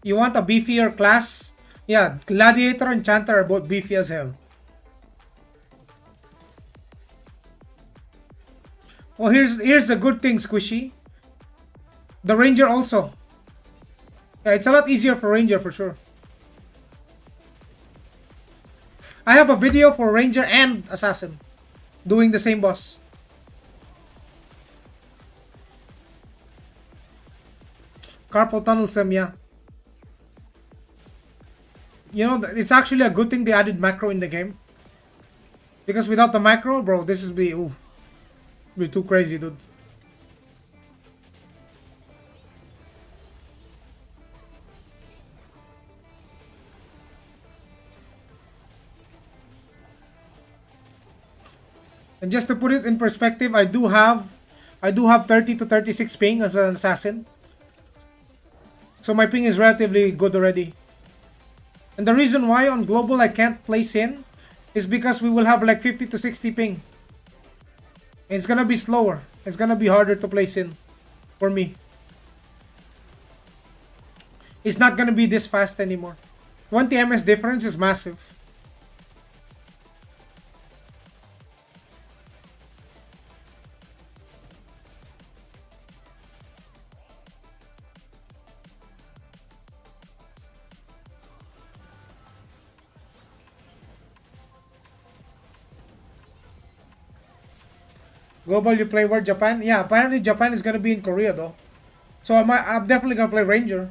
You want a beefier class? Yeah, Gladiator and Chanter are both beefy as hell. Oh, here's the good thing, Squishy. The Ranger also. Yeah, it's a lot easier for Ranger for sure. I have a video for Ranger and Assassin doing the same boss. Carpal tunnel sim, yeah. You know, it's actually a good thing they added macro in the game. Because without the macro, bro, this is be too crazy, dude. And just to put it in perspective, I do have 30 to 36 ping as an assassin. So my ping is relatively good already. And the reason why on global I can't play Sin is because we will have like 50 to 60 ping. And it's gonna be slower. It's gonna be harder to play Sin for me. It's not gonna be this fast anymore. 20 ms difference is massive. Global, you play where? Japan? Yeah, apparently Japan is gonna be in Korea though. So I'm definitely gonna play Ranger.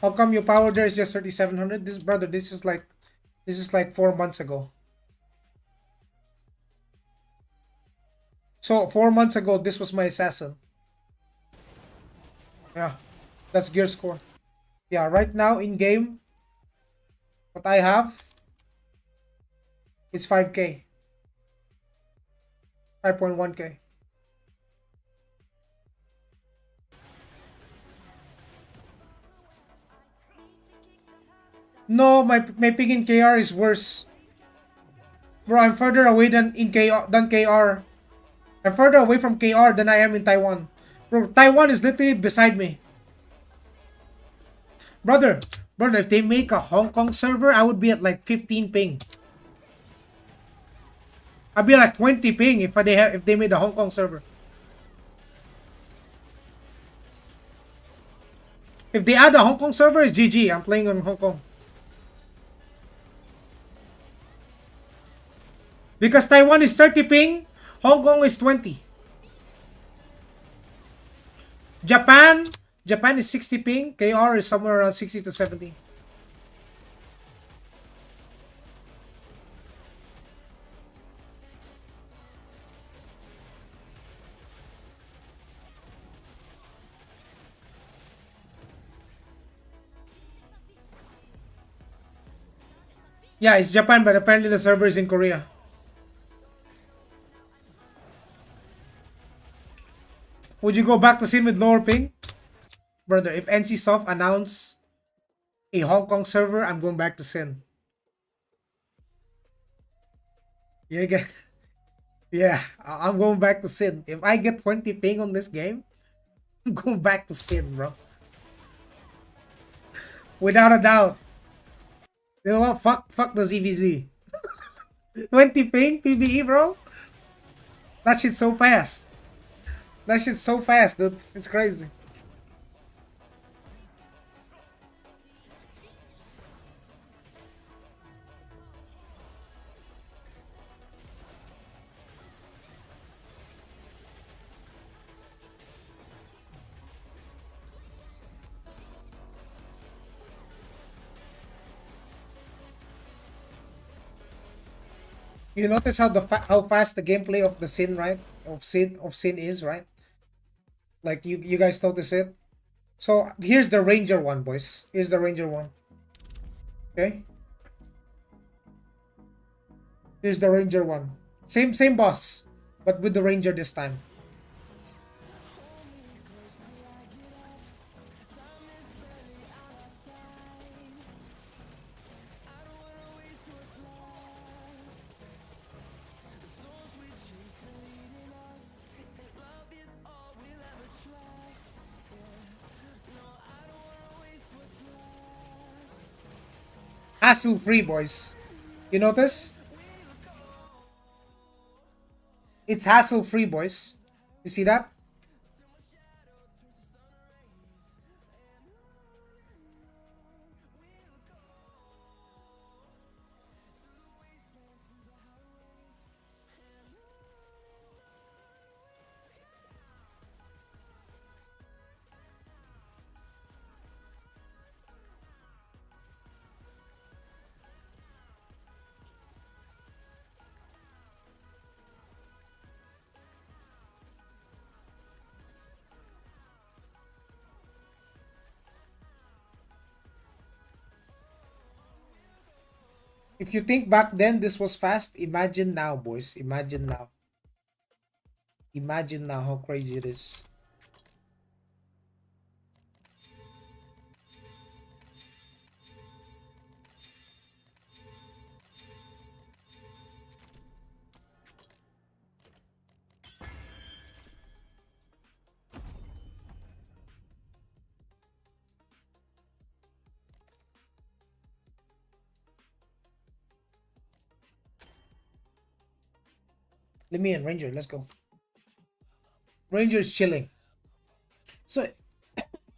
How come your power there is just 3700? This is like 4 months ago. So 4 months ago, this was my assassin. Yeah, that's gear score. Yeah, right now in game, what I have is 5k. 5.1k. No, my ping in KR is worse. Bro, I'm further away than KR. I'm further away from KR than I am in Taiwan. Bro, Taiwan is literally beside me. Brother, if they make a Hong Kong server, I would be at like 15 ping. I'd be like 20 ping if they made a Hong Kong server. If they add a Hong Kong server, it's GG. I'm playing on Hong Kong. Because Taiwan is 30 ping, Hong Kong is 20. Japan is 60 ping. KR is somewhere around 60 to 70. Yeah, it's Japan, but apparently the server is in Korea. Would you go back to Sin with lower ping? Brother, if NCSoft announce a Hong Kong server, I'm going back to Sin. You're gonna, yeah, I'm going back to Sin. If I get 20 ping on this game, I'm going back to Sin, bro. Without a doubt. You know what? Fuck the ZVZ. 20 ping PBE, bro. That shit's so fast. That shit's so fast, dude. It's crazy. You notice how how fast the gameplay of the Sin, right? Of Sin is, right? Like you guys notice it. So here's the Ranger one, boys. Here's the Ranger one. Okay. Here's the Ranger one. Same boss, but with the Ranger this time. Hassle free, boys. You notice? It's hassle free, boys. You see that? If you think back then this was fast, imagine now, boys. Imagine now. Imagine now how crazy it is. Let me in, Ranger. Let's go. Ranger's chilling. So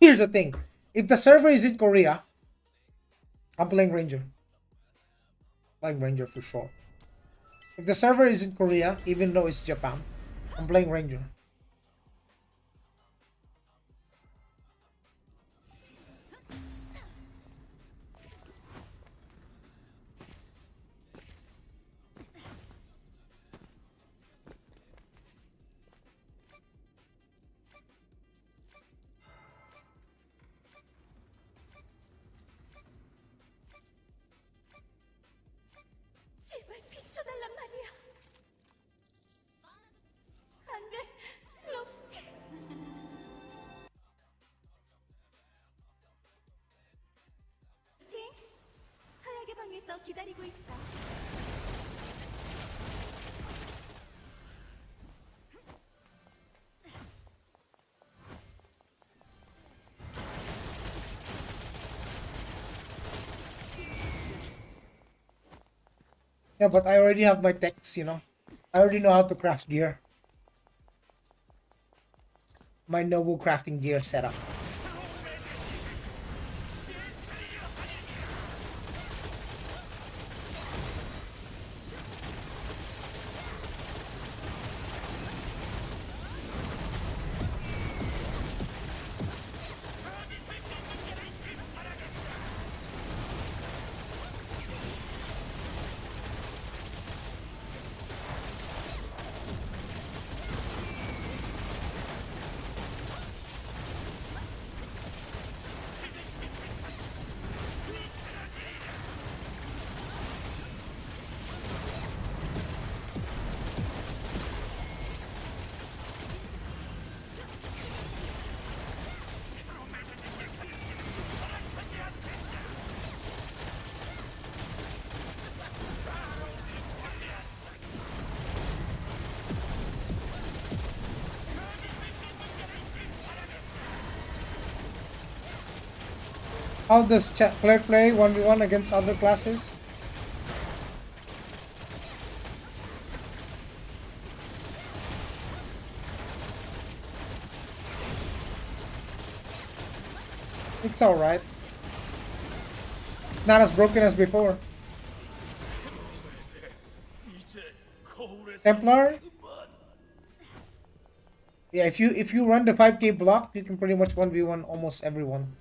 here's the thing. If the server is in Korea, I'm playing Ranger. Playing Ranger for sure. If the server is in Korea, even though it's Japan, I'm playing Ranger. 제발 비춰달란 말이야. 안 돼, 럽스틱. 스팅, 서약의 방에서 기다리고 있어. Yeah, but I already have my techs, you know. I already know how to craft gear. My noble crafting gear setup. How does Cleric play 1v1 against other classes? It's alright. It's not as broken as before. Templar? Yeah, if you run the 5k block, you can pretty much 1v1 almost everyone.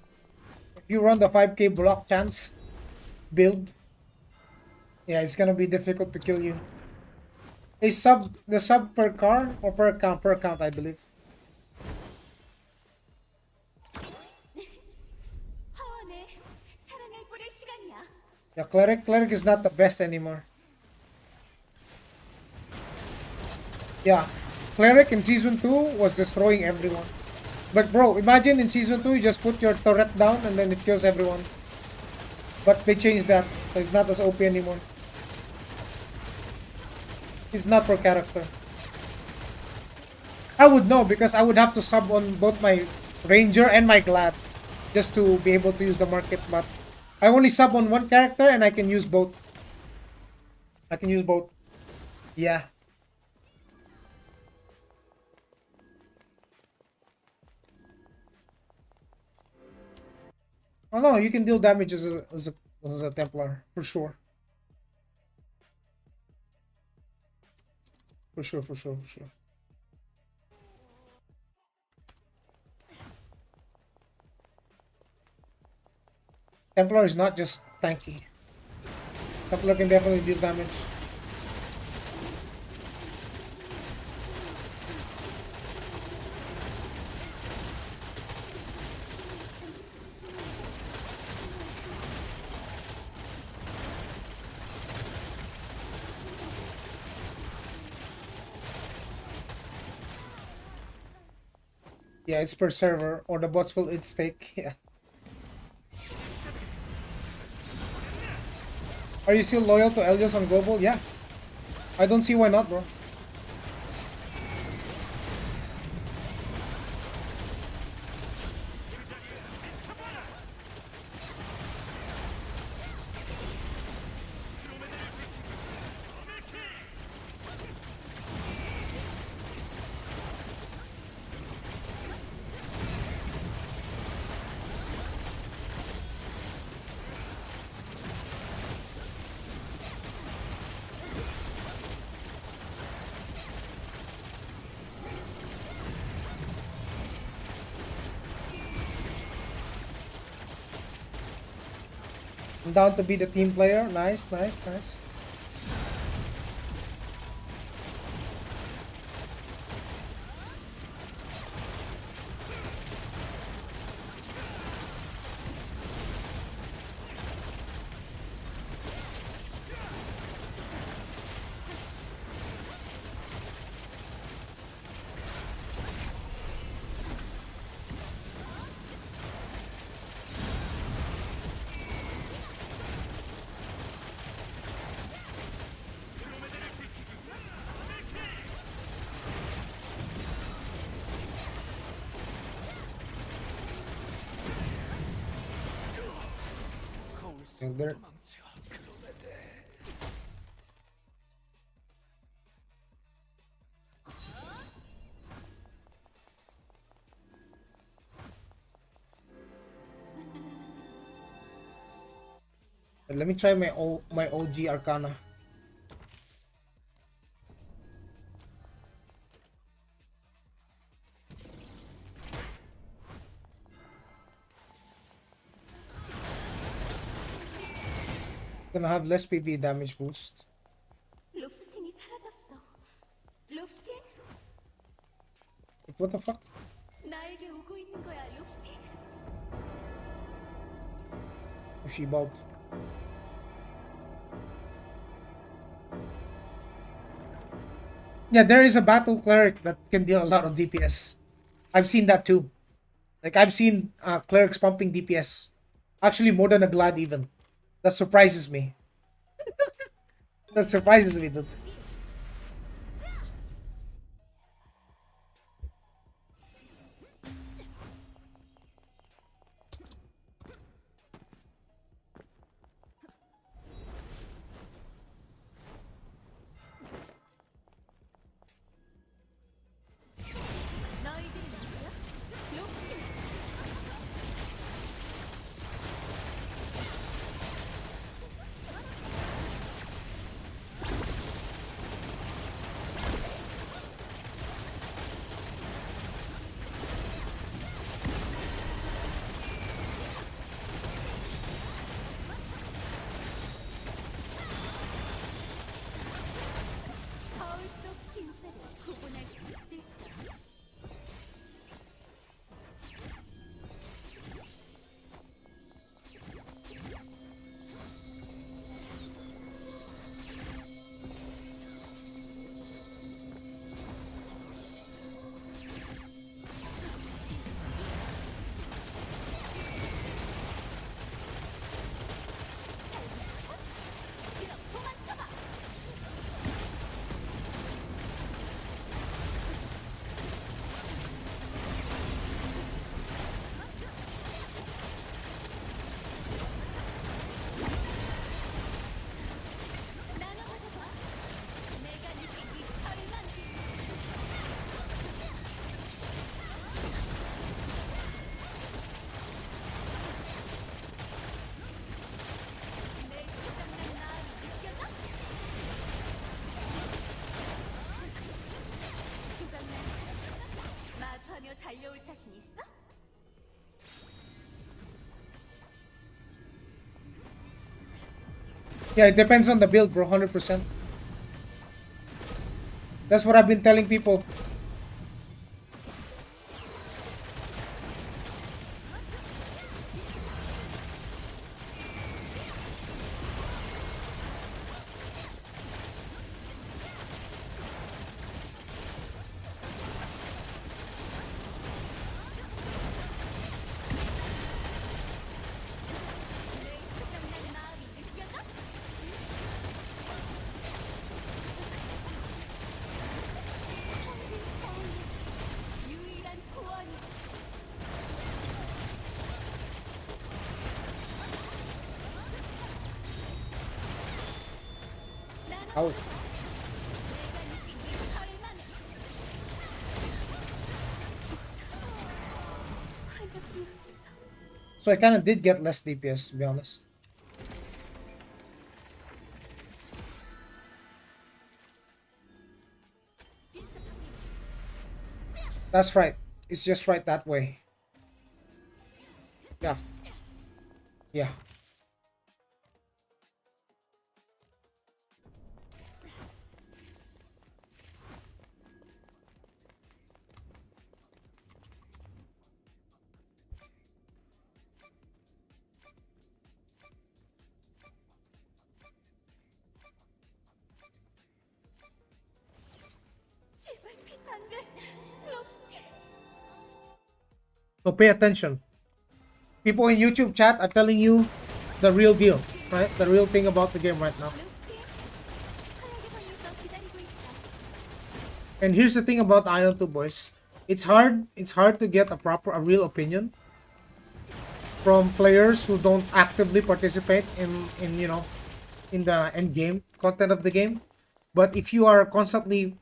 If you run the 5k block chance build, yeah, it's gonna be difficult to kill you. The sub per car or per count, I believe. 하원에 사랑을 뿌릴 시간이야. Yeah, cleric is not the best anymore. Yeah, cleric in season 2 was destroying everyone. But bro, imagine in season 2 you just put your turret down and then it kills everyone. But they changed that, so it's not as OP anymore. It's not per character. I would know because I would have to sub on both my ranger and my glad just to be able to use the market. But I only sub on one character and I can use both. I can use both. Yeah. Oh no, you can deal damage as a Templar for sure. For sure, for sure, for sure. Templar is not just tanky. Templar can definitely deal damage. Yeah, it's per server or the bots will eat stake. Yeah. Are you still loyal to Elios on global? Yeah. I don't see why not, bro. I'm down to be the team player. Nice, nice, nice. And there, let me try my OG Arcana. Gonna have less PV damage boost. 롭스틴이 사라졌어. 롭스틴? What the fuck? 나에게 오고 있는 거야, 롭스틴. She bought. Yeah, there is a battle cleric that can deal a lot of DPS. I've seen that too. Like I've seen clerics pumping DPS. Actually, more than a glad even. That surprises me. That surprises me, dude. 자신 있어? Yeah, it depends on the build, bro. 100%. That's what I've been telling people. 내 투명한 마음이 느껴져? 유일한 구원이 Ow. 내가 느낀 이 절망을 하나뿐이었어. So I kind of did get less DPS, to be honest. That's right. It's just right that way. Yeah. Yeah. 제발 피탄글 롭스티. So pay attention. People in YouTube chat are telling you the real deal, right? The real thing about the game right now. 롭스티. 서약의 방에서 기다리고 있어. And here's the thing about Aion 2, boys. It's hard to get a real opinion from players who don't actively participate in in the end game content of the game. But if you are constantly,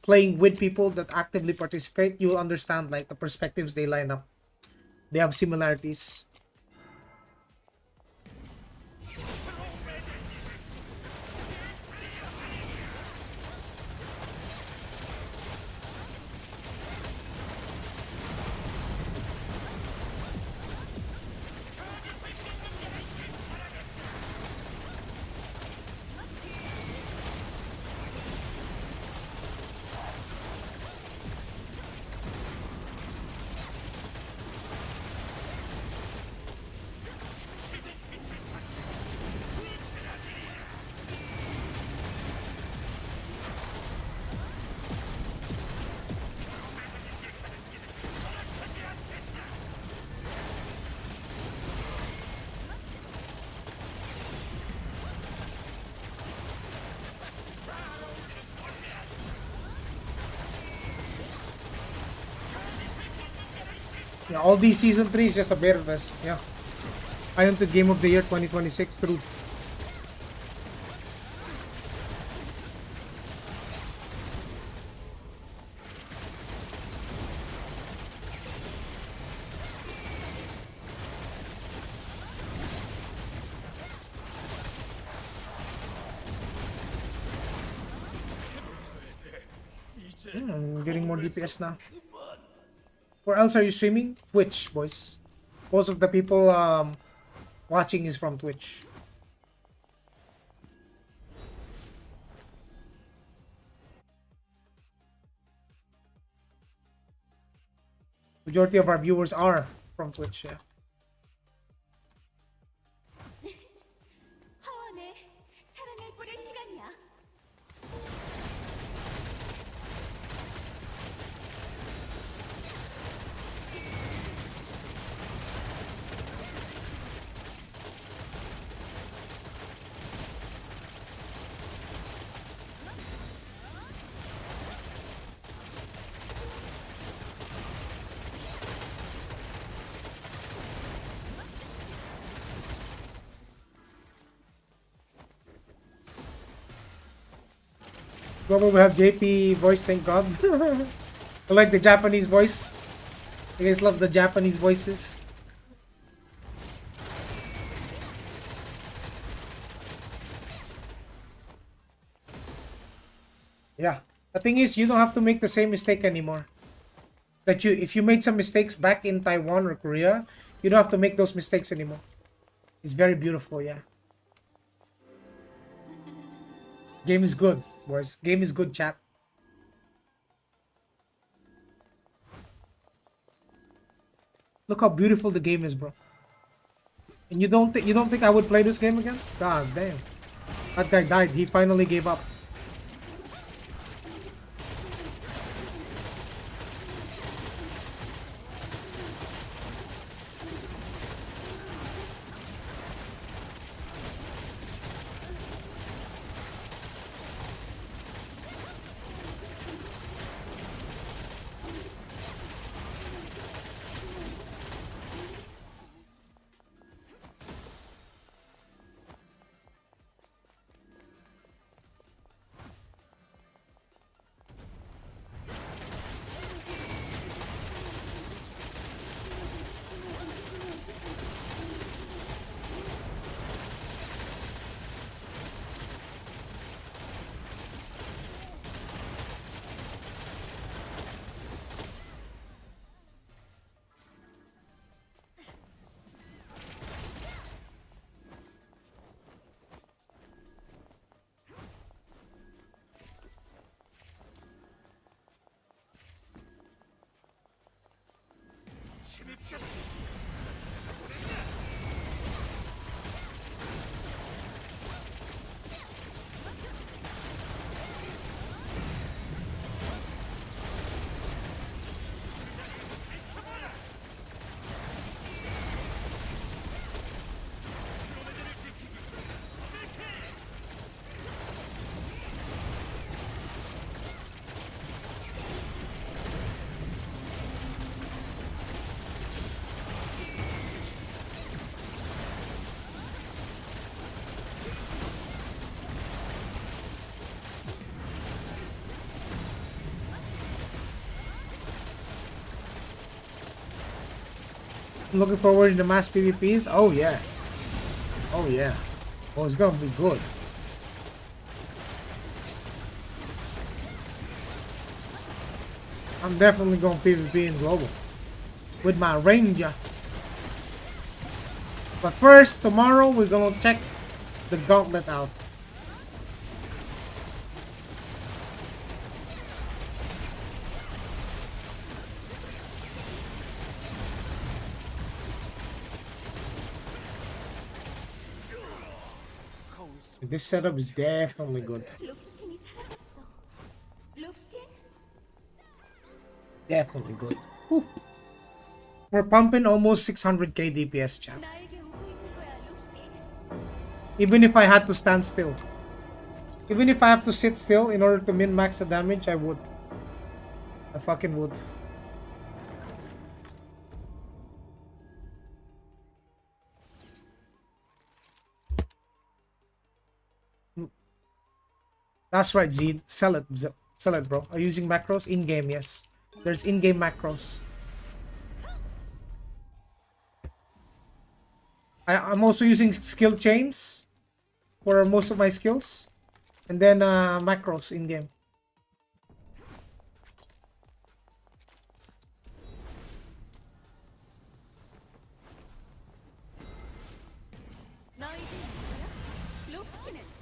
playing with people that actively participate, you'll understand like the perspectives they line up. They have similarities. Yeah, all these season 3 is just a better best. Yeah. Aion to Game of the Year 2026 through. I'm getting more DPS now. Where else are you streaming? Twitch, boys. Most of the people watching is from Twitch. Majority of our viewers are from Twitch, yeah. 하원에 사랑을 뿌릴 시간이야. Global will have JP voice, thank God. I like the Japanese voice. You guys love the Japanese voices. Yeah. The thing is, you don't have to make the same mistake anymore. That you, if you made some mistakes back in Taiwan or Korea, you don't have to make those mistakes anymore. It's very beautiful, yeah. Game is good, boys. Game is good, chat. Look how beautiful the game is, bro. And you don't think I would play this game again? God damn. That guy died. He finally gave up. I'm looking forward to the mass PvPs. Oh yeah. Oh yeah. Oh, it's gonna be good. I'm definitely going PvP in global with my ranger. But first, tomorrow we're gonna check the gauntlet out. This setup is definitely good. 롭스틴이 사라졌어. 롭스틴? Definitely good. Whew. We're pumping almost 600k DPS, chat. 나에게 오고 있는 거야, 롭스틴. Even if I had to stand still. Even if I have to sit still in order to min-max the damage, I would. I fucking would. That's right, Zed. Sell it. Sell it, bro. Are you using macros? In-game, yes. There's in-game macros. I'm also using skill chains for most of my skills. And then macros in-game. 너희들 누구야? 롭스틴은?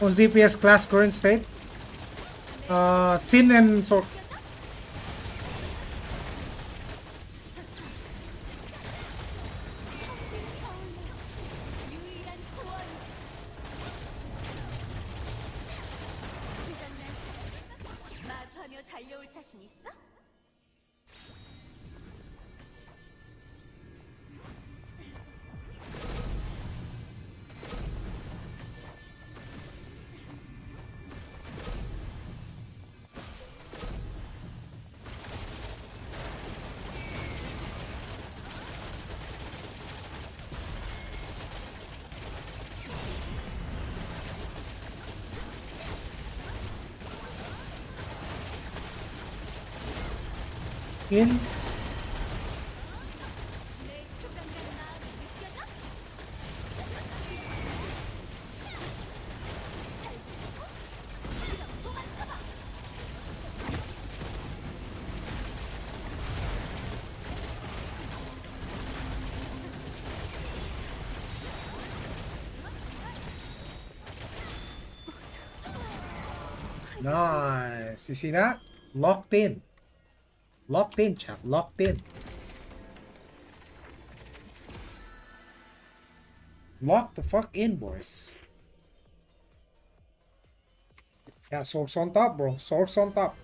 On ZPS class current state. Sin and Sork. 유일한 구원. 마주하며 달려올 자신 있어? In. 내 초강된 마음이 느껴져? 그럼 도망쳐봐. Nice. You see that? Locked in. Locked in, chap. Locked in. Lock the fuck in, boys. Yeah, swords on top, bro. Swords on top.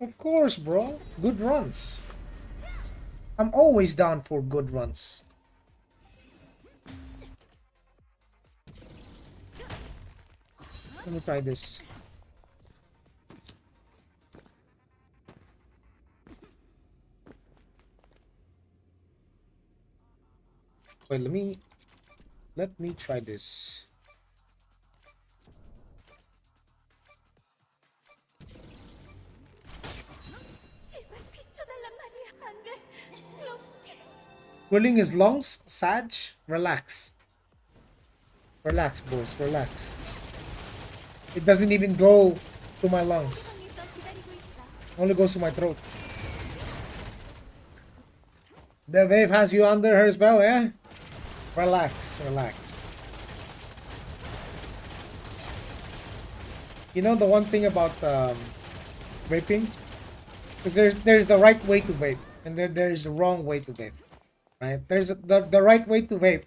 Of course, bro. Good runs. I'm always down for good runs. Let me try this. Wait, let me try this. 제발 비춰달란 말이야. 안 돼. 롭스티. Twirling his lungs, Sag, relax. Relax, boys, relax. It doesn't even go to my lungs. 방에서 기다리고 있어. Only goes to my throat. The wave has you under her spell, eh? Relax, relax. You know the one thing about vaping? Because there's the right way to vape, and then there's the wrong way to vape. Right? The right way to vape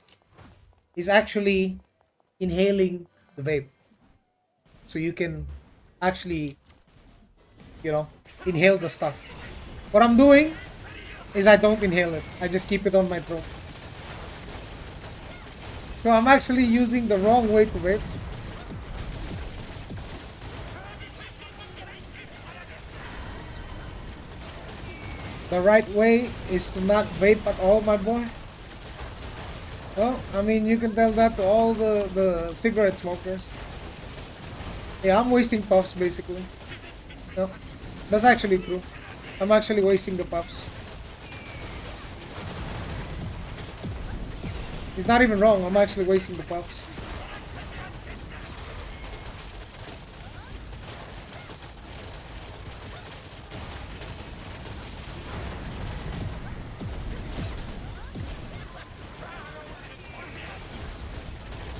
is actually inhaling the vape. So you can actually, you know, inhale the stuff. What I'm doing is I don't inhale it. I just keep it on my throat. So I'm actually using the wrong way to vape. The right way is to not vape at all, my boy. Well, I mean, you can tell that to all the cigarette smokers. Yeah, I'm wasting puffs basically. No, that's actually true. I'm actually wasting the puffs. It's not even wrong. I'm actually wasting the puffs.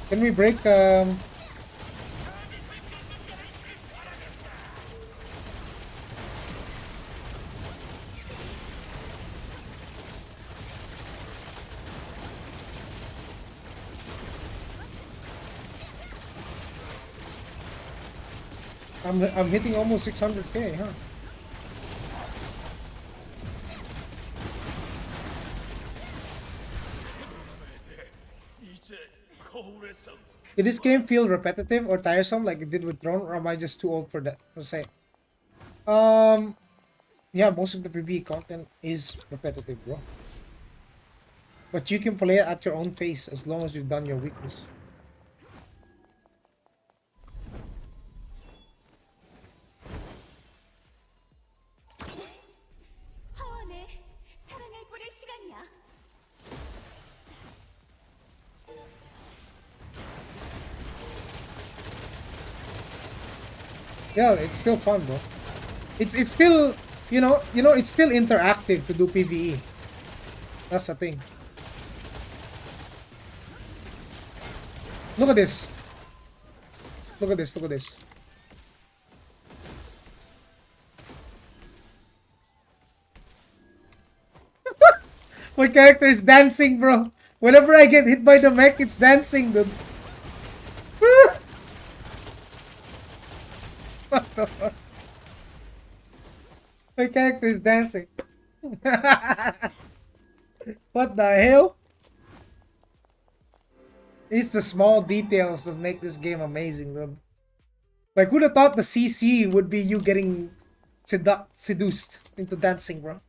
Can we break I'm hitting almost 600k, huh? Did this game feel repetitive or tiresome like it did with Throne, or am I just too old for that to say? Yeah, most of the PvE content is repetitive, bro. But you can play it at your own pace as long as you've done your weakness. 하원에 사랑을 뿌릴 시간이야. Yeah, it's still fun, bro. It's still, you know, it's still interactive to do PvE. That's the thing. Look at this. Look at this. Look at this. My character is dancing, bro. Whenever I get hit by the mech, it's dancing, dude. What the fuck? My character is dancing. What the hell? It's the small details that make this game amazing, dude. Like, who'd have thought the CC would be you getting seduced into dancing, bro?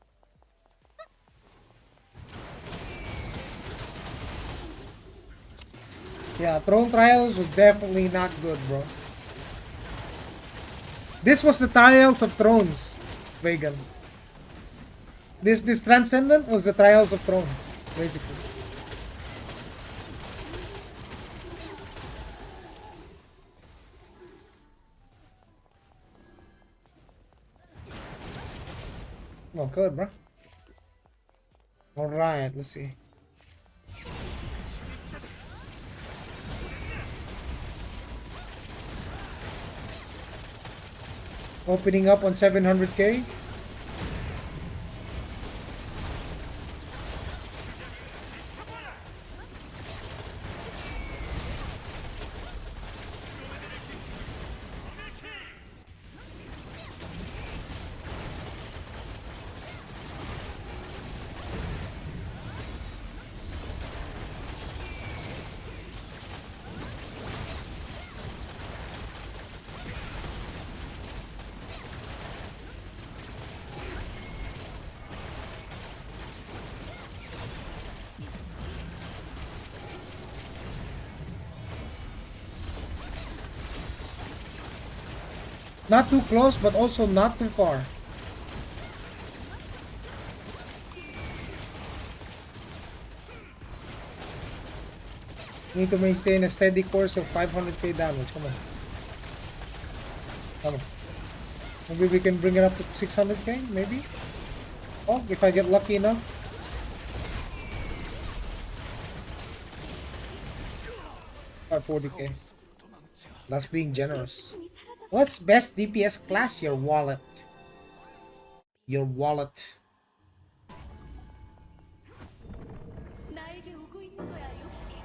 Yeah, Throne Trials was definitely not good, bro. This was the Trials of Thrones, Vegan. This Transcendent was the Trials of Throne, basically. Oh, good, bro. Alright, let's see. Opening up on 700k. Not too close, but also not too far. Need to maintain a steady course of 500k damage. Come on. Come on. Maybe we can bring it up to 600k, maybe? Oh, if I get lucky enough. 540k. That's being generous. What's best DPS class? Your wallet. Your wallet. 나에게 오고 있는 거야, 욕심.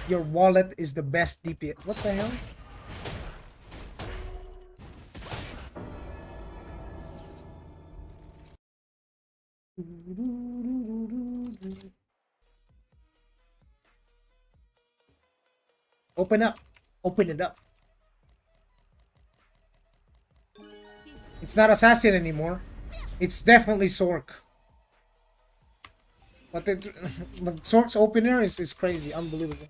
Your wallet is the best DPS. What the hell? Open up. Open it up. It's not Assassin anymore. It's definitely Sork. But the Sork's opener is crazy. Unbelievable.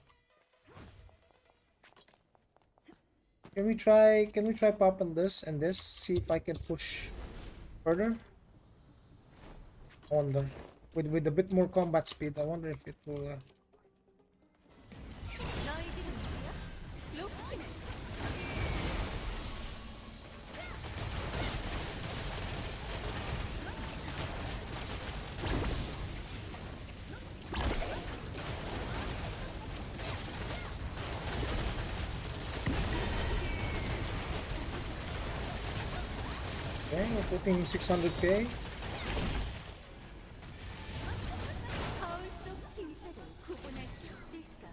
Can we try popping this and this? See if I can push further. I wonder. With a bit more combat speed, I wonder if it will 너희들은 누구야? 로프는 Okay, we're putting 600k. 거울 속 진짜를 구분할 수 있을까?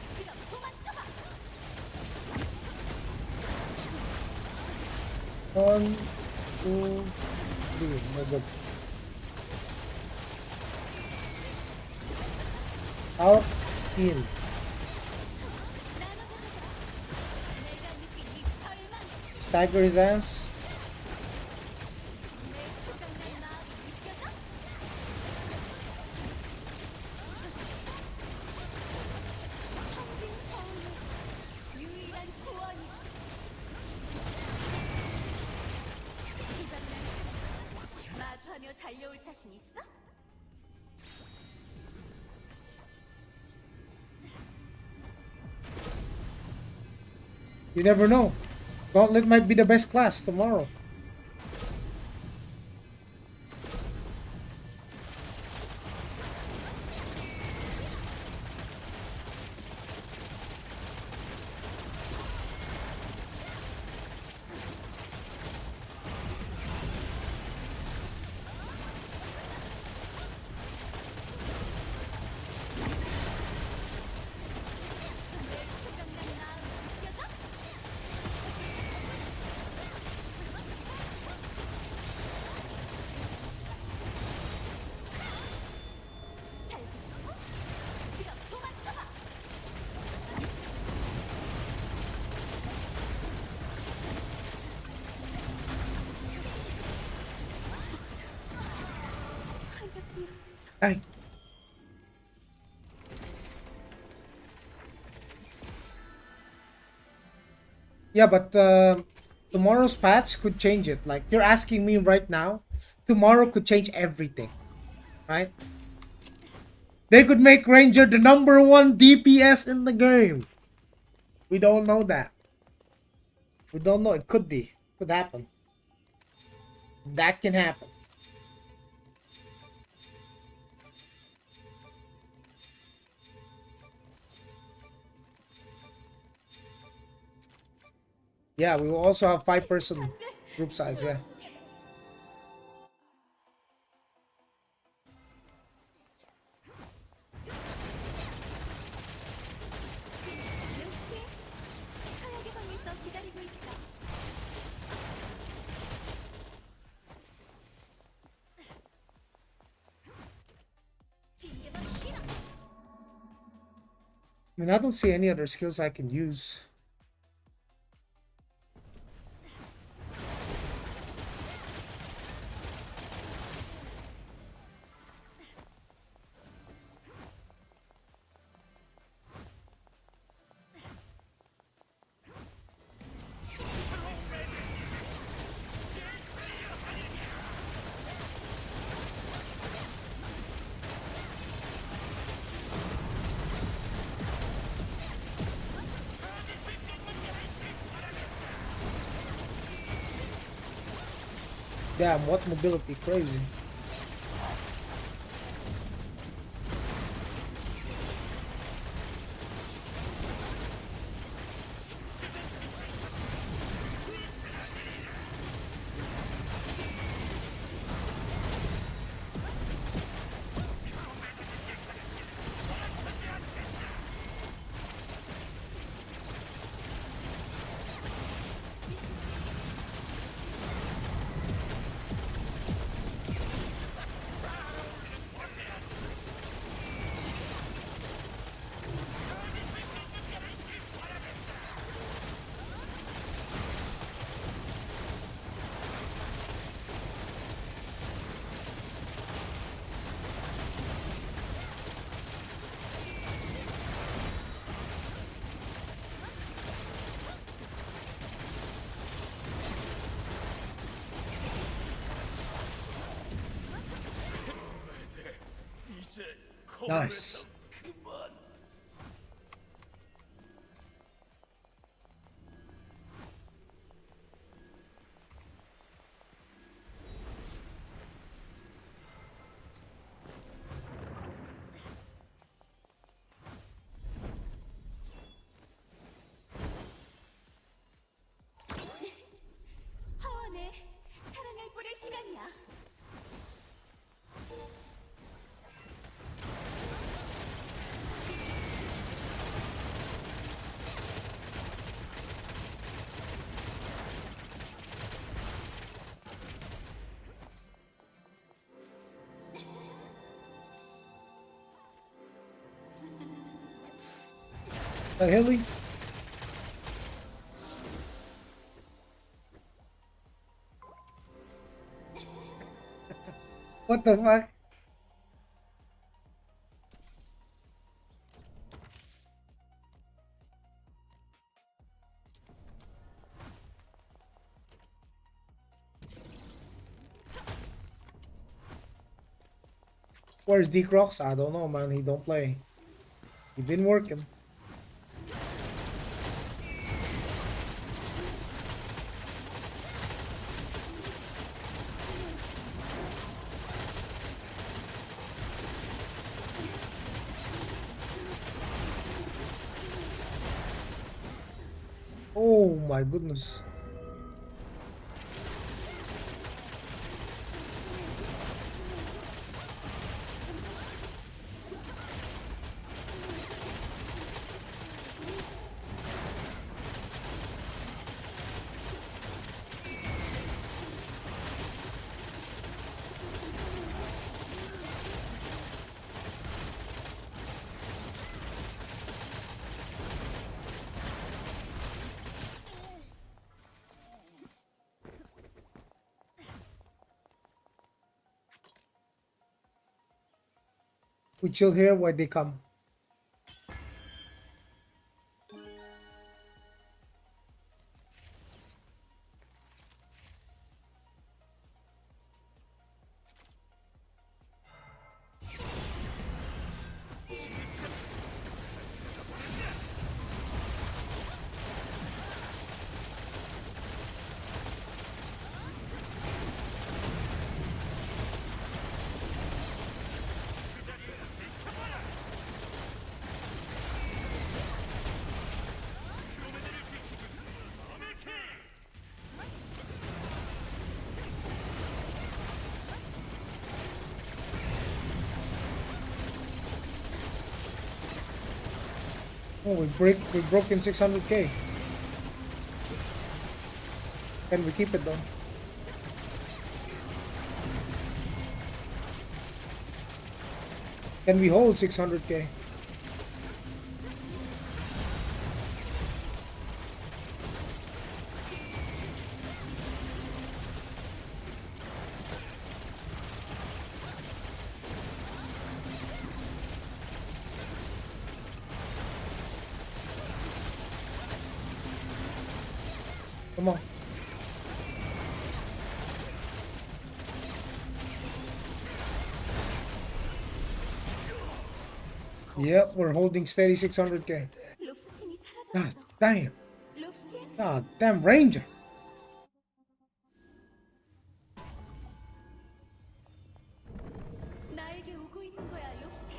그럼 도망쳐봐! 1, 2, 3. No good. Out. In. 나눠보자. 내가 느낀 이 절망. Stagger his ass. 해볼 자신 있어? You never know. Gauntlet might be the best class tomorrow. 살고 싶어? 그럼 도망쳐봐! 하얗이었어. Ay. Yeah, but tomorrow's patch could change it. Like you're asking me right now, tomorrow could change everything, right? They could make Ranger the #1 DPS in the game. We don't know that. We don't know. It could be. Could happen. That can happen. Yeah, we will also have 5-person group size. Yeah. 서약의 방에서 기다리고 있어. 빙계만 싫어. I mean, I don't see any other skills I can use. Damn, what mobility? Crazy. Nice. 하원에 사랑을 뿌릴 시간이야. Hilly? What the fuck? Where's D-Crocs? I don't know, man. He don't play. He been working. Oh my goodness. We chill here while they come. Oh, we broke in 600k. Can we keep it though? Can we hold 600k? Come on. Yep, we're holding steady 600k. 롭스틴이 God 사라졌어. damn. 롭스틴? God damn Ranger. 나에게 오고 있는 거야, 롭스틴.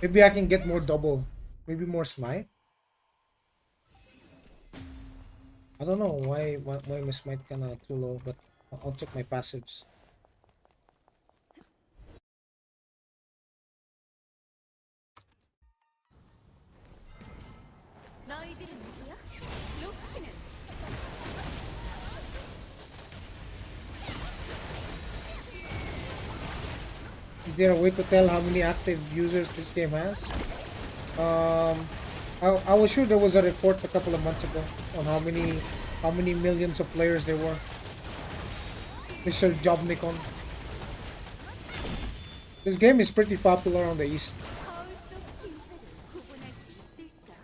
Maybe I can get more double. Maybe more smite. I don't know why my smite kinda too low, but I'll check my passives. 너희들은 누구야? 롭스틴은? Is there a way to tell how many active users this game has? Um, I was sure there was a report a couple of months ago on how many millions of players there were. Mr. Jobnicon. This game is pretty popular on the East. 거울 속 진짜를 구분할 수 있을까?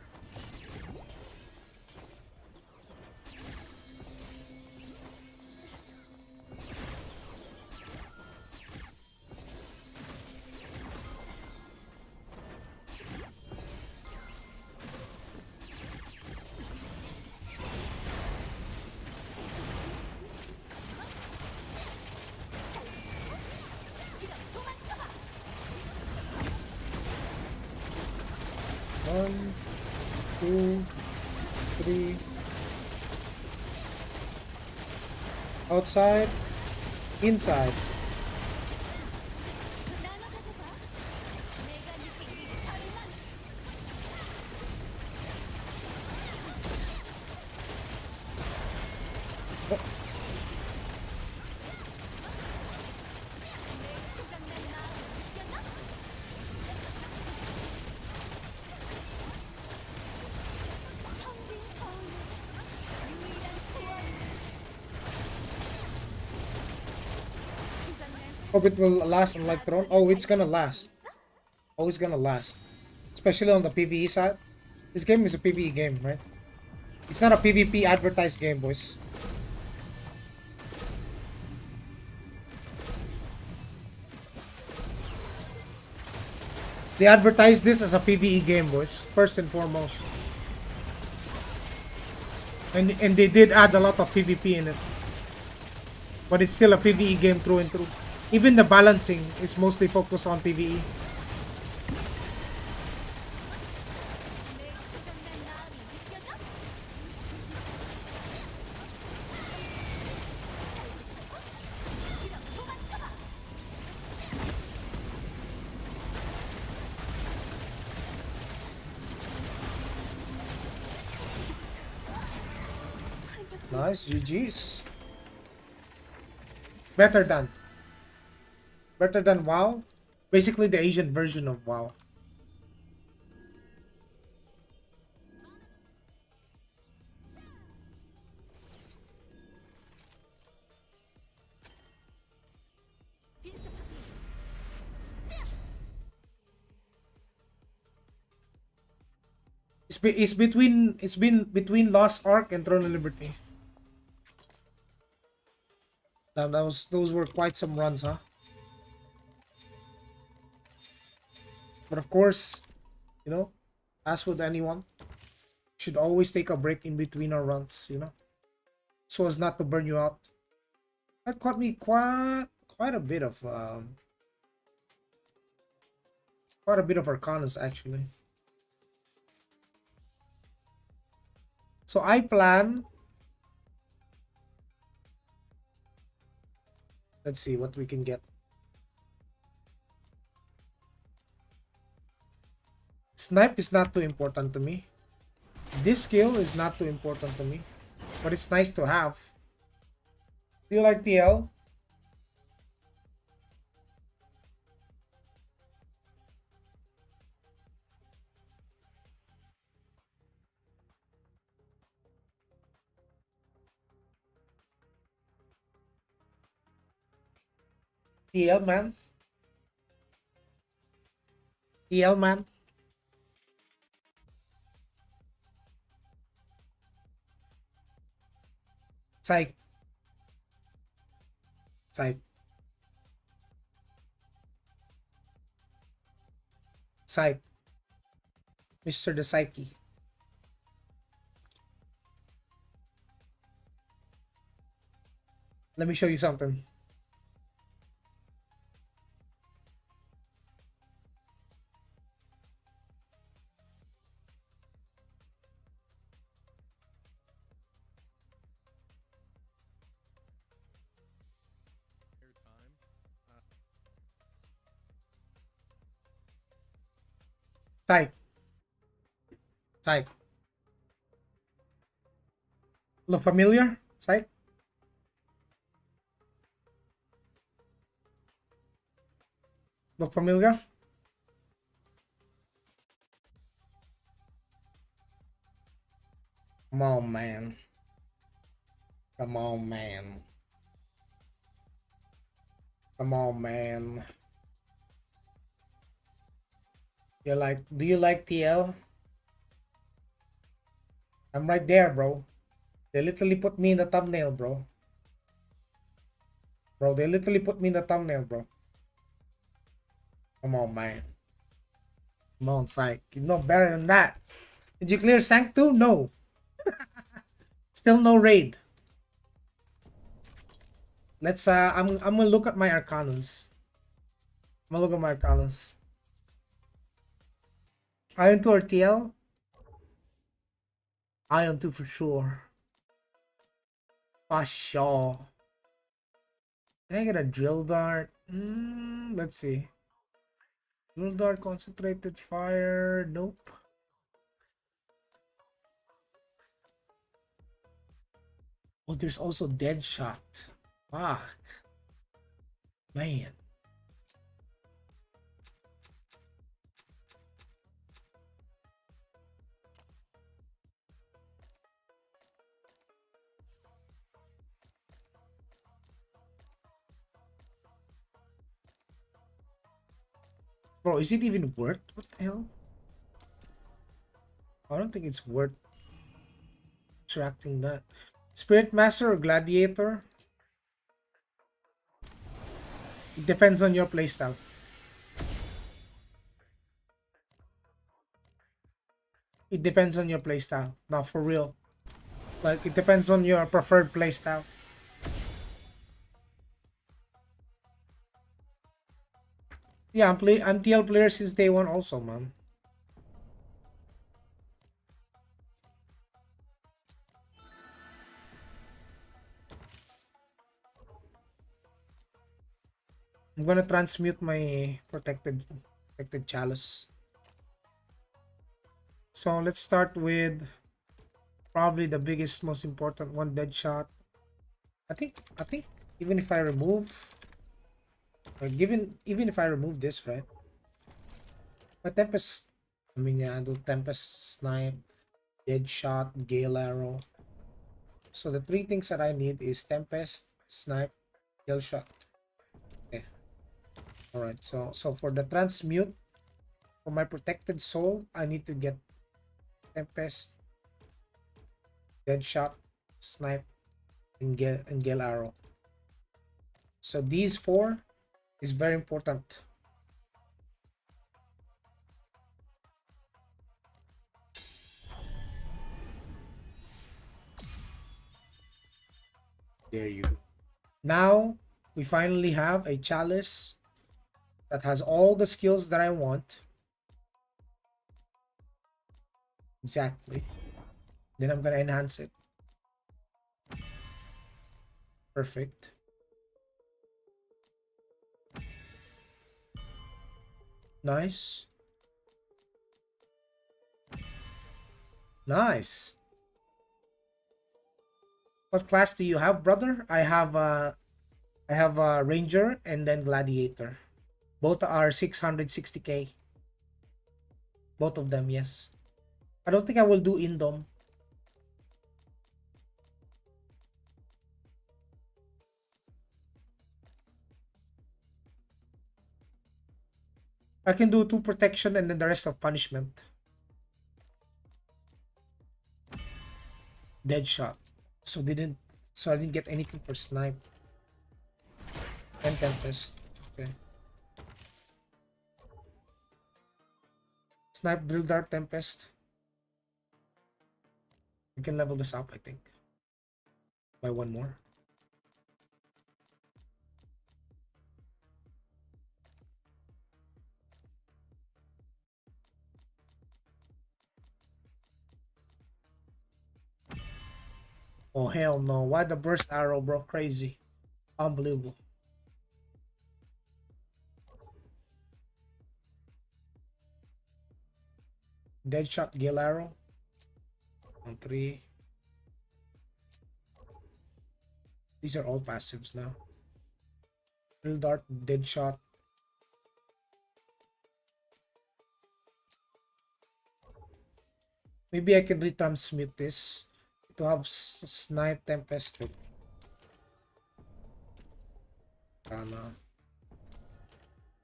One, two, three. Outside, inside. 나눠 가져봐. 내가 느낀 이 자리만. 내 조각난 마음을 느꼈나? Hope it will last on like Throne. Oh, it's gonna last. Oh, it's gonna last. Especially on the PvE side. This game is a PvE game, right? It's not a PvP advertised game, boys. They advertised this as a PvE game, boys. First and foremost. And they did add a lot of PvP in it. But it's still a PvE game through and through. Even the balancing is mostly focused on PvE. Nice, GG's. Better than. Better than WoW. Basically the Asian version of WoW. It's been between Lost Ark and Throne of Liberty. Those were quite some runs, huh? But of course, you know, as with anyone, should always take a break in between our runs, you know, so as not to burn you out. That caught me quite a bit of Arcanas actually. So I plan. Let's see what we can get. Snipe is not too important to me. This skill is not too important to me, but it's nice to have. Do you like TL? TL man. TL man. Psych. Psych. Psych. Mr. The Psyche. Let me show you something. Psych. Psych. Look familiar? Psych. Look familiar? Come on, man. Come on, man. Come on, man. You're like, do you like TL? I'm right there, bro. They literally put me in the thumbnail, bro. Bro, they literally put me in the thumbnail, bro. Come on, man. Come on, Psych. You know better than that. Did you clear Sanctu? No. Still no raid. Let's I'm gonna look at my Arcanas. I'm gonna look at my Arcanas. Ion 2 or TL? Ion 2 for sure. For sure. Can I get a drill dart? Let's see. Drill dart, concentrated fire. Nope. Oh, there's also dead shot. Fuck. Man. Bro, is it even worth? What the hell? I don't think it's worth extracting that. Spirit Master or Gladiator? It depends on your playstyle. It depends on your playstyle. Not for real. Like, it depends on your preferred playstyle. Yeah, I'm TL player since day one also, man. I'm gonna transmute my protected chalice. So let's start with probably the biggest, most important one, dead shot. I think even if I remove, or even if I remove this, right? My Tempest, I mean, yeah, I do Tempest, Snipe, dead shot, Gale Arrow. So the three things that I need is Tempest, Snipe, Gale shot. Okay. All right. So for the transmute, for my protected soul, I need to get Tempest, dead shot, Snipe, and Gale Arrow. So these four is very important. There you go. Now we finally have a chalice that has all the skills that I want. Exactly. Then I'm gonna enhance it. Perfect. Nice. Nice. What class do you have, brother? I have a ranger and then gladiator. Both are 660k. Both of them, yes. I don't think I will do Indom. I can do 2 protection and then the rest of punishment. Dead shot. So I didn't get anything for snipe. And tempest. Okay. Snipe, drill dart, tempest. We can level this up, I think. By one more. Oh hell no. Why the burst arrow, bro? Crazy. Unbelievable. Deadshot Gale Arrow. On 3. These are all passives now. Drill Dart, Deadshot. Maybe I can retransmute this to have Snipe Tempest with Kana.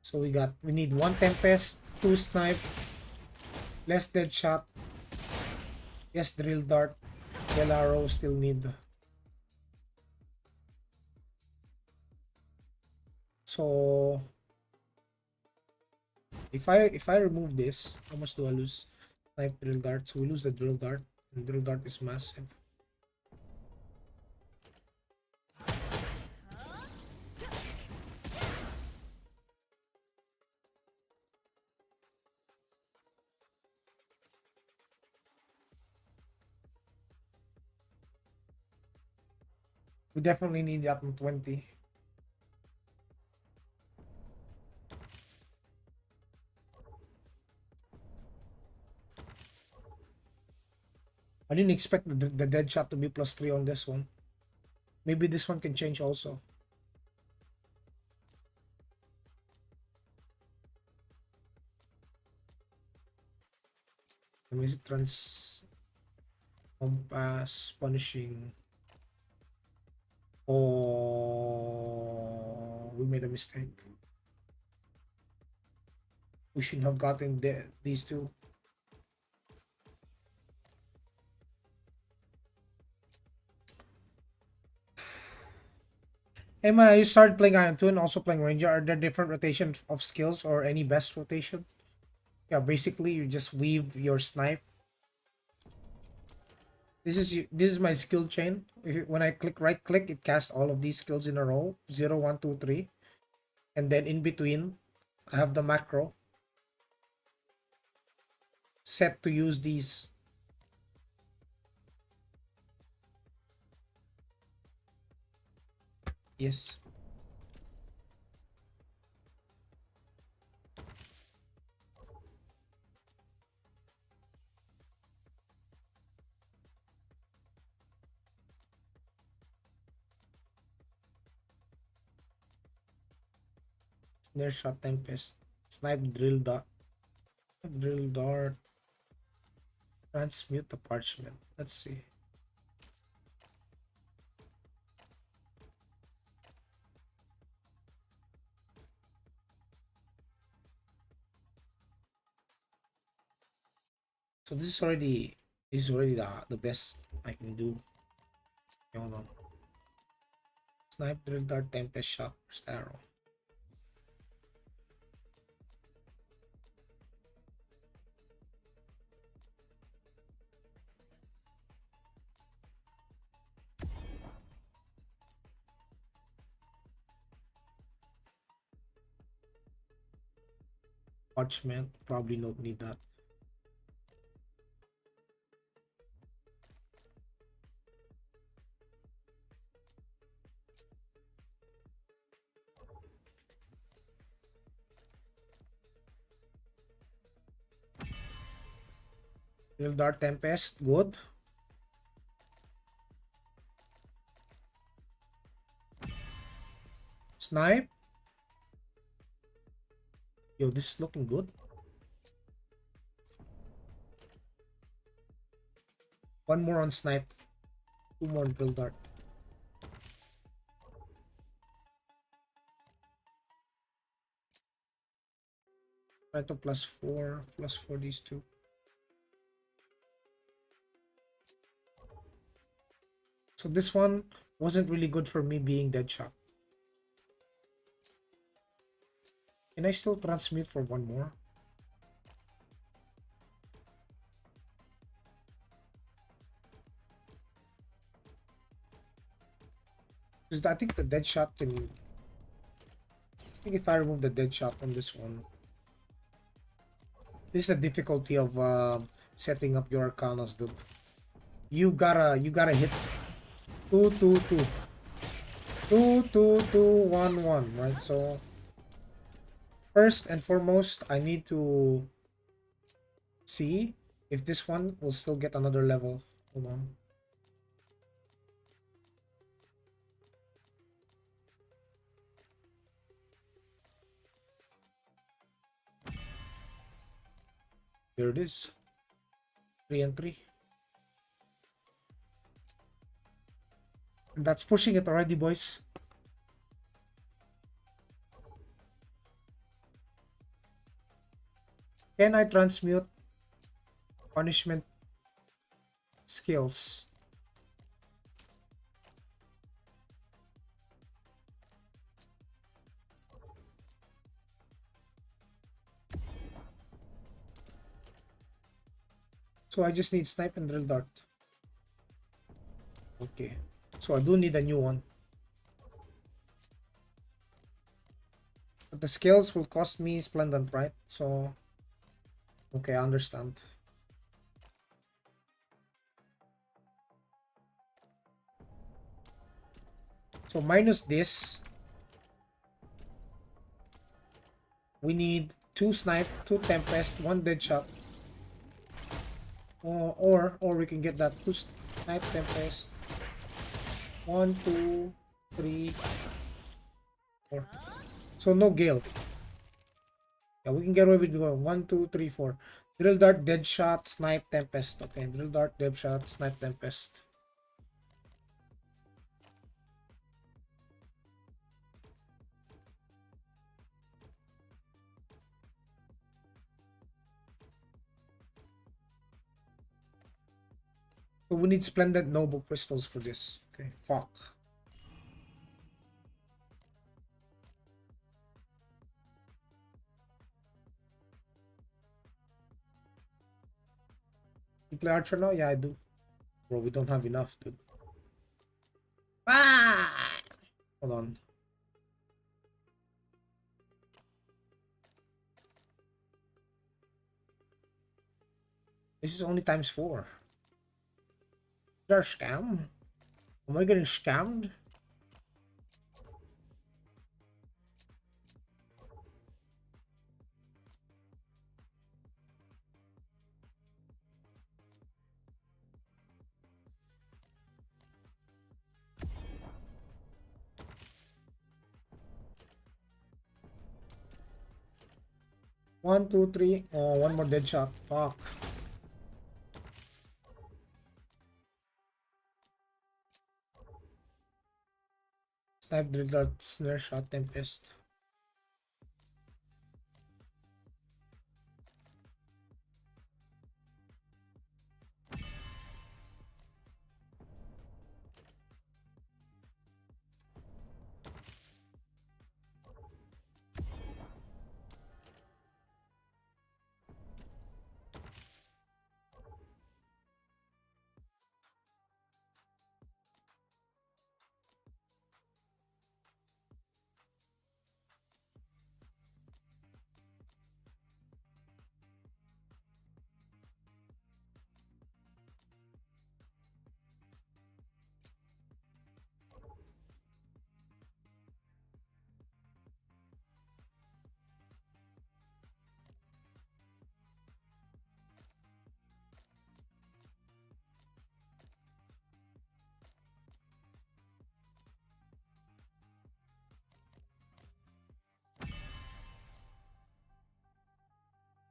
So we need 1 Tempest, 2 Snipe, less Deadshot. Yes, Drill Dart. Gale Arrow still need. So if I remove this, how much do I lose? Snipe, Drill Dart. So we lose the Drill Dart. And Drill Dart is massive. We definitely need that in 20. I didn't expect the dead shot to be +3 on this one. Maybe this one can change also. Let me see, compass, punishing. Oh, we made a mistake. We shouldn't have gotten these two. Emma, you started playing Ion 2 and also playing Ranger. Are there different rotation of skills or any best rotation? Yeah, basically you just weave your snipe. This is my skill chain. When I click right click, it casts all of these skills in a row. 0, 1, 2, 3. And then in between, I have the macro set to use these. Yes. Snare shot tempest. Snipe drill dart. Transmute the parchment. Let's see. So this is already the best I can do. Hold on. Snipe drill dart tempest shot first arrow. Parchment, probably not need that. Drill dart tempest, good. Snipe. Yo, this is looking good. One more on snipe. Two more drill dart. Try to plus four these two. So this one wasn't really good for me being dead shot. Can I still transmute for one more? Because I think the dead shot can. I think if I remove the dead shot on this one, this is the difficulty of setting up your arcanas, dude. You gotta hit 2 2 2 2 2 2 1 1, right? So first and foremost, I need to see if this one will still get another level. Hold on. There it is. 3 and 3. And that's pushing it already, boys. Can I transmute punishment skills? So I just need snipe and drill dart. Okay. So I do need a new one. But the skills will cost me Splendent, right? So okay, I understand. So minus this, we need 2 snipe, 2 tempest, 1 dead shot. Or we can get that 2 snipe tempest. 1 2 3 4. So no gale. Yeah, we can get away with going 1 2 3 4. Drill dart, dead shot, snipe, tempest. Okay, drill dart, dead shot, snipe, tempest. So we need splendid noble crystals for this. Okay, fuck. You play Archer now? Yeah, I do. Bro, we don't have enough, dude. Ah! Hold on. This is only times 4. Is that a scam? Am I getting scammed? One, two, three. Oh, one more dead shot. Fuck. Snipe, drill dart, snare shot, tempest.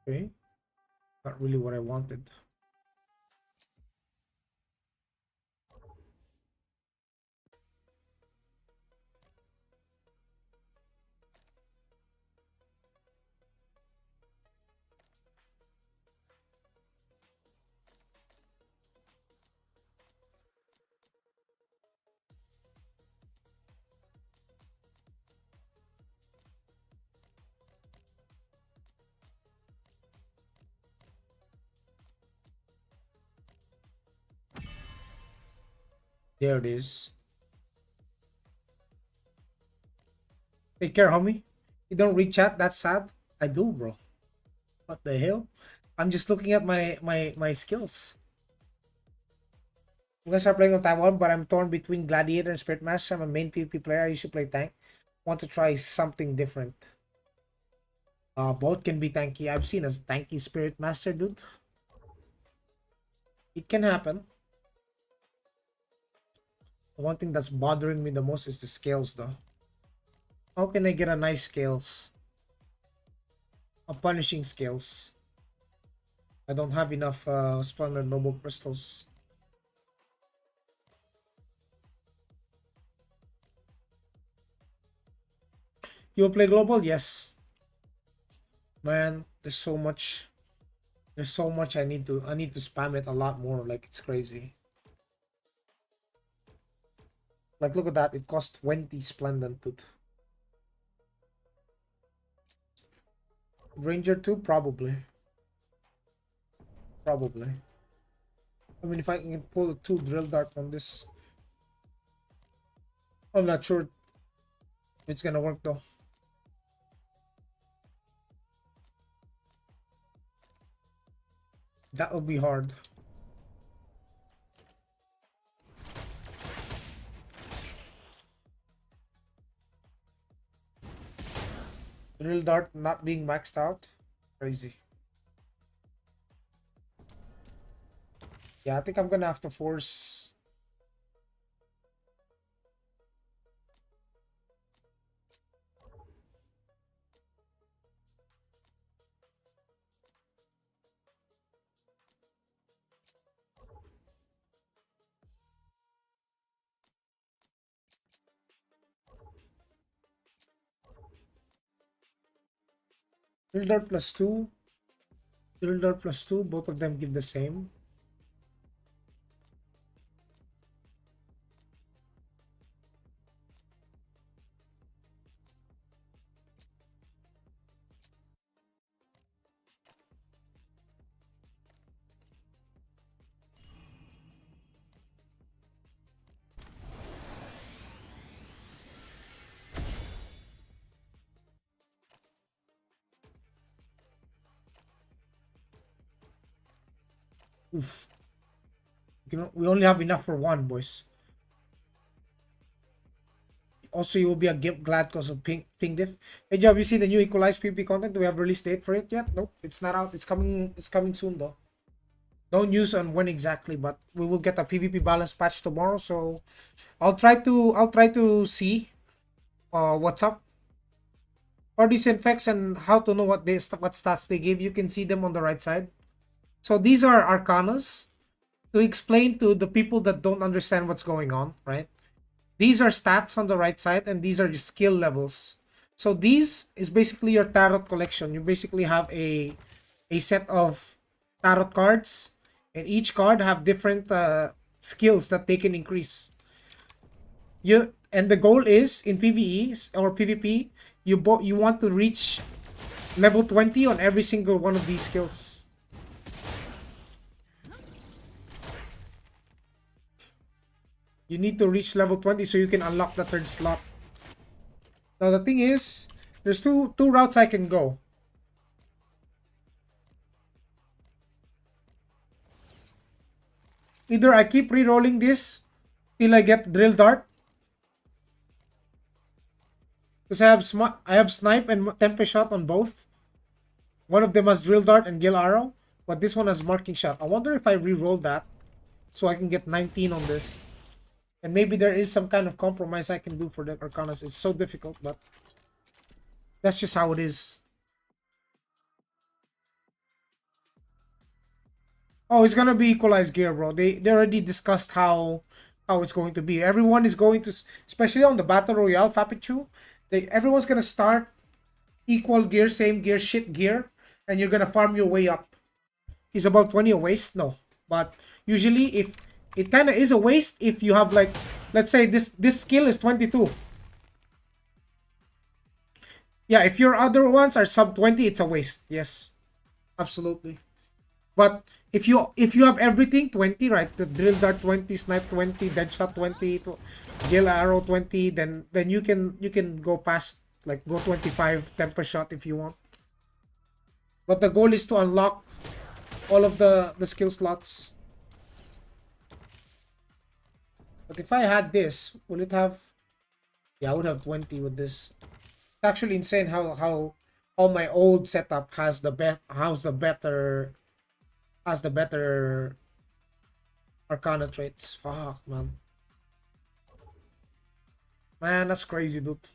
Okay. Not really what I wanted. There it is. Take care, homie. You don't read chat? That's sad. I do, bro. What the hell? I'm just looking at my skills. I'm gonna start playing on Taiwan, but I'm torn between Gladiator and Spirit Master. I'm a main PvP player. I used to play tank. Want to try something different. Both can be tanky. I've seen a tanky Spirit Master, dude. It can happen. The one thing that's bothering me the most is the scales, though. How can I get a nice scales? A punishing scales. I don't have enough Splendor Noble Crystals. You will play global? Yes. Man, there's so much I need to spam it a lot more, like it's crazy. Like look at that, it costs 20 Splendent, dude. Ranger 2? Probably. Probably. I mean, if I can pull a 2 drill dart on this, I'm not sure it's gonna work though. That would be hard. Drill dart not being maxed out. Crazy. Yeah, I think I'm gonna have to force. Drill dart plus 2. Drill dart plus 2. Both of them give the same. Oof. We only have enough for one, boys. Also, you will be a glad because of ping diff. Hey, Joe, have you seen the new equalized PvP content? Do we have release date for it yet? Nope, it's not out. It's coming. It's coming soon though. No news on when exactly, but we will get a PvP balance patch tomorrow. So I'll try to see what's up. For these infects and how to know what stats they give, you can see them on the right side. So these are arcanas to explain to the people that don't understand what's going on, right? These are stats on the right side, and these are the skill levels. So these is basically your tarot collection. You basically have a set of tarot cards, and each card have different skills that they can increase. And the goal is in PvE or PvP, you want to reach level 20 on every single one of these skills. You need to reach level 20 so you can unlock the third slot. Now the thing is, there's two routes I can go. Either I keep re-rolling this till I get drill dart, because I have snipe and tempest shot on both. One of them has drill dart and gill arrow, but this one has marking shot. I wonder if I re-roll that so I can get 19 on this. And maybe there is some kind of compromise I can do for the Arcanas. It's so difficult, but that's just how it is. Oh, it's gonna be equalized gear, bro. They already discussed how it's going to be. Everyone is going to, especially on the Battle Royale, Fapichu, everyone's gonna start equal gear, same gear, shit gear, and you're gonna farm your way up. Is about 20 a waste? No. But usually if it kind of is a waste if you have, like, let's say this skill is 22. Yeah, if your other ones are sub 20, it's a waste. Yes, absolutely. But if you have everything 20, right? The drill dart 20, snipe 20, deadshot 20, gill arrow 20, then you can go past, like, go 25 temper shot if you want. But the goal is to unlock all of the skill slots. But if I had this, will it have? Yeah, I would have 20 with this. It's actually insane how my old setup has the better Arcana traits. Fuck, man. Man, that's crazy, dude.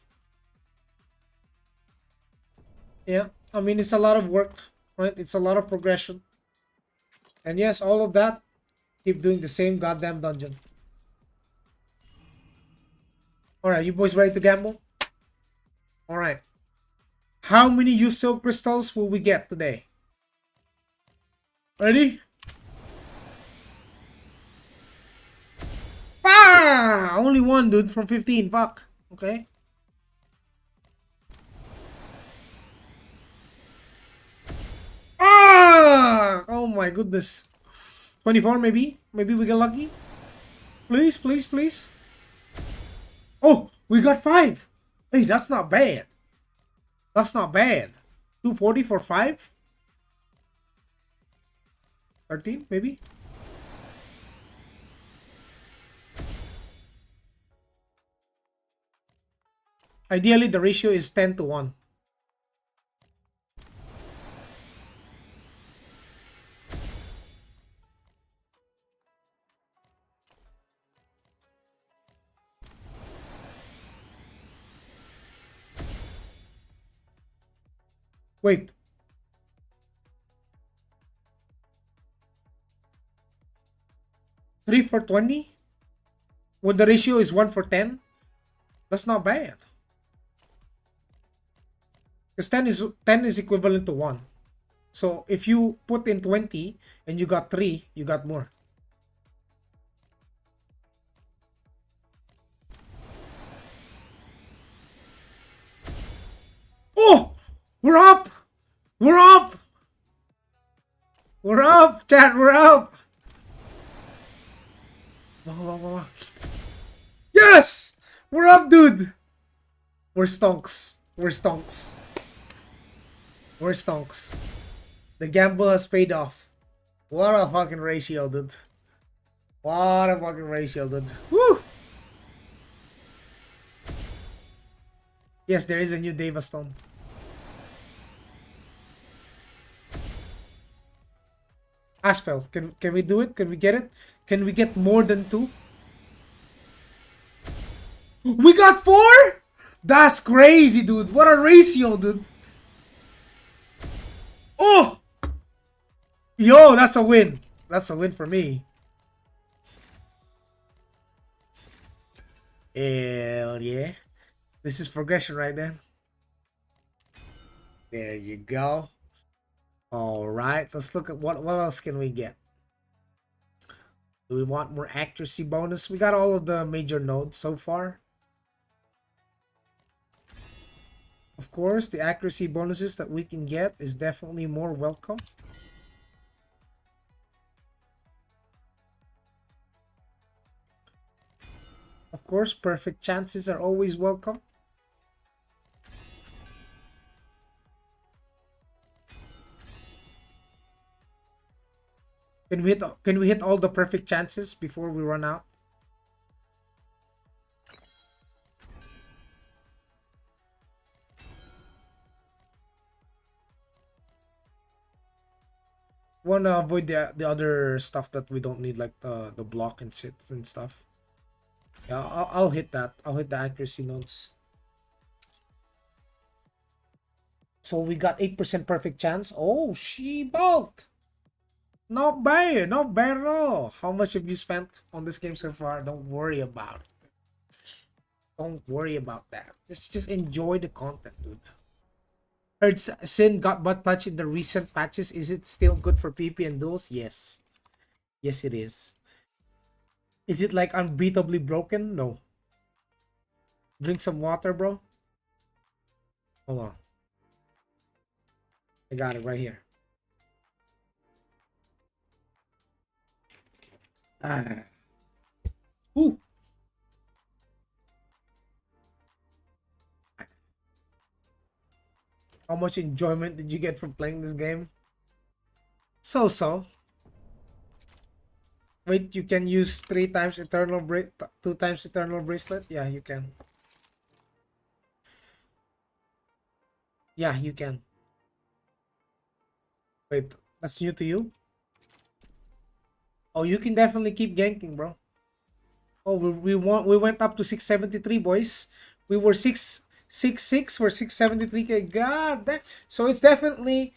Yeah, I mean, it's a lot of work, right? It's a lot of progression. And yes, all of that, keep doing the same goddamn dungeon. Alright, you boys ready to gamble? Alright. How many used silk crystals will we get today? Ready? Ah! Only one, dude, from 15. Fuck. Okay. Ah! Oh my goodness. 24 maybe? Maybe we get lucky? Please, please, please. Oh, we got 5. Hey, that's not bad. That's not bad. 240 for 5? 13 maybe? Ideally, the ratio is 10 to 1. Wait. Three for 20? When the ratio is 1 for 10? That's not bad. Because 10 is equivalent to 1. So if you put in 20 and you got 3, you got more. Oh! We're up! We're up! We're up, chat, we're up! Yes! We're up, dude! We're stonks. We're stonks. We're stonks. The gamble has paid off. What a fucking ratio, dude. What a fucking ratio, dude. Woo! Yes, there is a new Deva Stone. Aspel, can we do it? Can we get it? Can we get more than 2? We got 4? That's crazy, dude. What a ratio, dude. Oh! Yo, that's a win. That's a win for me. Hell yeah. This is progression right then. There you go. Alright, let's look at what else can we get. Do we want more accuracy bonus? We got all of the major nodes so far. Of course, the accuracy bonuses that we can get is definitely more welcome. Of course, perfect chances are always welcome. Can we hit all the perfect chances before we run out? Wanna avoid the other stuff that we don't need, like the block and sit and stuff. Yeah, I'll hit that. I'll hit the accuracy nodes. So we got 8% perfect chance. Oh, she bolt. Not bad, not bad at all. How much have you spent on this game so far? Don't worry about it. Don't worry about that. Just enjoy the content, dude. Heard Sin got butt touch in the recent patches. Is it still good for PP and duels? Yes. Yes, it is. Is it like unbeatably broken? No. Drink some water, bro. Hold on. I got it right here. Ah. Ooh. How much enjoyment did you get from playing this game? So. Wait, you can use 3 times eternal 2 times eternal bracelet? Yeah, you can. Yeah, you can. Wait, that's new to you? Oh, you can definitely keep ganking, bro. Oh, we went up to 673, boys. We were 666, we're 673k. God damn. So it's definitely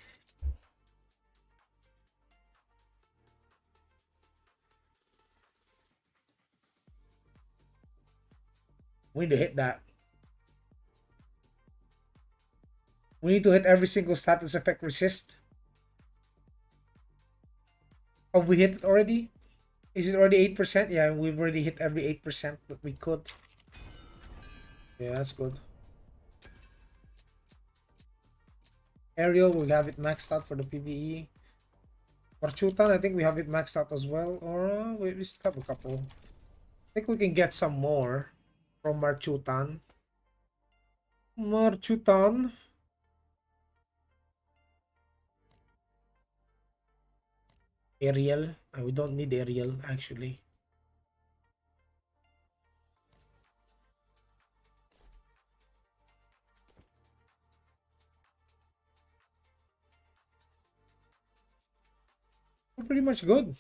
we need to hit that. We need to hit every single status effect resist. Oh, we hit it already? Is it already 8%? Yeah, we've already hit every 8% that we could. Yeah, that's good. Aerial, we have it maxed out for the PvE. Marchutan, I think we have it maxed out as well. Or we still have a couple. I think we can get some more from Marchutan. Marchutan. Aerial. We don't need aerial actually. We're pretty much good.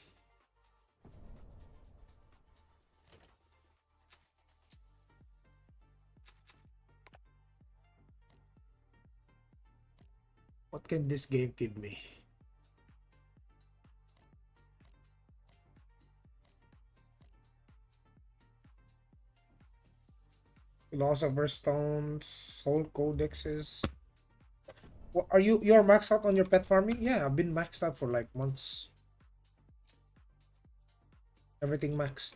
What can this game give me? Philosopher stones, soul codexes. What are you're maxed out on your pet farming? Yeah, I've been maxed out for like months. Everything maxed.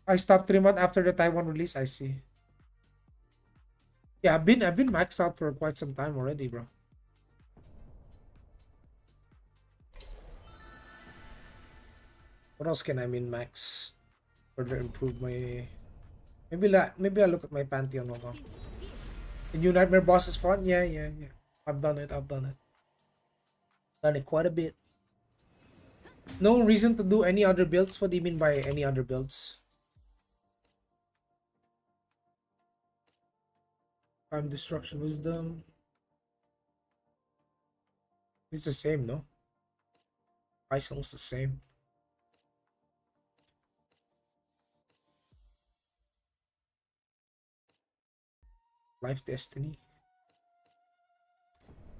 I stopped 3 months after the Taiwan release. I see. Yeah, I've been maxed out for quite some time already, bro. What else can I min max? Further improve my maybe I look at my Pantheon. Hold on. The new Nightmare boss is fun. Yeah. I've done it. Done it quite a bit. No reason to do any other builds. What do you mean by any other builds? Time destruction wisdom. It's the same, no? Isol's the same. Life destiny.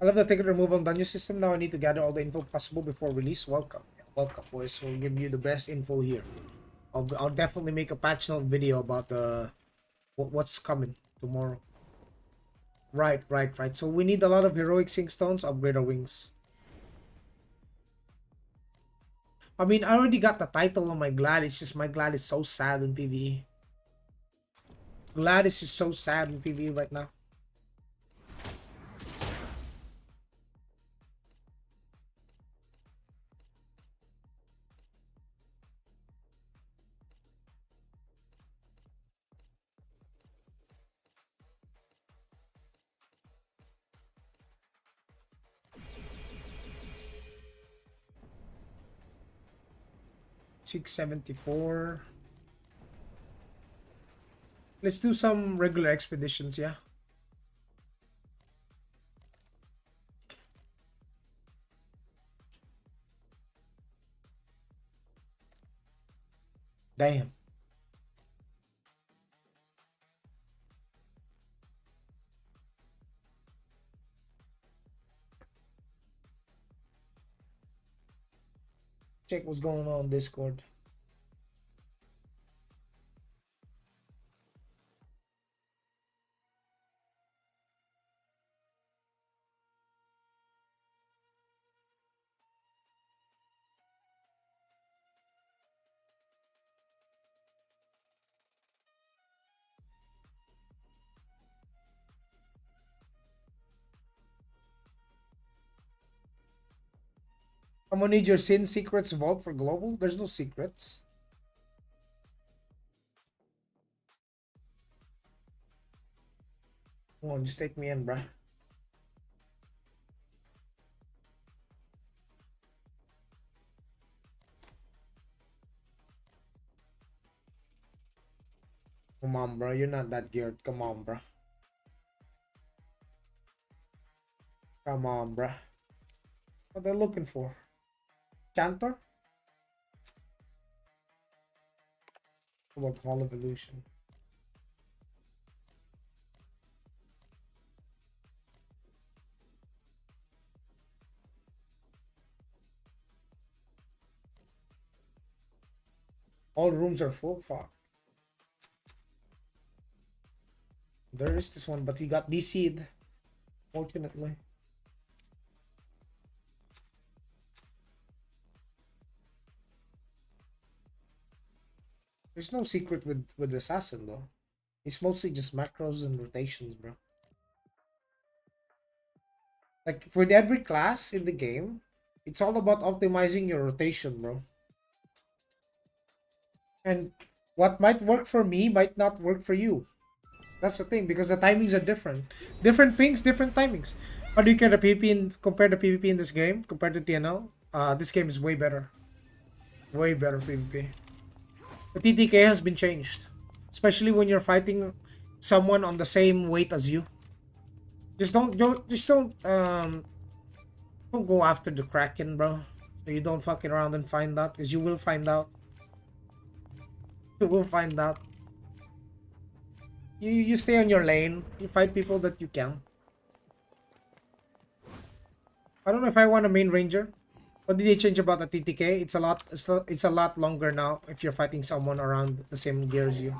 I love the ticket removal dungeon system. Now I need to gather all the info possible before release. Welcome. Yeah, welcome, boys. We'll give you the best info here. I'll definitely make a patch note video about the what's coming tomorrow. Right. So we need a lot of heroic sync stones. Upgrade our wings. I mean, I already got the title on my Glad. It's just my Glad is so sad in PvE. Glad is just so sad in PvE right now. $674. Let's do some regular expeditions, yeah. Damn. Check what's going on Discord. I'm gonna need your Sin Secrets Vault for global. There's no secrets. Come on, just take me in, bruh. Come on, bro. You're not that geared. Come on, bro. Come on, bro. What they're looking for? Chantor? How about Hall of Illusion? All rooms are full. Fuck. There is this one, but he got DC'd. Fortunately. There's no secret with Assassin though. It's mostly just macros and rotations, bro. Like for every class in the game, it's all about optimizing your rotation, bro. And what might work for me might not work for you. That's the thing, because the timings are different. Different pings, different timings. How do you compare the PvP in this game compared to TNL? This game is way better. Way better PvP. The TTK has been changed. Especially when you're fighting someone on the same weight as you. Don't go after the Kraken, bro. So you don't fucking around and find out, because you will find out. You will find out. You stay on your lane. You fight people that you can. I don't know if I want a main ranger. What did they change about the TTK? It's a lot longer now if you're fighting someone around the same gear as you.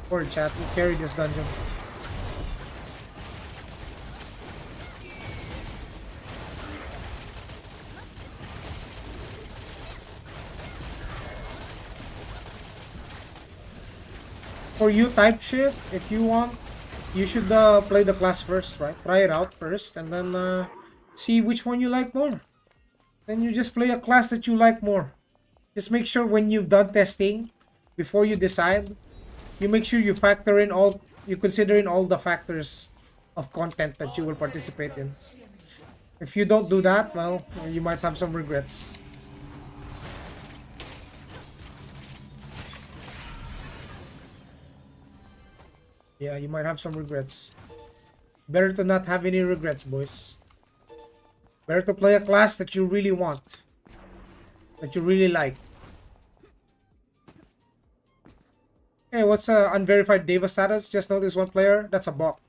Poor chat, we carried this dungeon. for you type shit, if you want, you should play the class first, right? Try it out first, and then see which one you like more. Then you just play a class that you like more. Just make sure when you've done testing, before you decide, you make sure you factor in all, you consider in all the factors of content that you will participate in. If you don't do that, well, you might have some regrets. Yeah, you might have some regrets. Better to not have any regrets, boys. Better to play a class that you really want, that you really like. Hey, what's unverified Deva status? Just notice one player. That's a bot.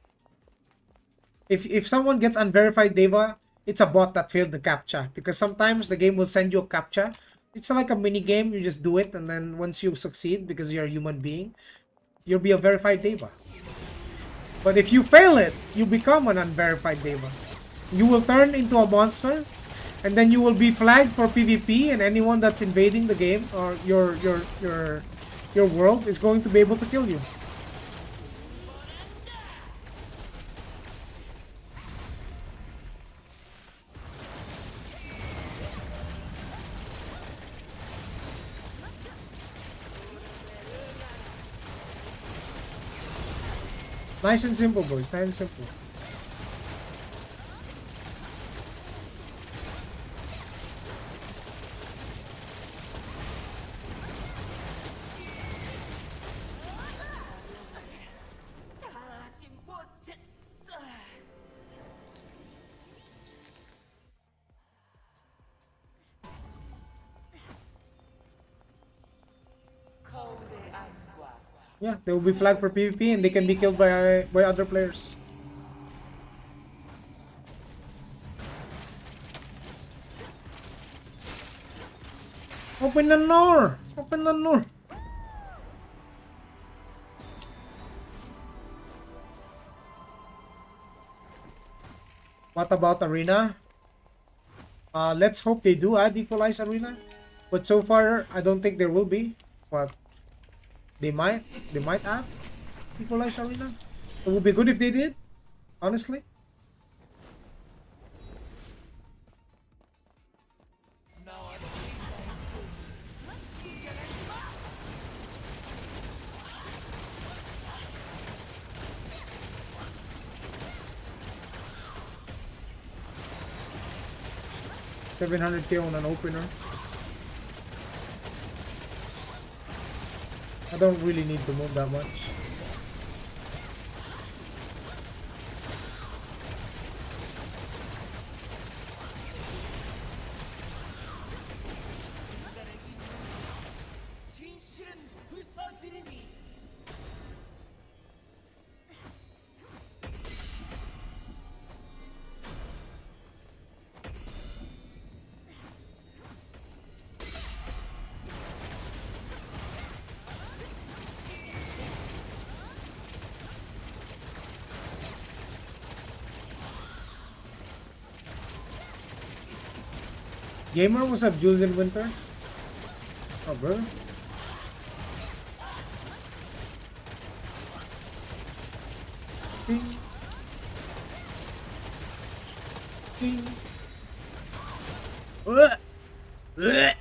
If someone gets unverified Deva, it's a bot that failed the captcha. Because sometimes the game will send you a captcha. It's like a mini game. You just do it, and then once you succeed, because you're a human being, you'll be a verified Deva. But if you fail it, you become an unverified Deva. You will turn into a monster, and then you will be flagged for PvP, and anyone that's invading the game or your world is going to be able to kill you. Nice and simple, boys. Nice and simple. Yeah, they will be flagged for PvP and they can be killed by other players. Open the door! Open the door! What about Arena? Let's hope they do add Equalize Arena. But so far, I don't think there will be. But they might add Equalize Arena. It would be good if they did, honestly. $700k on an opener. I don't really need to move that much. Gamer, what's up, Julian Winter? Oh, bro. Ding. Ding. Ugh. Ugh.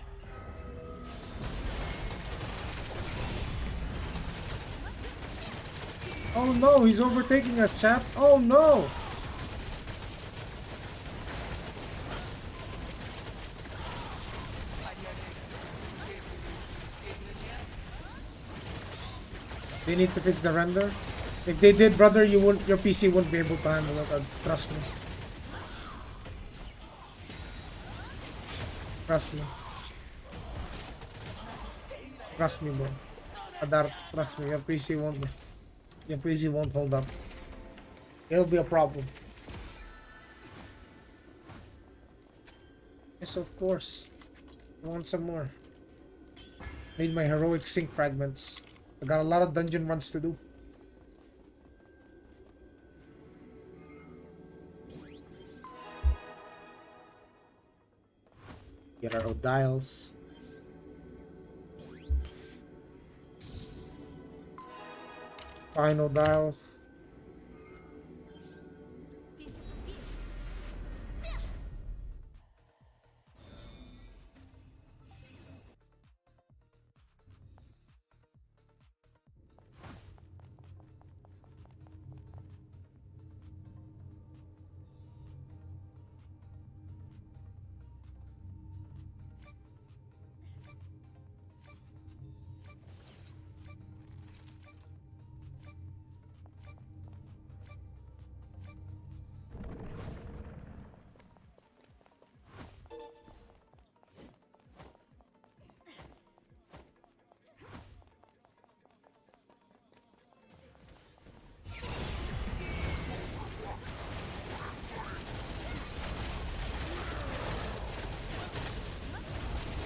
Oh no, he's overtaking us, chat. Oh no! They need to fix the render. If they did, brother, your PC won't be able to handle it. Trust me. Trust me. Trust me, bro. Adar, trust me. Your PC won't hold up. It'll be a problem. Yes, of course. I want some more. Need my heroic sync fragments. I got a lot of dungeon runs to do. Get our dials. Final dial.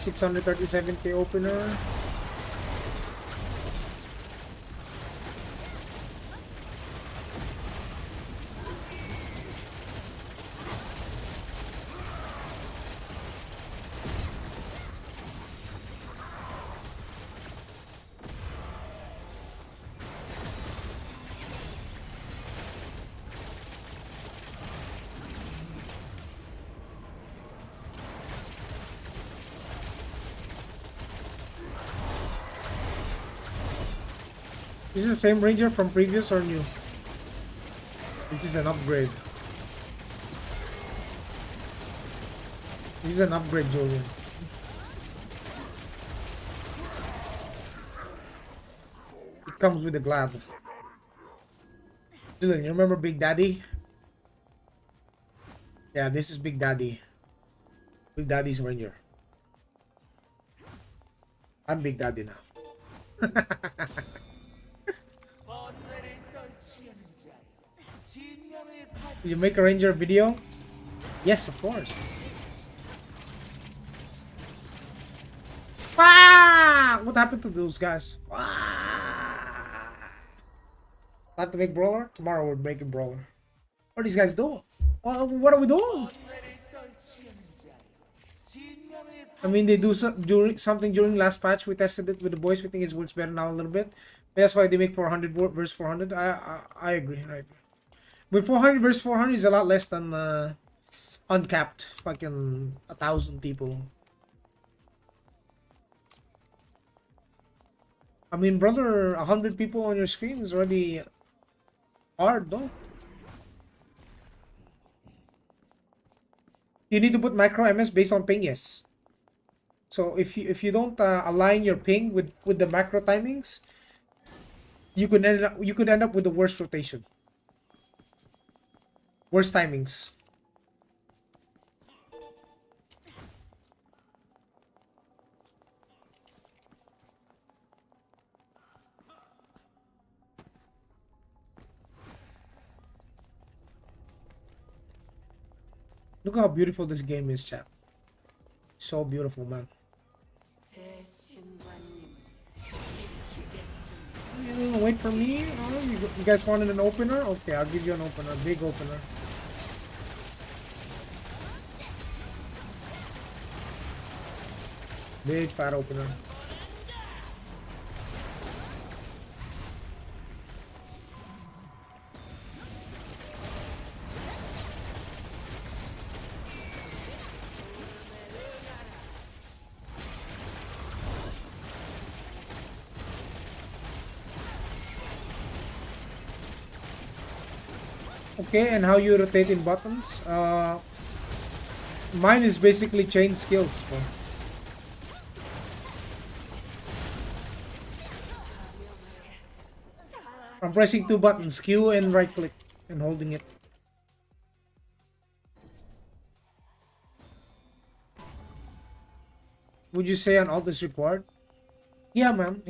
$637K opener. Is this the same ranger from previous or new? This is an upgrade. This is an upgrade, Julian. It comes with a glad. Julian, you remember Big Daddy? Yeah, this is Big Daddy. Big Daddy's ranger. I'm Big Daddy now. You make a ranger video? Yes, of course. Ah! What happened to those guys? Ah! Not to make brawler? Tomorrow we're making brawler. What are these guys doing? What are we doing? I mean, they do something during last patch. We tested it with the boys. We think it works better now a little bit. That's why they make 400 versus 400. I agree. I agree. But 400 versus 400 is a lot less than uncapped. Fucking 1,000 people. I mean, brother, 100 people on your screen is already hard, though. You need to put micro MS based on ping, yes. So if you don't align your ping with the macro timings, you could end up with the worst rotation, worst timings. Look how beautiful this game is, chat. So beautiful, man. You gonna wait for me? Oh, you guys wanted an opener? Okay, I'll give you an opener. Big opener. Big fat opener. Okay, and how you rotate in buttons? Mine is basically chain skills, bro. I'm pressing two buttons, Q and right click, and holding it. Would you say an alt is required? Yeah, man.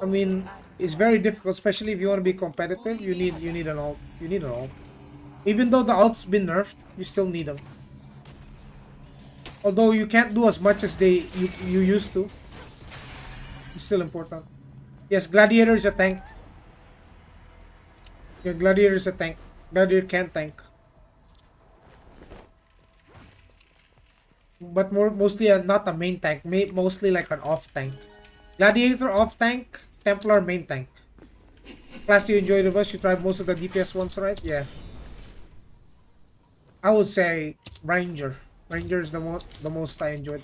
I mean, it's very difficult, especially if you want to be competitive. You need an alt. You need an alt. Even though the alt's been nerfed, you still need them. Although you can't do as much as you used to, it's still important. Yes, Gladiator is a tank. Yeah, Gladiator is a tank. Gladiator can't tank. But mostly not a main tank. Mostly like an off tank. Gladiator off tank, Templar main tank. class do you enjoy the most? You tried most of the DPS ones, right? Yeah. I would say Ranger. Ranger is the most I enjoyed.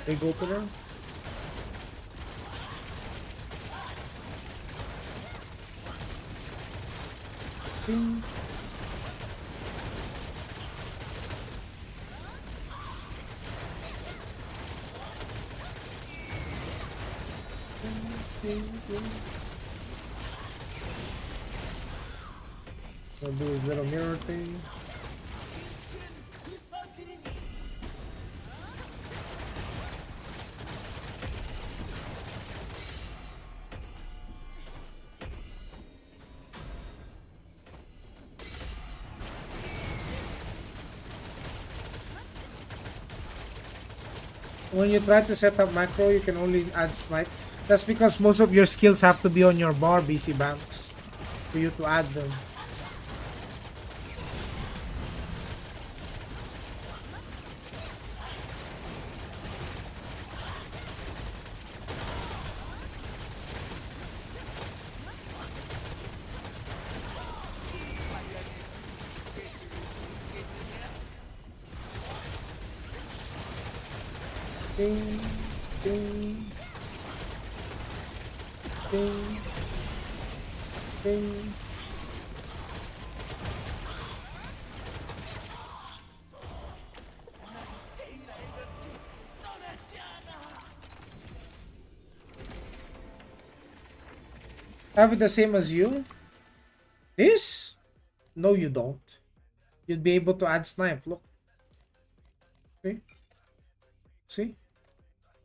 Big opener. Ding. Ding, ding. Gonna do his little mirror thing. When you try to set up macro, you can only add snipe. That's because most of your skills have to be on your bar, BC Banks, for you to add them. Ding, ding, ding, ding. Have it the same as you? This? No, you don't. You'd be able to add snipe. Look. See? See?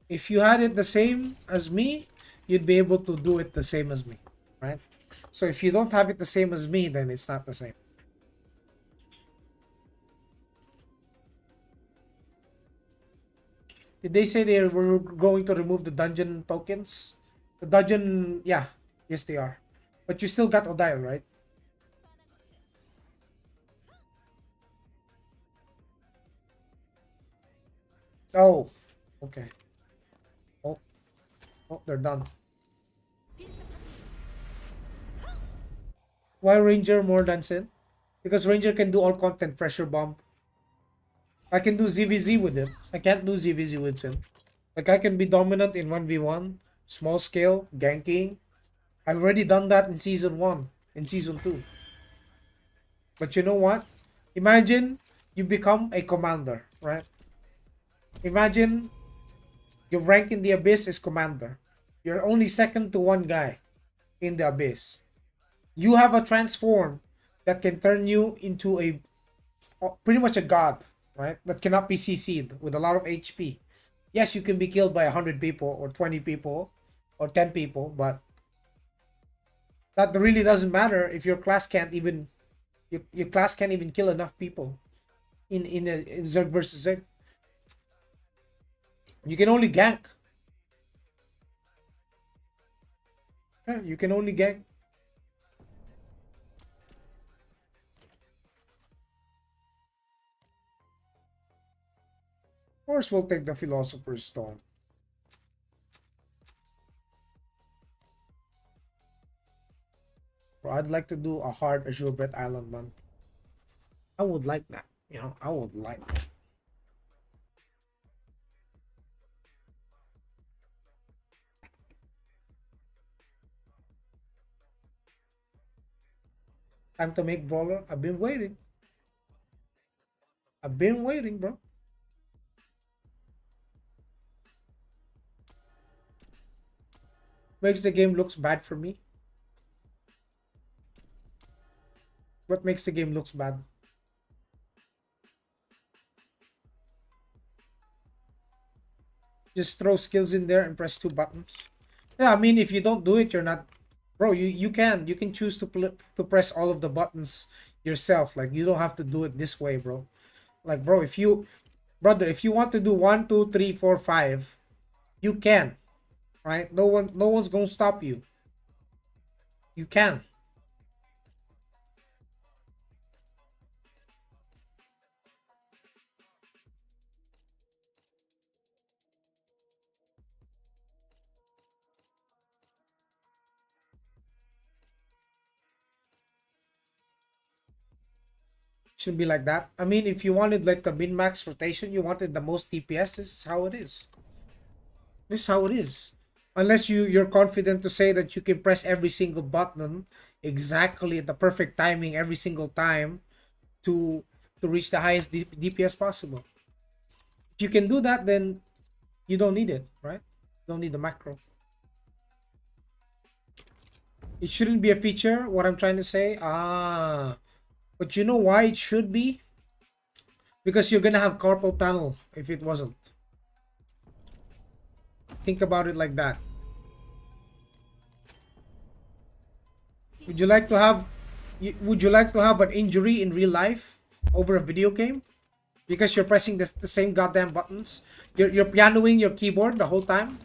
If you had it the same as me, you'd be able to do it the same as me. Right? So if you don't have it the same as me, then it's not the same. Did they say they were going to remove the dungeon tokens? The dungeon, yeah. Yes, they are. But you still got Odile, right? Oh, okay. Oh, oh, they're done. Why Ranger more than Sin? Because Ranger can do all content pressure bomb. I can do ZVZ with it. I can't do ZVZ with Sin. Like I can be dominant in 1v1, small scale, ganking. I've already done that in season 1, in season 2. But you know what? Imagine you become a commander, right? Imagine your rank in the Abyss is commander. You're only second to one guy in the Abyss. You have a transform that can turn you into a pretty much a god, right? That cannot be CC'd with a lot of HP. Yes, you can be killed by 100 people or 20 people or 10 people, but that really doesn't matter if your class can't even your class can't even kill enough people in Zerg versus Zerg. You can only gank. Yeah, you can only gank. Of course, we'll take the Philosopher's Stone. Bro, I'd like to do a hard Azure Bet Island, man. I would like that. You know, I would like that. Time to make brawler. I've been waiting. I've been waiting, bro. Makes the game looks bad for me. What makes the game looks bad? Just throw skills in there and press two buttons. Yeah, I mean, if you don't do it, you're not, bro. You can choose to press all of the buttons yourself. Like you don't have to do it this way, bro. Like, bro, if you want to do 1, 2, 3, 4, 5, you can, right? No one's gonna stop you. You can. Shouldn't be like that. I mean, if you wanted like the min-max rotation, you wanted the most DPS, this is how it is. This is how it is. Unless you're confident to say that you can press every single button exactly at the perfect timing every single time to reach the highest DPS possible. If you can do that, then you don't need it, right? You don't need the macro. It shouldn't be a feature, what I'm trying to say. But you know why it should be? Because you're gonna have carpal tunnel if it wasn't. Think about it like that. Would you like to have would you like to have an injury in real life over a video game? Because you're pressing the same goddamn buttons. You're pianoing your keyboard the whole time.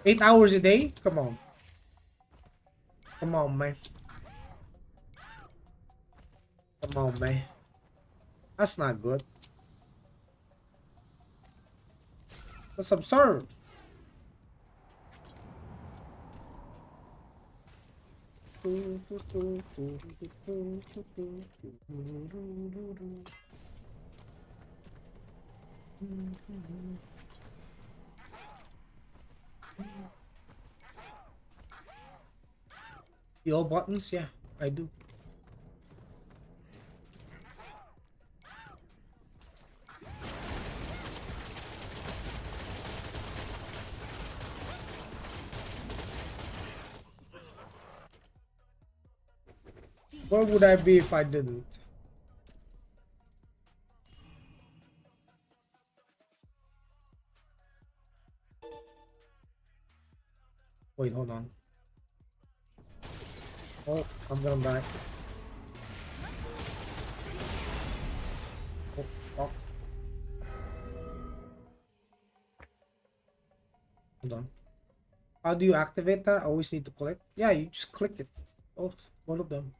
8 hours a day? Come on. Come on, man. Come on, man. That's not good. That's absurd. The all buttons? Yeah, I do. Where would I be if I didn't? Wait, hold on. Oh, I'm gonna die. Oh, fuck. Hold on. How do you activate that? I always need to click. Yeah, you just click it. Oh, one of them.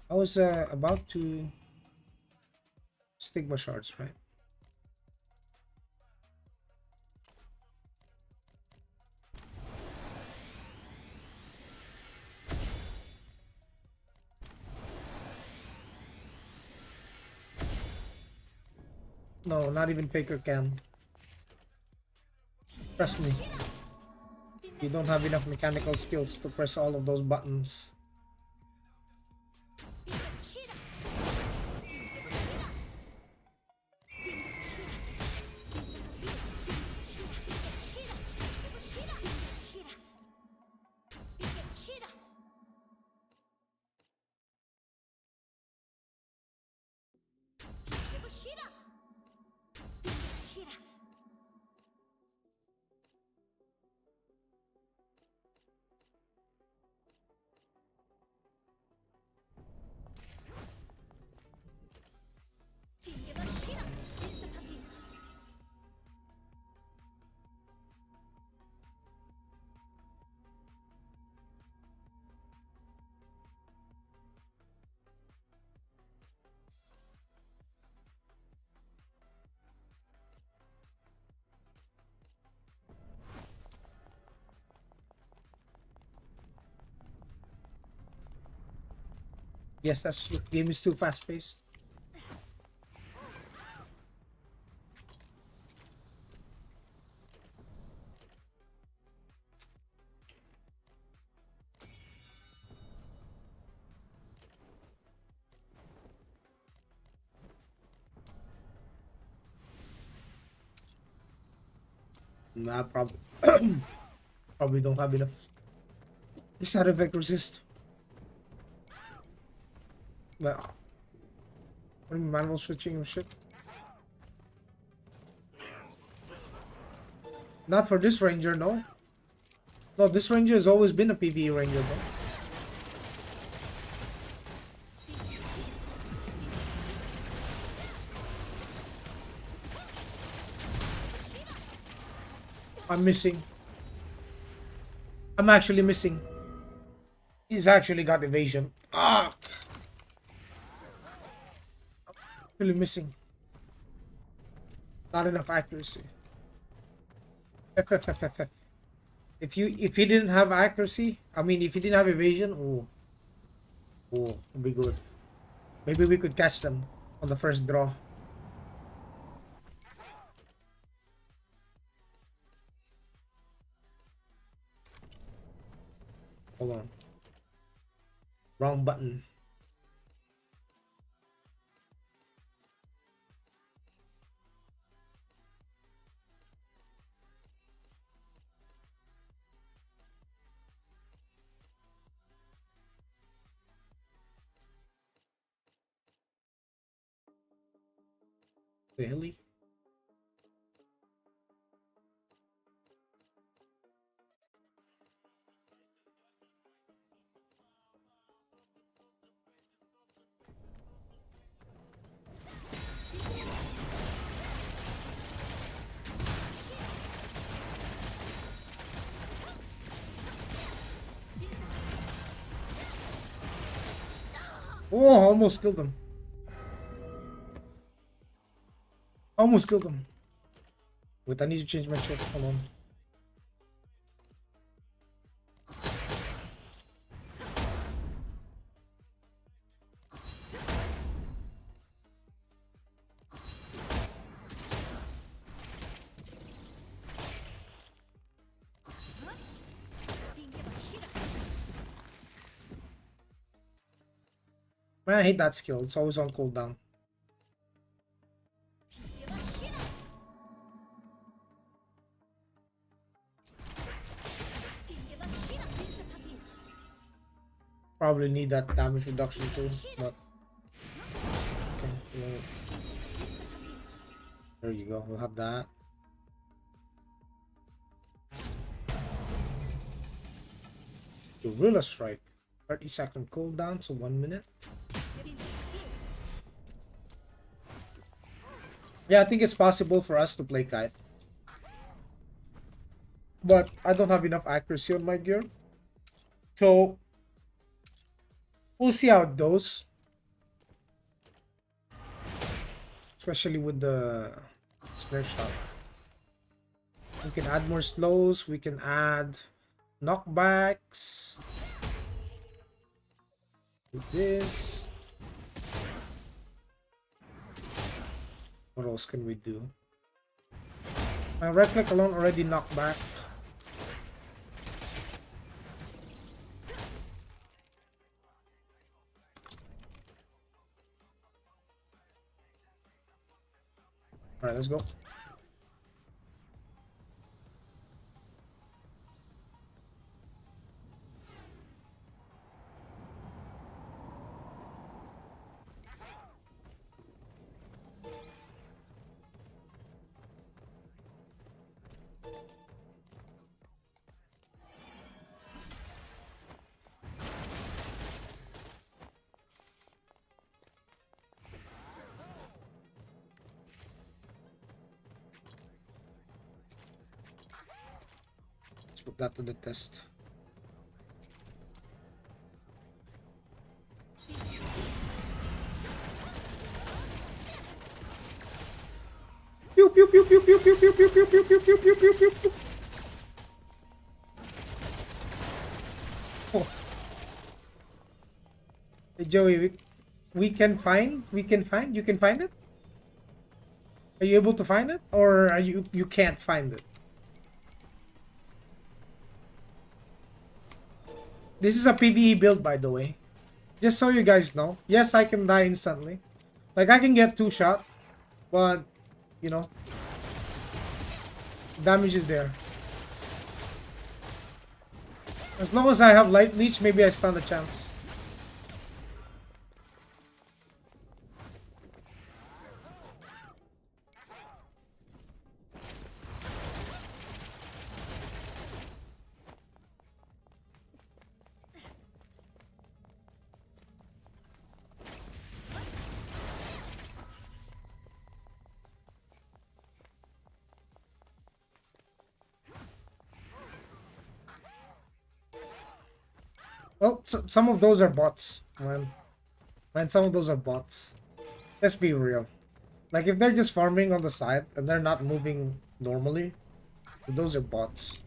I was about to stigma shards, right? No, not even Faker can. Trust me. You don't have enough mechanical skills to press all of those buttons. Yes, that's the game is too fast paced. Nah, probably probably don't have enough side effect resist. But what do you mean, manual switching and shit? Not for this ranger, no. No, this ranger has always been a PvE ranger, though. I'm missing. I'm actually missing. He's actually got evasion. Ah! Really missing. Not enough accuracy. F F F F F. If he didn't have accuracy, I mean if he didn't have evasion, it'd be good. Maybe we could catch them on the first draw. Hold on. Wrong button. Really? Oh, almost killed him. Almost killed him. Wait, I need to change my shit. Hold on. Man, I hate that skill. It's always on cooldown. Probably need that damage reduction too, but okay, well, there you go. We'll have that. Gorilla Strike. 30-second cooldown, so 1 minute. Yeah, I think it's possible for us to play kite. But I don't have enough accuracy on my gear. So we'll see how it goes. Especially with the snare shot. We can add more slows, we can add knockbacks. With this. What else can we do? My right click alone already knocked back. Alright, let's go. Put that to the test. Pew pew pew pew pew pew pew pew pew pew pew pew pew pew pew pew. Oh. Hey Joey, we can find you can find it? Are you able to find it, or are you can't find it? This is a PvE build, by the way. Just so you guys know. Yes, I can die instantly. Like, I can get 2-shot. But, you know. Damage is there. As long as I have light leech, maybe I stand a chance. Well, some of those are bots, man. Man, some of those are bots. Let's be real. Like if they're just farming on the side and they're not moving normally, those are bots.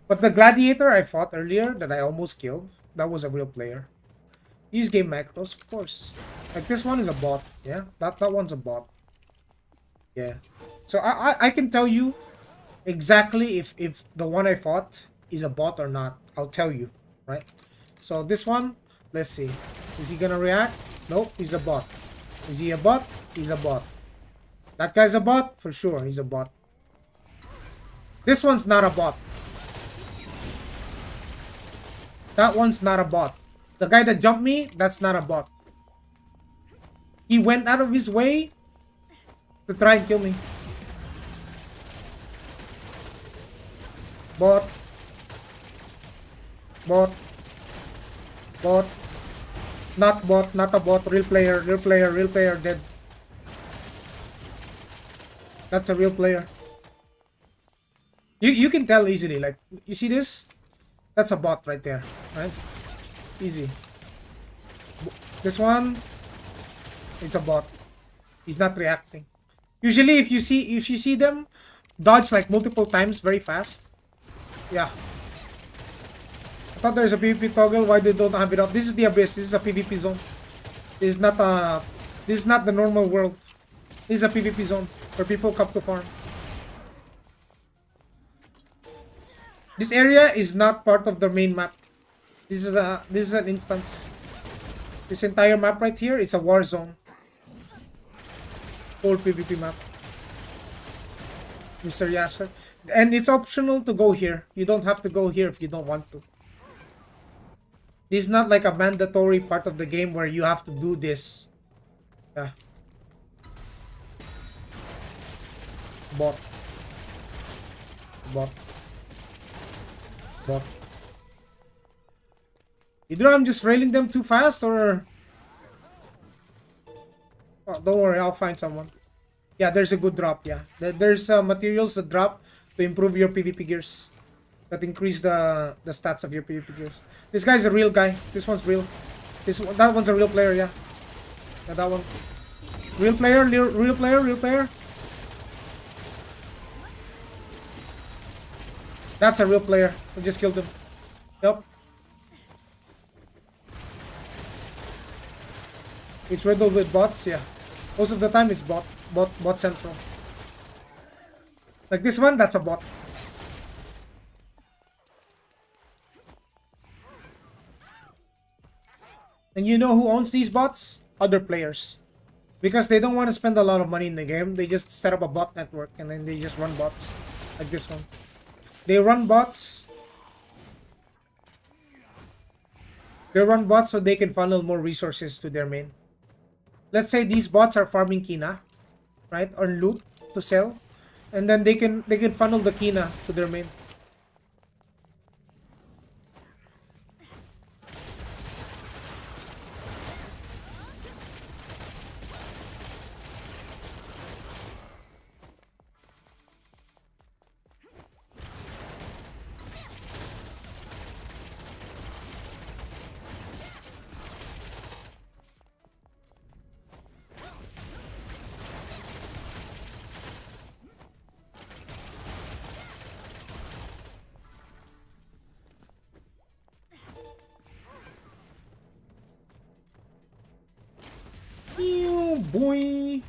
But the gladiator I fought earlier that I almost killed, that was a real player. Use game macros, of course. Like this one is a bot. Yeah, that one's a bot. Yeah. So I can tell you exactly if the one I fought is a bot or not. I'll tell you, right? So this one, let's see. Is he gonna react? Nope, he's a bot. Is he a bot? He's a bot. That guy's a bot? For sure, he's a bot. This one's not a bot. That one's not a bot. The guy that jumped me, that's not a bot. He went out of his way to try and kill me. Bot. Bot. Bot. Not bot, not a bot. Real player, real player, real player, dead. That's a real player. You can tell easily. Like, you see this? That's a bot right there, right? Easy. This one, it's a bot. He's not reacting. Usually, if you see them dodge like multiple times very fast, yeah. I thought there's a PvP toggle. Why they don't have it up? This is the abyss. This is a PvP zone. This is not the normal world. This is a PvP zone where people come to farm. This area is not part of the main map. This is an instance. This entire map right here, it's a war zone. Whole PvP map. Mr. Yasser. And it's optional to go here. You don't have to go here if you don't want to. This is not like a mandatory part of the game where you have to do this. Yeah. Bot. Bot. Bot. Either I'm just railing them too fast or... Oh, don't worry, I'll find someone. Yeah, there's a good drop, yeah. There's materials that drop to improve your PvP gears. That increase the stats of your PvP gears. This guy's a real guy. This one's real. That one's a real player, yeah. Yeah, that one. Real player, real player, real player. That's a real player. I just killed him. Yep. It's riddled with bots, yeah. Most of the time it's bot central. Like this one, that's a bot. And you know who owns these bots? Other players. Because they don't want to spend a lot of money in the game. They just set up a bot network and then they just run bots. Like this one. They run bots. They run bots so they can funnel more resources to their main. Let's say these bots are farming Kina, right? Or loot to sell. And then they can funnel the Kina to their main. Boy.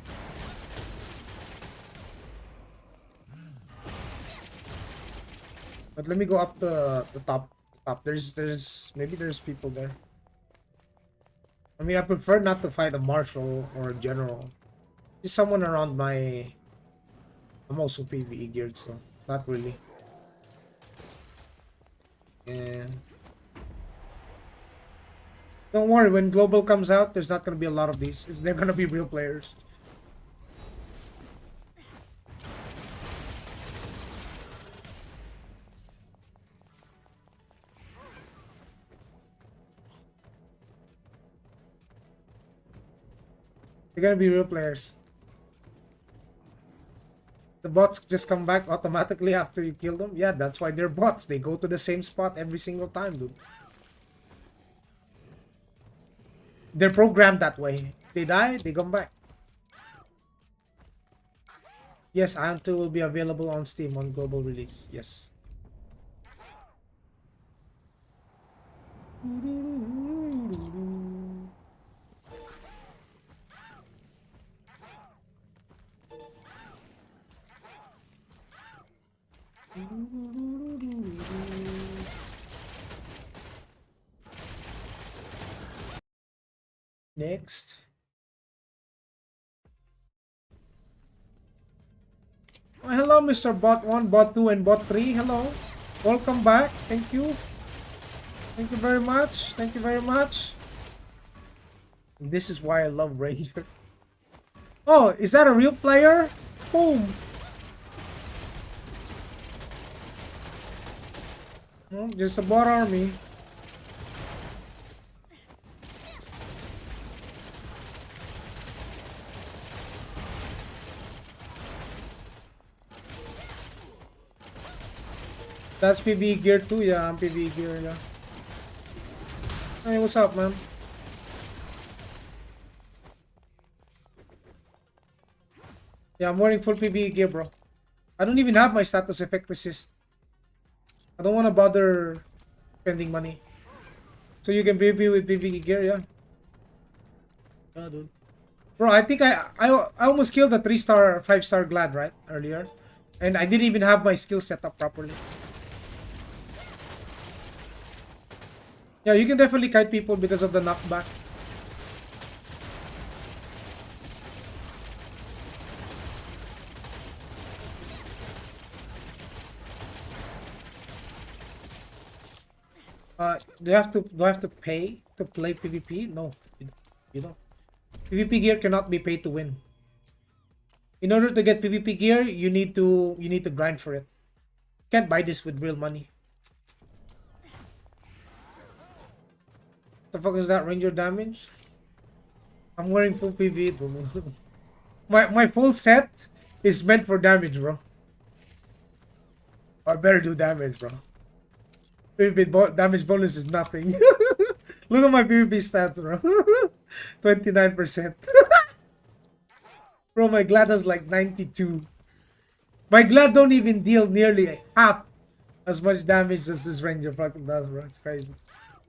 But let me go up the top. Maybe there's people there. I mean, I prefer not to fight a marshal or a general. Just someone around my... I'm also PvE geared, so not really. Yeah. Don't worry, when Global comes out, there's not going to be a lot of these. They're going to be real players. They're going to be real players. The bots just come back automatically after you kill them. Yeah, that's why they're bots. They go to the same spot every single time, dude. They're programmed that way. They die, they come back. Yes, Aion 2 will be available on Steam on global release. Yes. Next. Oh, hello, Mr. Bot 1, Bot 2, and Bot 3. Hello. Welcome back. Thank you. Thank you very much. Thank you very much. This is why I love Ranger. Oh, is that a real player? Boom. Oh, just a bot army. That's PvE gear too. Yeah, I'm PvE gear. Yeah. Hey, what's up, man? Yeah, I'm wearing full PvE gear, bro. I don't even have my status effect resist. I don't want to bother spending money. So you can PvP with PvE gear, yeah. Yeah, dude. Bro, I think I almost killed a 3-star, 5-star Glad, right? Earlier. And I didn't even have my skill set up properly. Yeah, you can definitely kite people because of the knockback. Do I have to pay to play PvP? No, you don't. PvP gear cannot be paid to win. In order to get PvP gear, you need to grind for it. Can't buy this with real money. The fuck is that ranger damage? I'm wearing full PvE. my full set is meant for damage, bro. I better do damage, bro. PvP damage bonus is nothing. Look at my PvP stats, bro. 29%. Bro, my Glad has like 92. My Glad don't even deal nearly half as much damage as this ranger fucking does, bro. It's crazy.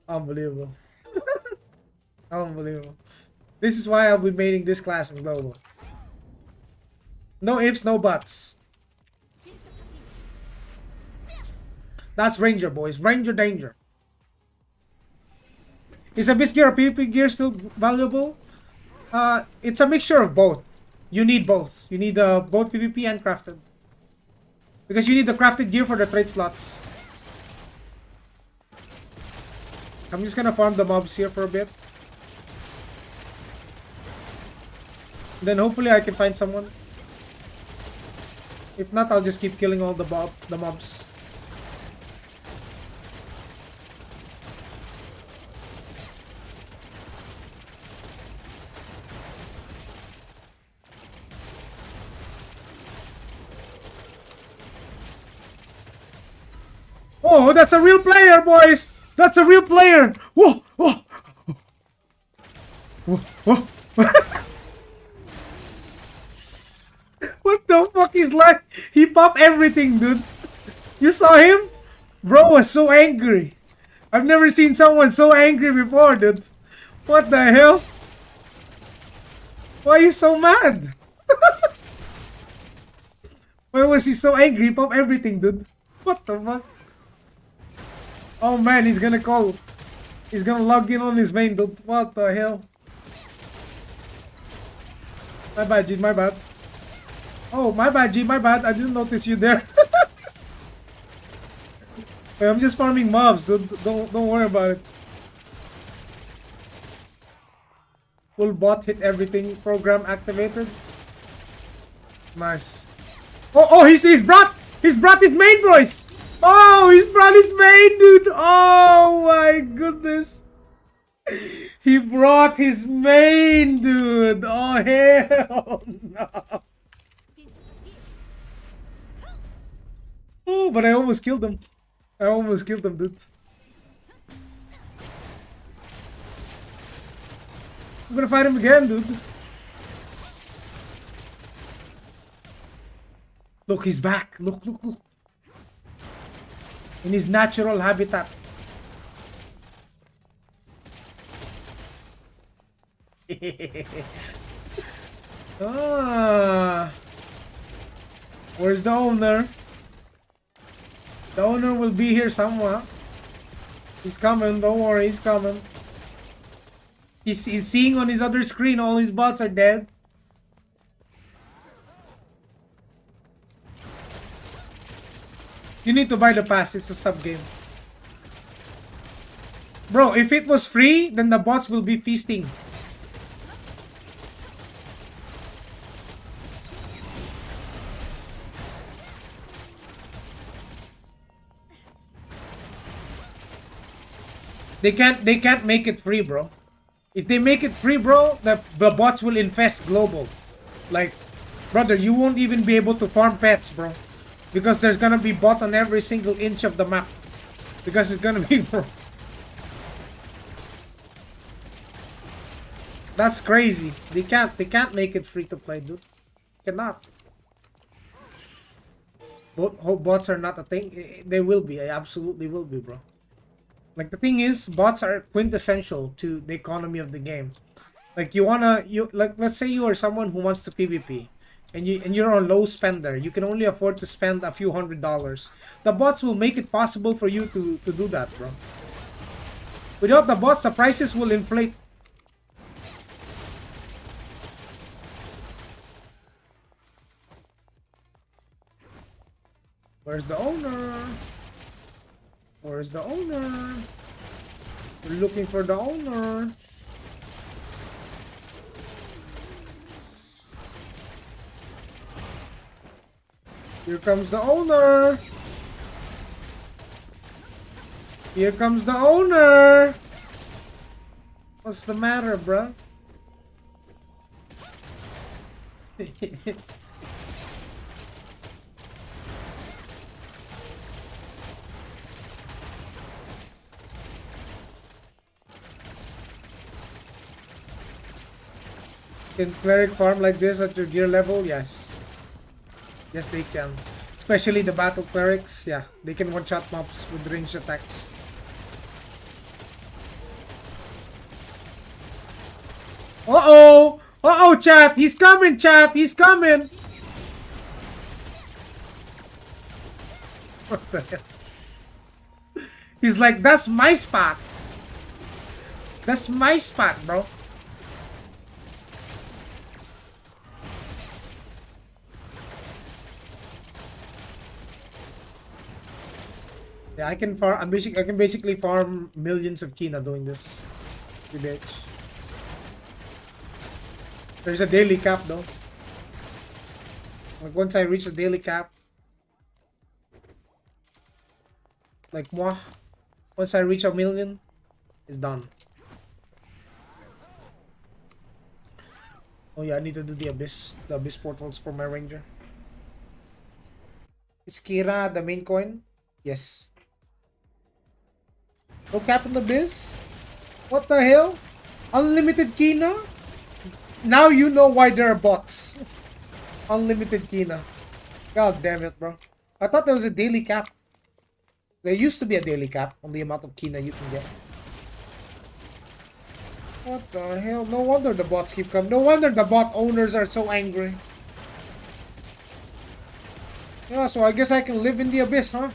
Unbelievable. Unbelievable. This is why I'll be mating this class in global. No ifs, no buts. That's ranger, boys. Ranger danger. Is Abyss gear or PvP gear still valuable? It's a mixture of both. You need both. You need both PvP and crafted. Because you need the crafted gear for the trade slots. I'm just gonna farm the mobs here for a bit. Then hopefully I can find someone. If not, I'll just keep killing all the mobs. Oh, that's a real player, boys! That's a real player! Whoa! Whoa! Whoa! Whoa! What the fuck is like? He popped everything, dude. You saw him? Bro was so angry. I've never seen someone so angry before, dude. What the hell? Why are you so mad? Why was he so angry? He popped everything, dude. What the fuck? Oh man, he's gonna call. He's gonna log in on his main, dude. What the hell? My bad, G, my bad. Oh, my bad, G, my bad. I didn't notice you there. Hey, I'm just farming mobs, dude. Don't worry about it. Full bot hit everything. Program activated. Nice. Oh, he's brought his main, boys. Oh, he's brought his main, dude. Oh my goodness. He brought his main, dude. Oh hell no. Oh, but I almost killed him. I almost killed him, dude. I'm gonna fight him again, dude. Look, he's back. Look, look, look. In his natural habitat. Ah. Where's the owner? The owner will be here somewhere. He's coming, don't worry, he's coming. He's seeing on his other screen all his bots are dead. You need to buy the pass, it's a sub game. Bro, if it was free, then the bots will be feasting. They can't make it free, bro. If they make it free, bro, the bots will infest global. Like, brother, you won't even be able to farm pets, bro. Because there's gonna be bot on every single inch of the map. Because it's gonna be, bro. That's crazy. They can't make it free to play, dude. Cannot. Bots are not a thing. They will be. They absolutely will be, bro. Like, the thing is, bots are quintessential to the economy of the game. Like, like, let's say you are someone who wants to PvP, and you're a low spender. You can only afford to spend a few $100s. The bots will make it possible for you to do that, bro. Without the bots, the prices will inflate. Where's the owner? Where's the owner? We're looking for the owner. Here comes the owner. Here comes the owner. What's the matter, bruh? Can cleric farm like this at your gear level? Yes. Yes, they can. Especially the battle clerics. Yeah, they can one-shot mobs with ranged attacks. Uh-oh! Uh-oh, chat! He's coming, chat! He's coming! What the hell? He's like, that's my spot! That's my spot, bro. Yeah, I can farm. I can basically farm millions of Kina doing this. You bitch. There's a daily cap though. Like once I reach the daily cap, like moi, once I reach 1 million, it's done. Oh yeah, I need to do the abyss portals for my ranger. Is Kira the main coin? Yes. No cap in the abyss? What the hell? Unlimited Kina? Now you know why there are bots. Unlimited Kina. God damn it, bro. I thought there was a daily cap. There used to be a daily cap on the amount of Kina you can get. What the hell? No wonder the bots keep coming. No wonder the bot owners are so angry. Yeah, so I guess I can live in the abyss, huh?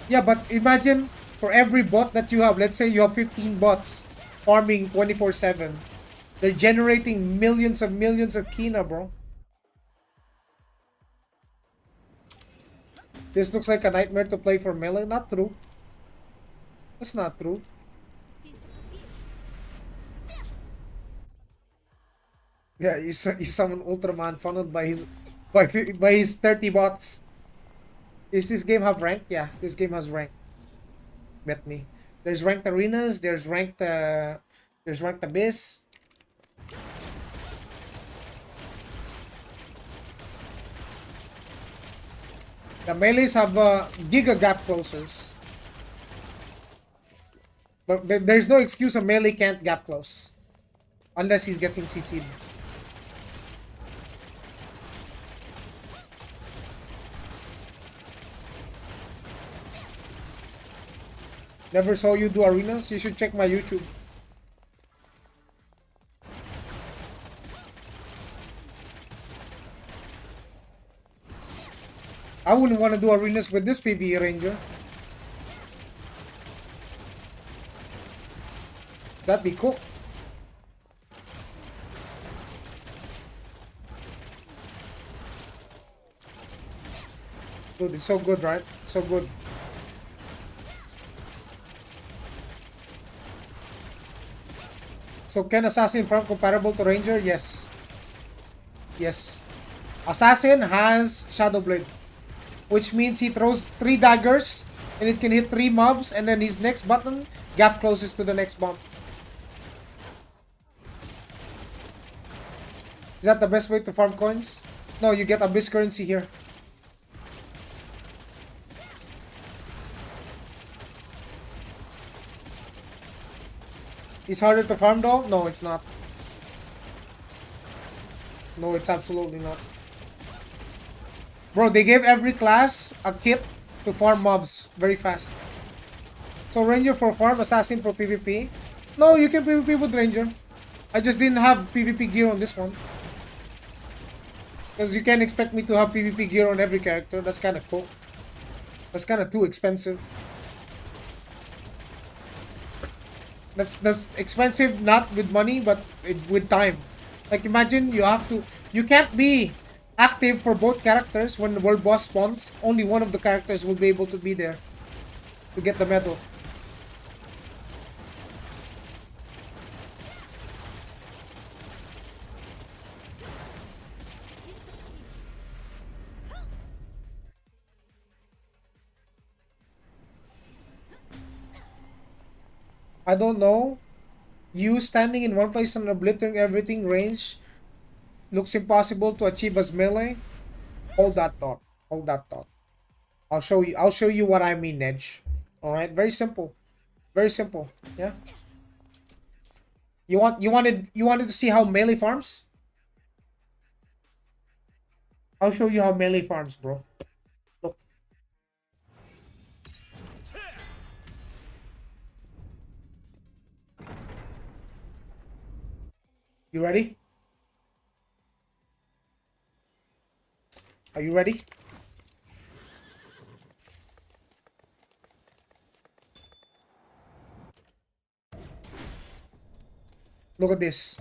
Yeah, but imagine for every bot that you have, let's say you have 15 bots farming 24/7. They're generating millions of Kina, bro. This looks like a nightmare to play for melee. Not true. That's not true. Yeah, he summoned Ultraman funneled by his 30 bots. Does this game have rank? Yeah, this game has rank. Bet me. There's ranked arenas. There's ranked abyss. The melees have giga gap closers. But there's no excuse a melee can't gap close. Unless he's getting CC'd. Never saw you do arenas? You should check my YouTube. I wouldn't want to do arenas with this PvE Ranger. That'd be cool. Dude, it's so good, right? So good. So can Assassin farm comparable to Ranger? Yes. Yes. Assassin has Shadow Blade, which means he throws 3 daggers and it can hit 3 mobs, and then his next button gap closes to the next bomb. Is that the best way to farm coins? No, you get Abyss currency here. It's harder to farm though? No, it's not. No, it's absolutely not. Bro, they gave every class a kit to farm mobs very fast. So Ranger for farm, Assassin for PvP. No, you can PvP with Ranger. I just didn't have PvP gear on this one. Because you can't expect me to have PvP gear on every character. That's kind of cool. That's kind of too expensive. That's expensive, not with money, but with time. Like imagine you can't be active for both characters when the world boss spawns. Only one of the characters will be able to be there to get the medal. I don't know. You standing in one place and obliterating everything range looks impossible to achieve as melee. Hold that thought. Hold that thought. I'll show you. I'll show you what I mean, Edge. All right, very simple. Very simple. Yeah. You wanted to see how melee farms? I'll show you how melee farms, bro. Look. You ready? Are you ready? Look at this.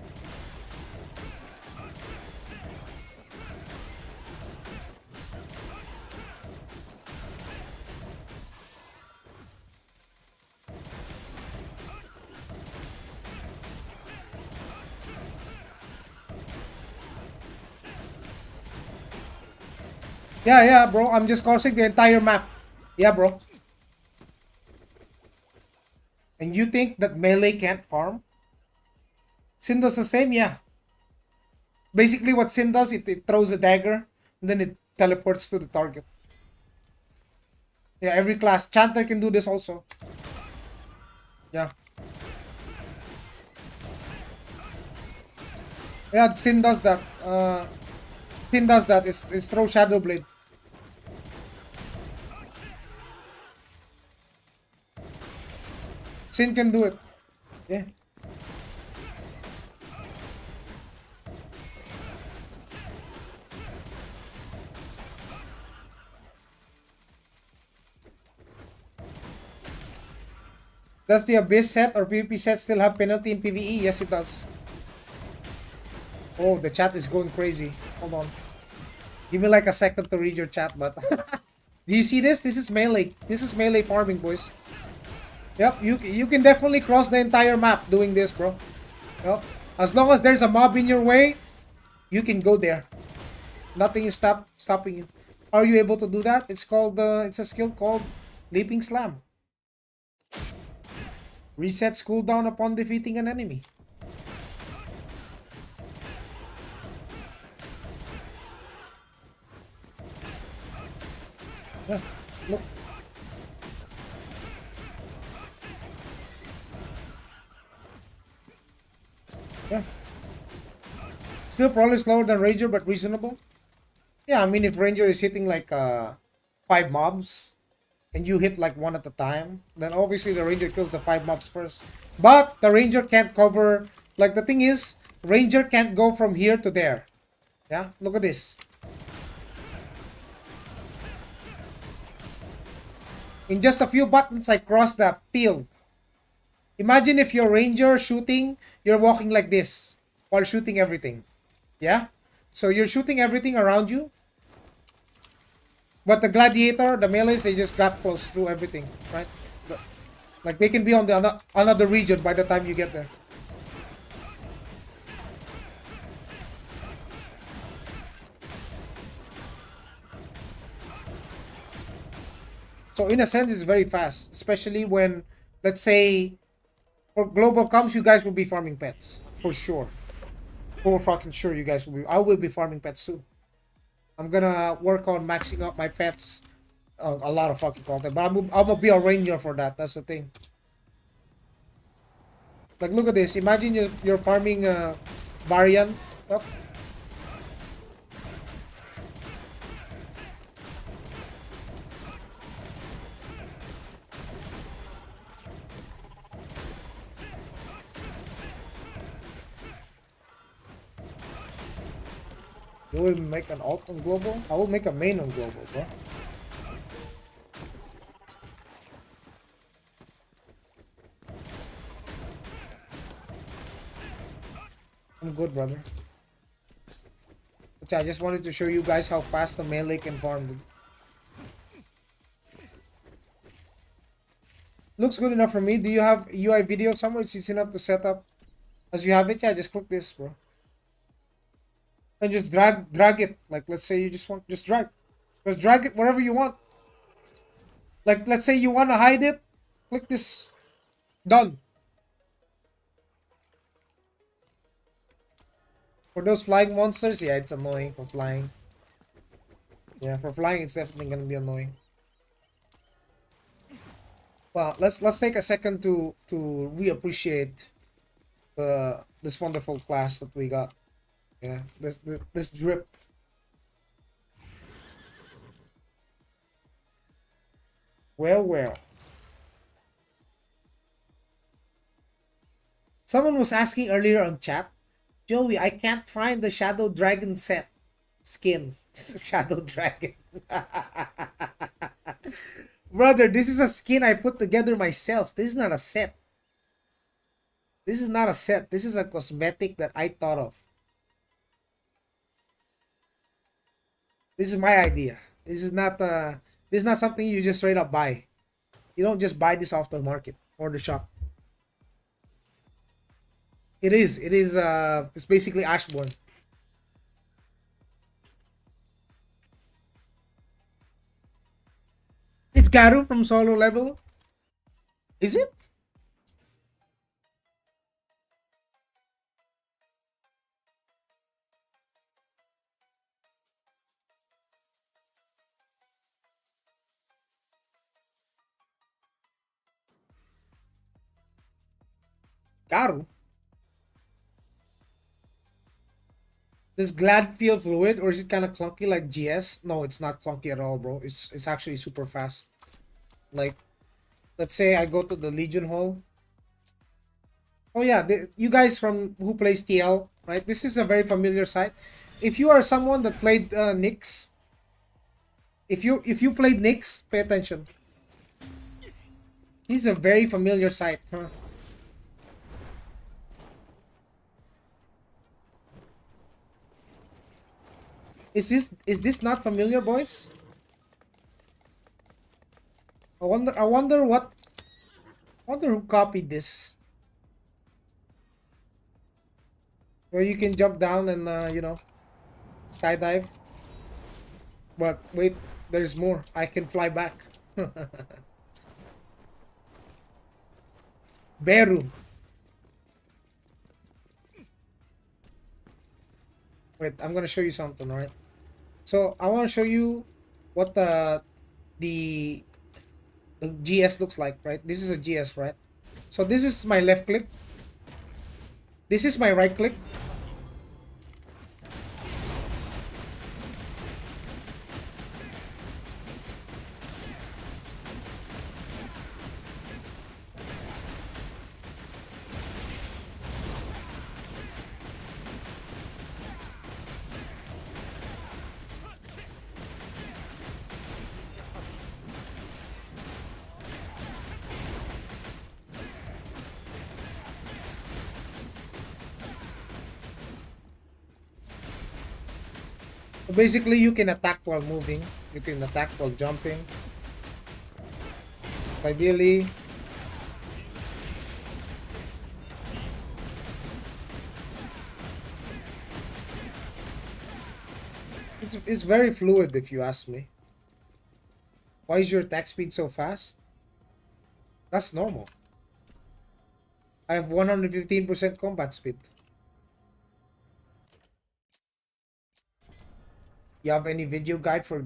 Yeah, bro. I'm just crossing the entire map. Yeah, bro. And you think that melee can't farm? Sin does the same, yeah. Basically what Sin does, it throws a dagger, and then it teleports to the target. Yeah, every class. Chanter can do this also. Yeah. Yeah, Sin does that. Sin does that. It's throw Shadow Blade. Sin can do it. Yeah. Does the Abyss set or PvP set still have penalty in PvE? Yes, it does. Oh, the chat is going crazy. Hold on. Give me like a second to read your chat, but... Do you see this? This is melee. This is melee farming, boys. Yep, you can definitely cross the entire map doing this, bro. Yep. As long as there's a mob in your way, you can go there. Nothing is stopping you. Are you able to do that? It's called it's a skill called Leaping Slam. Resets cooldown upon defeating an enemy. Yeah, look. Yeah. Still probably slower than Ranger, but reasonable. Yeah, I mean, if Ranger is hitting like 5 mobs and you hit like one at a time, then obviously the Ranger kills the 5 mobs first. But the Ranger can't cover. Like the thing is, Ranger can't go from here to there. Yeah, look at this. In just a few buttons, I crossed the field. Imagine if you're Ranger shooting, you're walking like this while shooting everything. Yeah? So you're shooting everything around you, but the Gladiator, the melees, they just grab close through everything, right? Like they can be on the another region by the time you get there. So in a sense, it's very fast, especially when, let's say, for global comes, you guys will be farming pets for sure. For fucking sure, you guys will be. I will be farming pets too. I'm gonna work on maxing up my pets. A lot of fucking content, but I'm gonna be a ranger for that. That's the thing. Like, look at this. Imagine you're farming Varian. Oh, you will make an alt on global. I will make a main on global, bro. I'm good, brother. But yeah, I just wanted to show you guys how fast the melee can farm. Dude. Looks good enough for me. Do you have UI video somewhere? It's easy enough to set up. As you have it, yeah, just click this, bro. And just drag it. Like, let's say you just drag it wherever you want. Like, let's say you want to hide it, click this. Done. For those flying monsters, yeah, it's annoying for flying. Yeah, for flying, it's definitely gonna be annoying. Well, let's take a second to reappreciate this wonderful class that we got. Yeah, this drip. Well, well. Someone was asking earlier on chat, Joey, I can't find the Shadow Dragon set skin. Shadow Dragon. Brother, this is a skin I put together myself. This is not a set. This is not a set. This is a cosmetic that I thought of. This is my idea. This is not something you just straight up buy. You don't just buy this off the market or the shop. It's basically Ashborn. It's Garu from Solo Level. Is it? Garu? Does Glad feel fluid or is it kind of clunky like GS? No, it's not clunky at all, bro. It's actually super fast. Like, let's say I go to the Legion Hall. Oh yeah, you guys from who plays TL, right? This is a very familiar site. If you are someone that played Nyx, if you played Nyx, pay attention. This is a very familiar site, huh? Is this not familiar, boys? I wonder who copied this. Where you can jump down and skydive. But wait, there's more. I can fly back. Beru. Wait, I'm gonna show you something, right? So I want to show you what the the GS looks like, right? This is a GS, right? So this is my left click. This is my right click. So basically, you can attack while moving. You can attack while jumping. Ideally, it's very fluid if you ask me. Why is your attack speed so fast? That's normal. I have 115% combat speed. You have any video guide for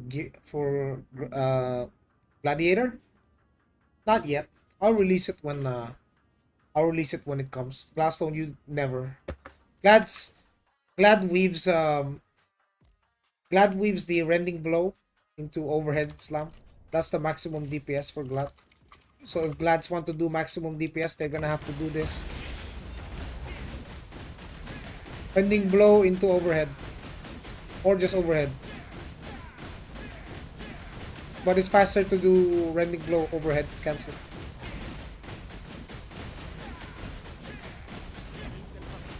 Gladiator? Not yet. I'll release it when it comes. Glassstone, you never. Glad's Glad weaves Glad weaves the rending blow into overhead slam. That's the maximum DPS for Glad. So if Glads want to do maximum DPS, they're gonna have to do this. Rending blow into overhead. Or just overhead. But it's faster to do rending blow overhead cancel.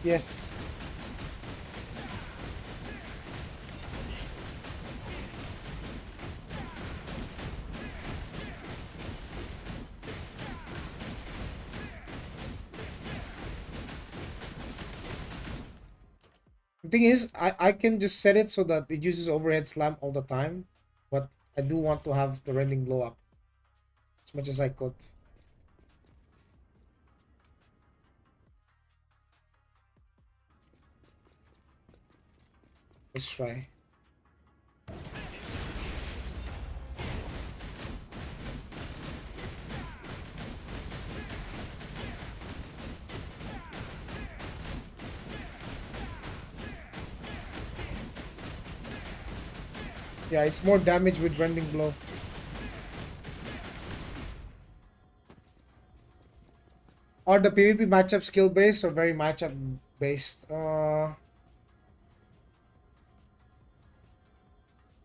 Yes. The thing is, I can just set it so that it uses overhead slam all the time. But I do want to have the rending blow up as much as I could. Let's try. Yeah, it's more damage with rending blow. Are the PvP matchup skill based or very matchup based?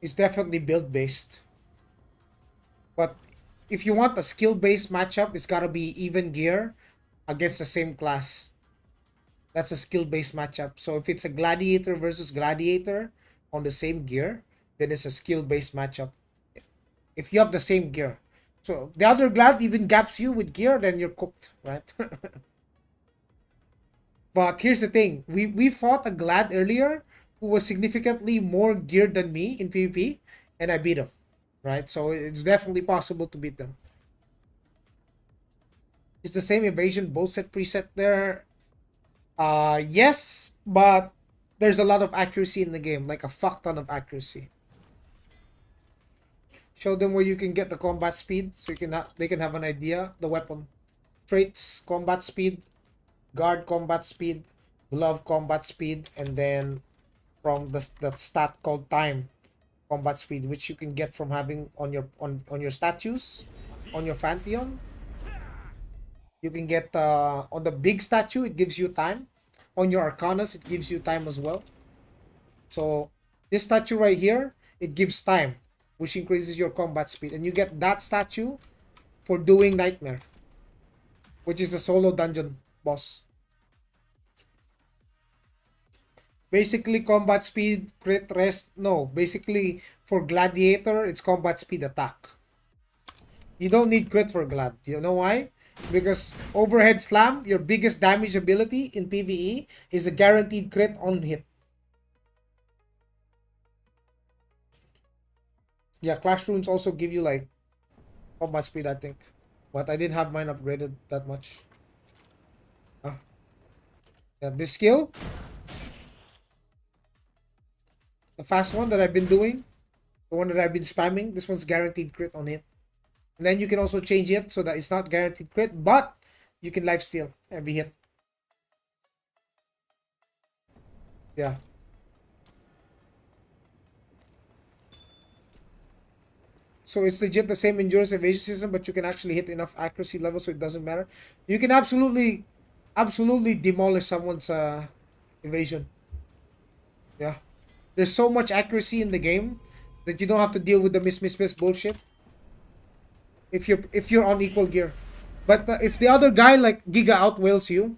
It's definitely build based. But if you want a skill based matchup, it's gotta be even gear against the same class. That's a skill based matchup. So if it's a gladiator versus gladiator on the same gear, then it's a skill based matchup. If you have the same gear. So if the other glad even gaps you with gear, then you're cooked, right? But here's the thing. We fought a glad earlier who was significantly more geared than me in PvP, and I beat him. Right? So it's definitely possible to beat them. Is the same evasion bullset preset there? Yes, but there's a lot of accuracy in the game, like a fuck ton of accuracy. Show them where you can get the combat speed, so you can they can have an idea. The weapon traits, combat speed, guard combat speed, glove combat speed, and then from the stat called time combat speed, which you can get from having on your statues, on your Pantheon. You can get on the big statue, it gives you time. On your Arcanas, it gives you time as well. So this statue right here, it gives time, which increases your combat speed. And you get that statue for doing Nightmare, which is a solo dungeon boss. Basically, combat speed, crit, rest. No, basically, for Gladiator, it's combat speed attack. You don't need crit for Glad. You know why? Because overhead slam, your biggest damage ability in PvE, is a guaranteed crit on hit. Yeah, Clash Runes also give you like combat speed, I think. But I didn't have mine upgraded that much. Yeah, this skill, the fast one that I've been doing, the one that I've been spamming, this one's guaranteed crit on hit. And then you can also change it so that it's not guaranteed crit, but you can lifesteal every hit. Yeah. So it's legit the same endurance evasion system, but you can actually hit enough accuracy level so it doesn't matter. You can absolutely demolish someone's evasion. Yeah. There's so much accuracy in the game that you don't have to deal with the miss bullshit if you're on equal gear. But if the other guy like Giga outwills you,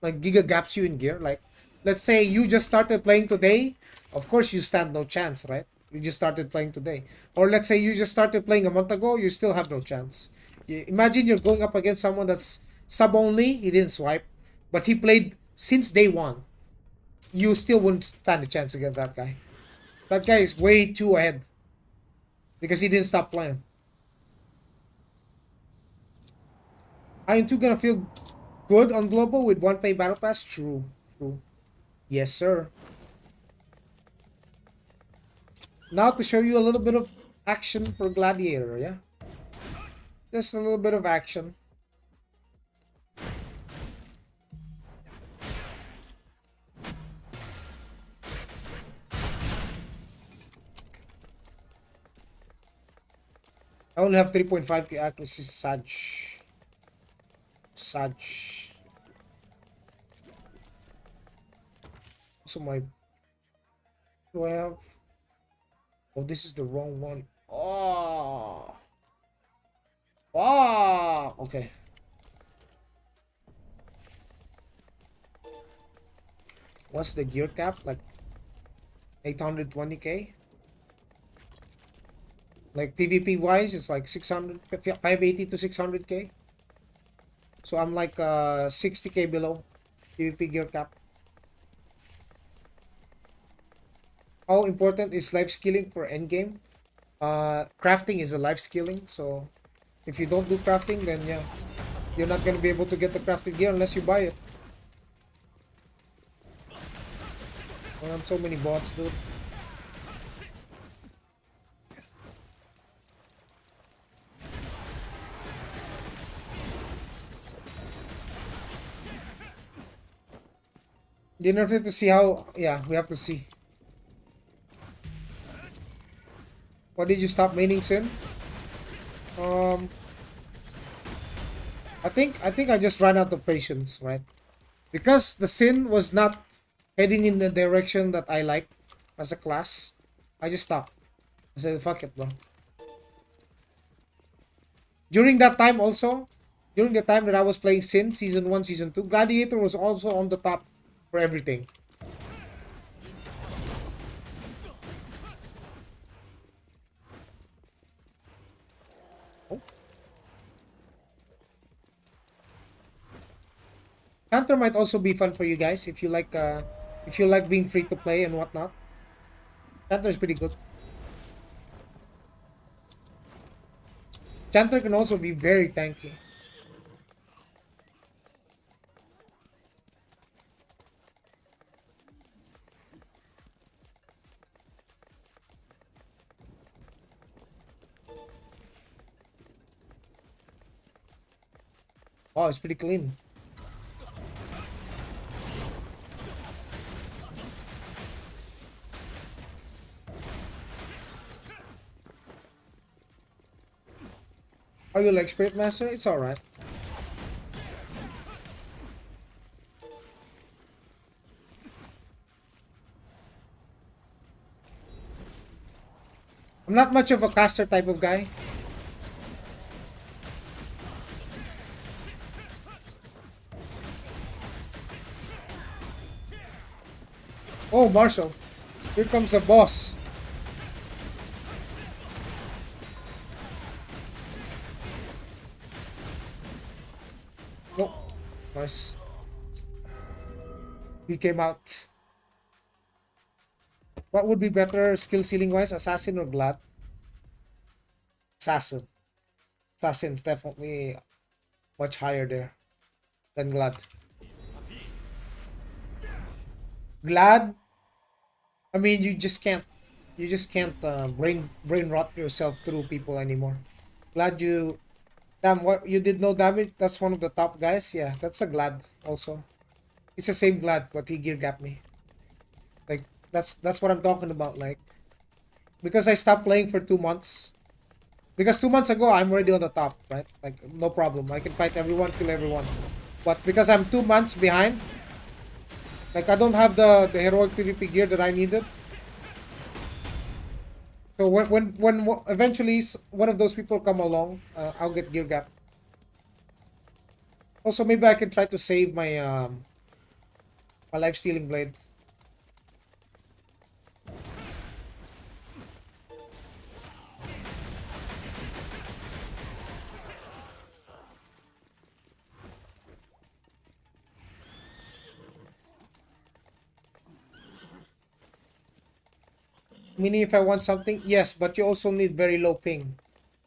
like Giga gaps you in gear, like let's say you just started playing today, of course you stand no chance, right? You just started playing today. Or let's say you just started playing a month ago, you still have no chance. Imagine you're going up against someone that's sub only, he didn't swipe, but he played since day one. You still wouldn't stand a chance against that guy. That guy is way too ahead because he didn't stop playing. Aion 2 gonna feel good on global with one pay battle pass? True. True. Yes, sir. Now to show you a little bit of action for Gladiator, yeah? Just a little bit of action. I only have 3.5k accuracy, Sag. Sag. So my... Do I have... Oh, this is the wrong one. Oh! Oh! Okay. What's the gear cap? Like 820k? Like PvP wise, it's like 600, 580 to 600k. So I'm like 60k below PvP gear cap. How important is life skilling for endgame? Crafting is a life skilling, so if you don't do crafting, then yeah, you're not gonna be able to get the crafted gear unless you buy it. Oh, so many bots, dude. You have to see how. Yeah, we have to see. What did you stop maining, Sin? Um, I think I just ran out of patience, right? Because the Sin was not heading in the direction that I like as a class. I just stopped. I said, fuck it, bro. During that time also, during the time that I was playing Sin, Season 1, Season 2, Gladiator was also on the top for everything. Oh. Counter might also be fun for you guys if you like being free to play and whatnot. Counter is pretty good. Chanter can also be very tanky. Oh, it's pretty clean. Oh, you like Spirit Master? It's alright. I'm not much of a caster type of guy. Oh, Marshall. Here comes the boss. Oh, nice. He came out. What would be better skill ceiling wise, Assassin or Glad? Assassin. Assassin's definitely much higher there than Glad. Glad, I mean, you just can't brain rot yourself through people anymore. Glad you, damn, what you did no damage. That's one of the top guys. Yeah, that's a Glad also. It's the same Glad, but he gear gap me. Like that's what I'm talking about. Like because I stopped playing for 2 months. Because 2 months ago I'm already on the top, right? Like no problem. I can fight everyone, kill everyone. But because I'm 2 months behind, like I don't have the heroic PvP gear that I needed. So when eventually one of those people come along, I'll get gear gap. Also, maybe I can try to save my life stealing blade. Meaning, if I want something, yes, but you also need very low ping.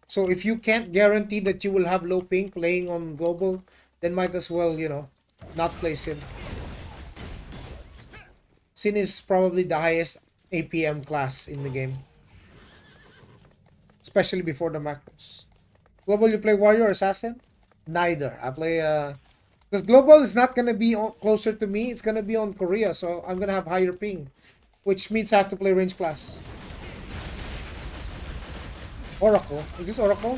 So if you can't guarantee that you will have low ping playing on global, then might as well, not play Sin. Sin is probably the highest APM class in the game, especially before the macros. Global, you play warrior or assassin? Neither. I play because global is not gonna be closer to me. It's gonna be on Korea, so I'm gonna have higher ping, which means I have to play range class. Oracle. Is this Oracle?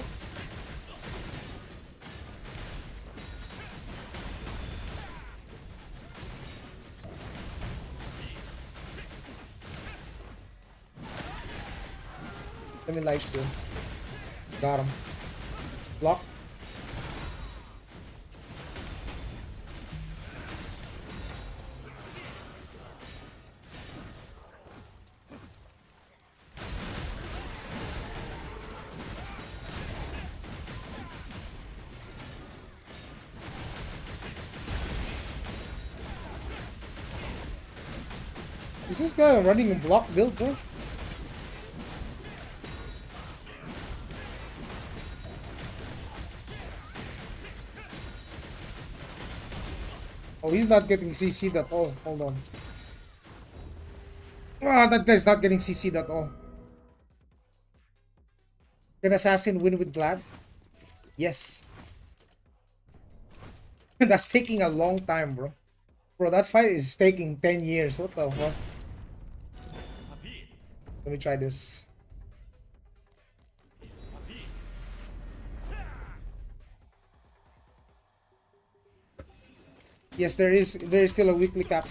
Let me light you. Got him. Block. Is this guy running a block build, bro? Oh, he's not getting CC'd at all. Hold on. Ah, that guy's not getting CC'd at all. Can Assassin win with Glad? Yes. That's taking a long time, bro. Bro, that fight is taking 10 years. What the fuck? Let me try this. Yes, there is still a weekly cap.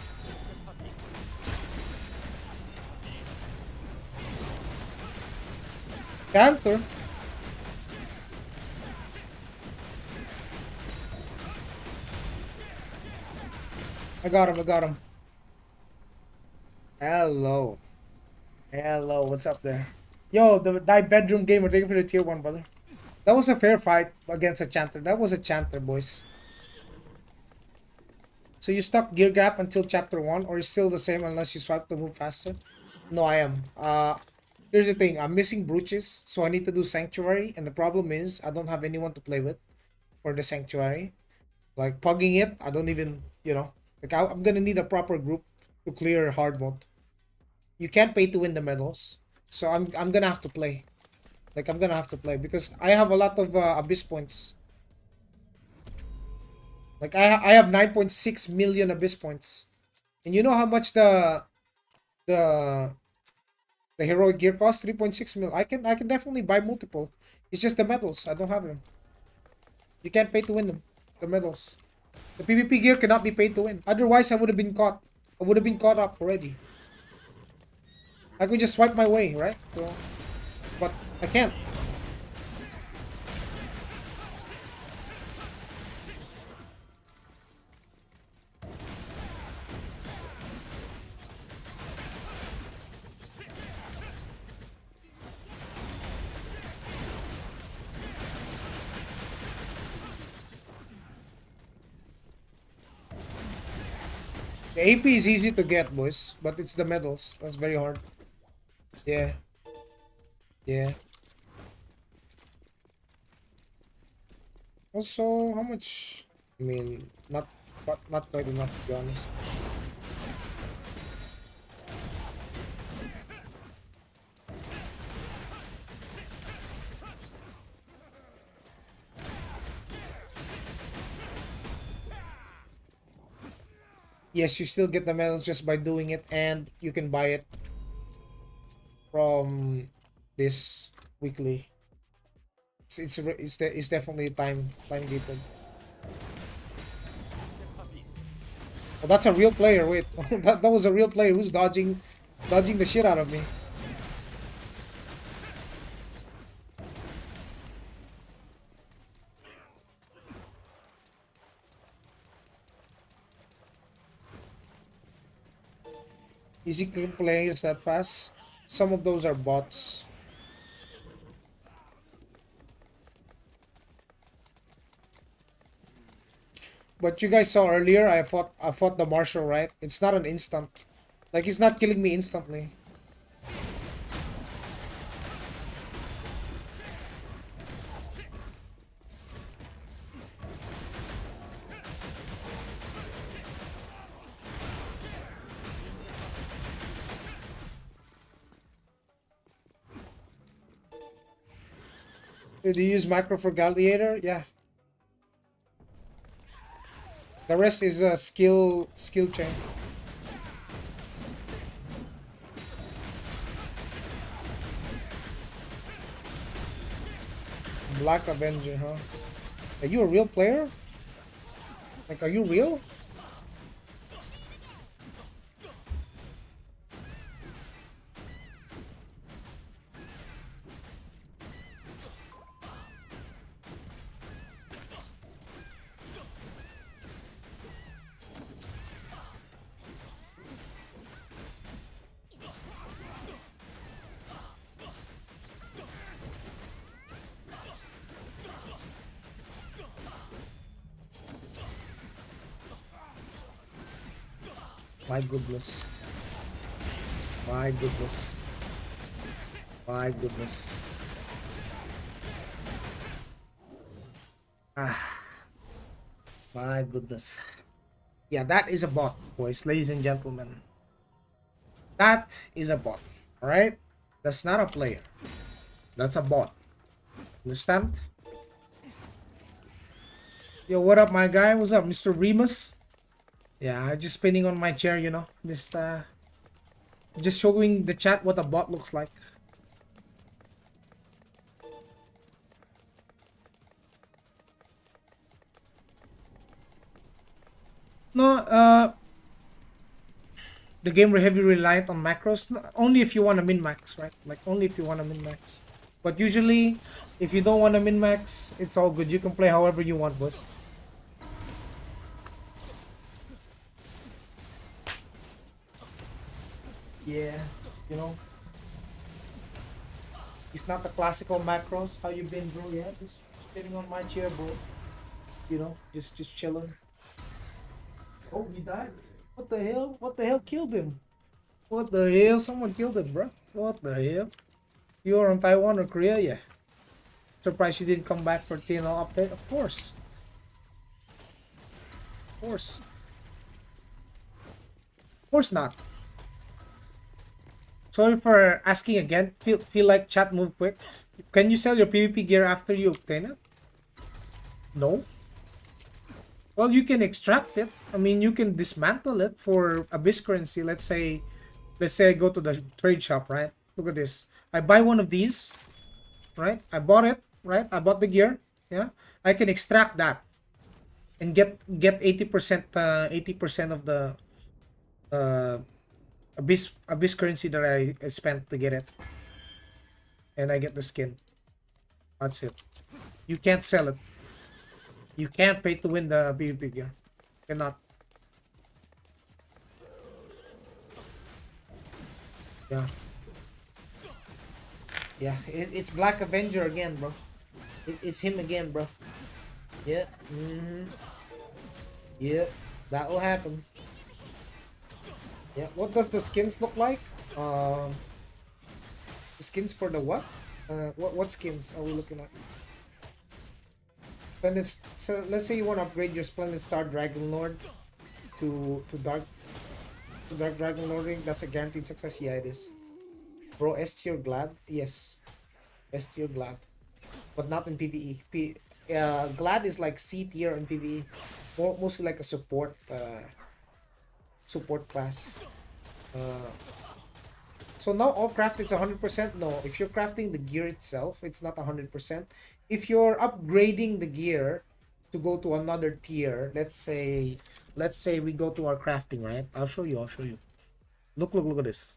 Counter. I got him, I got him. Hello. Hello, what's up there? Yo, die bedroom gamer, thank you for the tier 1, brother. That was a fair fight against a chanter. That was a chanter, boys. So you stuck gear gap until chapter 1, or is still the same unless you swipe to move faster? No, I am. Here's the thing. I'm missing brooches, so I need to do sanctuary, and the problem is I don't have anyone to play with for the sanctuary. Like pugging it, I don't even, like I'm gonna need a proper group to clear hard mode. You can't pay to win the medals, so I'm gonna have to play. Like I'm gonna have to play because I have a lot of abyss points. Like I have 9.6 million abyss points, and you know how much the the heroic gear costs? 3.6 mil. I can definitely buy multiple. It's just the medals. I don't have them. You can't pay to win them. The medals. The PvP gear cannot be paid to win. Otherwise, I would have been caught. I would have been caught up already. I could just swipe my way, right? So, but I can't. The AP is easy to get, boys, but it's the medals. That's very hard. Yeah. Yeah. Also, how much? I mean, not quite enough to be honest. Yes, you still get the medals just by doing it, and you can buy it from this weekly. It's definitely time gated. Oh, that's a real player. Wait, that was a real player who's dodging the shit out of me. Easy game players that fast. Some of those are bots. But you guys saw earlier, I fought the marshal, right? It's not an instant. Like he's not killing me instantly. Did you use macro for Gladiator? Yeah. The rest is a skill chain. Black Avenger, huh? Are you a real player? Like, are you real? My goodness. My goodness. My goodness. Ah, my goodness. Yeah, that is a bot, boys, ladies and gentlemen. That is a bot. Alright? That's not a player. That's a bot. Understand? Yo, what up, my guy? What's up, Mr. Remus? Yeah, just spinning on my chair, you know. Just showing the chat what a bot looks like. No, the game were heavily reliant on macros. Only if you want to min-max, right? Like, only if you want to min-max. But usually, if you don't want to min-max, it's all good. You can play however you want, boys. Yeah, you know. It's not the classical macros. How you been, bro? Yeah, just sitting on my chair, bro. You know, just chilling. Oh, he died. What the hell? What the hell killed him? What the hell? Someone killed him, bro. What the hell? You are on Taiwan or Korea? Yeah. Surprised you didn't come back for TNL update? Of course. Of course. Of course not. Sorry for asking again. Feel like chat move quick. Can you sell your PvP gear after you obtain it? No. Well, you can extract it. I mean, you can dismantle it for abyss currency. Let's say I go to the trade shop, right? Look at this. I buy one of these, right? I bought it, right? I bought the gear. Yeah. I can extract that and get 80% 80% of the uh abyss currency that I spent to get it. And I get the skin. That's it. You can't sell it. You can't pay to win the PvP gear. Cannot. Yeah. Yeah, it's Black Avenger again, bro. It's him again, bro. Yeah. Yep. That will happen. Yeah. What does the skins look like? The skins for the what? What skins are we looking at? Splendid. So let's say you want to upgrade your Splendid Star Dragon Lord to Dark Dragon Lording. That's a guaranteed success. Yeah, it is. Bro, S tier Glad. Yes, S tier Glad, but not in PvE. Glad is like C tier in PvE. Mostly like a support support class. Uh, so now all craft is 100%. No, if you're crafting the gear itself, it's not 100%. If you're upgrading the gear to go to another tier, let's say we go to our crafting, right? I'll show you. Look at this.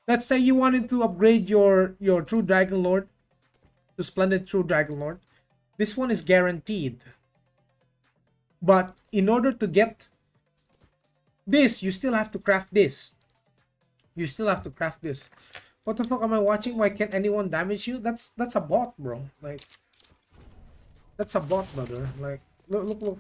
Let's say you wanted to upgrade your True Dragon Lord to Splendid True Dragon Lord. This one is guaranteed. But in order to get this, you still have to craft this. You still have to craft this. What the fuck am I watching? Why can't anyone damage you? That's a bot, bro. Like, that's a bot, brother. Like, look.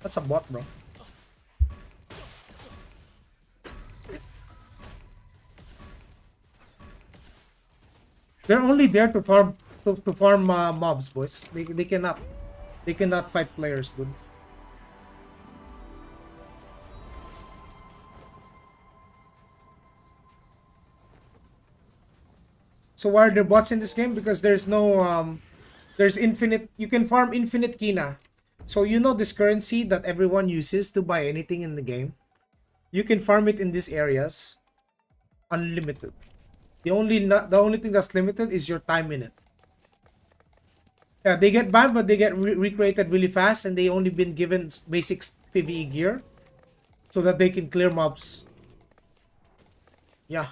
That's a bot, bro. They're only there to farm mobs, boys. They cannot fight players, dude. So why are there bots in this game? Because there's infinite. You can farm infinite kina. So you know this currency that everyone uses to buy anything in the game. You can farm it in these areas, unlimited. The only thing that's limited is your time in it. Yeah, they get banned, but they get recreated really fast, and they only been given basic PvE gear so that they can clear mobs. Yeah.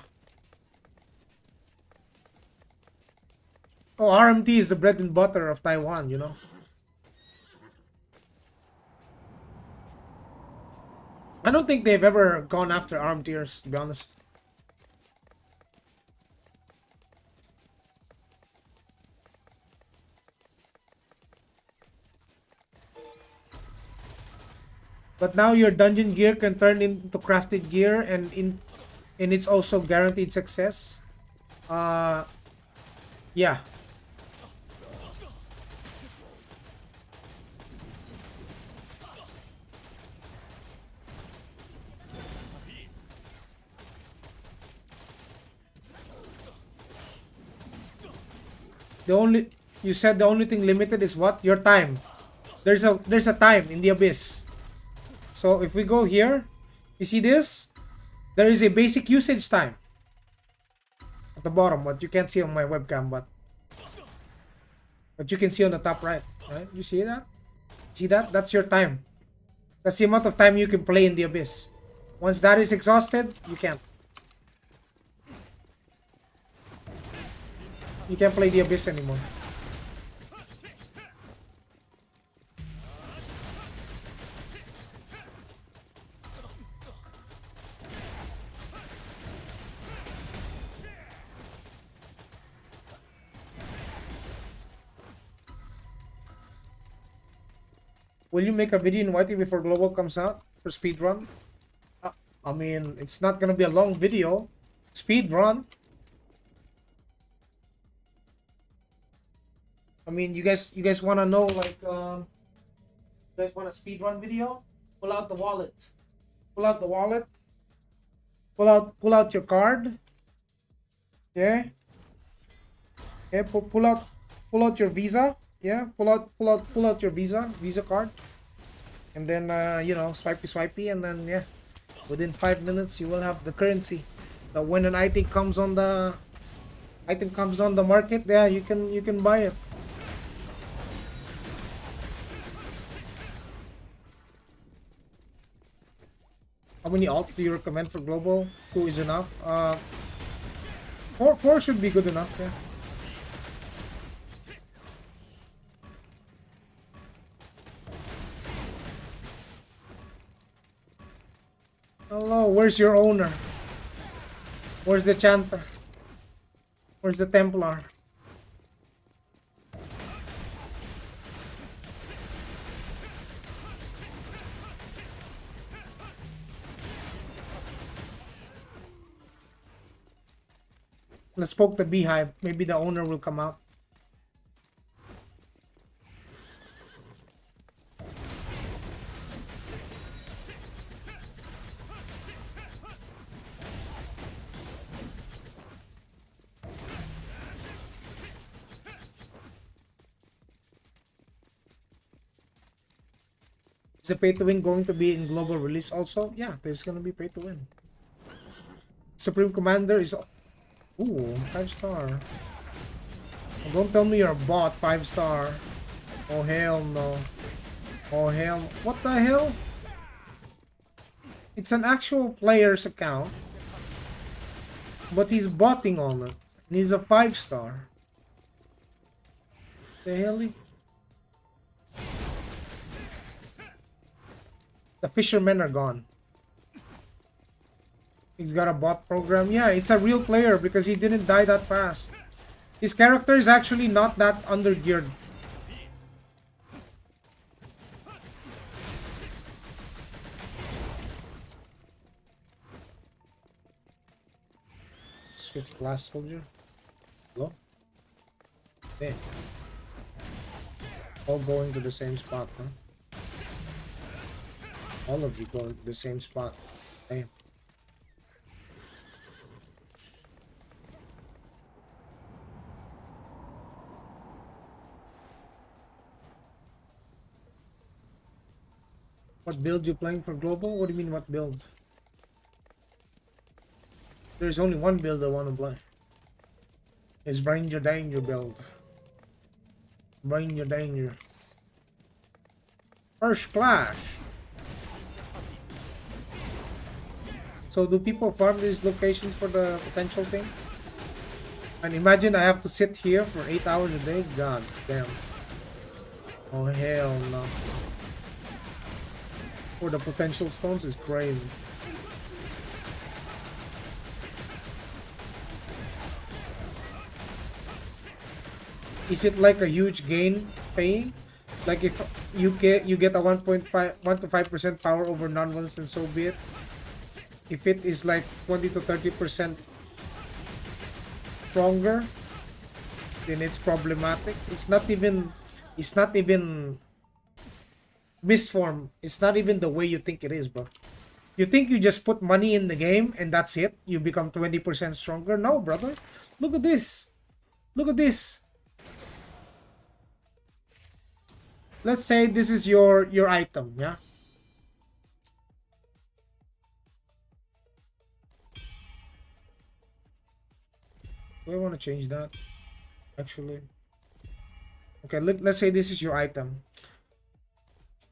Oh, RMT is the bread and butter of Taiwan, you know. I don't think they've ever gone after RMTers, to be honest. But now your dungeon gear can turn into crafted gear, and it's also guaranteed success. Yeah. The only You said the only thing limited is what? Your time. There's a time in the abyss. So if we go here, you see this? There is a basic usage time at the bottom, but you can't see on my webcam, but you can see on the top right. Right? You see that? See that? That's your time. That's the amount of time you can play in the abyss. Once that is exhausted, you can't. You can't play the abyss anymore. Will you make a video in YT before Global comes out for speedrun? I mean, it's not gonna be a long video. Speedrun. I mean, you guys wanna know, like, you guys want a speedrun video? Pull out the wallet. Pull out the wallet. Pull out your card. Yeah. Yeah. Pull out your Visa. Yeah. Pull out your Visa card. And then swipey, and then yeah, within 5 minutes you will have the currency. That when an item comes on the market, yeah, you can buy it. How many alts do you recommend for global? 2 is enough. Four should be good enough. Yeah. Hello, where's your owner? Where's the chanter? Where's the Templar? Let's poke the beehive. Maybe the owner will come out. Is the pay to win going to be in global release also? Yeah, there's gonna be pay to win. Supreme Commander is... Ooh, 5-star. Don't tell me you're a bot, 5-star. Oh hell no. Oh hell. What the hell? It's an actual player's account. But he's botting on it. And he's a 5-star. The hell? The fishermen are gone. He's got a bot program. Yeah, it's a real player because he didn't die that fast. His character is actually not that undergeared. Fifth class soldier. Hello? Damn. All going to the same spot, huh? All of you going to the same spot. Damn. What build you playing for global? What do you mean what build? There's only one build I want to play. It's Bring Your Danger build. Bring Your Danger. First class. So do people farm these locations for the potential thing? And imagine I have to sit here for 8 hours a day? God damn. Oh hell no. For the potential stones is crazy. Is it like a huge gain paying? Like if you get a 1.5 1 to 5% power over non-ones, then so be it. If it is like 20 to 30% stronger, then it's problematic. It's not even misform. It's not even the way you think it is, bro. You think you just put money in the game and that's it? You become 20% stronger? No, brother. Look at this. Look at this. Let's say this is your item, yeah? Do I want to change that? Actually. Okay, let's say this is your item.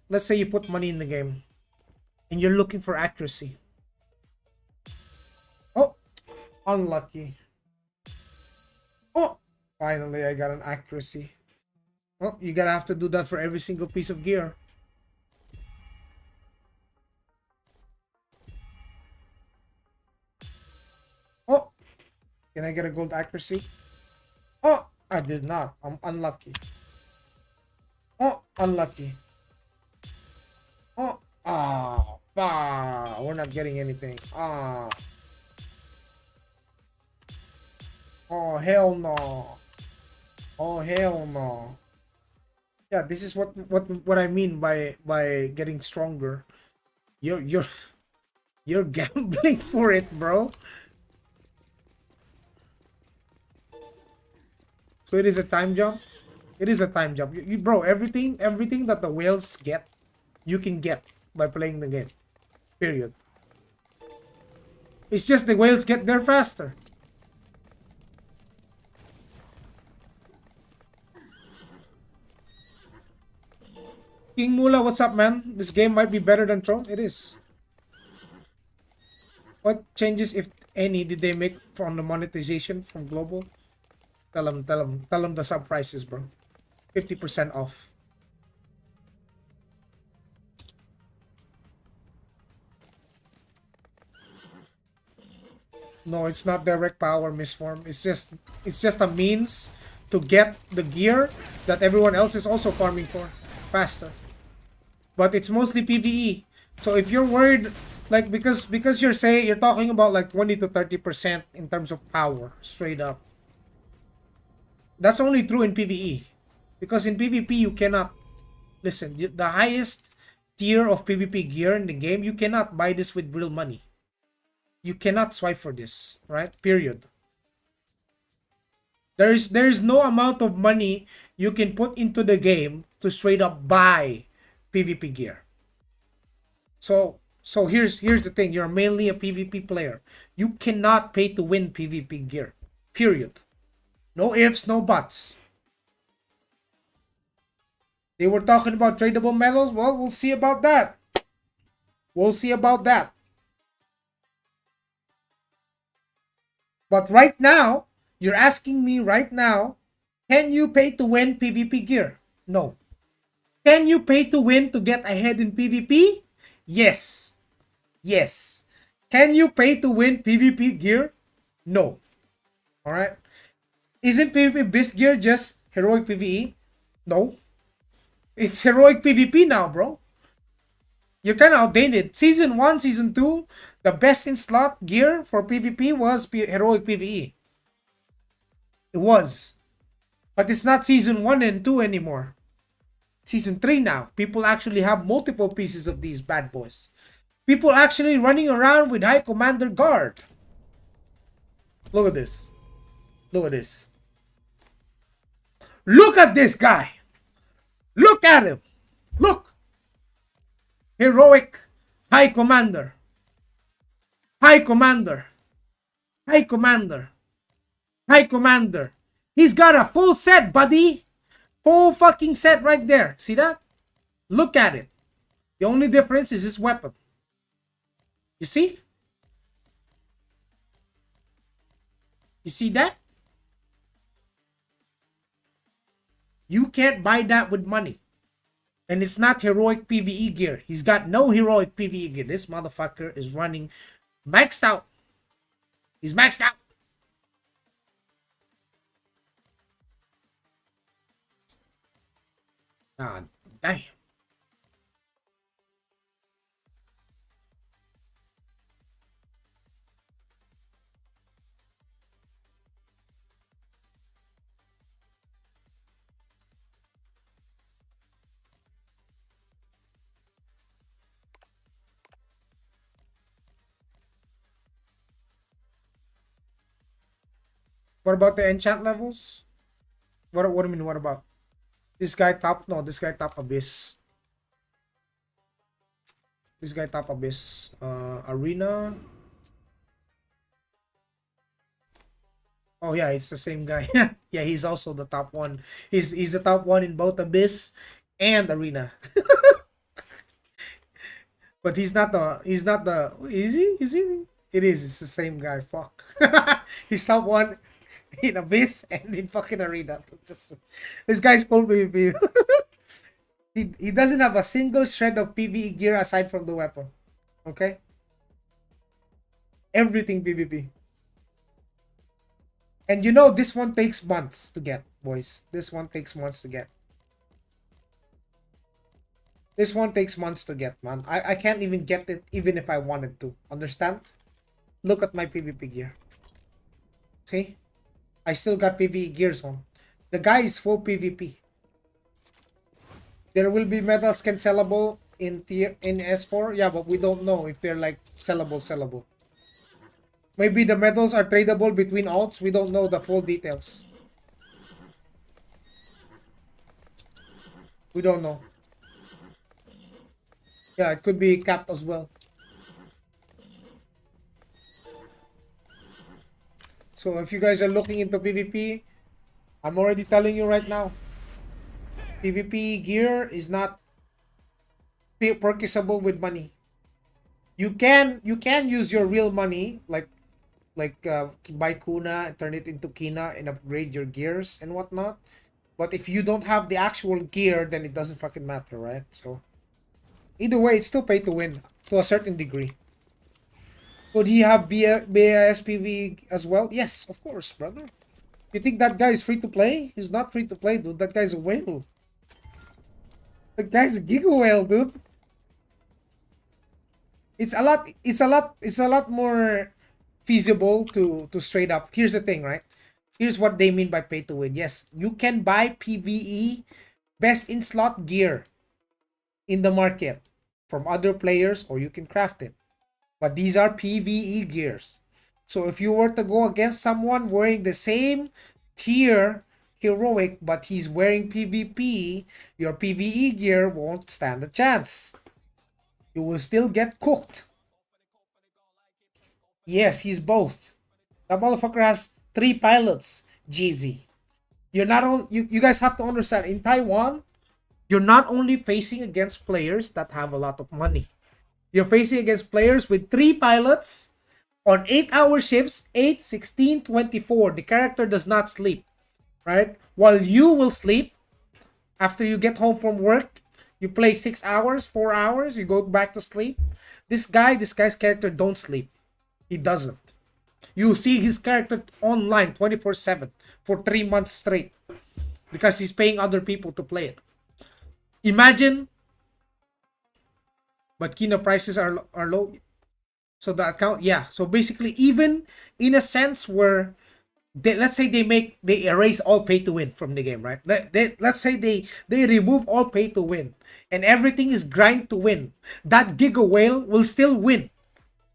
Let's say you put money in the game. And you're looking for accuracy. Oh! Unlucky. Oh! Finally, I got an accuracy. Oh, you gotta have to do that for every single piece of gear. Oh! Can I get a gold accuracy? Oh! I did not. I'm unlucky. Oh! Unlucky. Oh! Ah! We're not getting anything. Ah! Oh, hell no. Oh, hell no. Yeah, this is what I mean by getting stronger. You're gambling for it, bro. So it is a time jump. It is a time jump. Bro, everything that the whales get, you can get by playing the game. Period. It's just the whales get there faster. King Mula, what's up, man? This game might be better than Throne. It is. What changes, if any, did they make from the monetization from global? Tell them the sub prices, bro. 50% off. No, it's not direct power misform. It's just a means to get the gear that everyone else is also farming for faster. But it's mostly PvE. So if you're worried Like because you're talking about like 20 to 30% in terms of power, straight up. That's only true in PvE. Because in PvP you cannot listen, the highest tier of PvP gear in the game, you cannot buy this with real money. You cannot swipe for this, right? Period. There is no amount of money you can put into the game to straight up buy PvP gear. So here's the thing, you're mainly a PvP player. You cannot pay to win PvP gear. Period. No ifs, no buts. They were talking about tradable medals. Well, we'll see about that. We'll see about that. But right now, you're asking me right now, can you pay to win PvP gear? No. Can you pay to win to get ahead in PvP? Yes. Yes. Can you pay to win PvP gear? No. Alright? Isn't PvP Beast gear just heroic PvE? No. It's heroic PvP now, bro. You're kind of outdated. Season 1, Season 2, the best in slot gear for PvP was heroic PvE. It was. But it's not Season 1 and 2 anymore. Season 3 now. People actually have multiple pieces of these bad boys. People actually running around with High Commander Guard. Look at this. Look at this. Look at this guy. Look at him. Look. Heroic High Commander. High Commander. High Commander. High Commander. He's got a full set, buddy. Full fucking set right there. See that? Look at it. The only difference is his weapon. You see? You see that? You can't buy that with money. And it's not heroic PvE gear. He's got no heroic PvE gear. This motherfucker is running maxed out. He's maxed out. God damn. What about the enchant levels? What do you mean, what about? This guy top? No, this guy top abyss. This guy top abyss. Arena. Oh yeah, it's the same guy. Yeah, he's also the top one. He's the top one in both abyss and arena. But he's not the is he? Is he? It is, it's the same guy. Fuck. He's top one in abyss and in fucking arena. This guy's full PvP. He doesn't have a single shred of PvE gear aside from the weapon. Okay? Everything PvP. And you know this one takes months to get, boys. This one takes months to get. This one takes months to get, man. I can't even get it even if I wanted to. Understand? Look at my PvP gear. See? I still got PvE gears on. The guy is full PvP. There will be medals cancelable in S4. Yeah, but we don't know if they're like sellable. Maybe the medals are tradable between alts. We don't know the full details. We don't know. Yeah, it could be capped as well. So if you guys are looking into PvP, I'm already telling you right now, PvP gear is not purchasable with money. You can use your real money, like buy Kuna and turn it into Kina and upgrade your gears and whatnot. But if you don't have the actual gear, then it doesn't fucking matter, right? So either way, it's still pay to win to a certain degree. Would he have BAS PV as well? Yes, of course, brother. You think that guy is free to play? He's not free to play, dude. That guy's a whale. That guy's a giga whale, dude. It's a lot more feasible to straight up. Here's the thing, right? Here's what they mean by pay to win. Yes, you can buy PvE best in slot gear in the market from other players, or you can craft it. But these are PvE gears. So if you were to go against someone wearing the same tier heroic, but he's wearing PvP, your PvE gear won't stand a chance. You will still get cooked. Yes, he's both. That motherfucker has 3 pilots, GZ. You're not on you guys have to understand, in Taiwan, you're not only facing against players that have a lot of money. You're facing against players with 3 pilots on 8-hour shifts, 8, 16, 24. The character does not sleep, right? While you will sleep after you get home from work, you play 6 hours, 4 hours, you go back to sleep. This guy's character don't sleep. He doesn't. You see his character online 24/7 for 3 months straight because he's paying other people to play it. Imagine, but Kina prices are low. So the account, yeah. So basically, even in a sense where let's say they erase all pay to win from the game, right? Let's say they remove all pay to win and everything is grind to win. That Giga Whale will still win.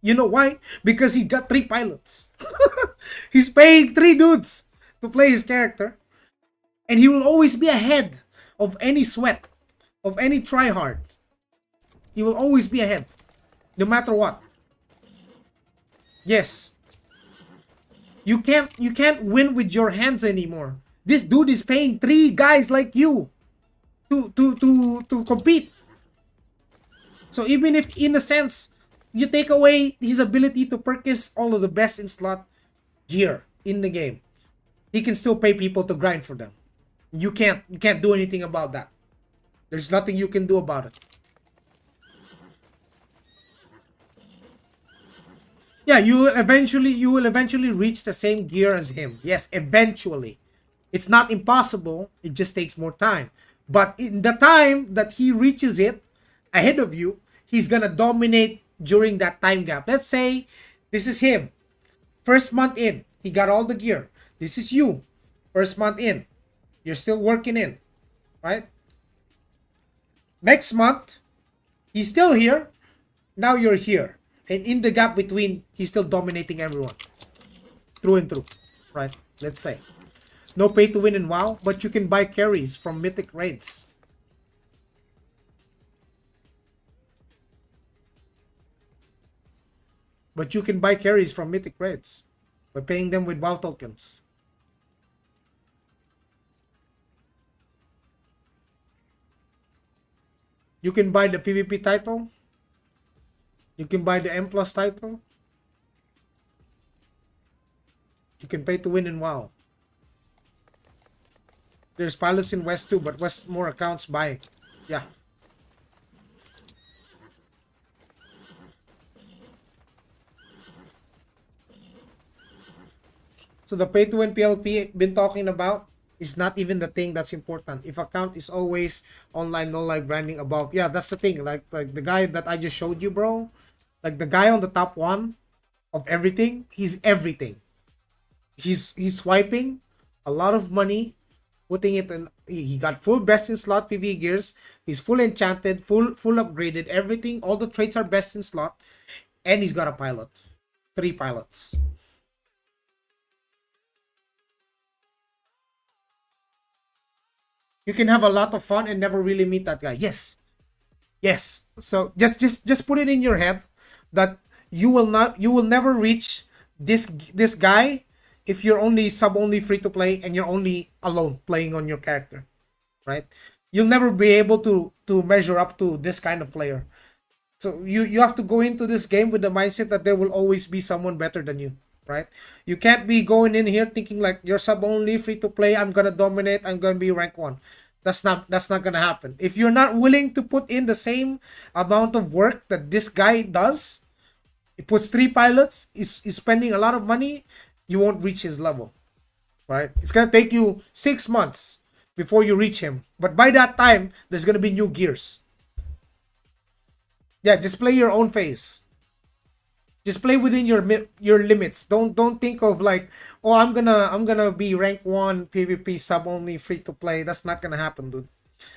You know why? Because he got 3 pilots. He's paying 3 dudes to play his character, and he will always be ahead of any sweat, of any tryhard. He will always be ahead, no matter what. Yes. You can't win with your hands anymore. This dude is paying 3 guys like you to compete. So even if in a sense you take away his ability to purchase all of the best in slot gear in the game, he can still pay people to grind for them. You can't do anything about that. There's nothing you can do about it. Yeah, you will eventually reach the same gear as him. Yes, eventually. It's not impossible, it just takes more time. But in the time that he reaches it ahead of you, he's gonna dominate during that time gap. Let's say this is him. First month in, he got all the gear. This is you. First month in. You're still working in, right? Next month, he's still here. Now you're here. And in the gap between, he's still dominating everyone. Through and through. Right? Let's say. No pay to win in WoW, but you can buy carries from mythic raids. But you can buy carries from mythic raids by paying them with WoW tokens. You can buy the PvP title. You can buy the M plus title. You can pay to win in WoW. There's pilots in West too, but West more accounts buy. Yeah. So the pay to win PLP been talking about is not even the thing that's important. If account is always online, no live grinding above. Yeah, that's the thing. Like the guy that I just showed you, bro. Like the guy on the top one of everything, he's everything. He's swiping a lot of money, putting it in. He got full best in slot PvE gears. He's full enchanted, full upgraded, everything. All the traits are best in slot, and he's got a pilot, 3 pilots. You can have a lot of fun and never really meet that guy. Yes, yes. So just put it in your head that you will never reach this guy if you're only sub only free to play and you're only alone playing on your character, right? You'll never be able to measure up to this kind of player. So you have to go into this game with the mindset that there will always be someone better than you, right? You can't be going in here thinking like you're sub only free to play, I'm gonna dominate, I'm gonna be rank 1. That's not gonna happen. If you're not willing to put in the same amount of work that this guy does, he puts 3 pilots, is spending a lot of money, you won't reach his level, right? It's gonna take you 6 months before you reach him, but by that time there's gonna be new gears. Yeah, just play your own phase. Just play within your limits. Don't think of like, oh, I'm gonna be rank 1 PvP sub only free to play. That's not gonna happen, dude.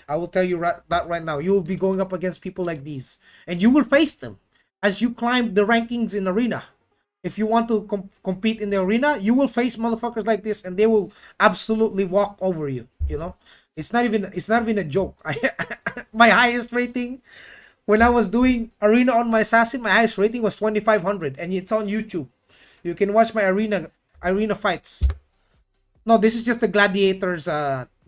I will tell you that right now. You will be going up against people like these, and you will face them as you climb the rankings in arena. If you want to compete in the arena, you will face motherfuckers like this, and they will absolutely walk over you. You know, it's not even a joke. My highest rating when I was doing arena on my assassin, my highest rating was 2500, and it's on YouTube. You can watch my arena fights. No, this is just the gladiators.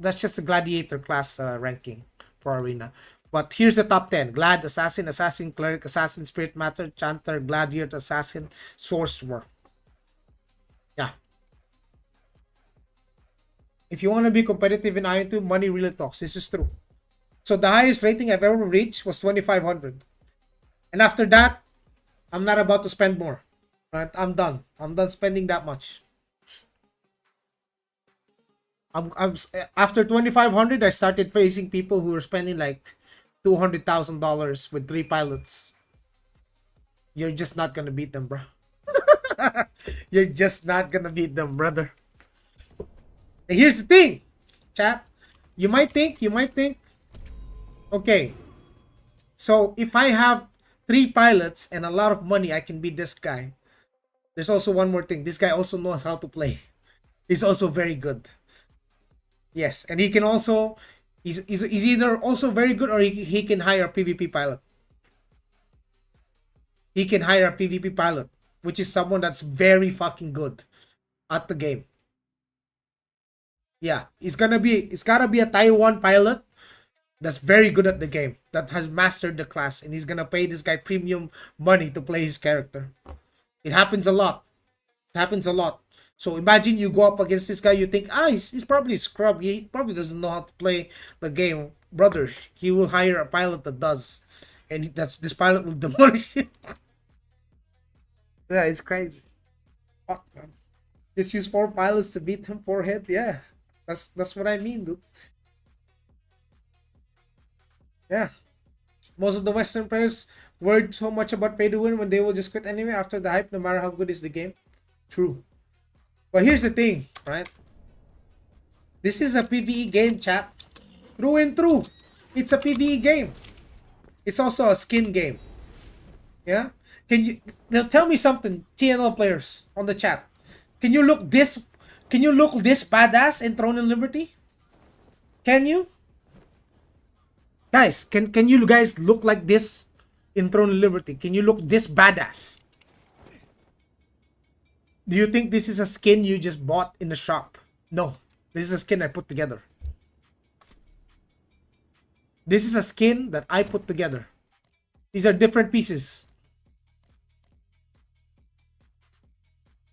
That's just the gladiator class ranking for arena. But here's the top 10: Glad, Assassin, Assassin, Cleric, Assassin, Spirit Matter, Chanter, Gladiator, Assassin, Sorcerer. Yeah. If you want to be competitive in Iron 2, money really talks. This is true. So the highest rating I've ever reached was 2500. And after that, I'm not about to spend more. Right? I'm done. I'm done spending that much. I'm after 2500, I started facing people who were spending like $200,000 with 3 pilots. You're just not gonna beat them, bro. You're just not gonna beat them, brother. And here's the thing, chat. You might think, okay, so if I have 3 pilots and a lot of money, I can beat this guy. There's also one more thing. This guy also knows how to play. He's also very good. Yes, and he can also he's either also very good, or he can hire a PvP pilot. He can hire a PvP pilot, which is someone that's very fucking good at the game. Yeah, it's gotta be a Taiwan pilot that's very good at the game, that has mastered the class, and he's gonna pay this guy premium money to play his character. It happens a lot. It happens a lot. So imagine you go up against this guy, you think, he's probably a scrub. He probably doesn't know how to play the game. Brother, he will hire a pilot that does. And this pilot will demolish it. Yeah, it's crazy. Fuck, man. Just use 4 pilots to beat him forehead. Yeah. That's what I mean, dude. Yeah. Most of the Western players worried so much about pay to win when they will just quit anyway after the hype, no matter how good is the game. True. But here's the thing, right? This is a PvE game, chat. Through and through. It's a PvE game. It's also a skin game. Yeah? Now tell me something, TNL players on the chat. Can you look this badass in Throne and Liberty? Can you? Guys, can you guys look like this in Throne and Liberty? Can you look this badass? Do you think this is a skin you just bought in the shop? No. This is a skin I put together. This is a skin that I put together. These are different pieces.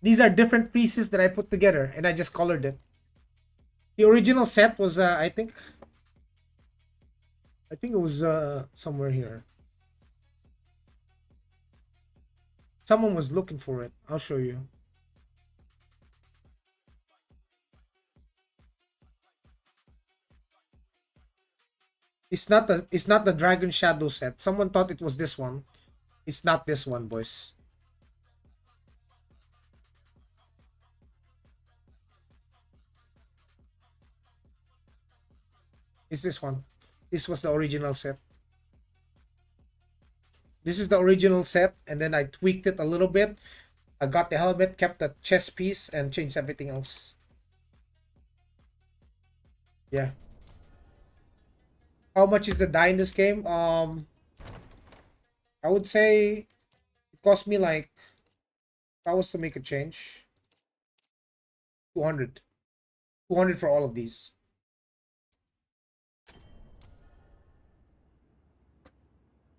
These are different pieces that I put together, and I just colored it. The original set was, I think it was somewhere here. Someone was looking for it. I'll show you. It's not the Dragon Shadow set. Someone thought it was this one. It's not this one, boys. It's this one. This was the original set. This is the original set, and then I tweaked it a little bit. I got the helmet, kept the chest piece, and changed everything else. Yeah. How much is the dye in this game? I would say it cost me like, if I was to make a change, 200. 200 for all of these.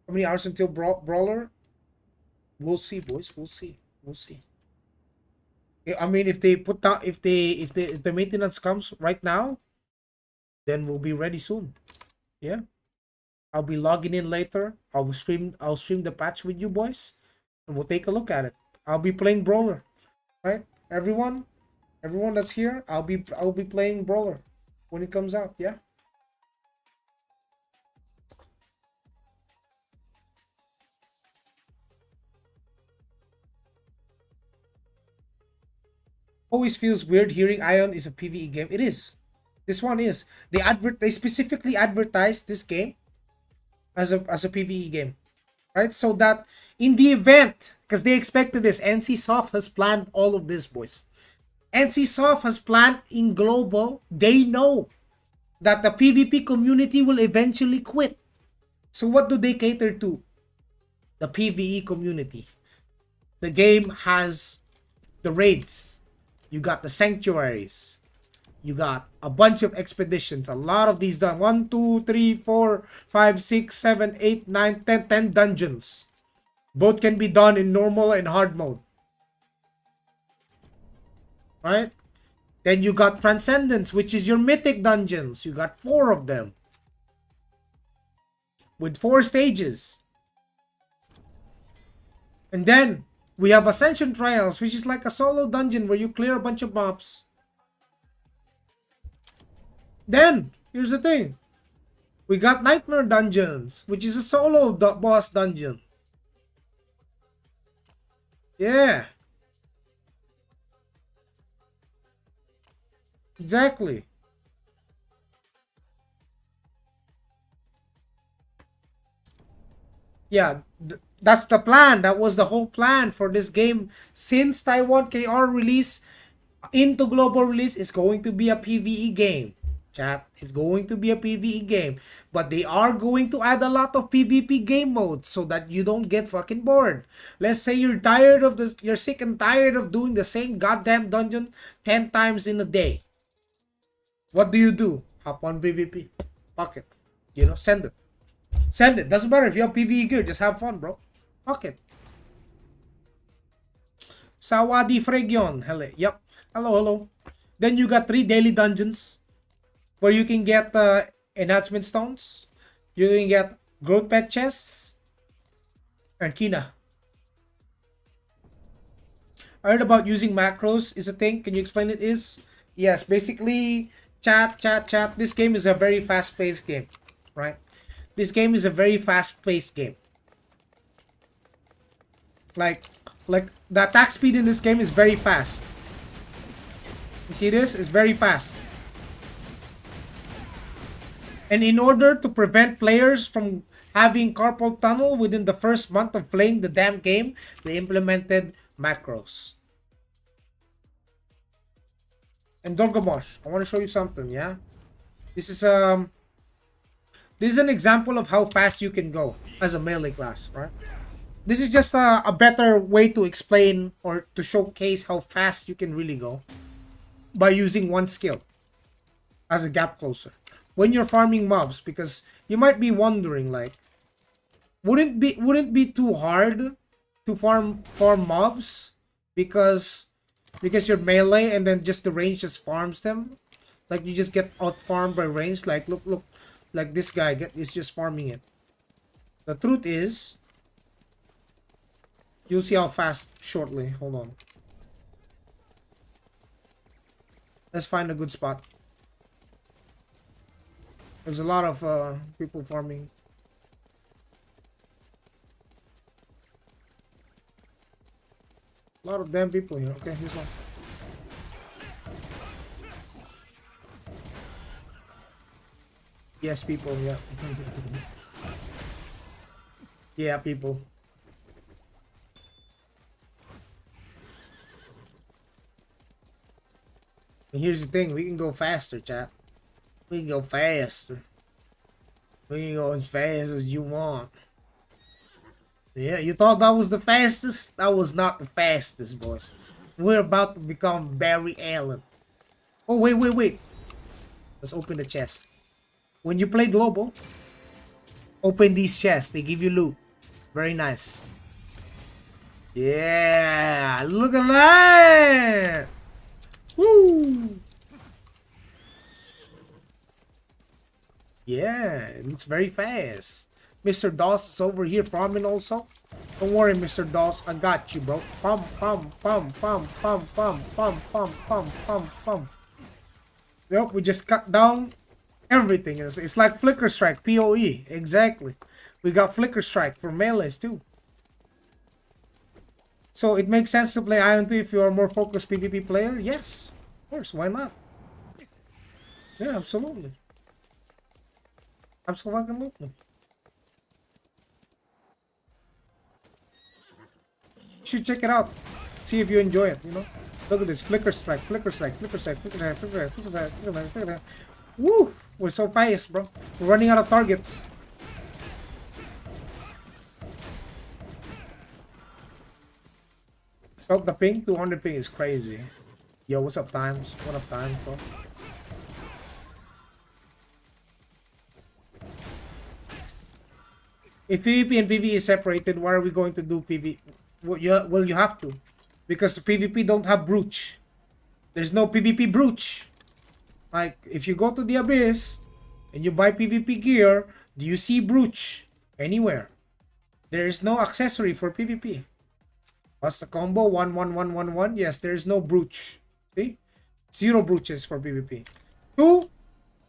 How many hours until Brawler? We'll see, boys. We'll see. We'll see. I mean, if they put down, if the maintenance comes right now, then we'll be ready soon. Yeah. I'll be logging in later. I'll stream the patch with you boys, and we'll take a look at it. I'll be playing Brawler, right? Everyone that's here, I'll be playing Brawler when it comes out. Yeah. always feels weird hearing Aion is a PvE game. It is. This one is. They specifically advertised this game as a PvE game, right? So that in the event, because they expected this, NCSoft has planned all of this, boys. NCSoft has planned in global. They know that the PvP community will eventually quit. So what do they cater to? The PvE community. The game has the raids. You got the sanctuaries. You got a bunch of expeditions. A lot of these done. 1, 2, 3, 4, 5, 6, 7, 8, 9, 10, 10 dungeons. Both can be done in normal and hard mode. Right? Then you got Transcendence, which is your mythic dungeons. You got 4 of them. With 4 stages. And then we have Ascension Trials, which is like a solo dungeon where you clear a bunch of mobs. Then, here's the thing. We got Nightmare Dungeons, which is a solo boss dungeon. Yeah. Exactly. Yeah, that's the plan. That was the whole plan for this game. Since Taiwan KR release into global release, it's going to be a PvE game. Chat, it's going to be a PvE game. But they are going to add a lot of PvP game modes so that you don't get fucking bored. Let's say you're tired of this, you're sick and tired of doing the same goddamn dungeon 10 times in a day. What do? Hop on PvP. Fuck it. You know, send it. Send it. Doesn't matter if you have PvE gear. Just have fun, bro. Fuck it. Sawadi Fregyon. Hello. Yep. Hello. Then you got 3 daily dungeons where you can get enhancement stones. You can get growth pet chests and Kina. I heard about using macros is a thing. Can you explain it? Yes, basically chat. This game is a very fast-paced game, right? This game is a very fast-paced game. Like the attack speed in this game is very fast. You see this? It's very fast. And in order to prevent players from having carpal tunnel within the first month of playing the damn game, they implemented macros. And Dorgamosh, I want to show you something, yeah? This is an example of how fast you can go as a melee class, right? This is just a better way to explain or to showcase how fast you can really go by using one skill as a gap closer when you're farming mobs, because you might be wondering, like, wouldn't be too hard to farm mobs because you're melee and then just the range just farms them, like you just get out farmed by range. Like look, like this guy is just farming it. The truth is, you'll see how fast shortly. Hold on. Let's find a good spot. There's a lot of people farming. A lot of damn people here. Okay, here's one. Yes, people, yeah. Yeah, people. And here's the thing, we can go faster, chat. We can go faster. We can go as fast as you want. Yeah, you thought that was the fastest? That was not the fastest, boys. We're about to become Barry Allen. Oh, wait. Let's open the chest. When you play global, open these chests. They give you loot. Very nice. Yeah, look at that. Woo. Yeah, it looks very fast. Mr. Doss is over here farming also. Don't worry, Mr. Doss. I got you, bro. Pum. Yep, we just cut down everything. It's like Flicker Strike, PoE. Exactly. We got Flicker Strike for melees too. So it makes sense to play Aion 2 if you are a more focused PvP player? Yes, of course, why not? Yeah, absolutely. Absolutely. You should check it out. See if you enjoy it, you know? Look at this. Flicker strike, flicker strike, flicker strike, flicker strike, flicker strike, flicker strike, flicker strike, flicker strike. Woo! We're so fast, bro. We're running out of targets. Felt the ping? 200 ping is crazy. Yo, what's up, Times? What up, Times, bro? If PvP and PvE is separated, why are we going to do PvP? Well, you have to. Because PvP don't have brooch. There's no PvP brooch. Like, if you go to the Abyss and you buy PvP gear, do you see brooch anywhere? There is no accessory for PvP. What's the combo? 1-1-1-1-1-1. Yes, there is no brooch. See? Zero brooches for PvP. 2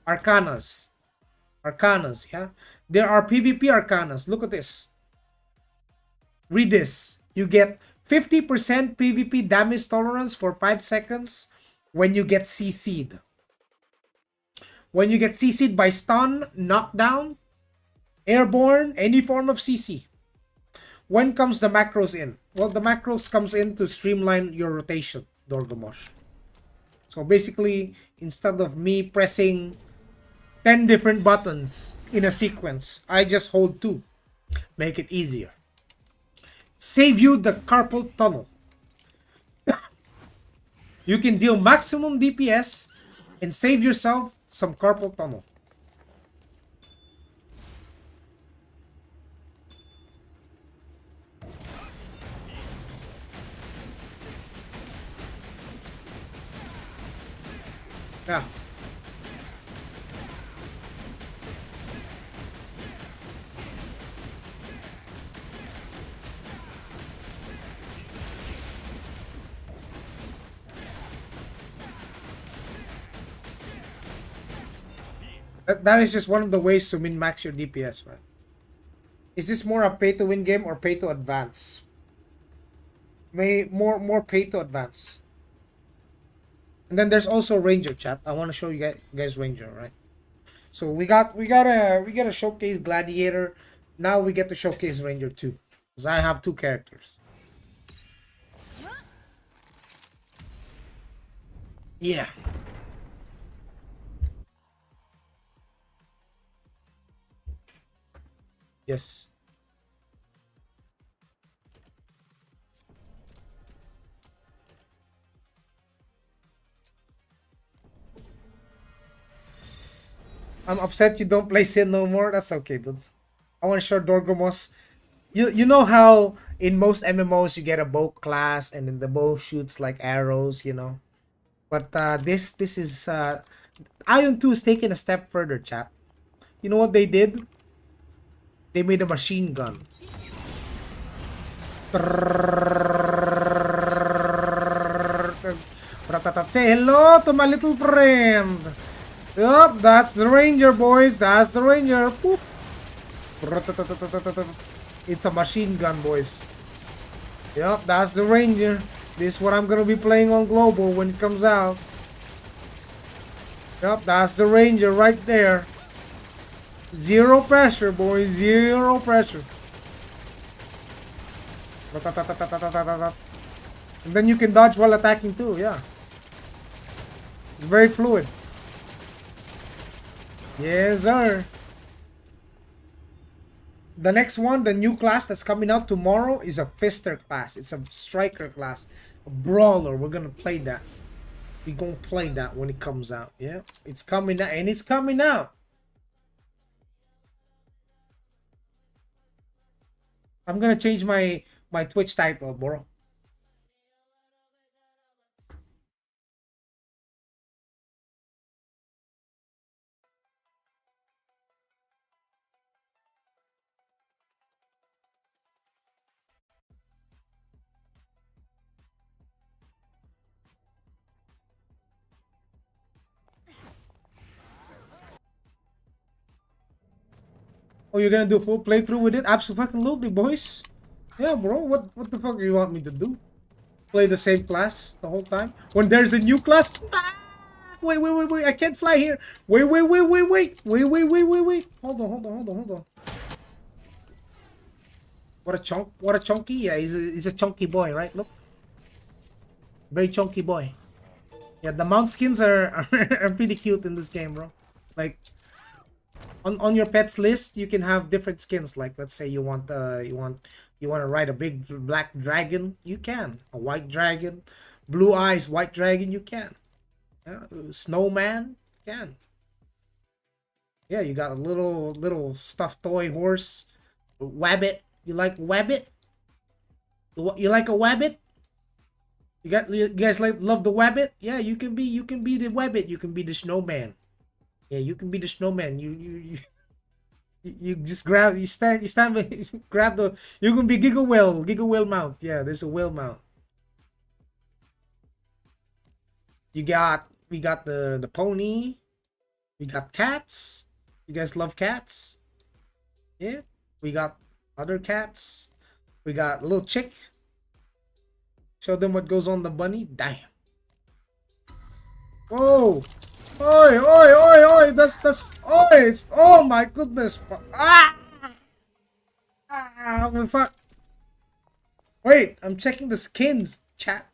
Arcanas. Arcanas, yeah? There are PvP Arcanas. Look at this. Read this. You get 50% PvP damage tolerance for 5 seconds when you get CC'd. When you get CC'd by stun, knockdown, airborne, any form of CC. When comes the macros in? Well, the macros comes in to streamline your rotation, Dorgomosh. So basically, instead of me pressing 10 different buttons in a sequence, I just hold 2. Make it easier. Save you the carpal tunnel. You can deal maximum DPS and save yourself some carpal tunnel. Yeah. That is just one of the ways to min-max your DPS, right? Is this more a pay-to-win game or pay-to-advance? More pay-to-advance. And then there's also Ranger, chat. I want to show you guys Ranger, right? So we gotta showcase Gladiator. Now we get to showcase Ranger too, because I have 2 characters. Yeah. Yes. I'm upset you don't play Sin no more. That's okay, dude. I want to show Dorgomos. You know how in most MMOs you get a bow class and then the bow shoots like arrows, you know. But this is Aion 2 is taking a step further, chat. You know what they did? They made a machine gun. Say hello to my little friend. Yup, that's the Ranger, boys. That's the Ranger. Boop. It's a machine gun, boys. Yup, that's the Ranger. This is what I'm gonna be playing on Global when it comes out. Yup, that's the Ranger right there. Zero pressure, boys. Zero pressure. And then you can dodge while attacking too, yeah. It's very fluid. Yes, sir. The next one, the new class that's coming out tomorrow is a Fister class. It's a striker class. A brawler. We're gonna play that. We're gonna play that when it comes out. Yeah. It's coming out and it's coming out. I'm gonna change my Twitch title, bro. Oh, you're gonna do a full playthrough with it? Absolutely, boys. Yeah, bro. What the fuck do you want me to do? Play the same class the whole time? When there's a new class? Ah! Wait. I can't fly here. Wait. Hold on. What a chunk. What a chunky. Yeah, he's a chunky boy, right? Look. Very chunky boy. Yeah, the mount skins are pretty cute in this game, bro. Like, on your pets list, you can have different skins. Like, let's say you want to ride a big black dragon, you can. A white dragon, blue eyes white dragon, you can. Yeah, snowman, can. Yeah, you got a little stuffed toy horse, wabbit. You like wabbit? You like a wabbit? You guys like love the wabbit? Yeah, you can be the wabbit. You can be the snowman. Yeah, you can be the snowman. You just grab, you stand grab the, you can be giga whale mount. Yeah, there's a whale mount. We got the pony. We got cats. You guys love cats? Yeah. We got other cats. We got a little chick. Show them what goes on the bunny. Damn. Whoa. Oi. That's oi. Oh my goodness. Ah. Fuck. Wait, I'm checking the skins, chat.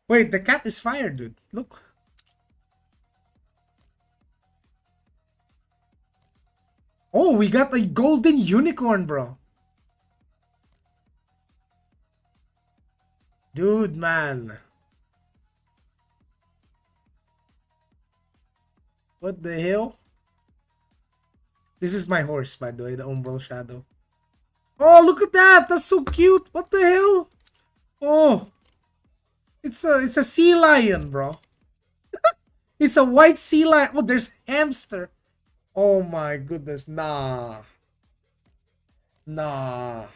Wait, the cat is fired, dude. Look. Oh, we got a golden unicorn, bro. Dude, man. What the hell? This is my horse, by the way, the Umbral Shadow. Oh, look at that! That's so cute! What the hell? Oh, it's a sea lion, bro. It's a white sea lion. Oh, there's hamster. Oh my goodness, nah. Nah.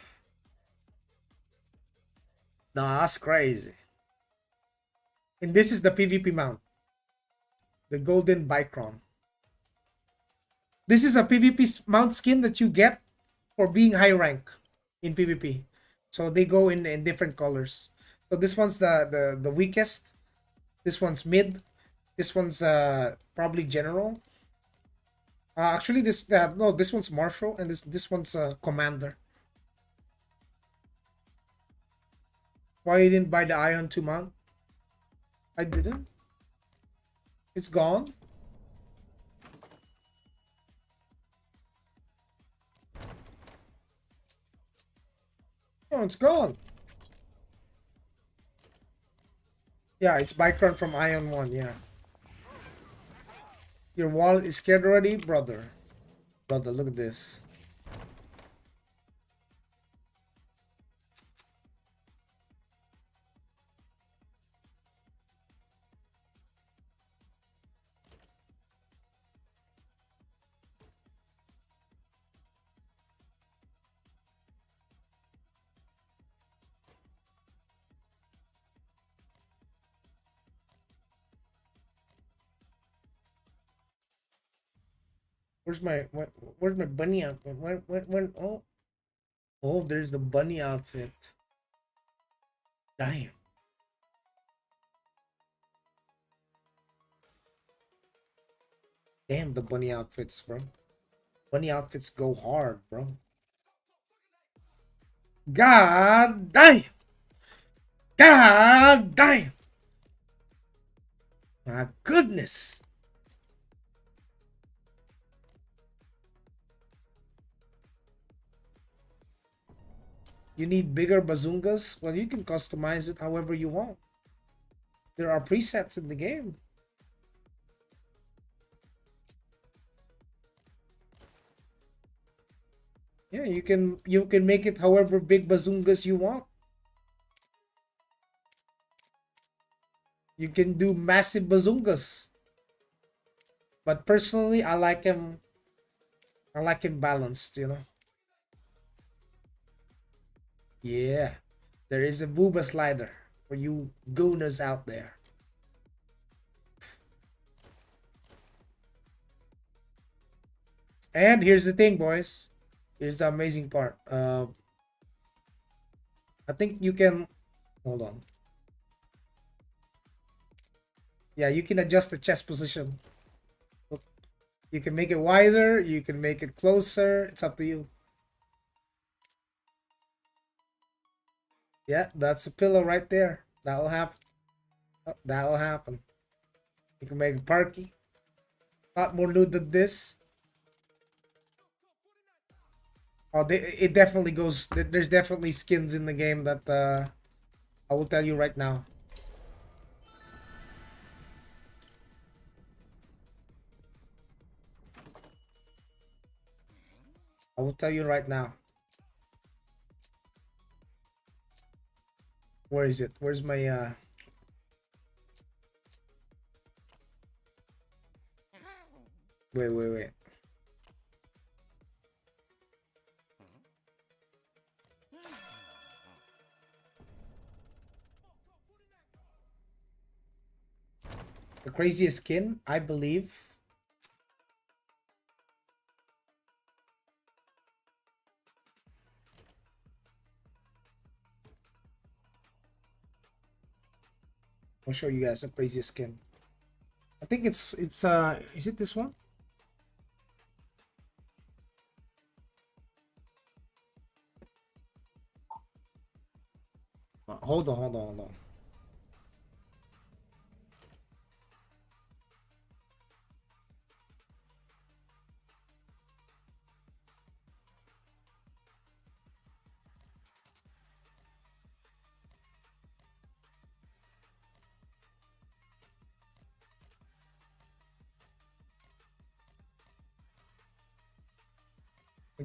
Nah, that's crazy. And this is the PvP mount. The golden Bicron. This is a PvP mount skin that you get for being high rank in PvP. So they go in different colors. So this one's the weakest. This one's mid. This one's probably general. Actually, this no, this one's marshal, and this one's commander. Why you didn't buy the Aion 2 mount? I didn't. It's gone. Oh, it's gone. Yeah, it's Bicron from Aion 1, yeah. Your wallet is scared already? Brother. Brother, look at this. Where's my bunny outfit? When oh, there's the bunny outfit. Damn. Damn, the bunny outfits, bro. Bunny outfits go hard, bro. God damn. God damn. My goodness. You need bigger bazungas? Well, you can customize it however you want. There are presets in the game. Yeah, you can make it however big bazungas you want. You can do massive bazungas. But personally, I like him balanced, you know. Yeah. There is a booba slider for you gooners out there. And here's the thing, boys. Here's the amazing part. I think you can hold on. Yeah, you can adjust the chest position. You can make it wider, you can make it closer. It's up to you. Yeah, that's a pillow right there. That'll happen. Oh, that'll happen. You can make it parky. Not more loot than this. Oh, it definitely goes. There's definitely skins in the game that I will tell you right now. I will tell you right now. Where is it? Where's my wait. The craziest skin, I believe. I'll show you guys the craziest skin. I think it's is it this one? Hold on.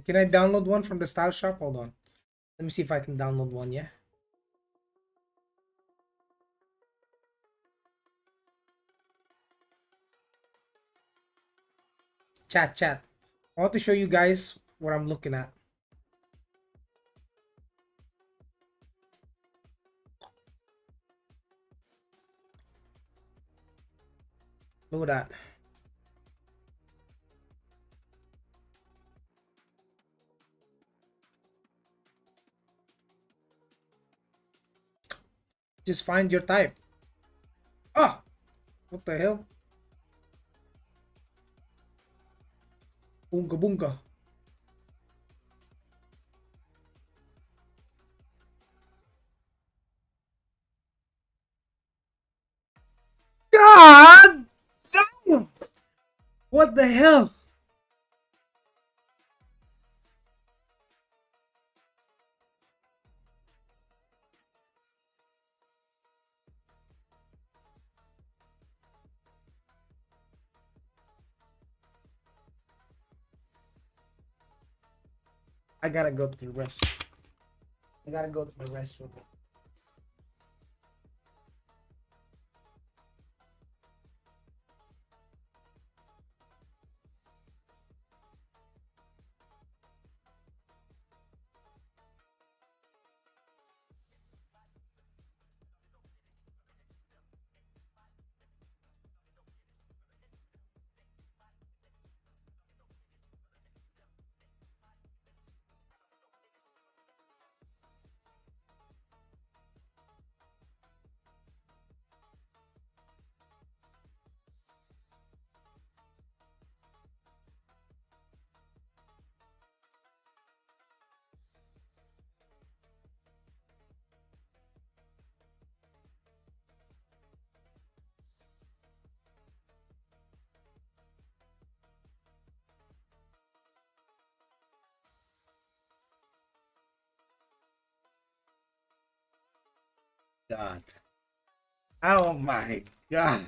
Can I download one from the style shop? Hold on. Let me see if I can download one, yeah? Chat. I want to show you guys what I'm looking at. Look at that. Just find your type. Ah! What the hell? Bunga bunga. God damn! What the hell? I gotta go to the restroom. I gotta go to the restroom. God. Oh my god.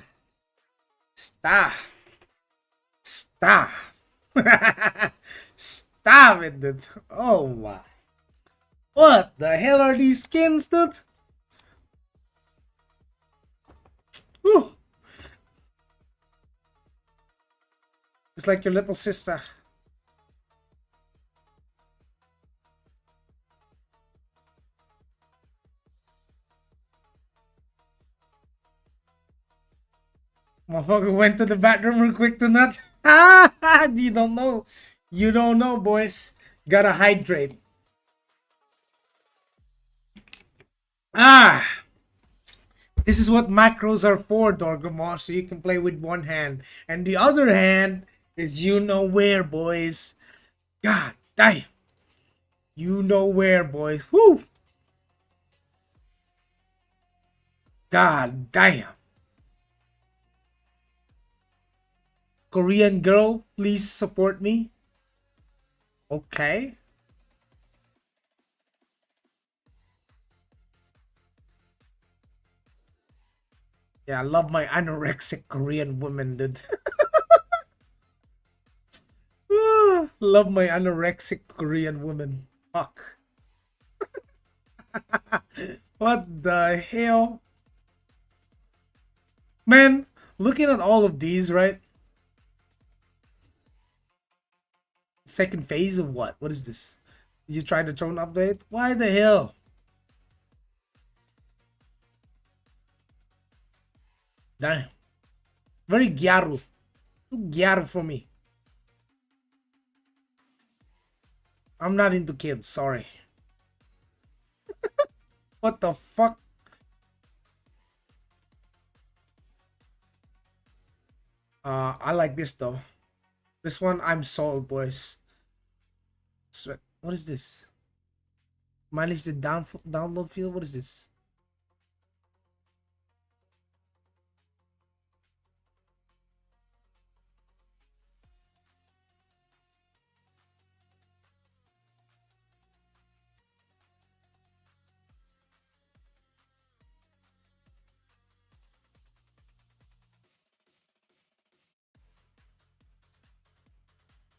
Stop. Stop. Stop it, dude. Oh my. What the hell are these skins, dude? Whew. It's like your little sister. Motherfucker went to the bathroom real quick to nut. You don't know. You don't know, boys. Gotta hydrate. Ah, this is what macros are for, Dorgamo. So you can play with one hand, and the other hand is you know where, boys. God damn, you know where, boys. Woo! God damn. Korean girl, please support me. Okay. Yeah, I love my anorexic Korean women, dude. Love my anorexic Korean woman. Fuck. What the hell? Man, looking at all of these, right? Second phase of what? What is this? Did you try the throne update? Why the hell? Damn. Very gyaru. Too gyaru for me. I'm not into kids, sorry. What the fuck? I like this though. This one I'm sold, boys. What is this? Manage the download field. What is this?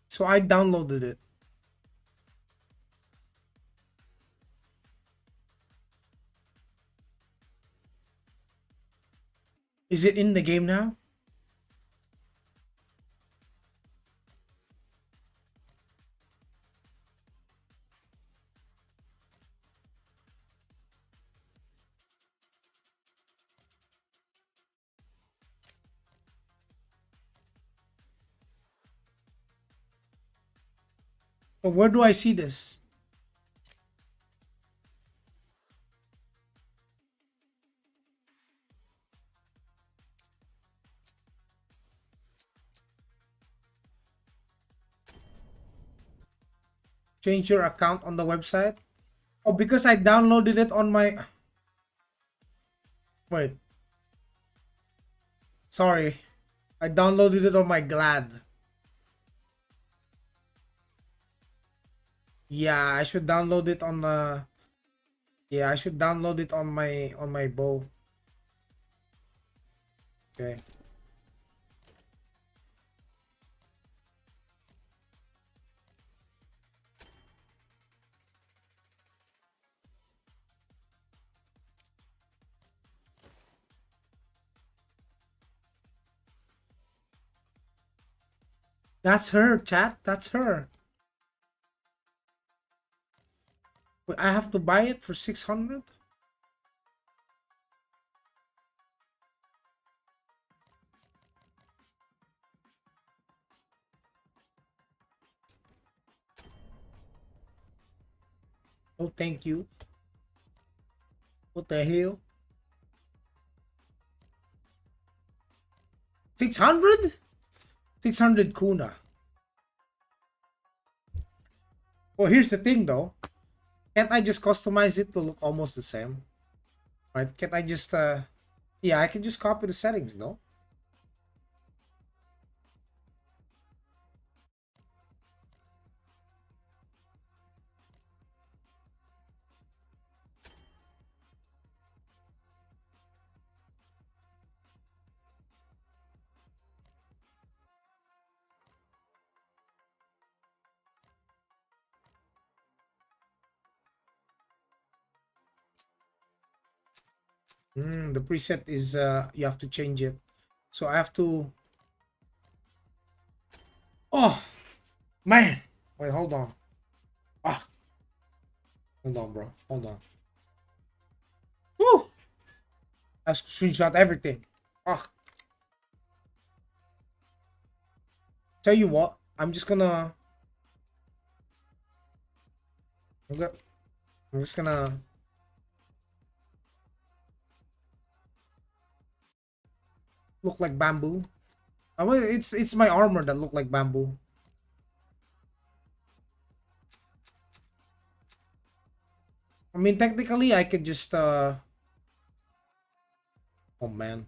So I downloaded it. Is it in the game now? But where do I see this? Change your account on the website? Oh, because I downloaded it on my... Wait. Sorry. I downloaded it on my Glad. Yeah, I should download it on the... Yeah, I should download it on my bow. Okay. That's her, chat. That's her. Wait, I have to buy it for 600? Oh, thank you. What the hell? 600? 600 kuna. Well, here's the thing though. Can't I just customize it to look almost the same? Right? Can't I just yeah, I can just copy the settings, no? The preset is you have to change it. So I have to... Oh man. Wait, hold on. Ah, hold on, bro. Hold on. Woo! I have to screenshot everything. Ah, tell you what, I'm just gonna... Okay. I'm just gonna look like bamboo. Well, it's my armor that look like bamboo. I mean, technically, I could just oh man.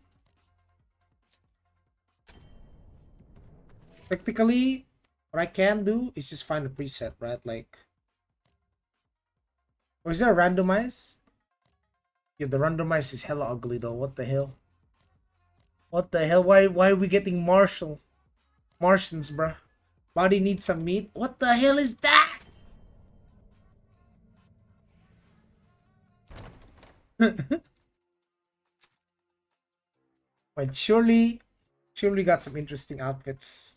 Technically, what I can do is just find a preset, right? Like, or is there a randomize? Yeah, the randomize is hella ugly though. What the hell? What the hell? Why are we getting Martians, bruh? Body needs some meat. What the hell is that? But surely got some interesting outfits.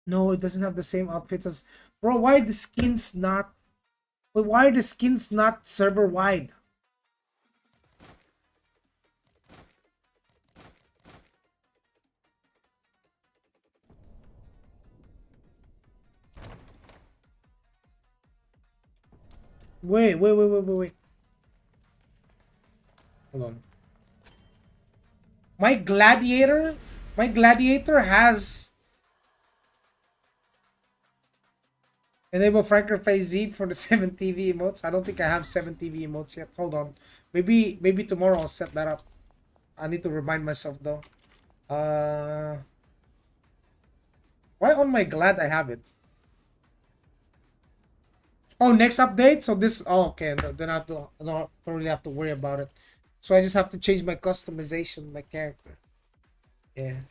No, it doesn't have the same outfits as. Bro, why are the skins not? Wait, why are the skins not server wide? Wait. Hold on. My gladiator, my gladiator has enable Franker Phase Z for the 7 TV emotes. I don't think I have 7 TV emotes yet. Hold on. Maybe tomorrow I'll set that up. I need to remind myself though. Why on my glad I have it? Oh, next update. So this. Oh, okay. Then I have to. I don't really have to worry about it. So I just have to change my customization, my character. Yeah.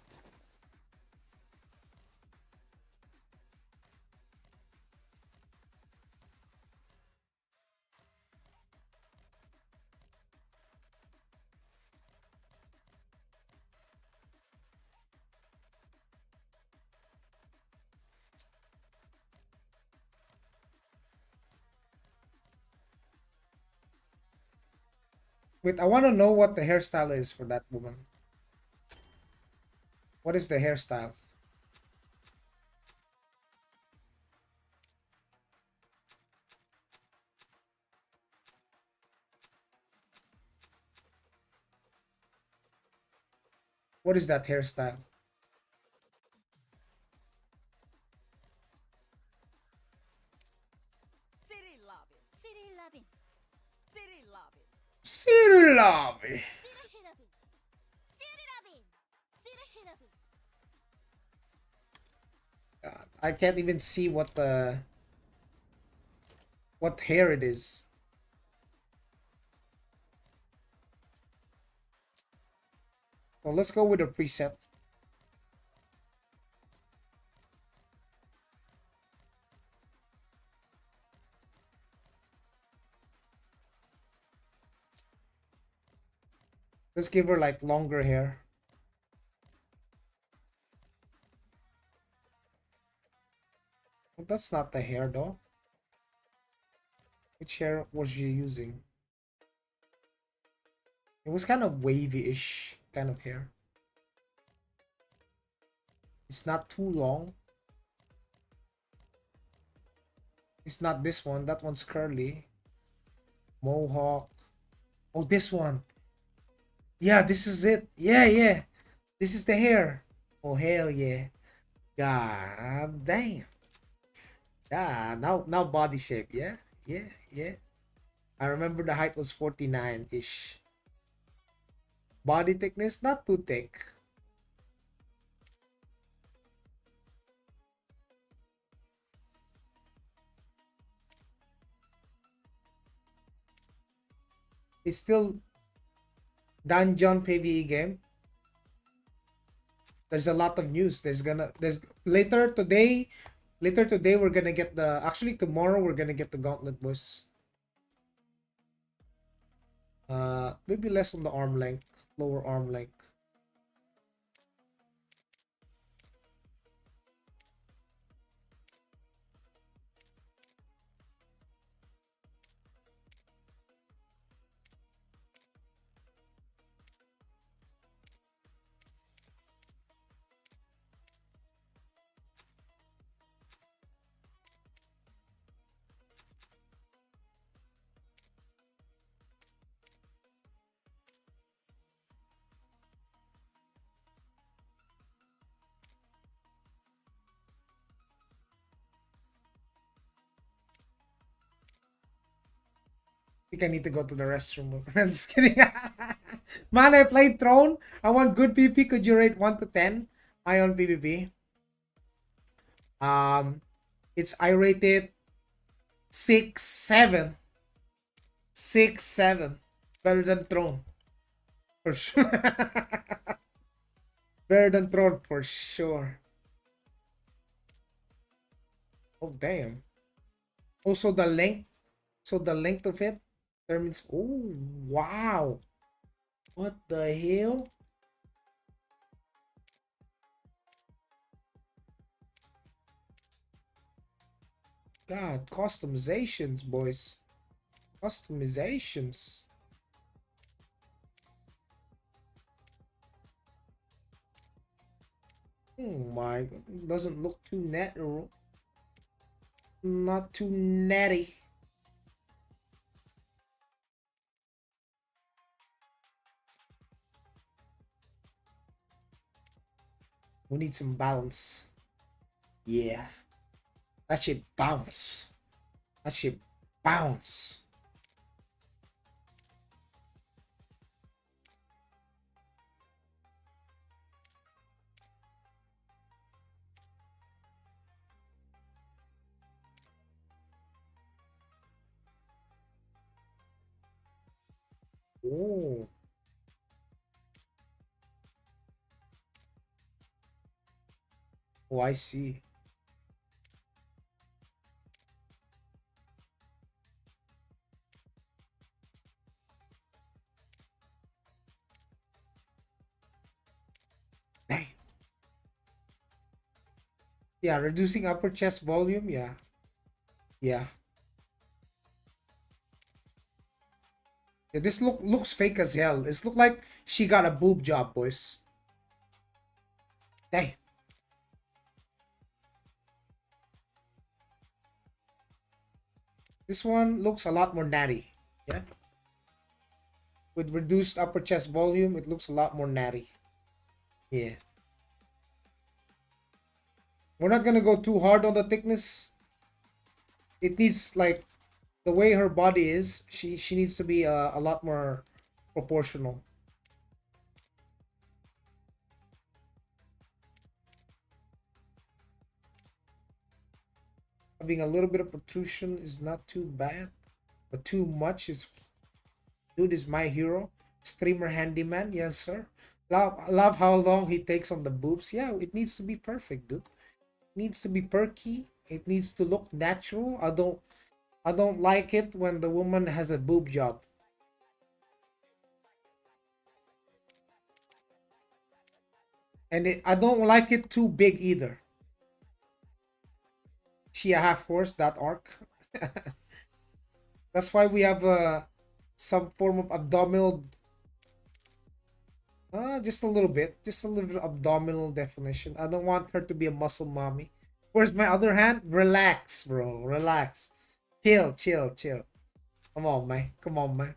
Wait, I want to know what the hairstyle is for that woman. What is the hairstyle? What is that hairstyle? City lobby. City lobby. City lobby. Cyril Lobby. City lobby. City lobby. City lobby. God, I can't even see what hair it is. Well, let's go with a preset. Let's give her like longer hair. Well, that's not the hair though. Which hair was she using? It was kind of wavy-ish kind of hair. It's not too long. It's not this one. That one's curly. Mohawk. Oh, this one. Yeah, this is it. Yeah. This is the hair. Oh, hell yeah. God damn. Yeah, now body shape. Yeah. I remember the height was 49-ish. Body thickness, not too thick. It's still Dungeon PvE game. There's a lot of news. There's later today we're gonna get the actually tomorrow we're gonna get the gauntlet boys. Maybe less on the arm length, lower arm length. think I need to go to the restroom. I'm just kidding. Man, I played Throne. I want good PvP. Could you rate 1 to 10? Aion PvP. Um, I rated 6, 7. 6, 7. Better than Throne. For sure. Better than Throne for sure. Oh, damn. Also, the length. So, the length of it determines. Oh, wow. What the hell? God, customizations, boys. Customizations. Oh my, doesn't look too net, not too natty. We need some balance. Yeah, that shit bounce. That shit bounce. Oh, oh, I see. Dang. Yeah, reducing upper chest volume. Yeah, yeah. Yeah, this looks fake as hell. This look like she got a boob job, boys. Dang. This one looks a lot more natty. Yeah. With reduced upper chest volume, it looks a lot more natty. Yeah. We're not gonna go too hard on the thickness. It needs like the way her body is. She needs to be a lot more proportional. Having a little bit of protrusion is not too bad, but too much is. Dude is my hero. Streamer handyman, yes sir. Love how long he takes on the boobs. Yeah, it needs to be perfect, dude. It needs to be perky. It needs to look natural. I don't like it when the woman has a boob job. And I don't like it too big either. She a half horse, that arc. That's why we have some form of abdominal. Just a little bit. Just a little bit of abdominal definition. I don't want her to be a muscle mommy. Where's my other hand? Relax, bro. Relax. Chill, chill, chill. Come on, man. Come on, man.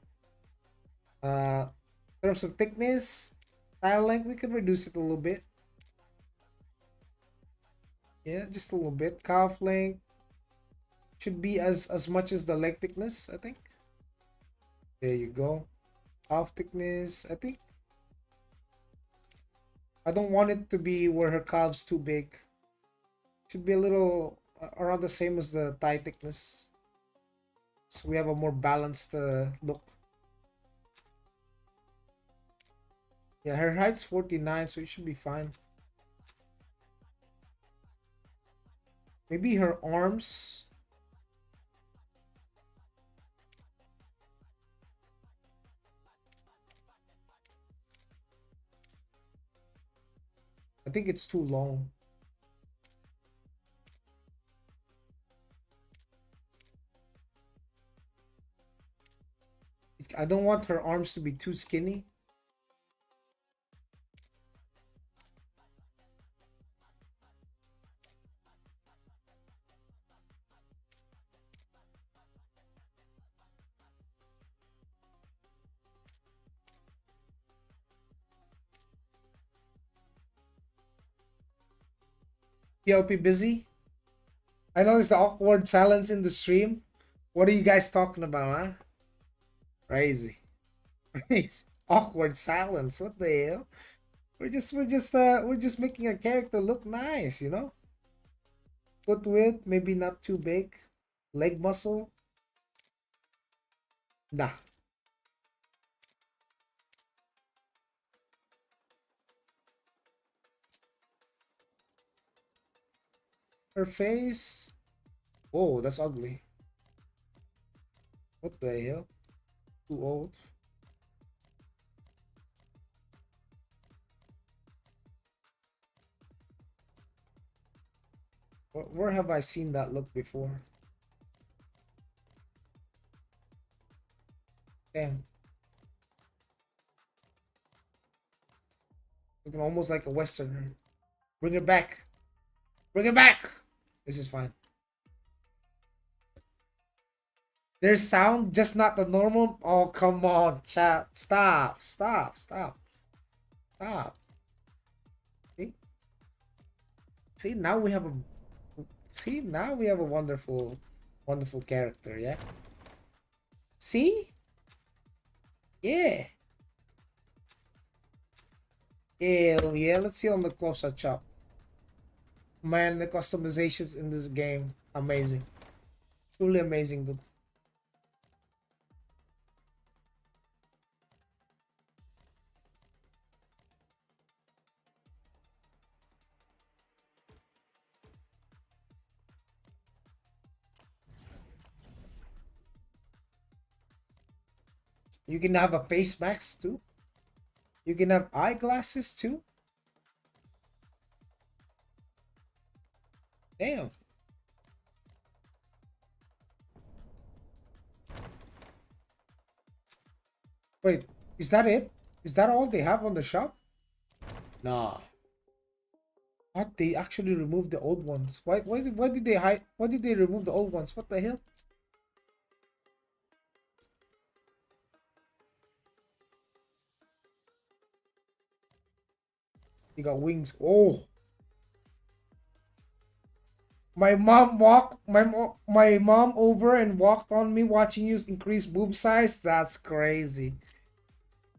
In terms of thickness, tile length, we can reduce it a little bit. Yeah, just a little bit. Calf length should be as much as the leg thickness, I think. There you go. Calf thickness, I think. I don't want it to be where her calves too big. Should be a little around the same as the thigh thickness. So we have a more balanced look. Yeah, her height's 49, so it should be fine. Maybe her arms. I think it's too long. I don't want her arms to be too skinny. PLP busy? I know it's the awkward silence in the stream. What are you guys talking about, huh? Crazy. Crazy. Awkward silence. What the hell? We're just making our character look nice, you know? Foot width, maybe not too big. Leg muscle. Nah. Her face. Oh, that's ugly. What the hell? Too old. Where have I seen that look before? Damn. Looking almost like a Westerner. Bring it back. Bring it back. This is fine. There's sound, just not the normal. Oh, come on, chat. Stop. Stop. Stop. Stop. See? See, now we have a See, now we have a wonderful wonderful character, yeah? See? Yeah. Hell yeah. Let's see on the close-up chop. Man, the customizations in this game, amazing. Truly amazing, dude. You can have a face mask too. You can have eyeglasses too. Damn. Wait, is that it? Is that all they have on the shop? Nah. What? They actually removed the old ones. Why did they hide? Why did they remove the old ones? What the hell? You got wings. Oh. My mom over and walked on me watching you increase boob size. That's crazy.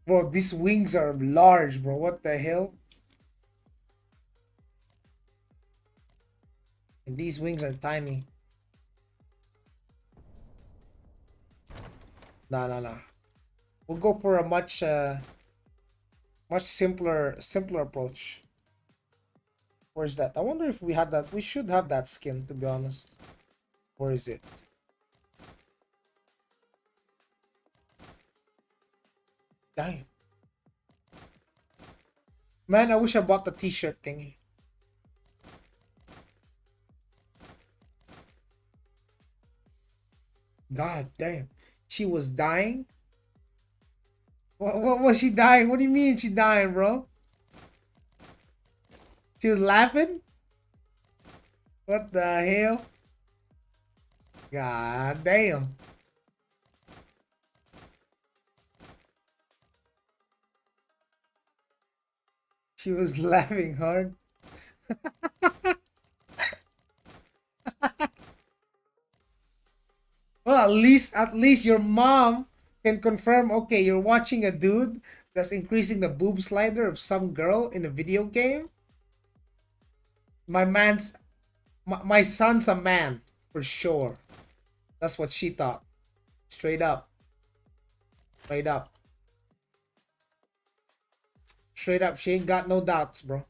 Bro, these wings are large, bro. What the hell? And these wings are tiny. Nah, nah, nah. We'll go for a much simpler approach. Where's that? I wonder if we had that. We should have that skin, to be honest. Where is it? Damn. Man, I wish I bought the t-shirt thingy. God damn. She was dying? What was she dying? What do you mean she dying, bro? She was laughing? What the hell? God damn. She was laughing hard. Well, at least your mom can confirm, okay, you're watching a dude that's increasing the boob slider of some girl in a video game. My man's my son's a man for sure. That's what she thought. Straight up. Straight up. Straight up. She ain't got no doubts, bro.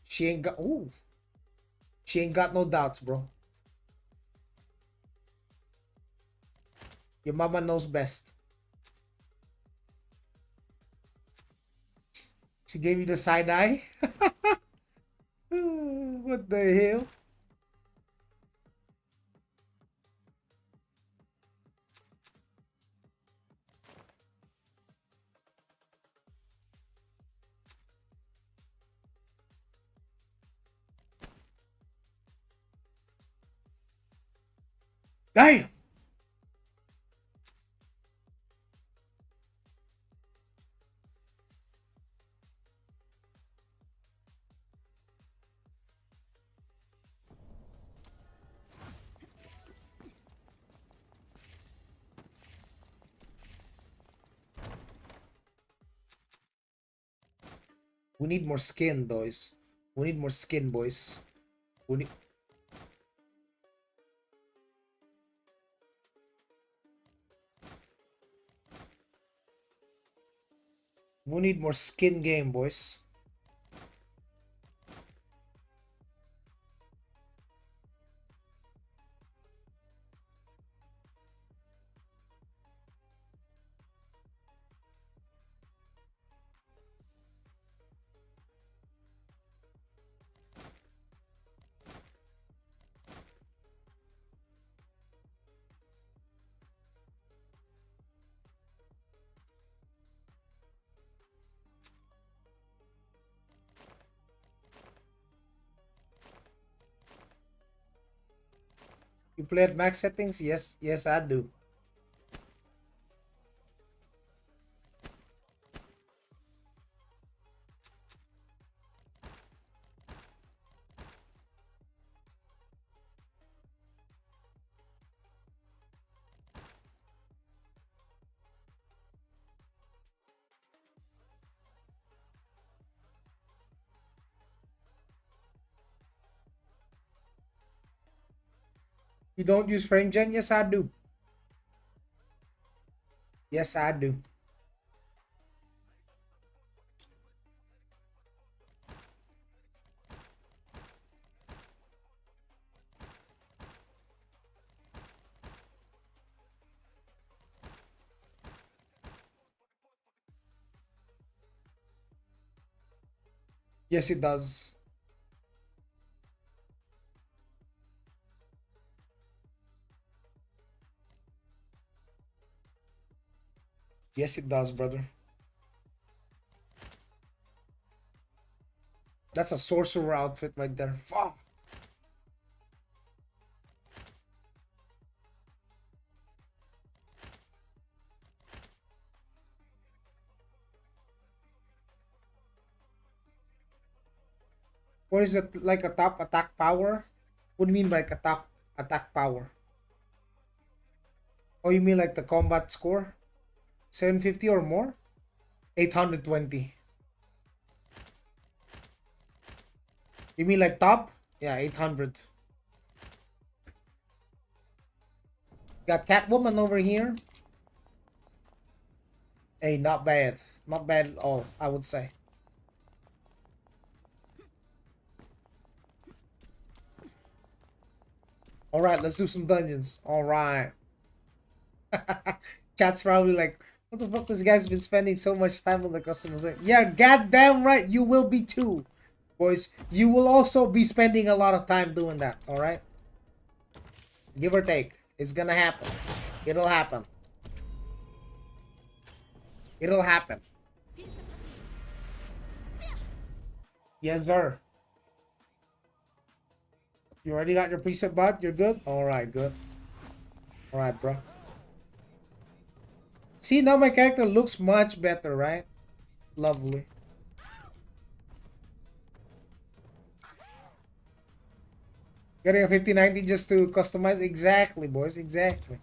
She ain't got ooh. She ain't got no doubts, bro. Your mama knows best. She gave you the side eye. What the hell? Damn. We need more skin, boys. We need more skin, boys. We need... We need more skin game, boys. You play at max settings? Yes, yes, I do. You don't use frame gen? Yes, I do. Yes, I do. Yes, it does. Yes, it does, brother. That's a sorcerer outfit right there. Fuck. What is it, like a top attack power? What do you mean by like a top attack power? Oh, you mean like the combat score? 750 or more? 820. You mean like top? Yeah, 800. Got Catwoman over here. Hey, not bad. Not bad at all, I would say. Alright, let's do some dungeons. Alright. Chat's probably like, what the fuck, this guy's been spending so much time on the customers. Like, yeah, goddamn right, you will be too. Boys, you will also be spending a lot of time doing that, alright? Give or take. It's gonna happen. It'll happen. It'll happen. Yes, sir. You already got your preset bot? You're good? Alright, good. Alright, bro. See, now my character looks much better, right? Lovely. Getting a 5090 just to customize? Exactly, boys. Exactly.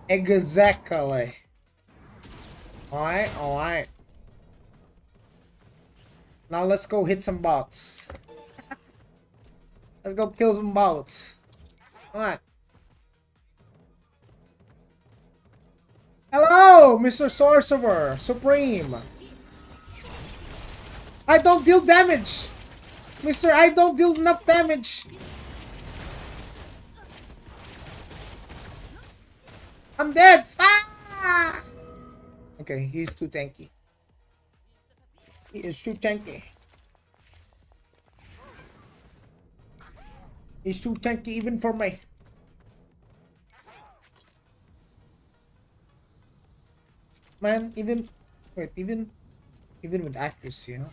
Exactly. Alright, alright. Now let's go hit some bots. Let's go kill some bots. Alright. Hello, Mr. Sorcerer Supreme. I don't deal damage. Mister, I don't deal enough damage. I'm dead. Ah! Okay, he's too tanky. He is too tanky. He's too tanky even for me. Man, even wait, even with accuracy, you know.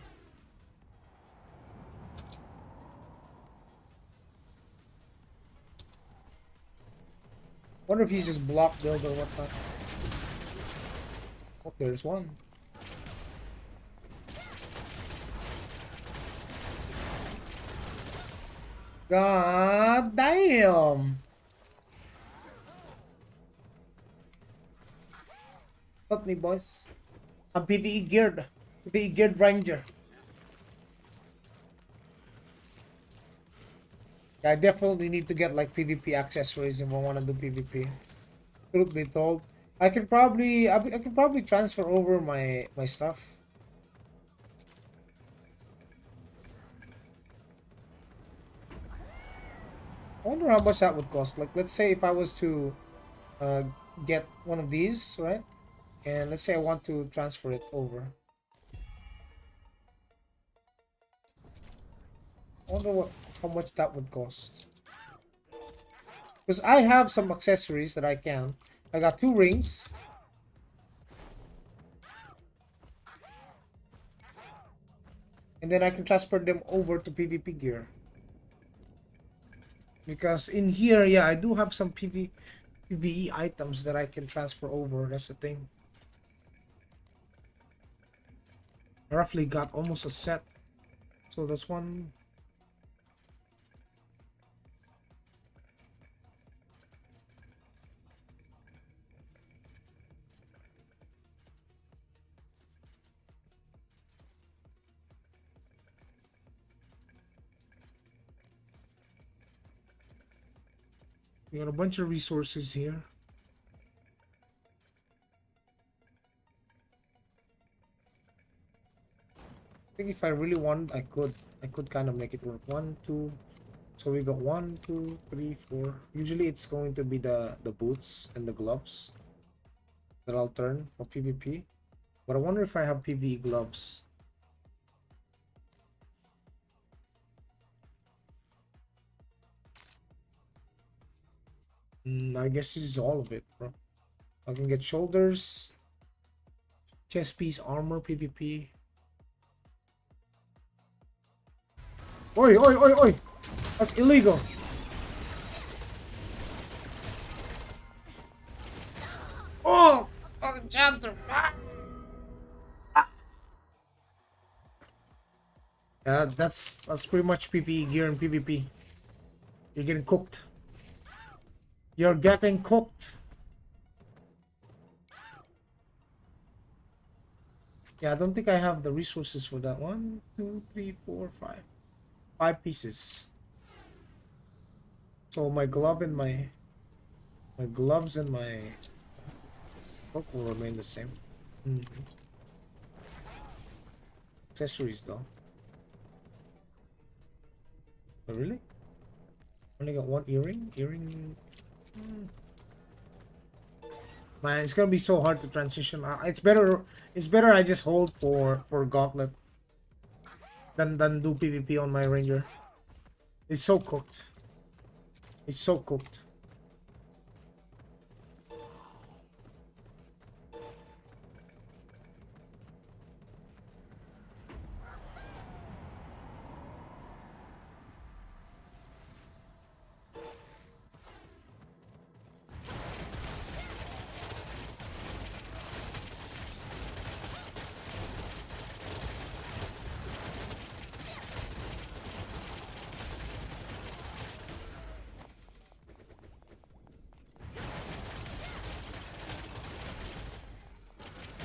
Wonder if he's just block build or whatnot. Oh, there's one. God damn! Help me, boys. I'm PvE geared. The Geared Ranger. Yeah, I definitely need to get like PvP accessories if I want to do PvP. Truth be told, I can probably transfer over my stuff. I wonder how much that would cost. Like, let's say if I was to uh, get one of these, right? And let's say I want to transfer it over. I wonder how much that would cost. Because I have some accessories that I can. I got 2 rings. And then I can transfer them over to PvP gear. Because in here, yeah, I do have some PvE items that I can transfer over. That's the thing. I roughly got almost a set. So that's one. We got a bunch of resources here. I think if I really want, I could kind of make it work. 1, 2. So we got 1, 2, 3, 4. Usually it's going to be the boots and the gloves that I'll turn for PvP. But I wonder if I have PvE gloves. I guess this is all of it, bro. I can get shoulders, chest piece, armor, PvP. Oi, oi, oi, oi! That's illegal. Oh, enchanter! Yeah, that's pretty much PvE gear and PvP. You're getting cooked. You're getting cooked. Yeah, I don't think I have the resources for that. 1, 2, 3, 4, 5. 5 pieces. So my glove and my gloves and my hook will remain the same. Accessories though. Oh, really? Only got 1 earring? Earring. Man, it's gonna be so hard to transition. It's better. It's better I just hold for gauntlet than do PvP on my ranger. It's so cooked. It's so cooked.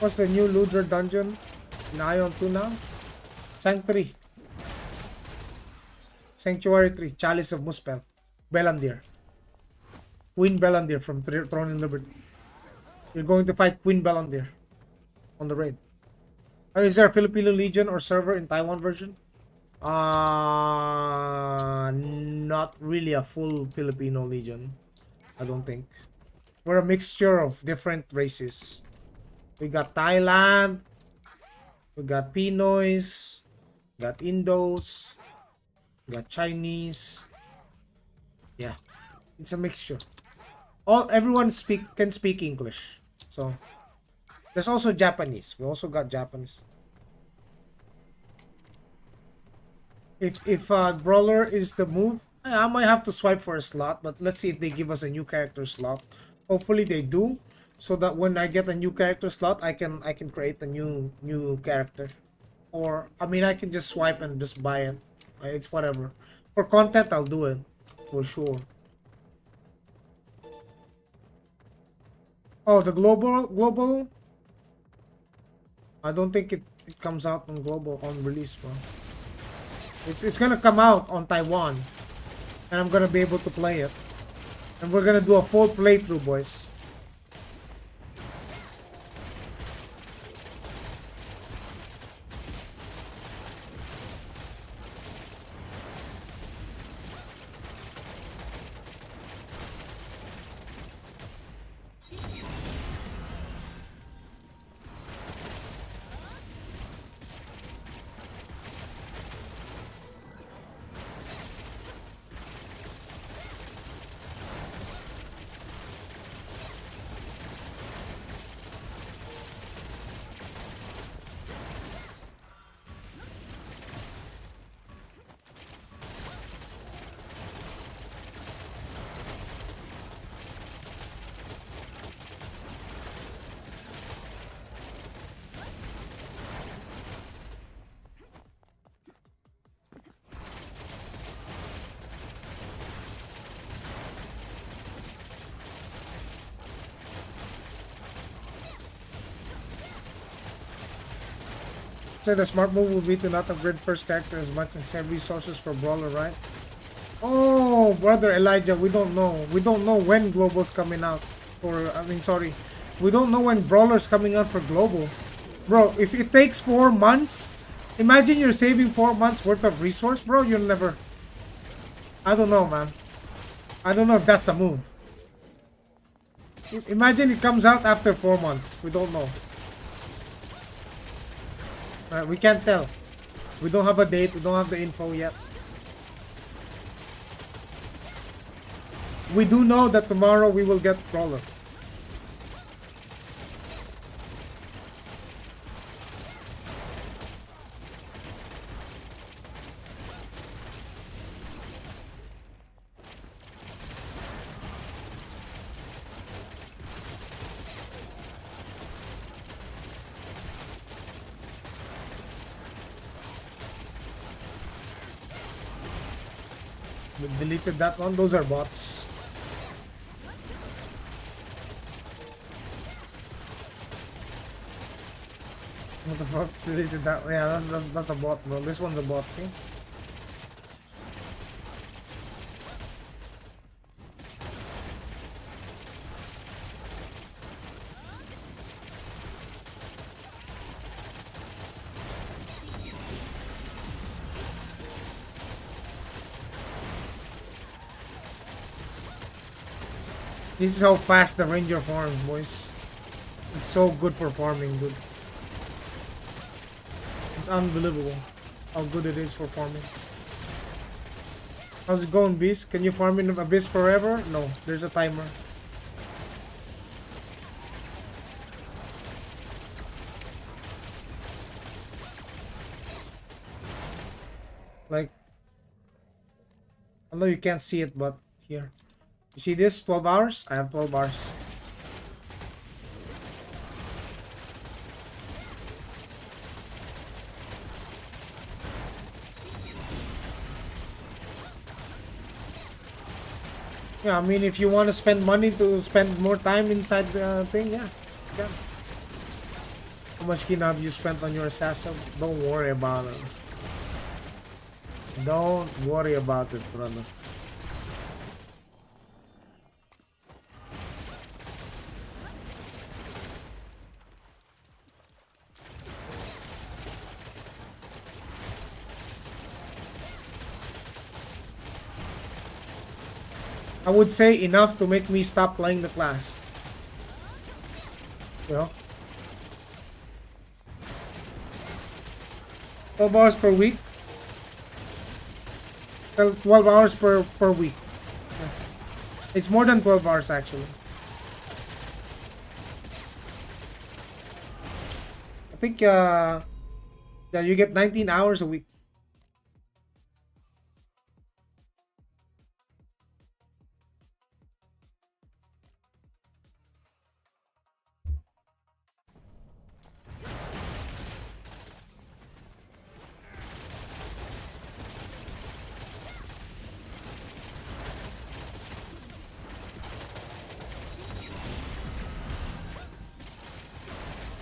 What's the new looter dungeon in Aion 2 now? Sanctuary. Sanctuary 3. Chalice of Muspel. Belandir. Queen Belandir from Throne and Liberty. You're going to fight Queen Belandir on the raid. Is there a Filipino Legion or server in Taiwan version? Not really a full Filipino Legion. I don't think. We're a mixture of different races. We got Thailand. We got Pinoys. Got Indos. We got Chinese. Yeah, it's a mixture. Everyone can speak English. So there's also Japanese. We also got Japanese. If brawler is the move, I might have to swipe for a slot, but let's see if they give us a new character slot. Hopefully they do, so that when I get a new character slot, I can create a new character. Or I mean, I can just swipe and just buy it. It's whatever. For content, I'll do it for sure. Oh, the global. I don't think it comes out on global on release, bro. It's gonna come out on Taiwan, and I'm gonna be able to play it, and we're gonna do a full playthrough, boys. So the smart move would be to not upgrade first character as much and save resources for brawler, right? Oh, brother Elijah, we don't know. We don't know when global's coming out. Sorry. We don't know when brawler's coming out for global. Bro, if it takes 4 months, imagine you're saving 4 months worth of resource, bro. You'll never. I don't know, man. I don't know if that's a move. Imagine it comes out after 4 months. We don't know. We can't tell. We don't have a date. We don't have the info yet. We do know that tomorrow we will get brawler. We deleted that one. Those are bots. What the fuck? Deleted that? Yeah, that's a bot, bro. This one's a bot, see? This is how fast the ranger farms, boys. It's so good for farming, dude. It's unbelievable how good it is for farming. How's it going, Beast? Can you farm in Abyss forever? No, there's a timer. Like, I know you can't see it, but here. You see this? 12 hours? I have 12 hours. Yeah, I mean, if you want to spend money to spend more time inside the thing, yeah. Yeah. How much skin have you spent on your assassin? Don't worry about it. Don't worry about it, brother. I would say enough to make me stop playing the class. You know? 12 hours per week. 12 hours per week. Yeah. It's more than 12 hours actually. I think yeah, you get 19 hours a week.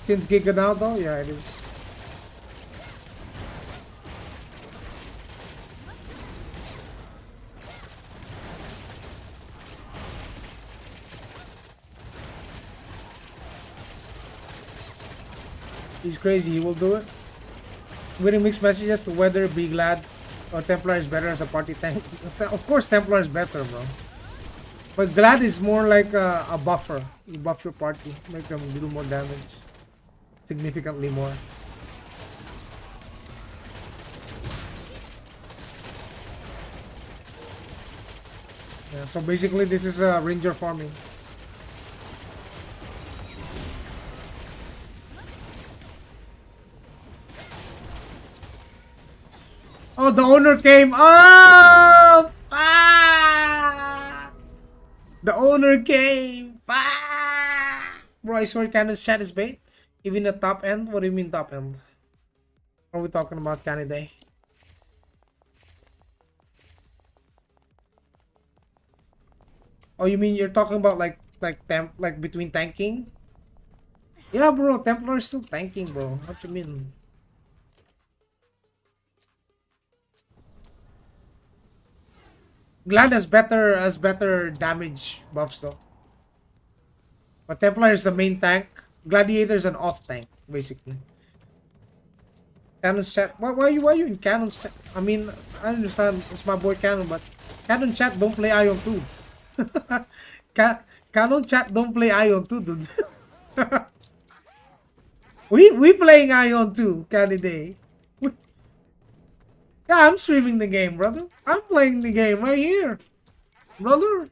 Since Giga now though, yeah, it is. He's crazy. He will do it. Winning mixed messages to whether be glad or Templar is better as a party tank. Of course, Templar is better, bro. But glad is more like a buffer. You buff your party, make them do more damage, significantly more. Yeah. So basically, this is ranger farming. Oh, the owner came. Oh, ah! The owner came. Ah! Bro, I swear Cannon's chat is bait. Even the top end? What do you mean top end? What are we talking about, Canada? Oh, you mean you're talking about like between tanking? Yeah, bro, Templar is still tanking, bro. What you mean? Glad has better damage buffs though. But Templar is the main tank. Gladiator is an off tank, basically. Cannon's chat. Why are you in Cannon's chat? I mean, I understand it's my boy Cannon, but Cannon chat don't play Aion too. Cannon chat don't play Aion too, dude. we playing Aion too, Canada. Yeah, I'm streaming the game, brother. I'm playing the game right here, brother.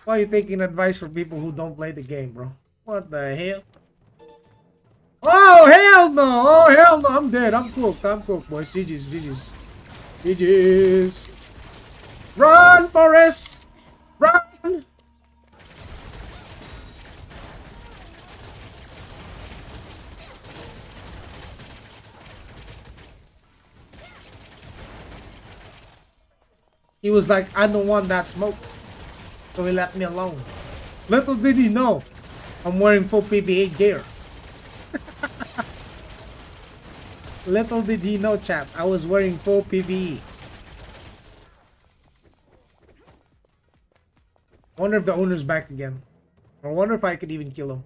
Why are you taking advice from people who don't play the game, bro? What the hell? Oh, hell no! Oh, hell no! I'm dead. I'm cooked. I'm cooked, boys. GG's. GG's. GG's. Run, Forrest! Run! He was like, I don't want that smoke. So he left me alone. Little did he know, I'm wearing full PvE gear. Little did he know, chat, I was wearing full PvE. Wonder if the owner's back again. I wonder if I could even kill him.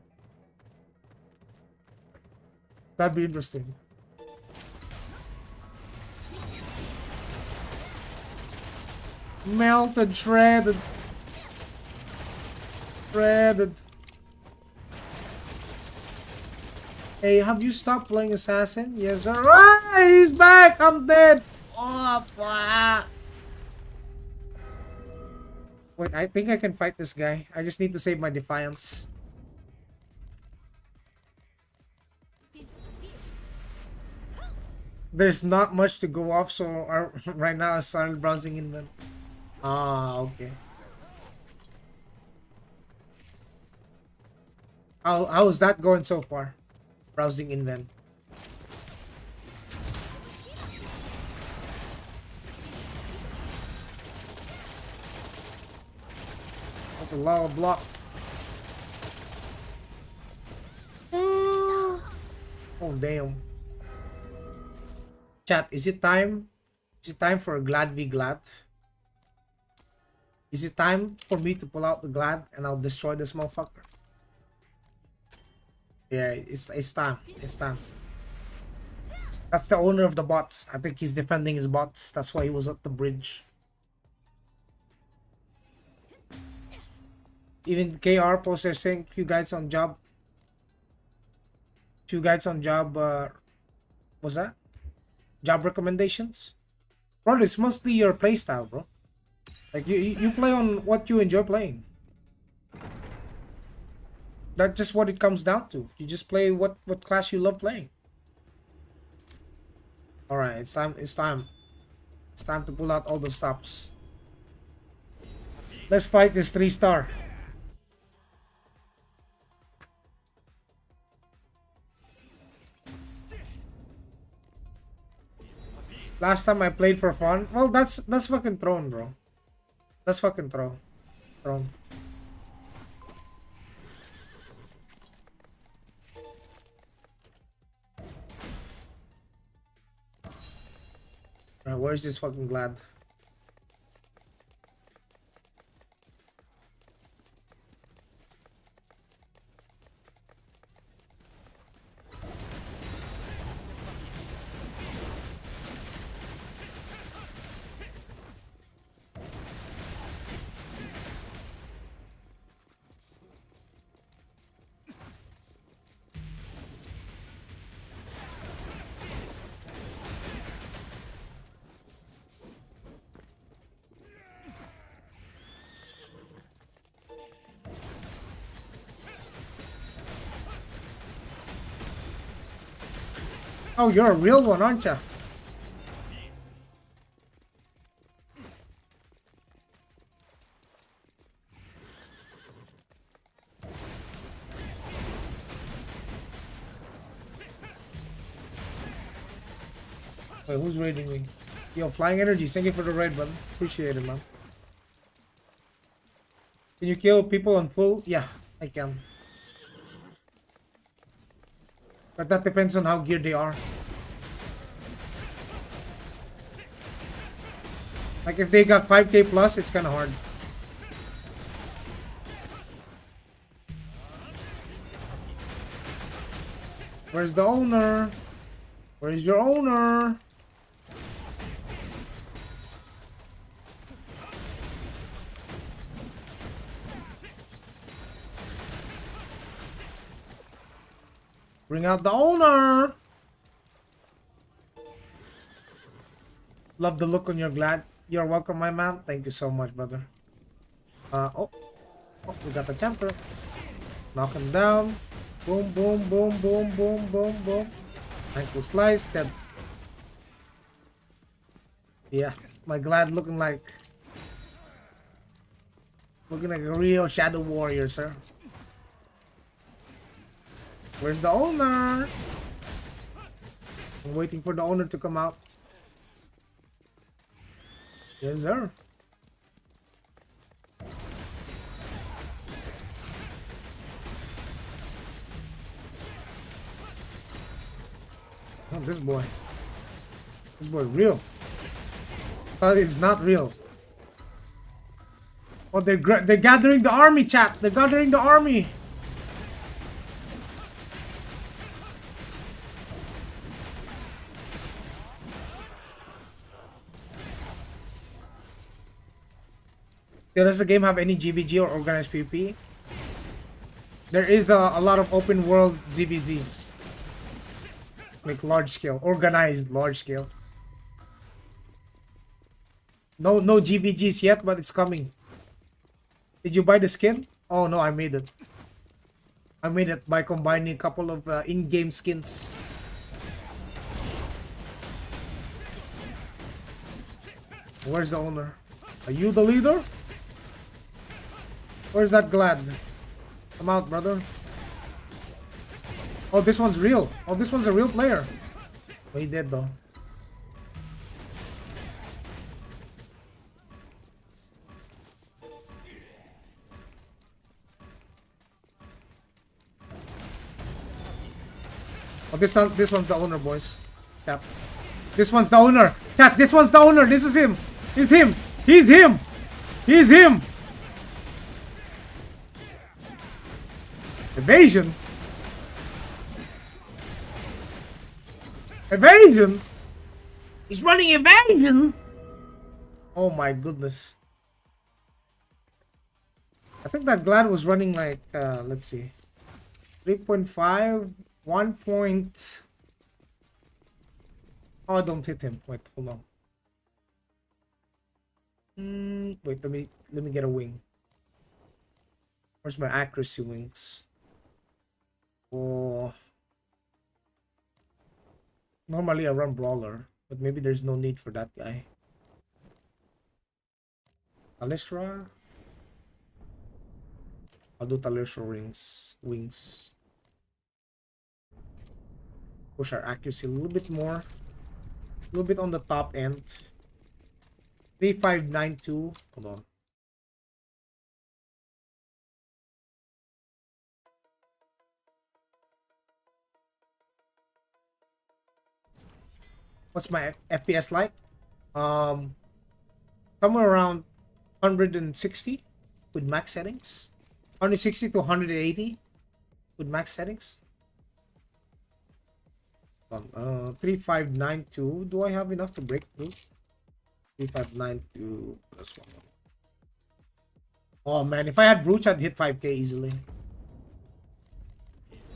That'd be interesting. Melted, shredded. Shredded. Hey, have you stopped playing Assassin? Yes, sir. Ah, he's back! I'm dead! Oh, fuck! Wait, I think I can fight this guy. I just need to save my Defiance. There's not much to go off, so right now I started browsing in them. Ah, okay. How's that going so far? Browsing in them. That's a lot of block. Oh damn. Chat, is it time? Is it time for a Glad v Glad? Is it time for me to pull out the Glad and I'll destroy this motherfucker? Yeah, it's time. It's time. That's the owner of the bots. I think he's defending his bots. That's why he was at the bridge. Even KR posted saying few guides on job. Few guides on job. What's that? Job recommendations? Bro, it's mostly your playstyle, bro. Like you play on what you enjoy playing. That's just what it comes down to. You just play what class you love playing. All right, it's time. It's time. It's time to pull out all the stops. Let's fight this 3-star. Last time I played for fun. Well, that's fucking Throne, bro. That's fucking Throne. Throne. Alright, where's this fucking Glad? Oh, you're a real one, aren't you? Wait, who's raiding me? Yo, Flying Energy, thank you for the raid, man. Appreciate it, man. Can you kill people on full? Yeah, I can. But that depends on how geared they are. Like if they got 5k plus, it's kind of hard. Where's the owner? Where's your owner? Bring out the owner. Love the look on your glad. You're welcome, my man. Thank you so much, brother. Oh, we got the champer. Knock him down. Boom, boom, boom, boom, boom, boom, boom. Ankle slice. Dead. Yeah, my glad looking like a real shadow warrior, sir. Where's the owner? I'm waiting for the owner to come out. Yes, sir. Oh, this boy. This boy real. Thought it's not real. Oh, they're gathering the army, chat. They're gathering the army. Does the game have any GBG or organized PvP? There is a lot of open world ZVZs. Like large scale, organized large scale. No GVGs yet, but it's coming. Did you buy the skin? Oh no, I made it. I made it by combining a couple of in-game skins. Where's the owner? Are you the leader? Where's that glad? Come out, brother. Oh, this one's real. Oh, this one's a real player. Oh, he dead though. Oh, this one's the owner, boys. Cap. This one's the owner. Cat, this one's the owner. This is him. He's him. He's him. He's him. Evasion. Evasion. He's running evasion. Oh my goodness. I think that glad was running like let's see. 3.5, 1 point. Oh, I don't hit him. Wait, hold on. Wait, let me get a wing. Where's my accuracy wings? Oh. Normally I run brawler, but maybe there's no need for that guy. Alistra. I'll do Talisra wings. Push our accuracy a little bit more. A little bit on the top end. 3592. Hold on. What's my FPS like? Somewhere around 160 with max settings. 160 to 180 with max settings. 3592. Do I have enough to break through? 3592 plus 1. Oh man, if I had brooch, I'd hit 5k easily.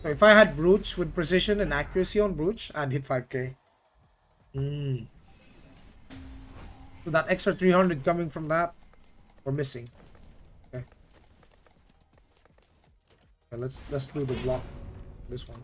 So if I had brooch with precision and accuracy on brooch, I'd hit 5k. So that extra 300 coming from that, we're missing. Okay. Okay, let's do the block. This one.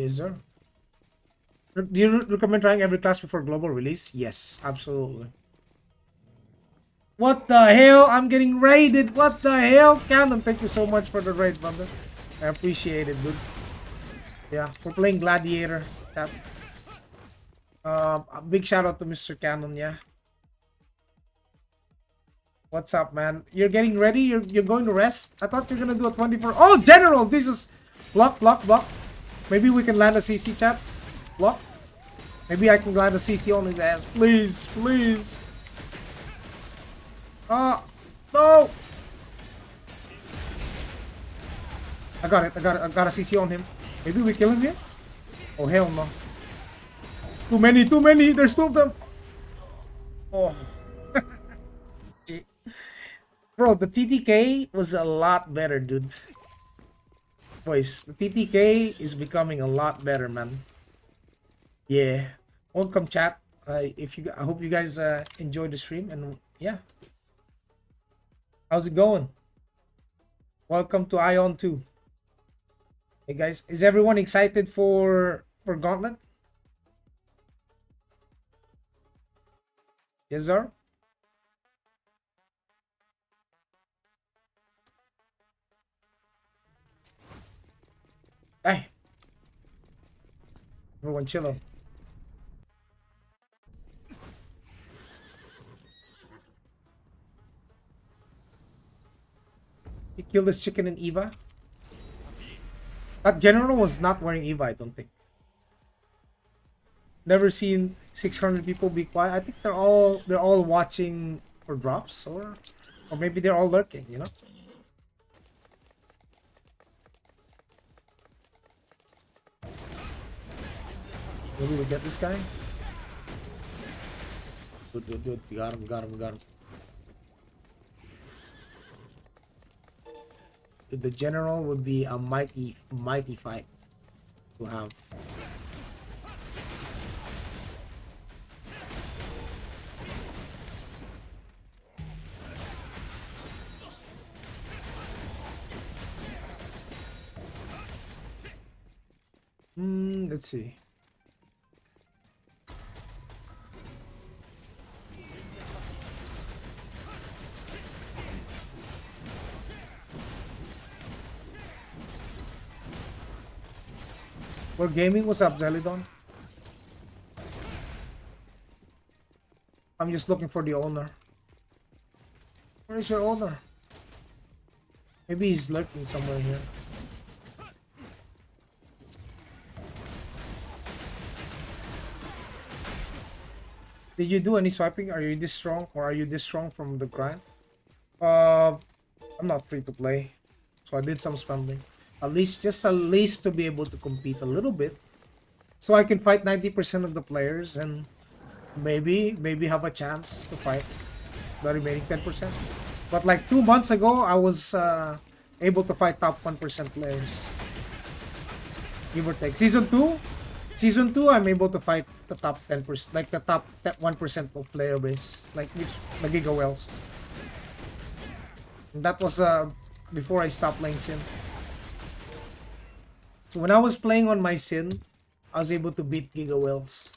Yes, sir. Do you recommend trying every class before global release? Yes, absolutely. What the hell? I'm getting raided. What the hell? Canon, thank you so much for the raid, brother. I appreciate it, dude. Yeah, we're playing Gladiator. Chat. A big shout out to Mr. Cannon, yeah. What's up, man? You're getting ready? You're going to rest? I thought you're gonna do a 24. Oh, General! This is block, block, block. Maybe we can land a CC, chat. Block. Maybe I can land a CC on his ass. Please, please. No! I got it. I got a CC on him. Maybe we kill him here? Oh, hell no. Too many, too many. There's two of them. Oh. Bro, the TTK was a lot better, dude. Boys, the TTK is becoming a lot better, man. Yeah. Welcome, chat. I hope you guys enjoyed the stream, and yeah. How's it going? Welcome to Aion 2. Hey guys, is everyone excited for Gauntlet? Yes, sir. Hey. Everyone chill out. He killed this chicken in Eva. That general was not wearing Eva, I don't think. Never seen 600 people be quiet. I think they're all watching for drops, or maybe they're all lurking, you know? Maybe we get this guy. Good, good, good. We got him, we got him, we got him. The general would be a mighty fight to have. Let's see. We're gaming. What's up, Zelidon? I'm just looking for the owner. Where is your owner? Maybe he's lurking somewhere here. Did you do any swiping? Are you this strong, or are you this strong from the grind? I'm not free to play, so I did some spending. At least to be able to compete a little bit, so I can fight 90% of the players and maybe have a chance to fight the remaining 10%. But like 2 months ago, I was able to fight top 1% players, give or take. Season 2, I'm able to fight the top 10%, like the top 1% of player base, like which the Giga Wells. And that was before I stopped playing Sin. So when I was playing on my Sin, I was able to beat Giga Wells.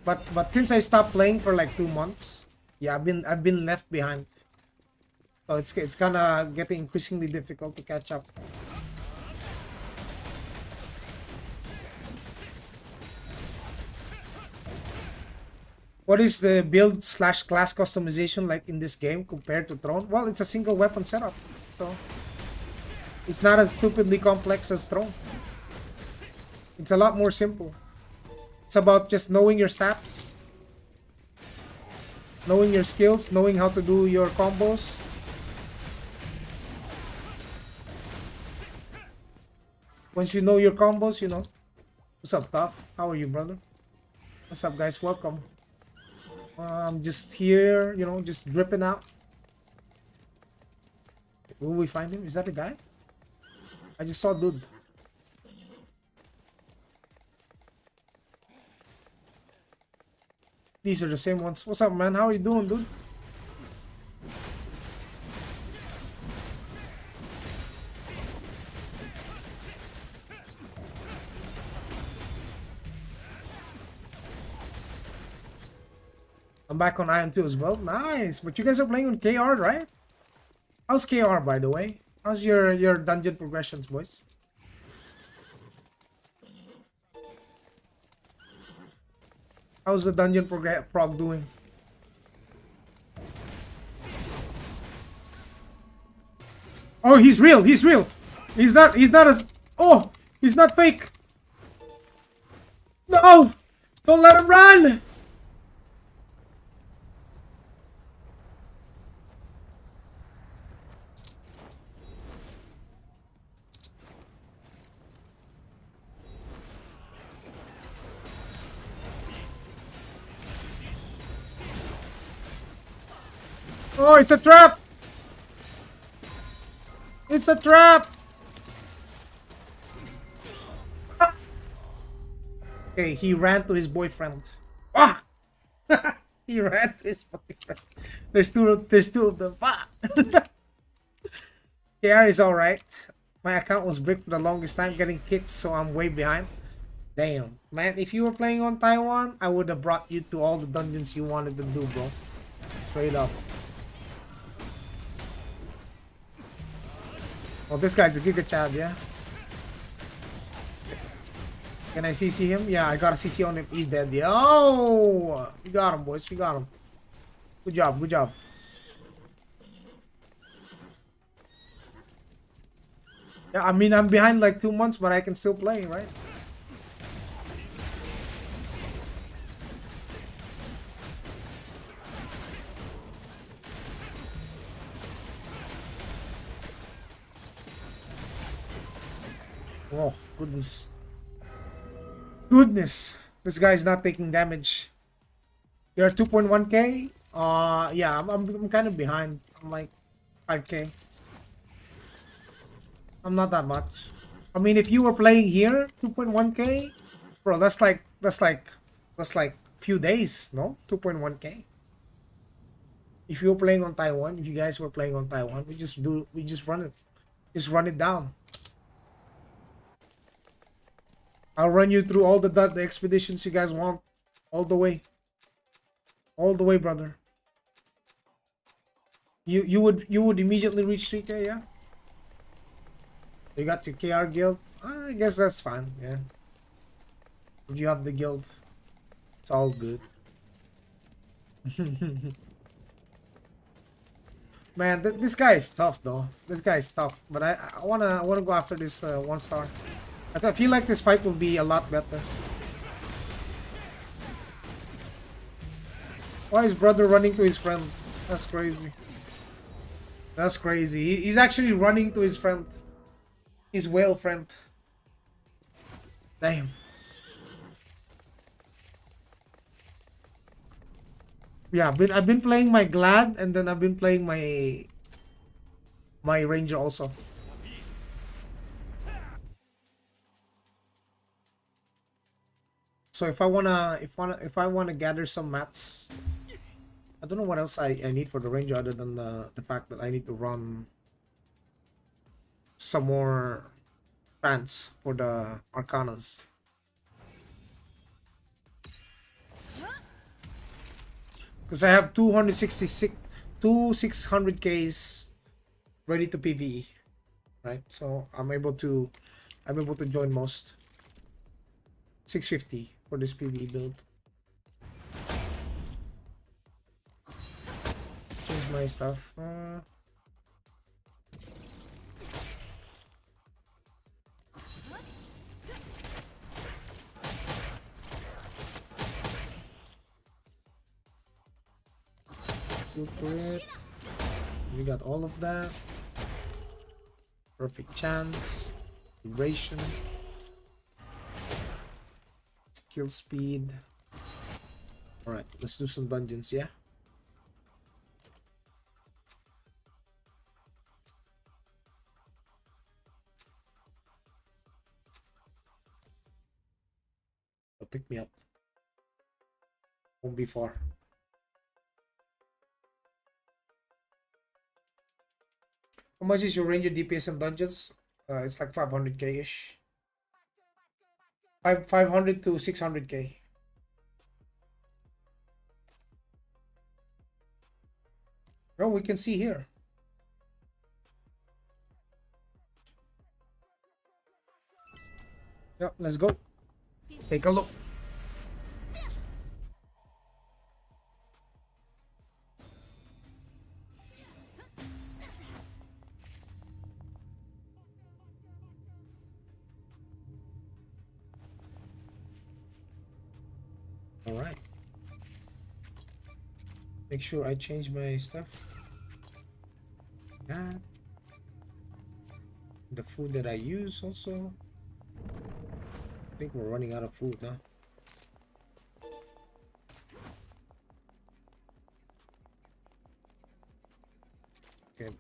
But since I stopped playing for like 2 months, yeah, I've been left behind. So it's kind of getting increasingly difficult to catch up. What is the build / class customization like in this game compared to Throne? Well, it's a single weapon setup, so it's not as stupidly complex as Throne. It's a lot more simple. It's about just knowing your stats, knowing your skills, knowing how to do your combos. Once you know your combos, you know. What's up, Tough? How are you, brother? What's up, guys? Welcome. Just here, you know, just dripping out. Will we find him? Is that the guy? I just saw dude. These are the same ones. What's up, man? How are you doing, dude? I'm back on Aion 2 as well. Nice. But you guys are playing on KR, right? How's KR, by the way? How's your dungeon progressions, boys? How's the dungeon prog doing? Oh, he's real. He's real. He's not as... Oh, he's not fake. No! Don't let him run! Oh, it's a trap! It's a trap! Okay, he ran to his boyfriend. Ah! He ran to his boyfriend. There's two of them. Ah! KR is alright. My account was bricked for the longest time, getting kicked, so I'm way behind. Damn. Man, if you were playing on Taiwan, I would have brought you to all the dungeons you wanted to do, bro. Straight up. Oh, this guy's a Giga Chad, yeah? Can I CC him? Yeah, I got a CC on him. He's dead. Yo! We got him, boys. We got him. Good job. Good job. Yeah, I mean, I'm behind like 2 months, but I can still play, right? Oh, goodness. Goodness. This guy's not taking damage. You're 2.1k? Yeah, I'm kind of behind. I'm like 5k. I'm not that much. I mean, if you were playing here, 2.1k, bro, that's like few days, no? 2.1k. If you were playing on Taiwan, if you guys were playing on Taiwan, we just run it. Just run it down. I'll run you through all the expeditions you guys want. All the way. All the way, brother. You would immediately reach 3k, yeah? You got your KR guild? I guess that's fine, yeah. If you have the guild, it's all good. Man, this guy is tough though. This guy is tough, but I wanna go after this 1 star. I feel like this fight will be a lot better. Why is brother running to his friend? That's crazy. That's crazy. He's actually running to his friend. His whale friend. Damn. Yeah, I've been playing my Glad, and then I've been playing my Ranger also. So if I wanna gather some mats, I don't know what else I need for the Ranger other than the fact that I need to run some more pants for the Arcanas. Because I have 600Ks ready to PvE, right? So I'm able to join most. 650 for this PvE build. Change my stuff. It. We got all of that. Perfect chance. Duration. Skill speed. Alright, let's do some dungeons, yeah? They'll pick me up. Won't be far. How much is your Ranger DPS in dungeons? It's like 500k ish. 500 to 600k. Bro, we can see here. Yep, let's go. Let's take a look. All right. Make sure I change my stuff. That. The food that I use also. I think we're running out of food now. Okay.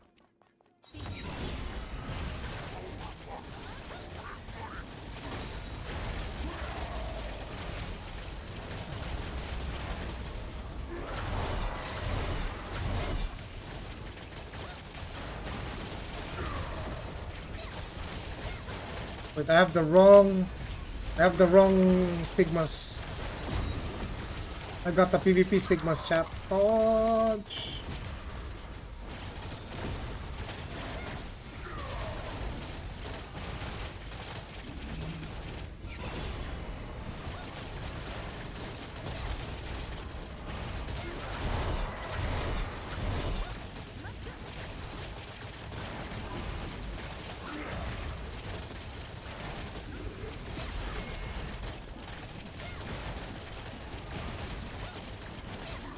But I have the wrong stigmas. I got the PvP stigmas, chat. Fudge.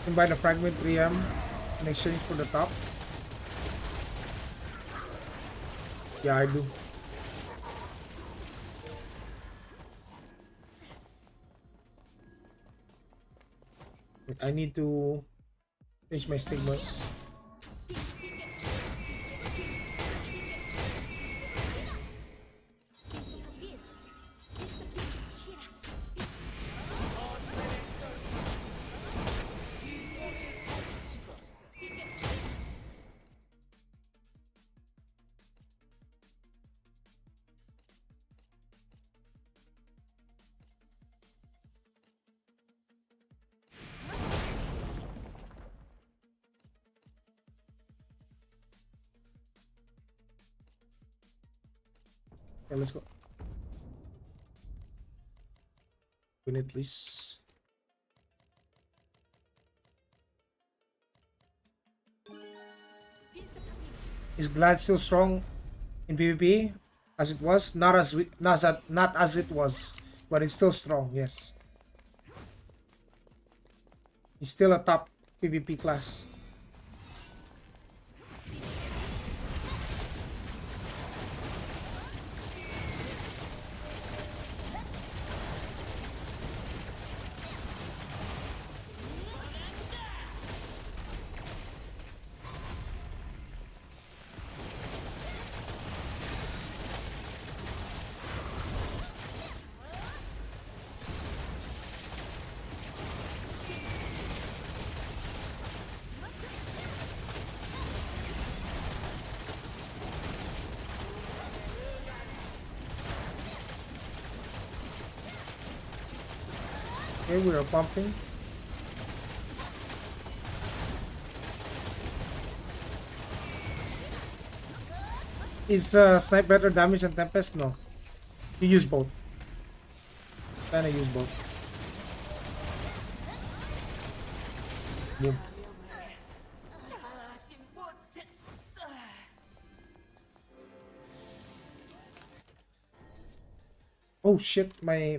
Can buy the fragment 3M in exchange for the top. Yeah, I do. Wait, I need to change my stigmas. Okay, let's go. Win it, please. Is Glad still strong in PvP as it was? Not as it was, but it's still strong. Yes, he's still a top PvP class. Okay, we are pumping. Is Snipe better damage than Tempest? No. You use both. Kinda use both. Boom. Oh shit, my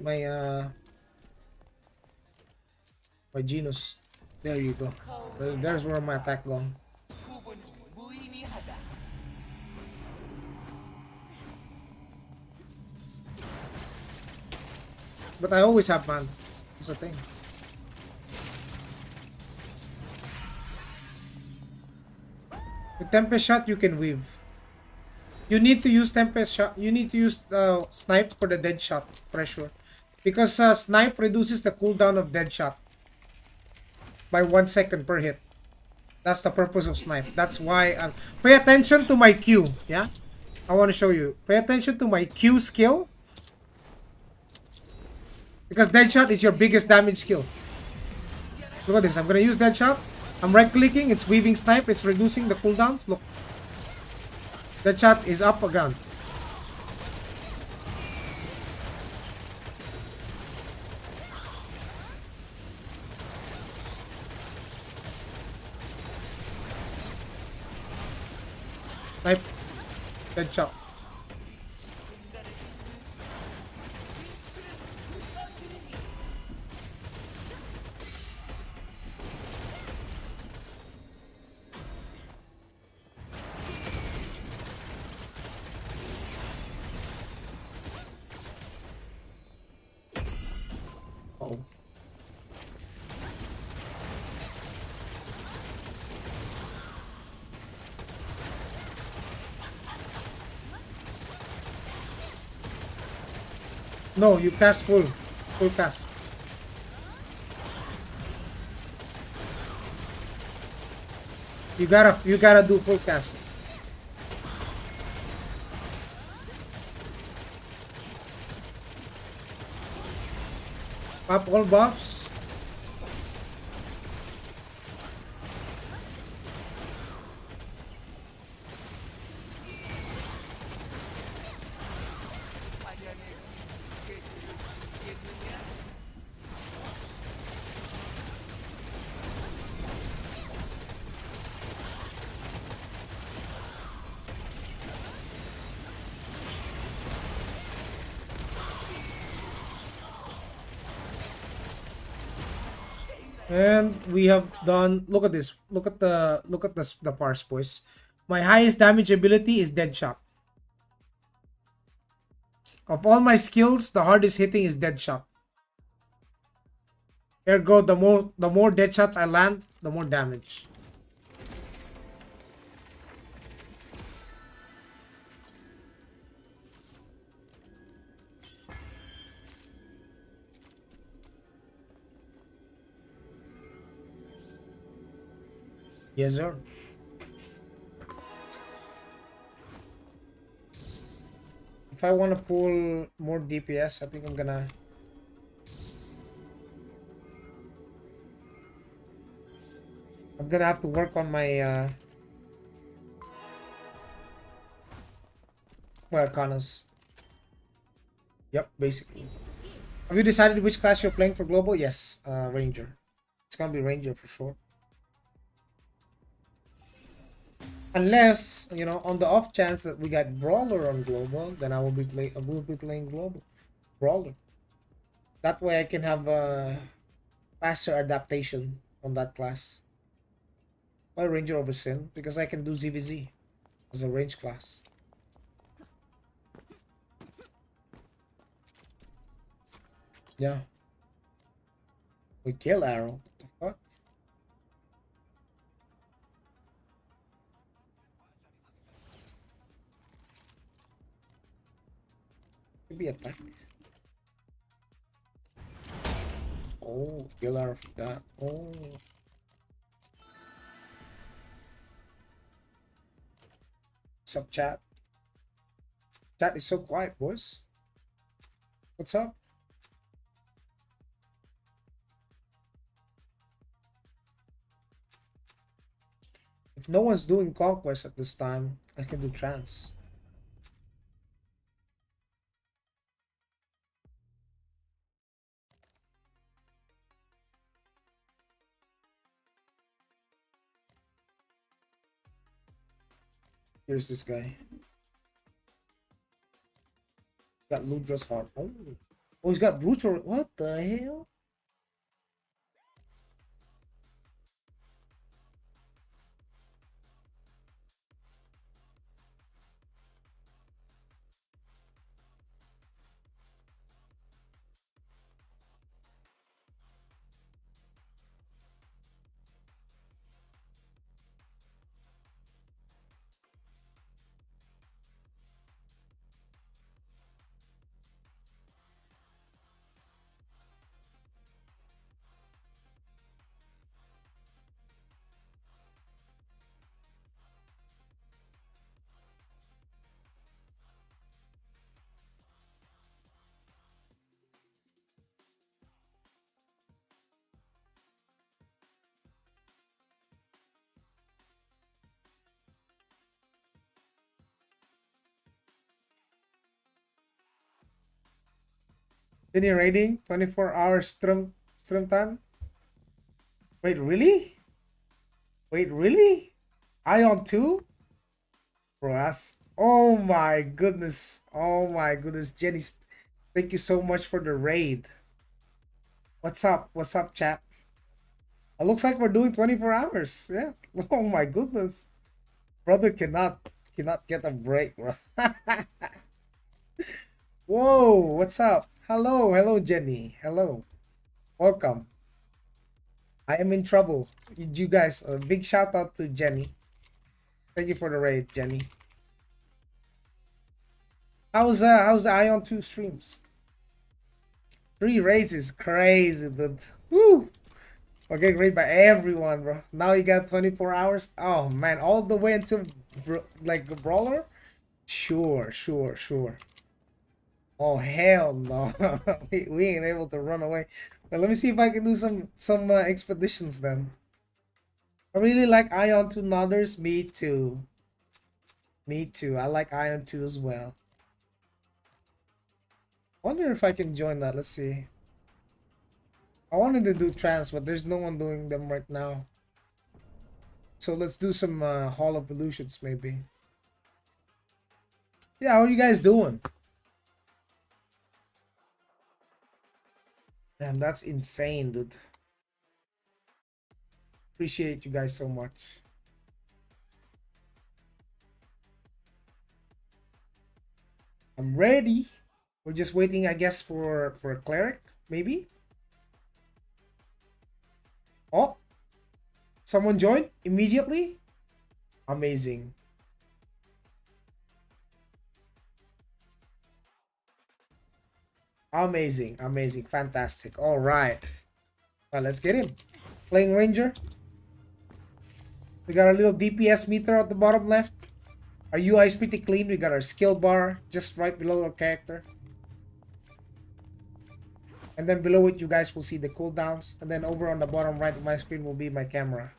Genus. There you go. There's where my attack gone. But I always have man. That's the thing. With Tempest Shot, you can weave. You need to use Tempest Shot. You need to use Snipe for the Dead Shot pressure. Because Snipe reduces the cooldown of Dead Shot by 1 second per hit. That's the purpose of Snipe. That's why. Pay attention to my Q. Yeah? I want to show you. Pay attention to my Q skill. Because Dead Shot is your biggest damage skill. Look at this. I'm going to use Dead Shot. I'm right clicking, it's weaving snipe, it's reducing the cooldowns. Look. The chat is up again. Snipe. Dead shot. Oh. No, you cast full cast. You gotta do full cast. Pop all buffs. And we have done, look at this. Look at the parse, boys. My highest damage ability is dead shot. Of all my skills, the hardest hitting is dead shot. Ergo, the more dead shots I land, the more damage. Yes, sir. If I want to pull more DPS, I think I'm gonna have to work on my Arcanas. Yep, basically. Have you decided which class you're playing for global? Yes, Ranger. It's gonna be Ranger for sure. Unless, on the off chance that we got Brawler on global, then I will be playing global Brawler. That way I can have a faster adaptation on that class. Why Ranger over Sin? Because I can do ZVZ as a range class. Yeah. We kill Arrow. What the fuck? Could be attack. Oh, kill Arrow for that. Oh. What's up, chat? Chat is so quiet, boys. What's up? If no one's doing conquest at this time, I can do trance. Here's this guy. Got Ludra's heart. Oh. Oh, he's got brutal. What the hell? Any rating? 24 hours stream time? Wait, really? Wait, really? Ion 2? Bro, that's... Oh my goodness. Oh my goodness. Jenny, thank you so much for the raid. What's up? What's up, chat? It looks like we're doing 24 hours. Yeah. Oh my goodness. Brother cannot get a break, bro. Whoa, what's up? Hello, hello, Jenny. Hello. Welcome. I am in trouble. You guys, a big shout out to Jenny. Thank you for the raid, Jenny. How's the Ion 2 streams? 3 raids is crazy, dude. Woo! Okay, great by everyone, bro. Now you got 24 hours. Oh man, all the way until like the brawler. Sure, sure, sure. Oh hell no, we ain't able to run away. But let me see if I can do some expeditions then. I really like Ion 2 Nodders. Me too. Me too. I like Ion 2 as well. Wonder if I can join that. Let's see. I wanted to do trans, but there's no one doing them right now. So let's do some Hall of Illusions maybe. Yeah, how are you guys doing? Damn, that's insane, dude. Appreciate you guys so much. I'm ready. We're just waiting, I guess, for a cleric, maybe. Oh, someone joined immediately. Amazing. Amazing, amazing, fantastic. All right. Well, let's get him. Playing Ranger. We got our little DPS meter at the bottom left. Our UI is pretty clean. We got our skill bar just right below our character. And then below it, you guys will see the cooldowns. And then over on the bottom right of my screen will be my camera.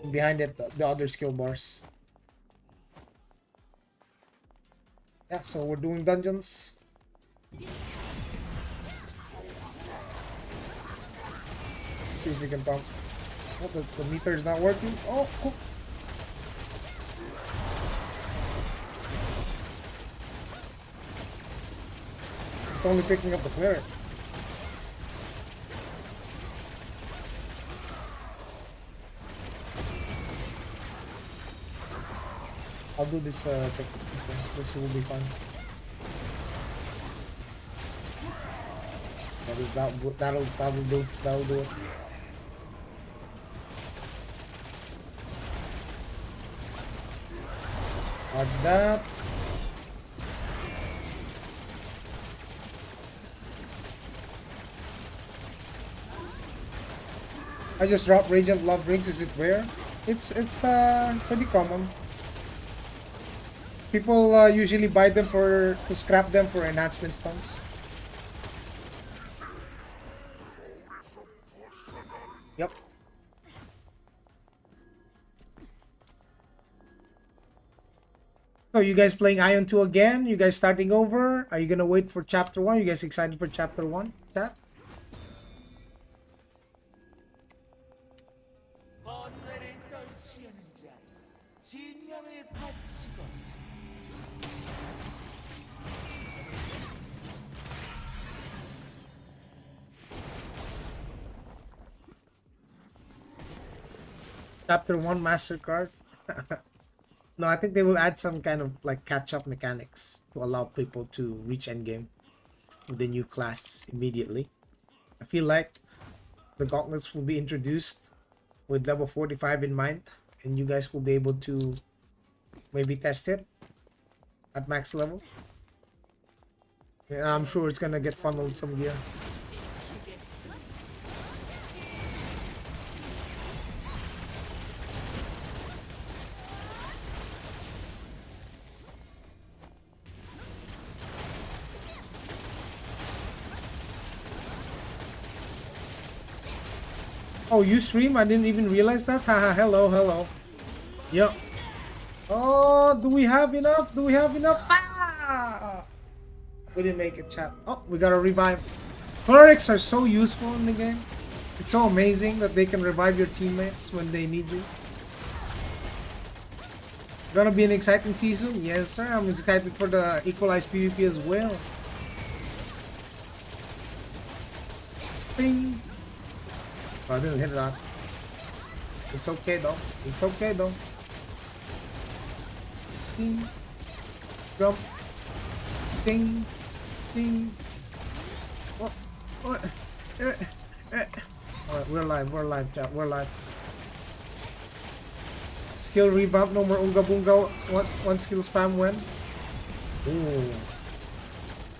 And behind it, the other skill bars. Yeah, so we're doing dungeons. Let's see if we can pump. Oh, the meter is not working. Oh, cool. It's only picking up the cleric. I'll do this this will be fun. That'll do it. Dodge that. I just dropped Radiant Love Rings. Is it rare? It's pretty common. People usually buy them to scrap them for enhancement stones. Yep. So you guys playing Ion 2 again? You guys starting over? Are you gonna wait for chapter 1? You guys excited for chapter 1? Chat? Chapter 1 MasterCard? No, I think they will add some kind of like catch-up mechanics to allow people to reach endgame with the new class immediately. I feel like the gauntlets will be introduced with level 45 in mind, and you guys will be able to maybe test it at max level. Yeah, I'm sure it's gonna get funneled some gear. Oh, you stream? I didn't even realize that. Haha, hello, hello. Yep. Oh, do we have enough? Do we have enough? Ah! We didn't make it, chat. Oh, we got a revive. Clerics are so useful in the game. It's so amazing that they can revive your teammates when they need you. Gonna be an exciting season? Yes, sir. I'm excited for the equalized PvP as well. Bing. Oh, I didn't hit that. It's okay though. It's okay though. Ding. Jump. Ding. Ding. What? What? Alright, we're live. We're live, chat. We're live. Skill revamp. No more unga bunga. One skill spam when. Ooh.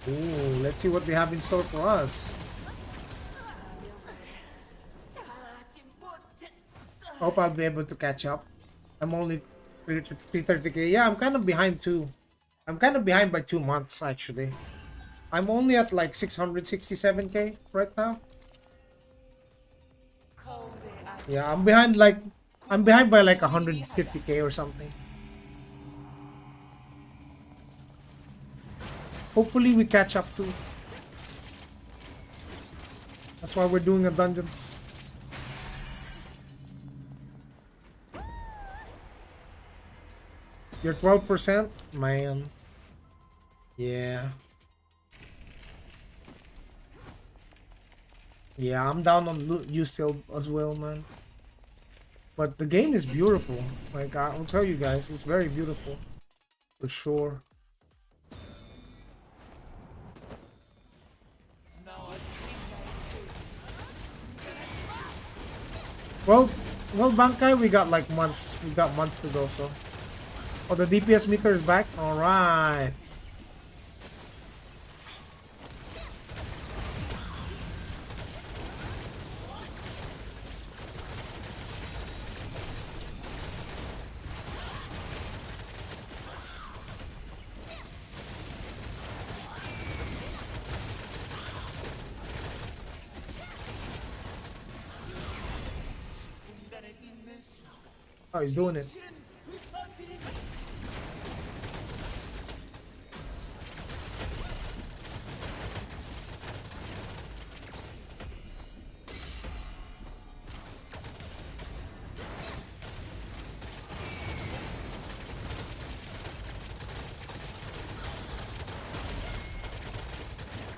Ooh. Let's see what they have in store for us. Hope I'll be able to catch up. I'm only 330k. Yeah, I'm kind of behind too. I'm kind of behind by 2 months actually. I'm only at like 667k right now. Yeah, I'm behind by like 150k or something. Hopefully we catch up too. That's why we're doing a dungeons. You're 12%? Man. Yeah. Yeah, I'm down on you still as well, man. But the game is beautiful. Like, I'll tell you guys, it's very beautiful. For sure. Well, Bankai, we got like months. We got months to go, so. Oh, the DPS meter is back? Alright. Oh, he's doing it.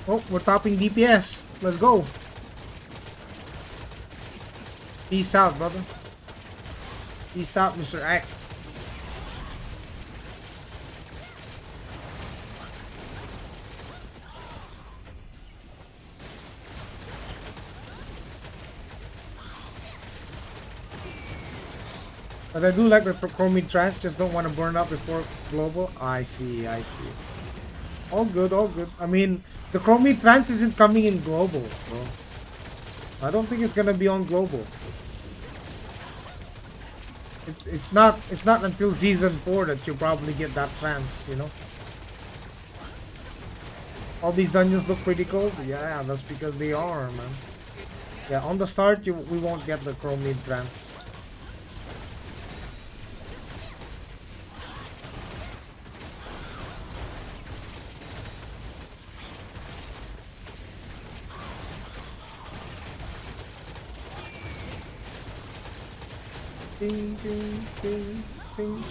Oh, we're topping DPS. Let's go. Peace out, brother. Peace out, Mr. X. But I do like the Chromie Trans, just don't want to burn up before global. I see, I see. All good, all good. I mean, the Chromie Trans isn't coming in global, bro. I don't think it's gonna be on global. It's not until season 4 that you probably get that trans, you know. All these dungeons look pretty cool. Yeah, that's because they are, man. Yeah, on the start we won't get the Chromie Trans. Ding, ding, ding, ding.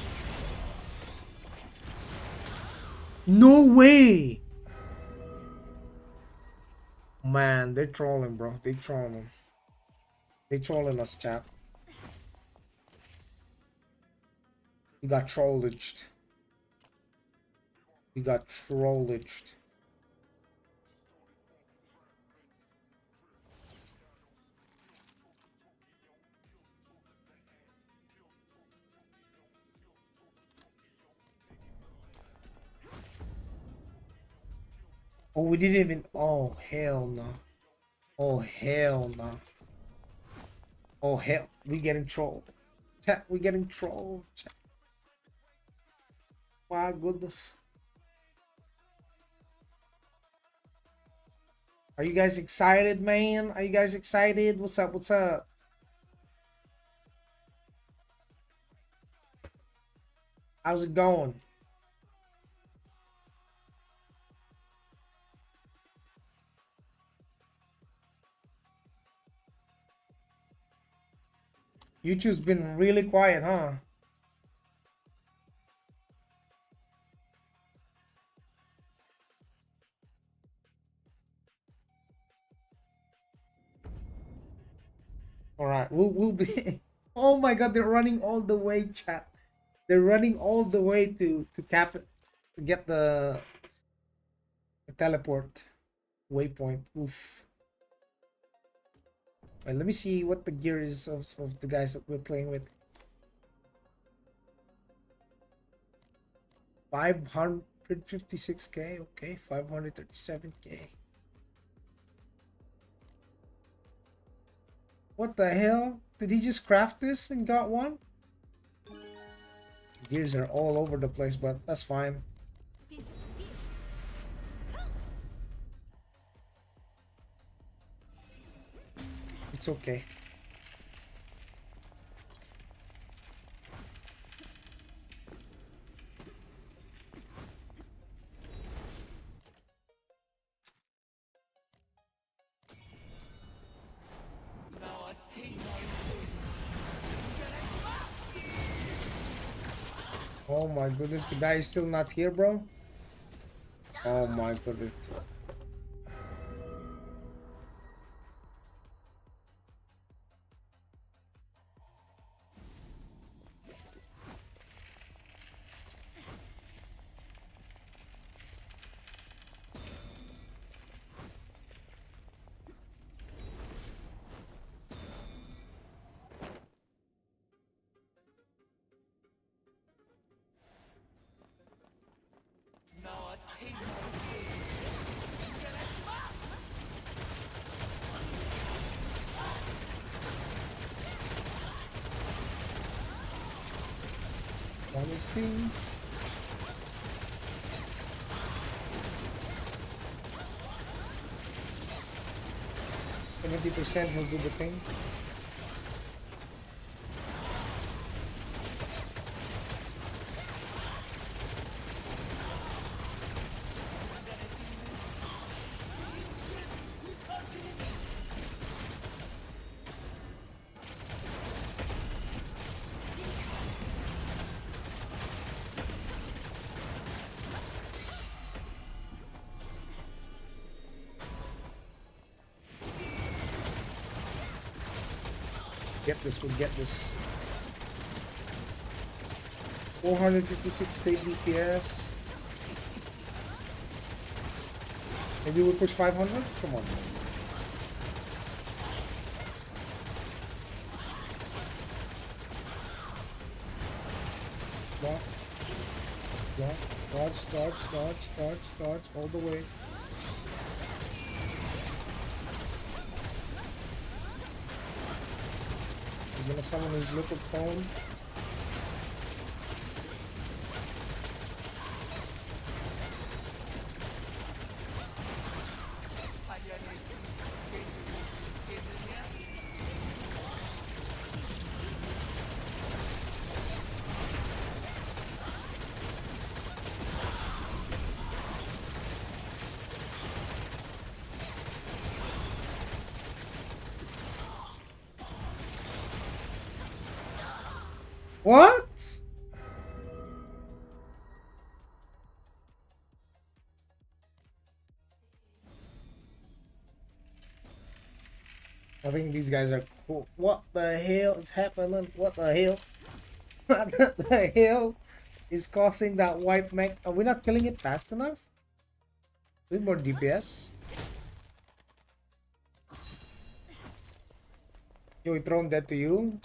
No way! Man, they're trolling, bro. They trolling. They trolling us, chat. You got trollaged. You got trollaged. Oh, we didn't even. Oh, hell no. Oh, hell no. Oh, hell. We getting trolled. Chat, we getting trolled. Chat. My goodness. Are you guys excited, man? Are you guys excited? What's up? What's up? How's it going? YouTube's been really quiet, huh? All right, we'll be. Oh my God, they're running all the way, chat. They're running all the way to cap it, to get the teleport waypoint. Oof. Wait, let me see what the gear is of the guys that we're playing with. 556k. Okay, 537k. What the hell? Did he just craft this and got one? Gears are all over the place, but that's fine. It's okay. Oh my goodness, the guy is still not here, bro. Oh my goodness. One HP. 70% will do the thing. Get this, we'll get this. 456k DPS. Maybe we'll push 500? Come on. Dodge, dodge, all the way. We're gonna summon his little clone. What? I think these guys are cool. What the hell is happening? What the hell? What the hell is causing that white mech? Are we not killing it fast enough? Need more DPS. Yo, we thrown that to you.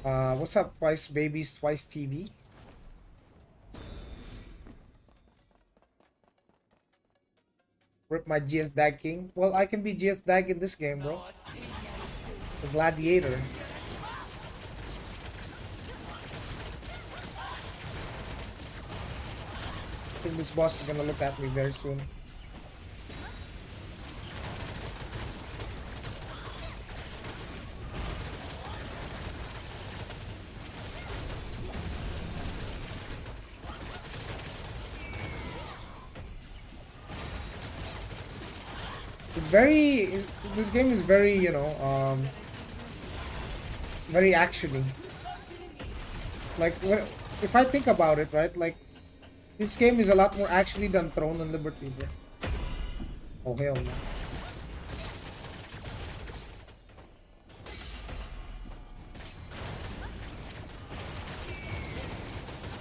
What's up, Twice Babies, Twice TV? Rip my GS Dag King. Well, I can be GS Dag in this game, bro. The Gladiator. I think this boss is gonna look at me very soon. It's very, this game is very, you know, very actiony. Like if I think about it, right? Like this game is a lot more actiony than Throne and Liberty, bro. Oh hell no.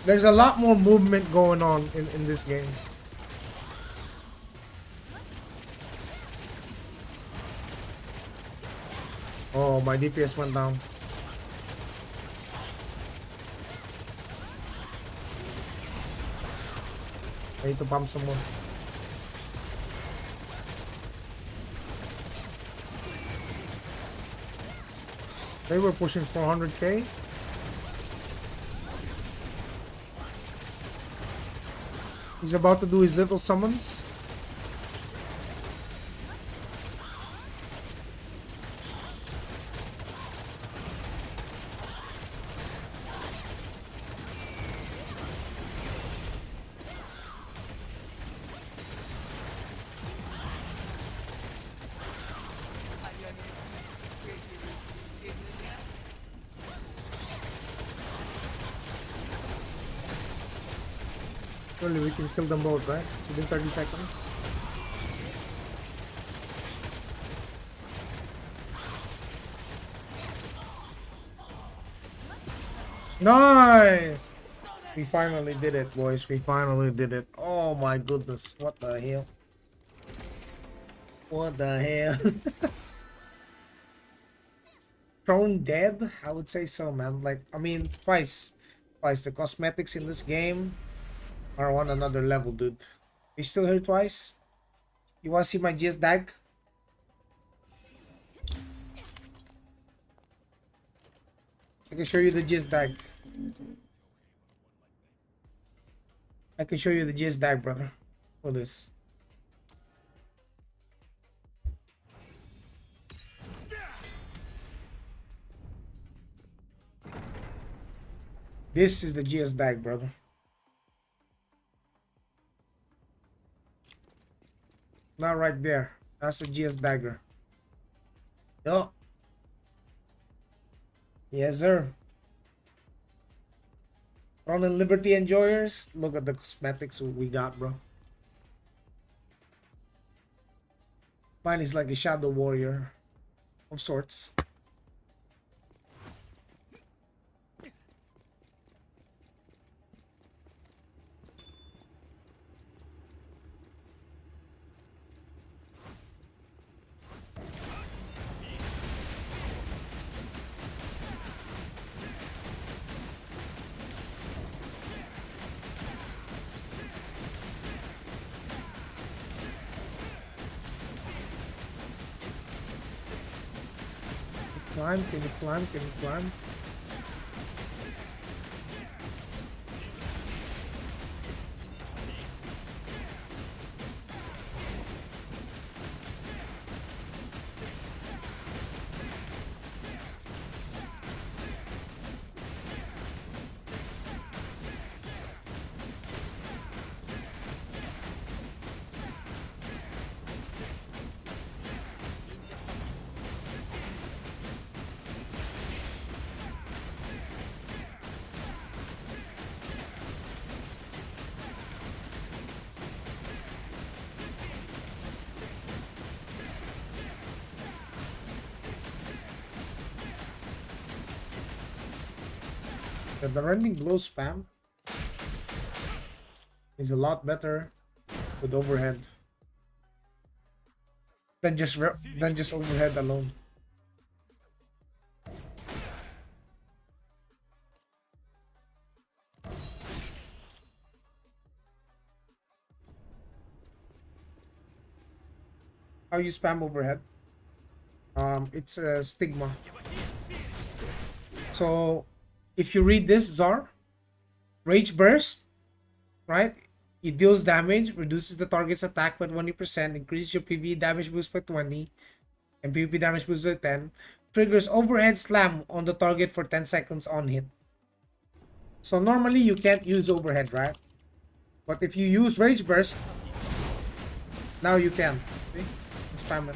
There's a lot more movement going on in this game. Oh, my DPS went down. I need to pump some more. They were pushing 400k. He's about to do his little summons. Surely we can kill them both, right? Within 30 seconds. Nice! We finally did it, boys. We finally did it. Oh my goodness. What the hell? What the hell? Throne dead? I would say so, man. Like, I mean, twice. Twice. The cosmetics in this game are on another level, dude. You still here twice? You wanna see my GS dag? I can show you the GS dag. I can show you the GS dag, brother. For this. This is the GS dag, brother. Not right there. That's a GS dagger. No. Yes, sir. Throne and Liberty enjoyers, look at the cosmetics we got, bro. Mine is like a shadow warrior of sorts. Climb, can you climb, can you climb? The rending blow spam is a lot better with overhead than just overhead alone. How you spam overhead? It's a stigma. So if you read this, Czar, Rage Burst, right? It deals damage, reduces the target's attack by 20%, increases your PvE damage boost by 20, and PvP damage boost by 10. Triggers overhead slam on the target for 10 seconds on hit. So normally you can't use overhead, right? But if you use Rage Burst, now you can. See? Spam it.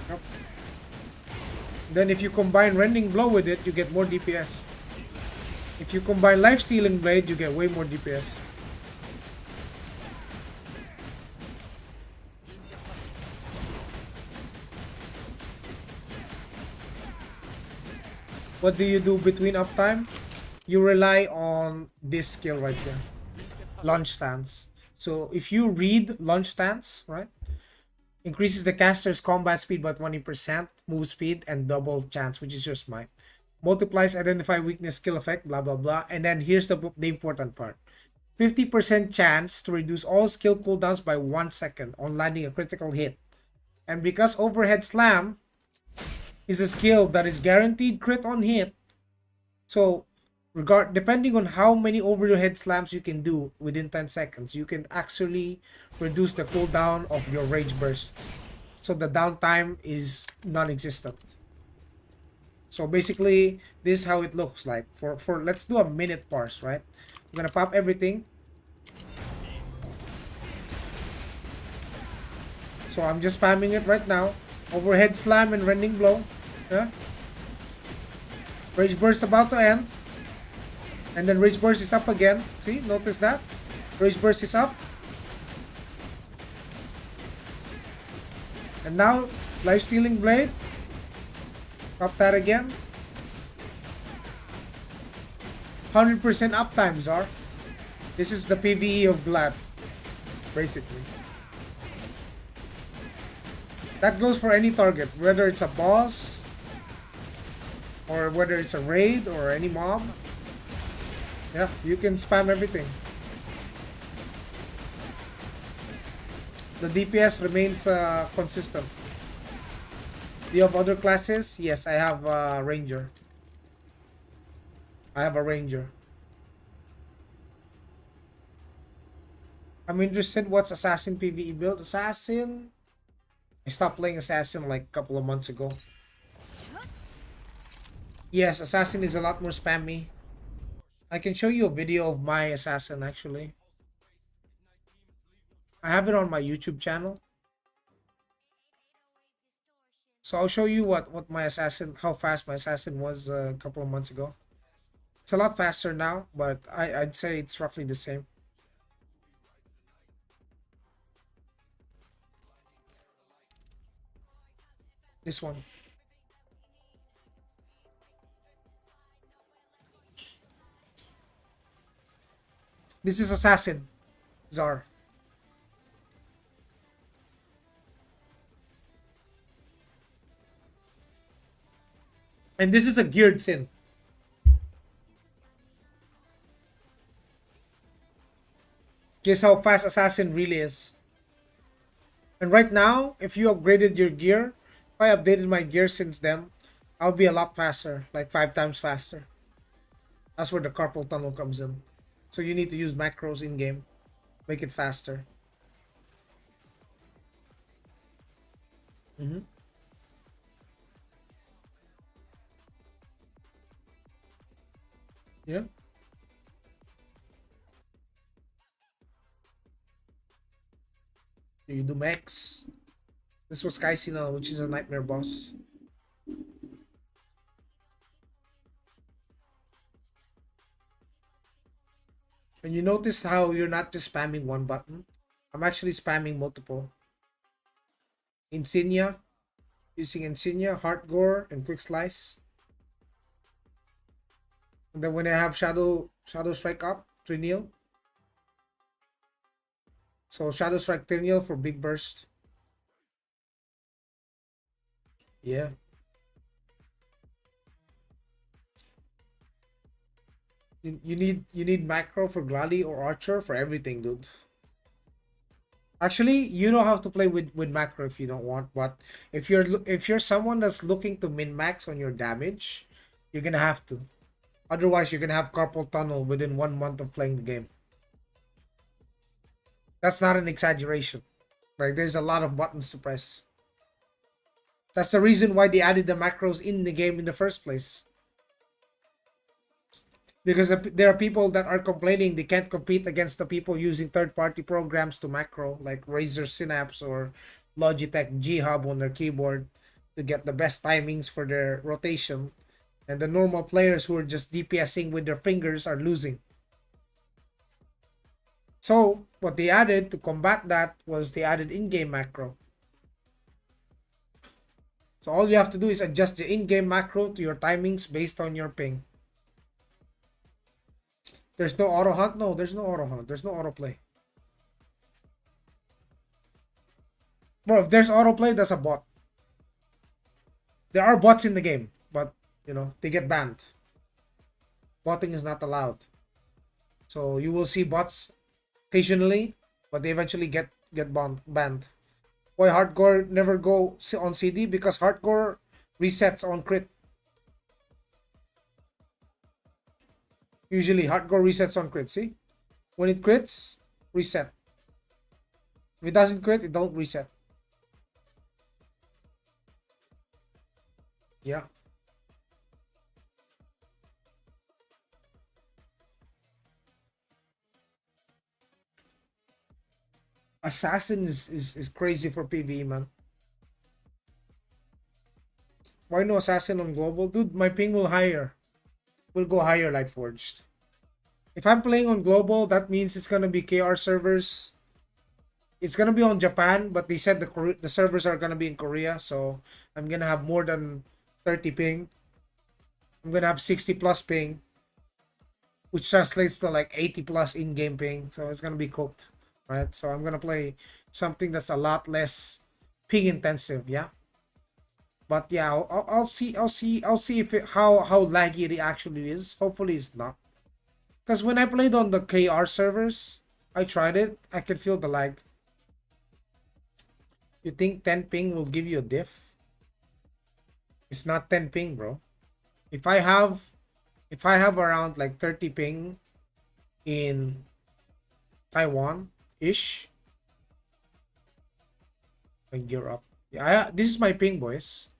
Yep. Then if you combine Rending Blow with it, you get more DPS. If you combine Life Stealing Blade, you get way more DPS. What do you do between uptime? You rely on this skill right here. Launch stance. So if you read launch stance, right? Increases the caster's combat speed by 20%, move speed, and double chance, which is your smite. Multiplies identify weakness skill effect, blah blah blah. And then here's the important part. 50% chance to reduce all skill cooldowns by 1 second on landing a critical hit. And because overhead slam is a skill that is guaranteed crit on hit, so depending on how many overhead slams you can do within 10 seconds, you can actually reduce the cooldown of your rage burst. So the downtime is non-existent. So basically, this is how it looks like. For let's do a minute parse, right? I'm gonna pop everything. So I'm just spamming it right now. Overhead slam and rending blow. Yeah. Rage burst about to end. And then Rage Burst is up again. See? Notice that? Rage Burst is up. And now, Life Stealing Blade. Pop that again. 100% uptime, Zar. This is the PvE of Glad. Basically. That goes for any target. Whether it's a boss. Or whether it's a raid or any mob. Yeah, you can spam everything. The DPS remains consistent. Do you have other classes? Yes, I have a Ranger. I have a Ranger. I'm interested what's Assassin PvE build. Assassin? I stopped playing Assassin like a couple of months ago. Yes, Assassin is a lot more spammy. I can show you a video of my Assassin actually. I have it on my YouTube channel. So I'll show you what my Assassin, how fast my Assassin was a couple of months ago. It's a lot faster now, but I'd say it's roughly the same. This one. This is Assassin, Zar. And this is a geared Sin. Guess how fast Assassin really is. And right now, if you upgraded your gear, if I updated my gear since then, I'll be a lot faster, like 5 times faster. That's where the carpal tunnel comes in. So you need to use macros in game, make it faster. Yeah. You do max. This was Sky Signal, which is a nightmare boss. And you notice how you're not just spamming one button. I'm actually spamming multiple. Insignia. Using Insignia, Heart Gore, and Quick Slice. And then when I have Shadow Strike up, Trineal. So Shadow Strike Trineal for big burst. Yeah. You need macro for Gladi or Archer for everything, dude. Actually, you know how to play with macro if you don't want, but if you're someone that's looking to min max on your damage, you're gonna have to. Otherwise, you're gonna have carpal tunnel within 1 month of playing the game. That's not an exaggeration. Like there's a lot of buttons to press. That's the reason why they added the macros in the game in the first place. Because there are people that are complaining they can't compete against the people using third-party programs to macro, like Razer Synapse or Logitech G Hub on their keyboard. to get the best timings for their rotation, and the normal players who are just DPSing with their fingers are losing. So what they added to combat that was they added in-game macro. So all you have to do is adjust the in-game macro to your timings based on your ping. There's no auto hunt? No, there's no auto hunt. There's no auto play. Bro, if there's auto play, that's a bot. There are bots in the game, but you know, they get banned. Botting is not allowed. So you will see bots occasionally, but they eventually get banned. Why hardcore never go on CD? Because hardcore resets on crit. Usually hardcore resets on crit. See, when it crits, reset. If it doesn't crit, it don't reset. Yeah. Assassin is crazy for PvE, man. Why no assassin on global? Dude, my ping will higher. Will go higher, Lightforged. If I'm playing on global, that means it's gonna be KR servers. It's gonna be on Japan, but they said the servers are gonna be in Korea, so I'm gonna have more than 30 ping. I'm gonna have 60 plus ping, which translates to like 80 plus in-game ping. So it's gonna be cooked, right? So I'm gonna play something that's a lot less ping intensive, yeah. But yeah, I'll see if how laggy it actually is. Hopefully it's not. Because when I played on the KR servers, I tried it. I could feel the lag. You think 10 ping will give you a diff? It's not 10 ping, bro. If I have around like 30 ping in Taiwan ish, I gear up. Yeah, this is my ping, boys.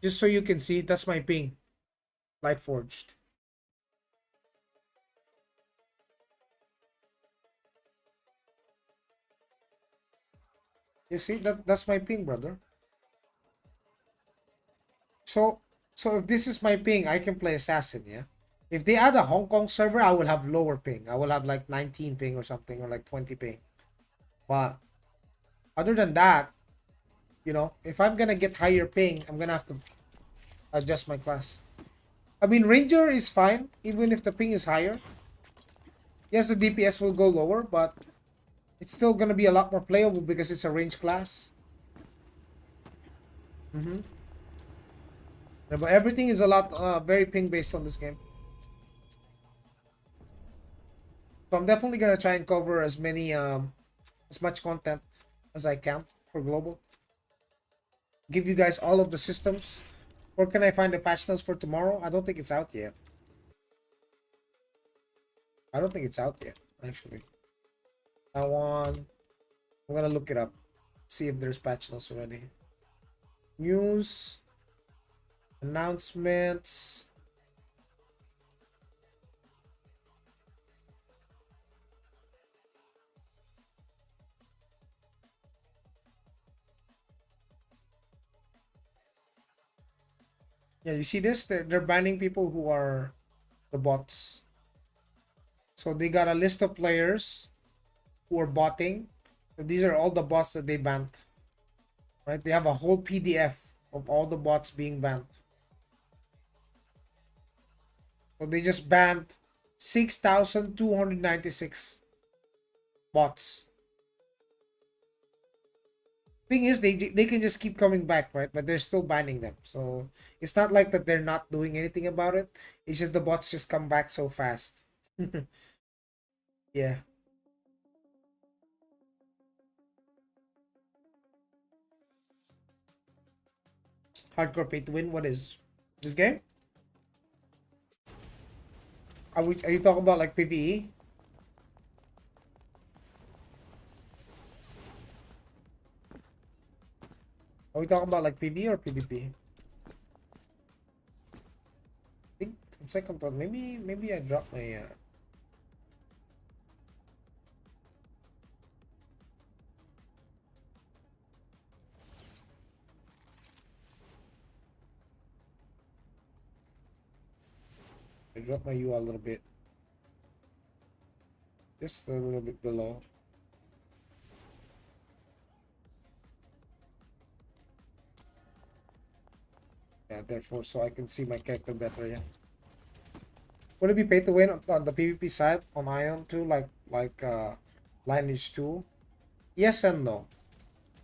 Just so you can see, that's my ping. Light forged. You see that's my ping, brother. So if this is my ping, I can play assassin, yeah. If they add a Hong Kong server, I will have lower ping. I will have like 19 ping or something, or like 20 ping. But other than that, you know, if I'm gonna get higher ping, I'm gonna have to adjust my class. I mean, Ranger is fine, even if the ping is higher. Yes, the DPS will go lower, but it's still gonna be a lot more playable because it's a range class. Yeah, but everything is a lot very ping based on this game. So I'm definitely gonna try and cover as much content as I can for global. Give you guys all of the systems. Where can I find the patch notes for tomorrow? I don't think it's out yet. I don't think it's out yet, actually. I'm gonna look it up. See if there's patch notes already. News. Announcements. Yeah, you see this? They're banning people who are the bots. So they got a list of players who are botting. So these are all the bots that they banned. Right? They have a whole PDF of all the bots being banned. So they just banned 6,296 bots. Thing is, they can just keep coming back, right? But they're still banning them. So it's not like that they're not doing anything about it. It's just the bots just come back so fast. Yeah. Hardcore pay to win. What is this game? Are you talking about like PvE? Are we talking about like PvE or PvP? I think on second thought, maybe I dropped my drop my UI a little bit. Just a little bit below. Yeah, therefore, so I can see my character better, yeah. Would it be pay to win on the PvP side on Aion too, like Lineage 2? Yes and no.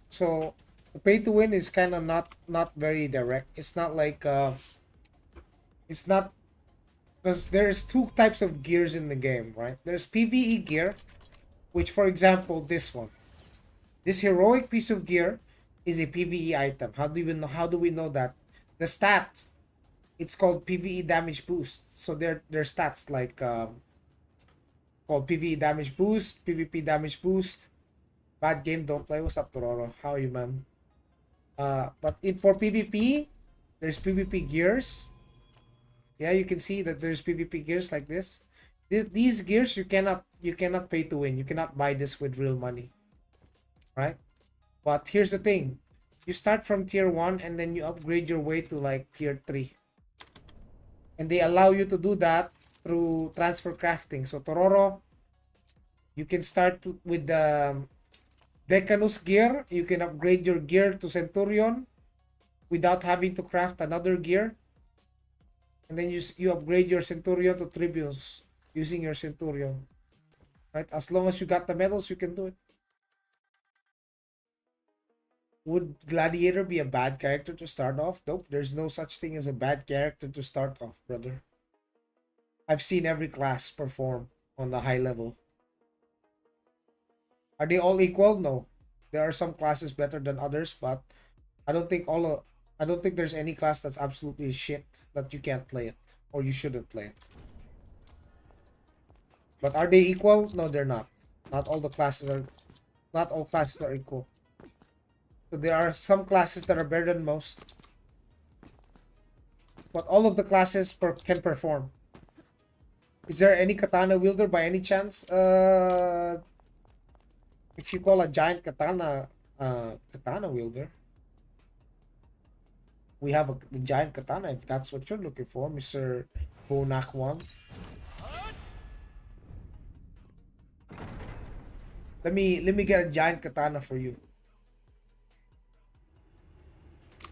So the pay to win is kind of not very direct. It's not like it's not, because there's two types of gears in the game, right? There's PvE gear, which for example this one. This heroic piece of gear is a PvE item. How do we know that? The stats, it's called PvE damage boost. So their stats like called PvE damage boost, PvP damage boost. Bad game, don't play. What's up, Tororo? How are you, man? But for PvP, there's PvP gears. Yeah, you can see that there's PvP gears like this. These gears you cannot pay to win. You cannot buy this with real money, right? But here's the thing. You start from tier 1 and then you upgrade your way to like tier 3. And they allow you to do that through transfer crafting. So Tororo, you can start with the Decanus gear. You can upgrade your gear to Centurion without having to craft another gear. And then you upgrade your Centurion to Tribunes using your Centurion. Right? As long as you got the medals, you can do it. Would Gladiator be a bad character to start off? Nope, there's no such thing as a bad character to start off, brother. I've seen every class perform on the high level. Are they all equal? No. There are some classes better than others, but I don't think there's any class that's absolutely shit that you can't play it or you shouldn't play it. But are they equal? No, they're not. Not all classes are equal. So there are some classes that are better than most. But all of the classes can perform. Is there any katana wielder by any chance? If you call a giant katana katana wielder, we have a giant katana if that's what you're looking for, Mr. Bonak 1. Let me get a giant katana for you.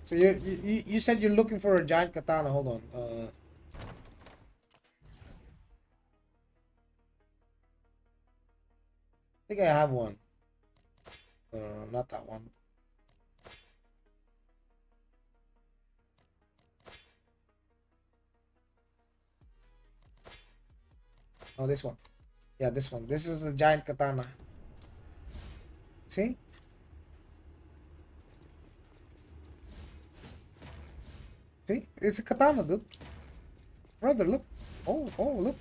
So you said you're looking for a giant katana. Hold on. I think I have one. Not that one. Oh, this one. Yeah, this one. This is a giant katana. See? See? It's a katana, dude. Brother, look. Oh, look.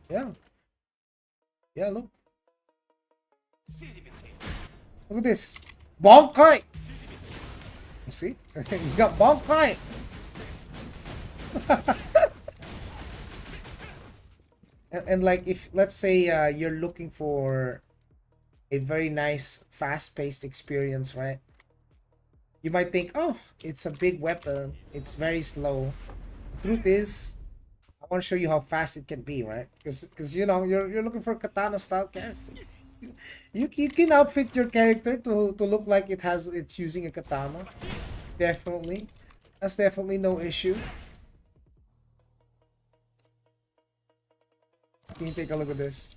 Yeah. Yeah, look. Look at this. Bonkai! You see? You got Bonkai! and like, if let's say you're looking for a very nice fast-paced experience, right? You might think, oh, it's a big weapon, it's very slow. The truth is, I want to show you how fast it can be, right? Because you know, you're looking for a katana style character. You can outfit your character to look like it's using a katana. Definitely. That's definitely no issue. Can you take a look at this?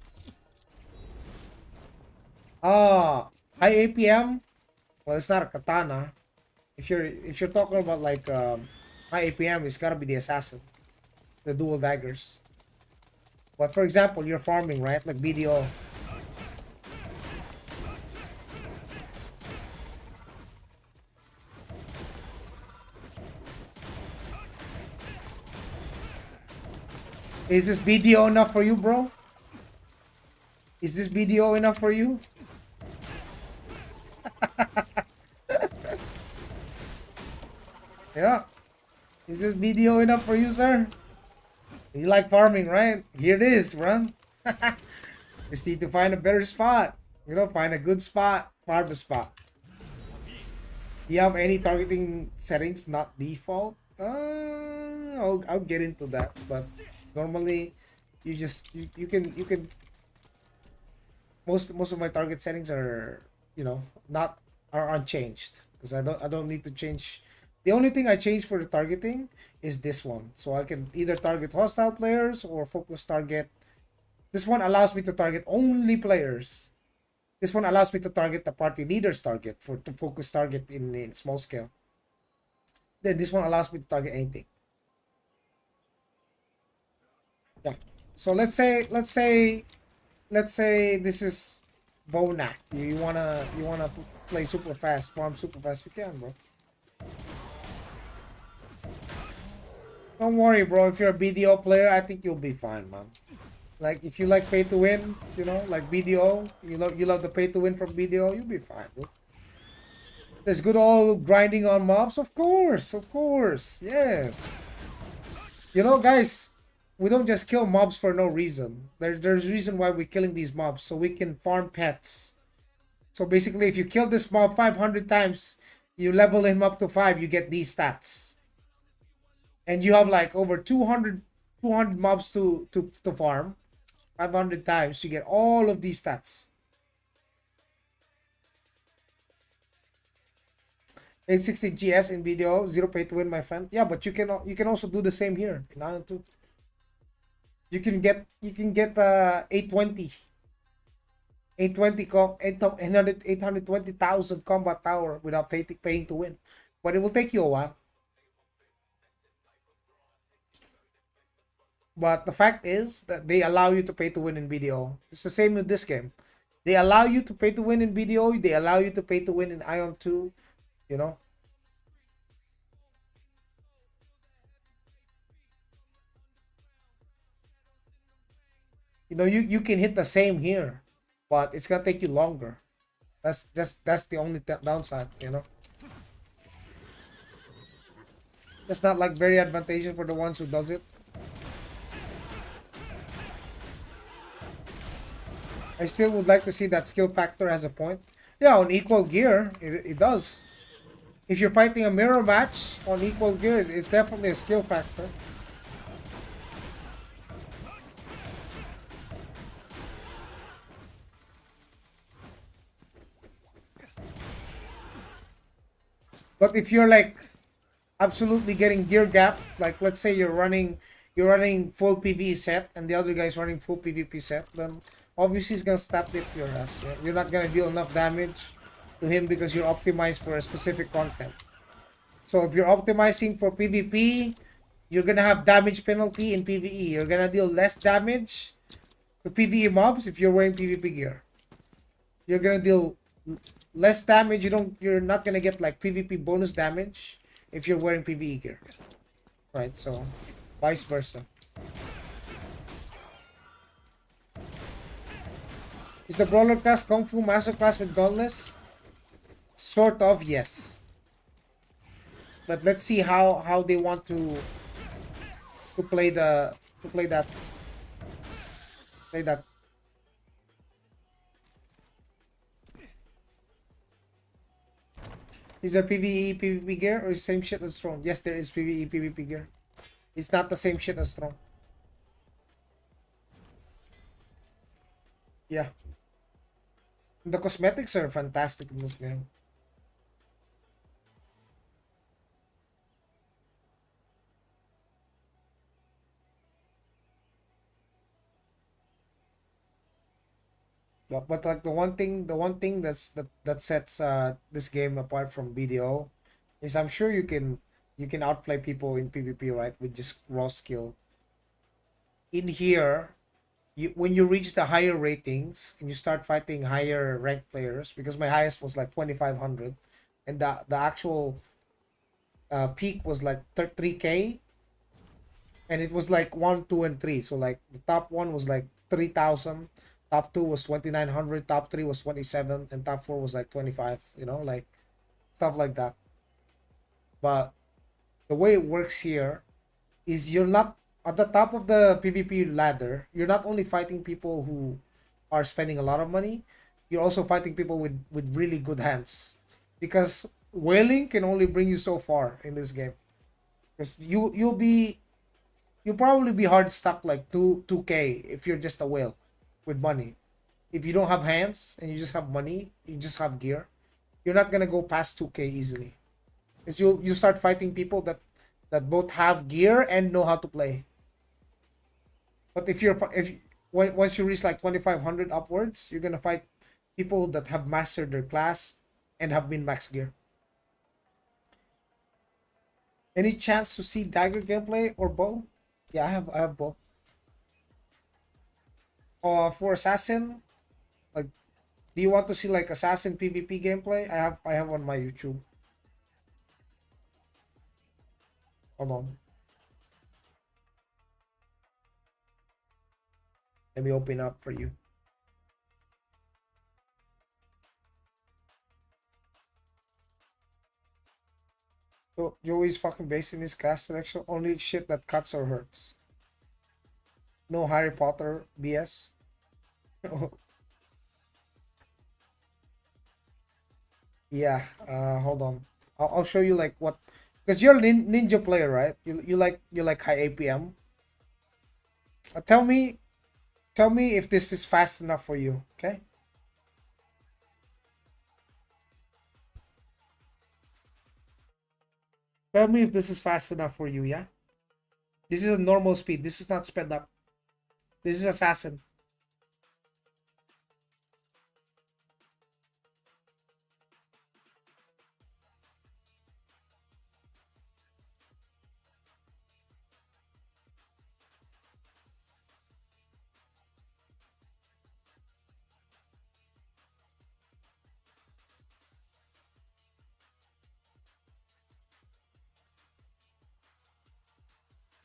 Ah, high APM. Well, it's not a katana. If you're talking about like high APM, it's gotta be the assassin, the dual daggers. But for example, you're farming, right? Like BDO. Is this BDO enough for you, bro? Is this BDO enough for you? Yeah. Is this BDO enough for you, sir? You like farming, right? Here it is, run. Just need to find a better spot. Find a good spot, farm a spot. Do you have any targeting settings not default? I'll get into that, but normally you can most of my target settings are not are unchanged because I don't need to change. The only thing I change for the targeting is this one, so I can either target hostile players or focus target. This one allows me to target only players. This one allows me to target the party leader's target for to focus target in small scale. Then this one allows me to target anything. Yeah. So let's say this is Bonak. You wanna play super fast, farm super fast. You can, bro. Don't worry, bro. If you're a BDO player, I think you'll be fine, man. Like if you like pay to win, like BDO, you love the pay to win from BDO, you'll be fine, dude. There's good old grinding on mobs, of course, yes. Guys, we don't just kill mobs for no reason. There's reason why we're killing these mobs, so we can farm pets. So basically, if you kill this mob 500 times, you level him up to 5, you get these stats. And you have like over 200 mobs to farm. 500 times, you get all of these stats. 860 GS in video, 0 pay to win, my friend. Yeah, but you can also do the same here in Ion 2. You can get 820 820,000 combat power without paying to win. But it will take you a while. But the fact is that they allow you to pay to win in BDO. It's the same with this game. They allow you to pay to win in BDO. They allow you to pay to win in Ion 2. You know. You can hit the same here, but it's gonna take you longer. That's the only downside. It's not like very advantageous for the ones who does it. I still would like to see that skill factor as a point. Yeah, on equal gear, it does. If you're fighting a mirror match on equal gear, it's definitely a skill factor. But if you're like absolutely getting gear gap, like let's say you're running full PvE set and the other guy's running full PvP set, then obviously he's gonna stop dip your ass. You're not gonna deal enough damage to him because you're optimized for a specific content. So if you're optimizing for PvP, you're gonna have damage penalty in PvE. You're gonna deal less damage to PvE mobs if you're wearing PvP gear. You're gonna deal less damage. You're not gonna get like PvP bonus damage if you're wearing PvE gear. Right, so vice versa. Is the brawler class Kung Fu master class with Dauntless? Sort of, yes. But let's see how they want to play the to play that. Is there PvE PvP gear or is same shit as Throne? Yes, there is PvE PvP gear. It's not the same shit as Throne. Yeah. The cosmetics are fantastic in this game. But like the one thing that sets this game apart from BDO is I'm sure you can outplay people in PvP, right, with just raw skill. In here, when you reach the higher ratings and you start fighting higher ranked players, because my highest was like 2500 and the actual peak was like 3K, and it was like 1, 2, and 3. So like the top one was like 3000, top 2 was 2900, top 3 was 27, and top 4 was like 25, like stuff like that. But the way it works here is you're not at the top of the PvP ladder. You're not only fighting people who are spending a lot of money, you're also fighting people with really good hands, because whaling can only bring you so far in this game. Because you'll probably be hard stuck like 2k if you're just a whale with money. If you don't have hands and you just have money, you just have gear, you're not gonna go past 2k easily. Because you start fighting people that both have gear and know how to play. But if once you reach like 2500 upwards, you're gonna fight people that have mastered their class and have been max gear. Any chance to see dagger gameplay or bow? Yeah, I have bow. For assassin, like, do you want to see like assassin PvP gameplay? I have on my YouTube. Hold on, let me open up for you. So Joey's fucking based in his cast selection. Only shit that cuts or hurts. No Harry Potter BS. Yeah. Hold on. I'll show you like what, because you're a ninja player, right? You like high APM. Tell me if this is fast enough for you. Okay. Tell me if this is fast enough for you. Yeah. This is a normal speed. This is not sped up. This is assassin.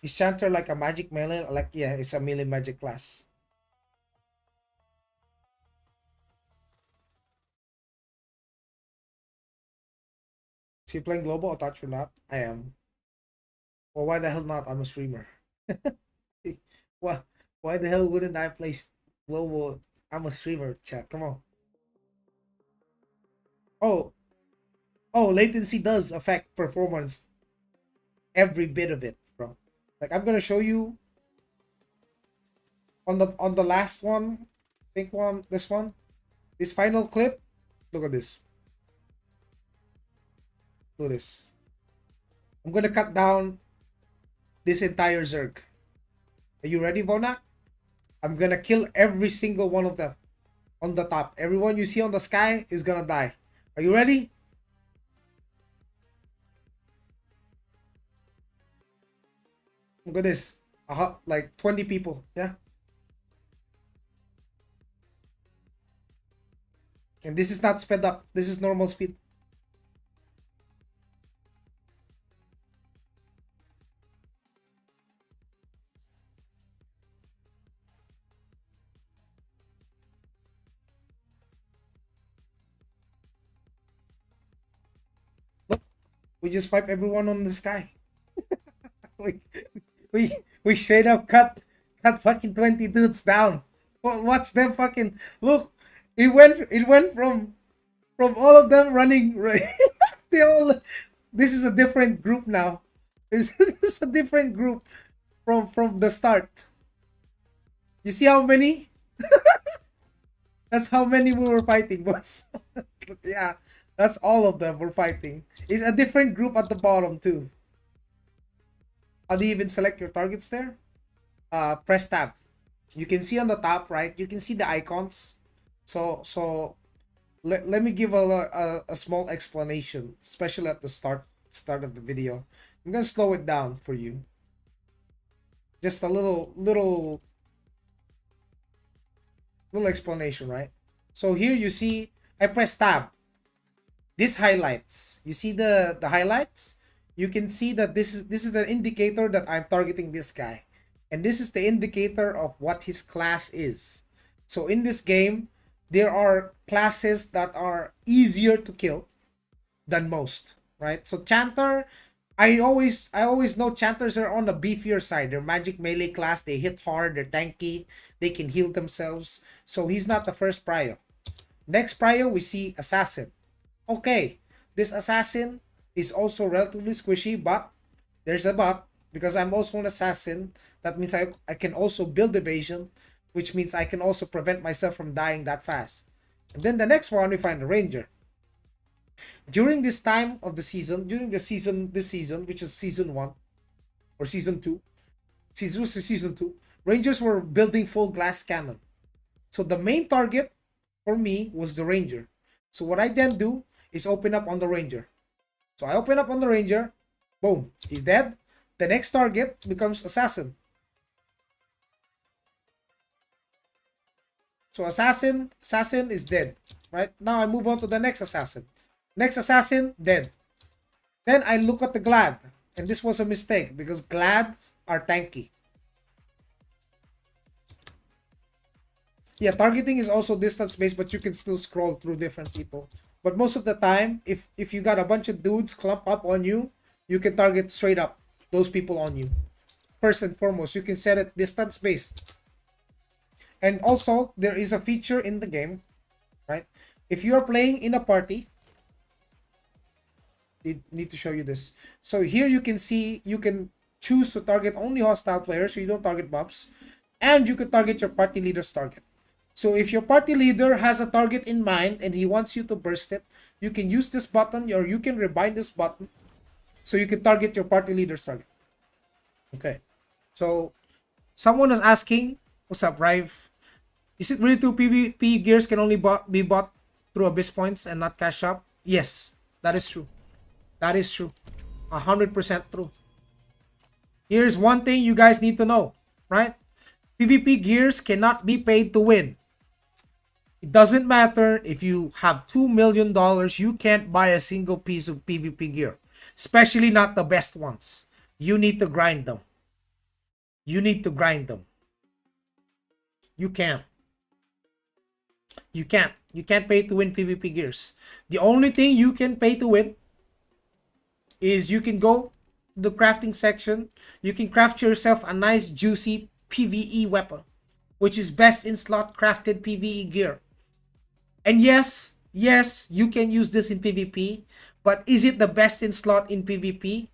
Is Chanter like a magic melee? Like, yeah, it's a melee magic class. Is he playing global or touch or not? I am. Well, why the hell not? I'm a streamer. Why? Why the hell wouldn't I play global? I'm a streamer. Chat. Come on. Oh, latency does affect performance. Every bit of it, bro. Like, I'm gonna show you on the last one, pink one, this final clip. Look at this. Look at this. I'm gonna cut down this entire Zerg. Are you ready, Vonak? I'm gonna kill every single one of them on the top. Everyone you see on the sky is gonna die. Are you ready? Look at this. Like 20 people. Yeah. And this is not sped up. This is normal speed. Look, we just wipe everyone on the sky. we, we we straight up cut fucking 20 dudes down. Watch them fucking look. It went from all of them running right. They all, this is a different group now. This is a different group from the start. You see how many? That's how many we were fighting, boss. Yeah, that's all of them we're fighting. It's a different group at the bottom too. How do you even select your targets there? Press tab. You can see on the top right, you can see the icons. So let me give a small explanation, especially at the start of the video. I'm gonna slow it down for you. Just a little explanation, right? So here you see I press tab. This highlights. You see the highlights? You can see that this is the indicator that I'm targeting this guy. And this is the indicator of what his class is. So in this game, there are classes that are easier to kill than most, right? So Chanter, I always know Chanters are on the beefier side. They're magic melee class, they hit hard, they're tanky, they can heal themselves. So he's not the first prio. Next prio, we see assassin. Okay, this assassin is also relatively squishy, but there's a but. Because I'm also an assassin, that means I can also build evasion, which means I can also prevent myself from dying that fast. And then the next one, we find the ranger. During this time of the season, during the season, this season, which is season 1 or season 2, season 2, rangers were building full glass cannon. So the main target for me was the ranger. So what I then do is open up on the ranger. So I open up on the ranger, boom, he's dead. The next target becomes assassin. So assassin is dead, right? Now I move on to the next assassin. Next assassin, dead. Then I look at the glad, and this was a mistake because glads are tanky. Yeah, targeting is also distance based, but you can still scroll through different people. But most of the time, if you got a bunch of dudes clump up on you, you can target straight up those people on you. First and foremost, you can set it distance based. And also, there is a feature in the game, right? If you are playing in a party, I need to show you this. So here you can see, you can choose to target only hostile players, so you don't target mobs. And you can target your party leader's target. So if your party leader has a target in mind and he wants you to burst it, you can use this button or you can rebind this button so you can target your party leader's target. Okay. So someone is asking, what's up, Rive? Is it really true PvP gears can only be bought through Abyss points and not cash shop? Yes, that is true. That is true. 100% true. Here's one thing you guys need to know, right? PvP gears cannot be paid to win. It doesn't matter if you have $2 million, you can't buy a single piece of PvP gear. Especially not the best ones. You need to grind them. You need to grind them. You can't. You can't. You can't pay to win PvP gears. The only thing you can pay to win is you can go to the crafting section. You can craft yourself a nice juicy PvE weapon, which is best in slot crafted PvE gear. And yes, you can use this in PvP, but is it the best in slot in PvP?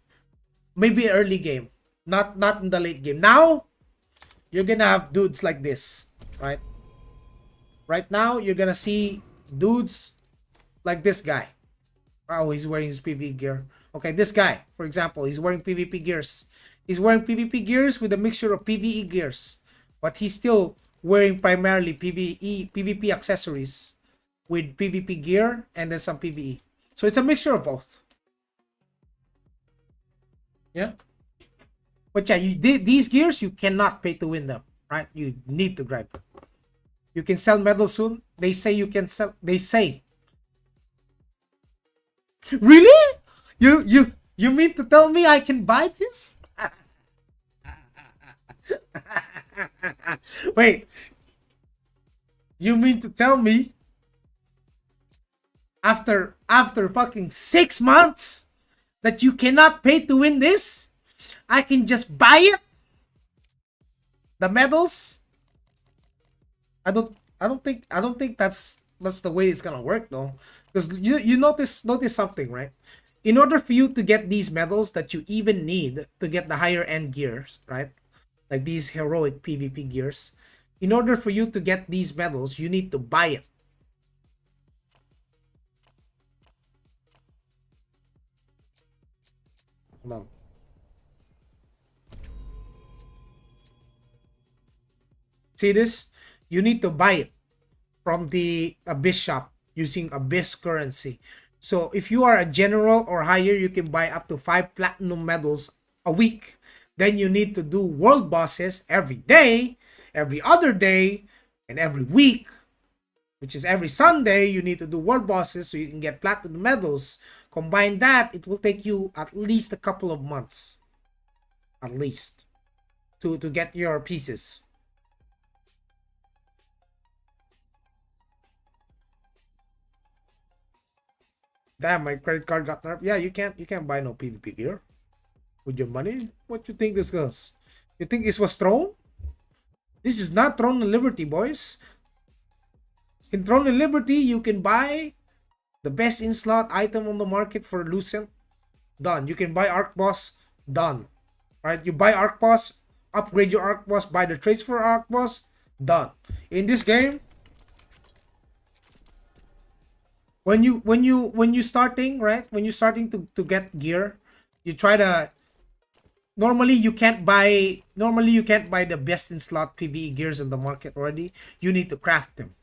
Maybe early game, not in the late game. Now, you're gonna have dudes like this, right? Right now, you're gonna see dudes like this guy. Oh, he's wearing his PvE gear. Okay, this guy, for example, he's wearing PvP gears. He's wearing PvP gears with a mixture of PvE gears, but he's still wearing primarily PvP accessories with PvP gear and then some PvE. So it's a mixture of both. Yeah. But yeah, these gears, you cannot pay to win them, right? You need to grind them. You can sell medals soon. They say you can sell. They say. Really? You mean to tell me I can buy this? Wait. You mean to tell me after fucking 6 months that you cannot pay to win this? I can just buy it? The medals? I don't think that's the way it's gonna work though. Because you notice something, right? In order for you to get these medals that you even need to get the higher end gears, right? Like these heroic PvP gears. In order for you to get these medals, you need to buy it. No. See this? You need to buy it from the Abyss shop using Abyss currency. So if you are a general or higher, you can buy up to 5 platinum medals a week. Then you need to do world bosses every day, every other day, and every week, which is every Sunday. You need to do world bosses so you can get platinum medals. Combine that, it will take you at least a couple of months, at least, to get your pieces. Damn, my credit card got nerfed. Yeah, you can't buy no PvP gear with your money. What you think this is? You think this was Throne? This is not Throne of Liberty, boys. In Throne and Liberty, you can buy the best in-slot item on the market for Lucent. Done. You can buy Arc Boss. Done. Right? You buy Arc Boss, upgrade your Arc Boss, buy the traits for Arc Boss. Done. In this game, when you starting, right? When you're starting to get gear, you try to normally you can't buy the best in slot PvE gears in the market already. You need to craft them.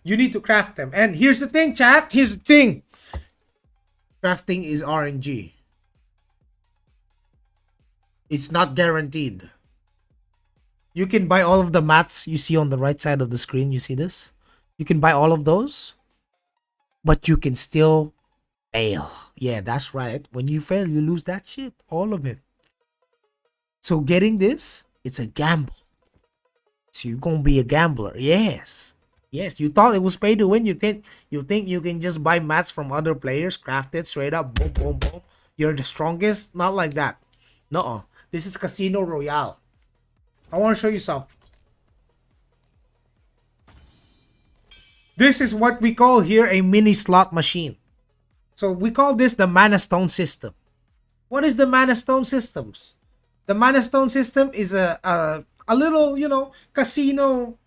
You need to craft them. And here's the thing, chat. Here's the thing. Crafting is RNG. It's not guaranteed. You can buy all of the mats you see on the right side of the screen. You see this? You can buy all of those, but you can still fail. Yeah, that's right. When you fail, you lose that shit. All of it. So getting this, it's a gamble. So you're gonna be a gambler. Yes. Yes, you thought it was pay to win. You think you can just buy mats from other players, craft it straight up, boom, boom, boom. You're the strongest. Not like that. No. This is Casino Royale. I want to show you something. This is what we call here a mini slot machine. So we call this the Mana Stone system. What is the Mana Stone systems? The Mana Stone system is a little, casino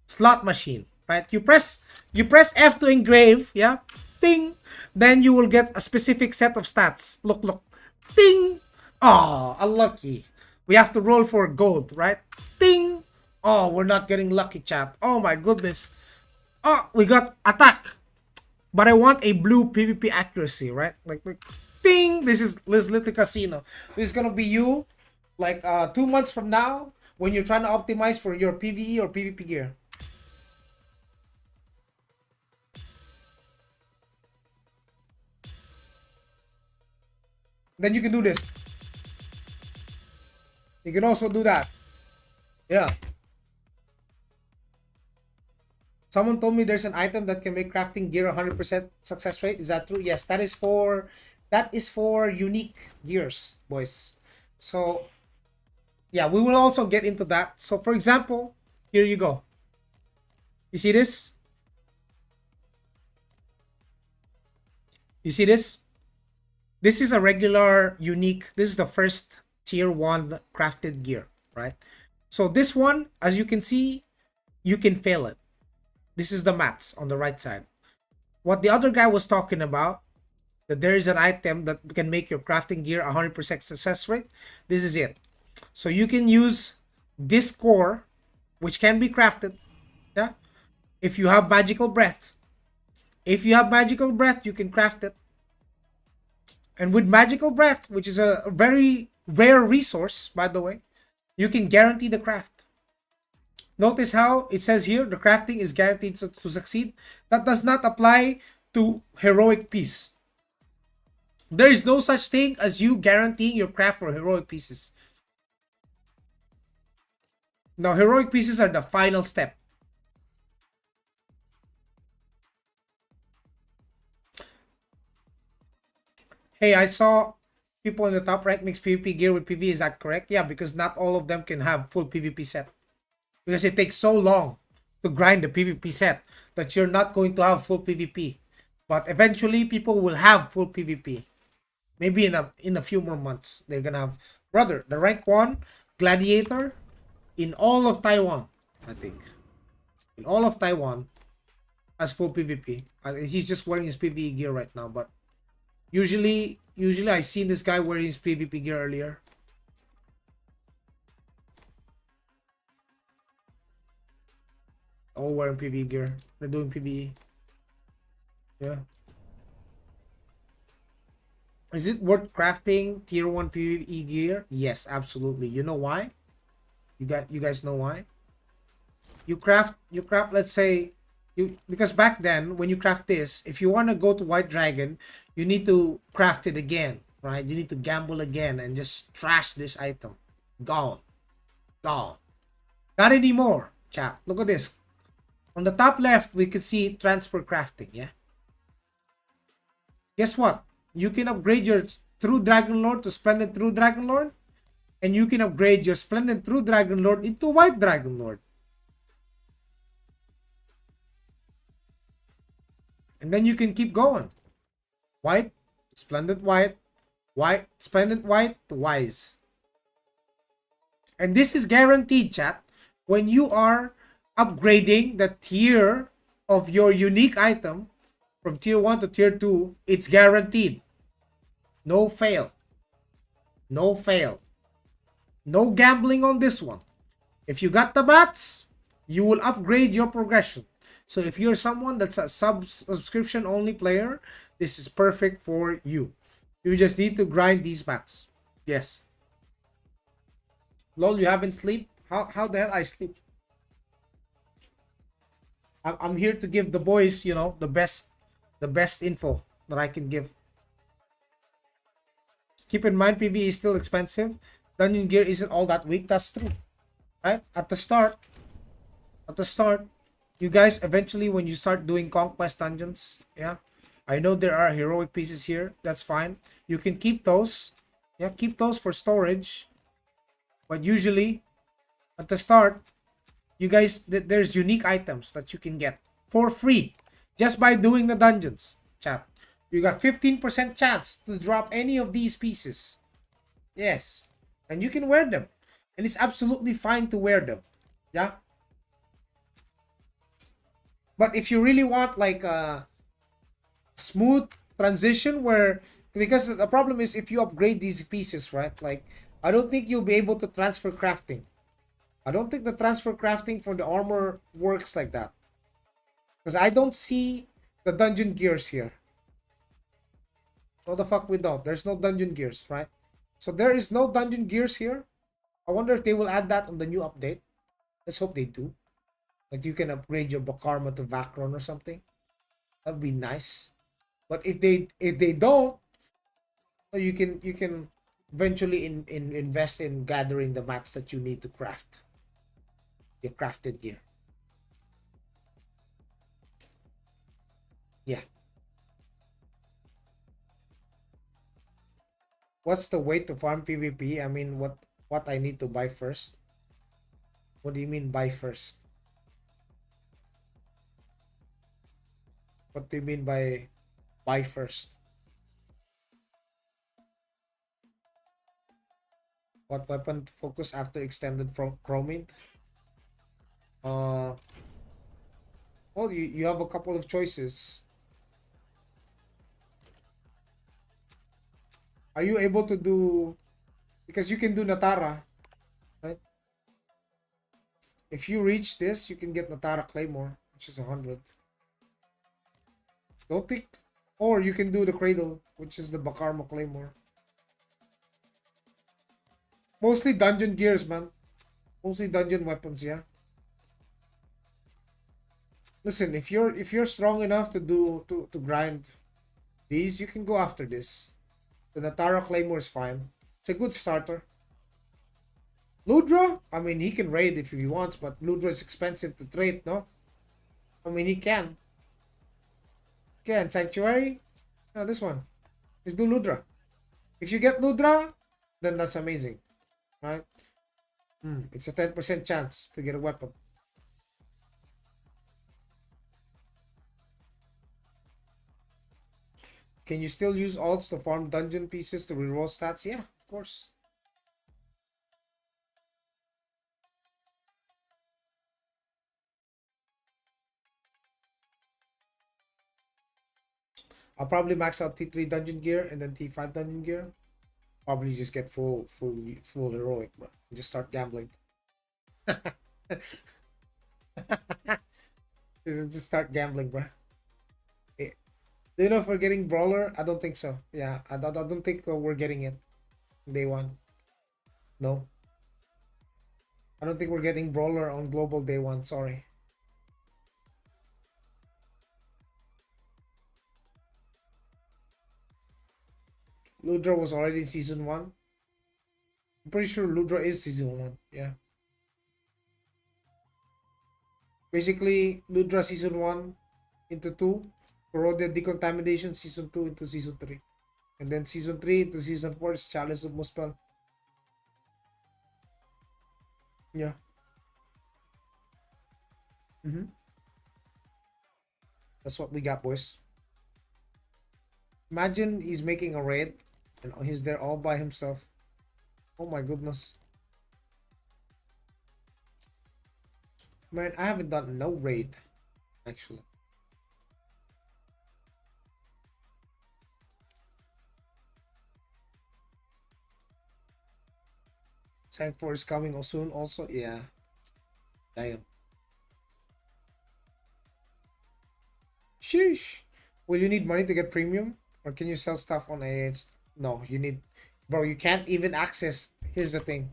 slot machine, right? You press F to engrave, yeah? Ting! Then you will get a specific set of stats. Look. Ting! Oh, unlucky. We have to roll for gold, right? Ting! Oh, we're not getting lucky, chat. Oh my goodness. Oh, we got attack. But I want a blue PvP accuracy, right? Like ting! This is Little Casino. This is gonna be you, like 2 months from now, when you're trying to optimize for your PvE or PvP gear. Then you can do this. You can also do that. Yeah. Someone told me there's an item that can make crafting gear 100% success rate. Is that true? Yes, that is for unique gears, boys. So yeah, we will also get into that. So for example, here you go. You see this? You see this? This is a regular unique. This is the first tier 1 crafted gear, right? So this one, as you can see, you can fail it. This is the mats on the right side. What the other guy was talking about, that there is an item that can make your crafting gear 100% success rate. This is it. So you can use this core, which can be crafted, yeah? If you have magical breath. If you have magical breath, you can craft it. And with magical breath, which is a very rare resource, by the way, you can guarantee the craft. Notice how it says here, the crafting is guaranteed to succeed. That does not apply to heroic piece. There is no such thing as you guaranteeing your craft for heroic pieces. Now, heroic pieces are the final step. Hey, I saw people in the top rank mix PvP gear with PvE. Is that correct? Yeah, because not all of them can have full PvP set. Because it takes so long to grind the PvP set that you're not going to have full PvP. But eventually, people will have full PvP. Maybe in a few more months, they're gonna have. Brother, the rank 1 gladiator in all of Taiwan, I think. In all of Taiwan has full PvP. He's just wearing his PvE gear right now, but usually I seen this guy wearing his PvP gear earlier. All wearing PvE gear. They're doing PvE. Yeah. Is it worth crafting tier 1 PvE gear? Yes, absolutely. You know why? You guys know why? You craft, let's say, because back then when you craft this, if you want to go to White Dragon, you need to craft it again, right? You need to gamble again and just trash this item. Gone. Not anymore, chat. Look at this. On the top left, we can see transfer crafting, yeah? Guess what? You can upgrade your True Dragon Lord to Splendid True Dragon Lord, and you can upgrade your Splendid True Dragon Lord into White Dragon Lord. And then you can keep going. White, splendid white, white, splendid white to wise. And this is guaranteed, chat. When you are upgrading the tier of your unique item from tier 1 to tier 2, it's guaranteed. No fail. No fail. No gambling on this one. If you got the bats, you will upgrade your progression. So if you're someone that's a subscription only player, this is perfect for you. You just need to grind these bats. Yes. Lol, you haven't sleep? How the hell I sleep? I'm here to give the boys, you know, the best info that I can give. Keep in mind, PvE is still expensive. Dungeon gear isn't all that weak. That's true, right? At the start, you guys eventually when you start doing conquest dungeons, yeah. I know there are heroic pieces here. That's fine. You can keep those. Yeah, keep those for storage. But usually, at the start, you guys, there's unique items that you can get for free just by doing the dungeons, chat. You got 15% chance to drop any of these pieces. Yes. And you can wear them. And it's absolutely fine to wear them. Yeah. But if you really want like a smooth transition where, because the problem is if you upgrade these pieces, right? Like, I don't think you'll be able to transfer crafting. I don't think the transfer crafting for the armor works like that. Because I don't see the dungeon gears here. No, the fuck we don't. There's no dungeon gears, right? So there is no dungeon gears here. I wonder if they will add that on the new update. Let's hope they do. Like you can upgrade your Bakarma to Vacron or something. That'd be nice. But if they don't, you can eventually invest in gathering the mats that you need to craft your crafted gear. Yeah. What's the way to farm PvP? I mean, what I need to buy first? What do you mean buy first? What do you mean by buy first? What weapon to focus after extended from chroming? Well, you have a couple of choices. Are you able to do, because you can do Natara, right? If you reach this, you can get Natara Claymore, which is 100. Don't think, or you can do the Cradle, which is the Bakarma Claymore. Mostly dungeon gears, man. Mostly dungeon weapons, yeah. Listen, if you're strong enough to do to grind these, you can go after this. The Natara Claymore is fine. It's a good starter. Ludra? I mean, he can raid if he wants, but Ludra is expensive to trade, no? I mean, he can. Can. Sanctuary? No, this one. Let's do Ludra. If you get Ludra, then that's amazing. Right? It's a 10% chance to get a weapon. Can you still use alts to farm dungeon pieces to reroll stats? Yeah, of course. I'll probably max out T3 dungeon gear and then T5 dungeon gear. Probably just get full heroic, bro. Just start gambling. Just start gambling, bro. Do you know if we're getting Brawler? I don't think so. Yeah, I don't think we're getting it day one. No. I don't think we're getting Brawler on Global day one. Sorry. Ludra was already in season 1. I'm pretty sure Ludra is season 1. Yeah. Basically, Ludra season 1 into 2. Corroded Decontamination season 2 into season 3. And then season 3 into season 4 is Chalice of Muspel. Yeah. That's what we got, boys. Imagine he's making a raid and he's there all by himself. Oh my goodness. Man, I haven't done no raid, actually. Sank 4 is coming soon also. Yeah. Damn. Sheesh. Will you need money to get premium? Or can you sell stuff on a... No, you need... Bro, you can't even access... Here's the thing.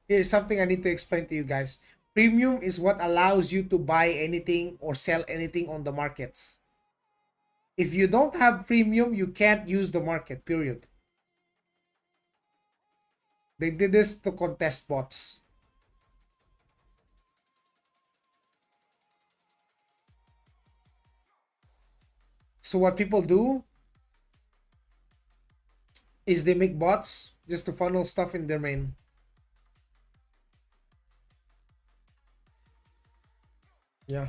Here's something I need to explain to you guys. Premium is what allows you to buy anything or sell anything on the markets. If you don't have premium, you can't use the market, period. They did this to contest bots. So what people do is they make bots just to funnel stuff in their main. Yeah.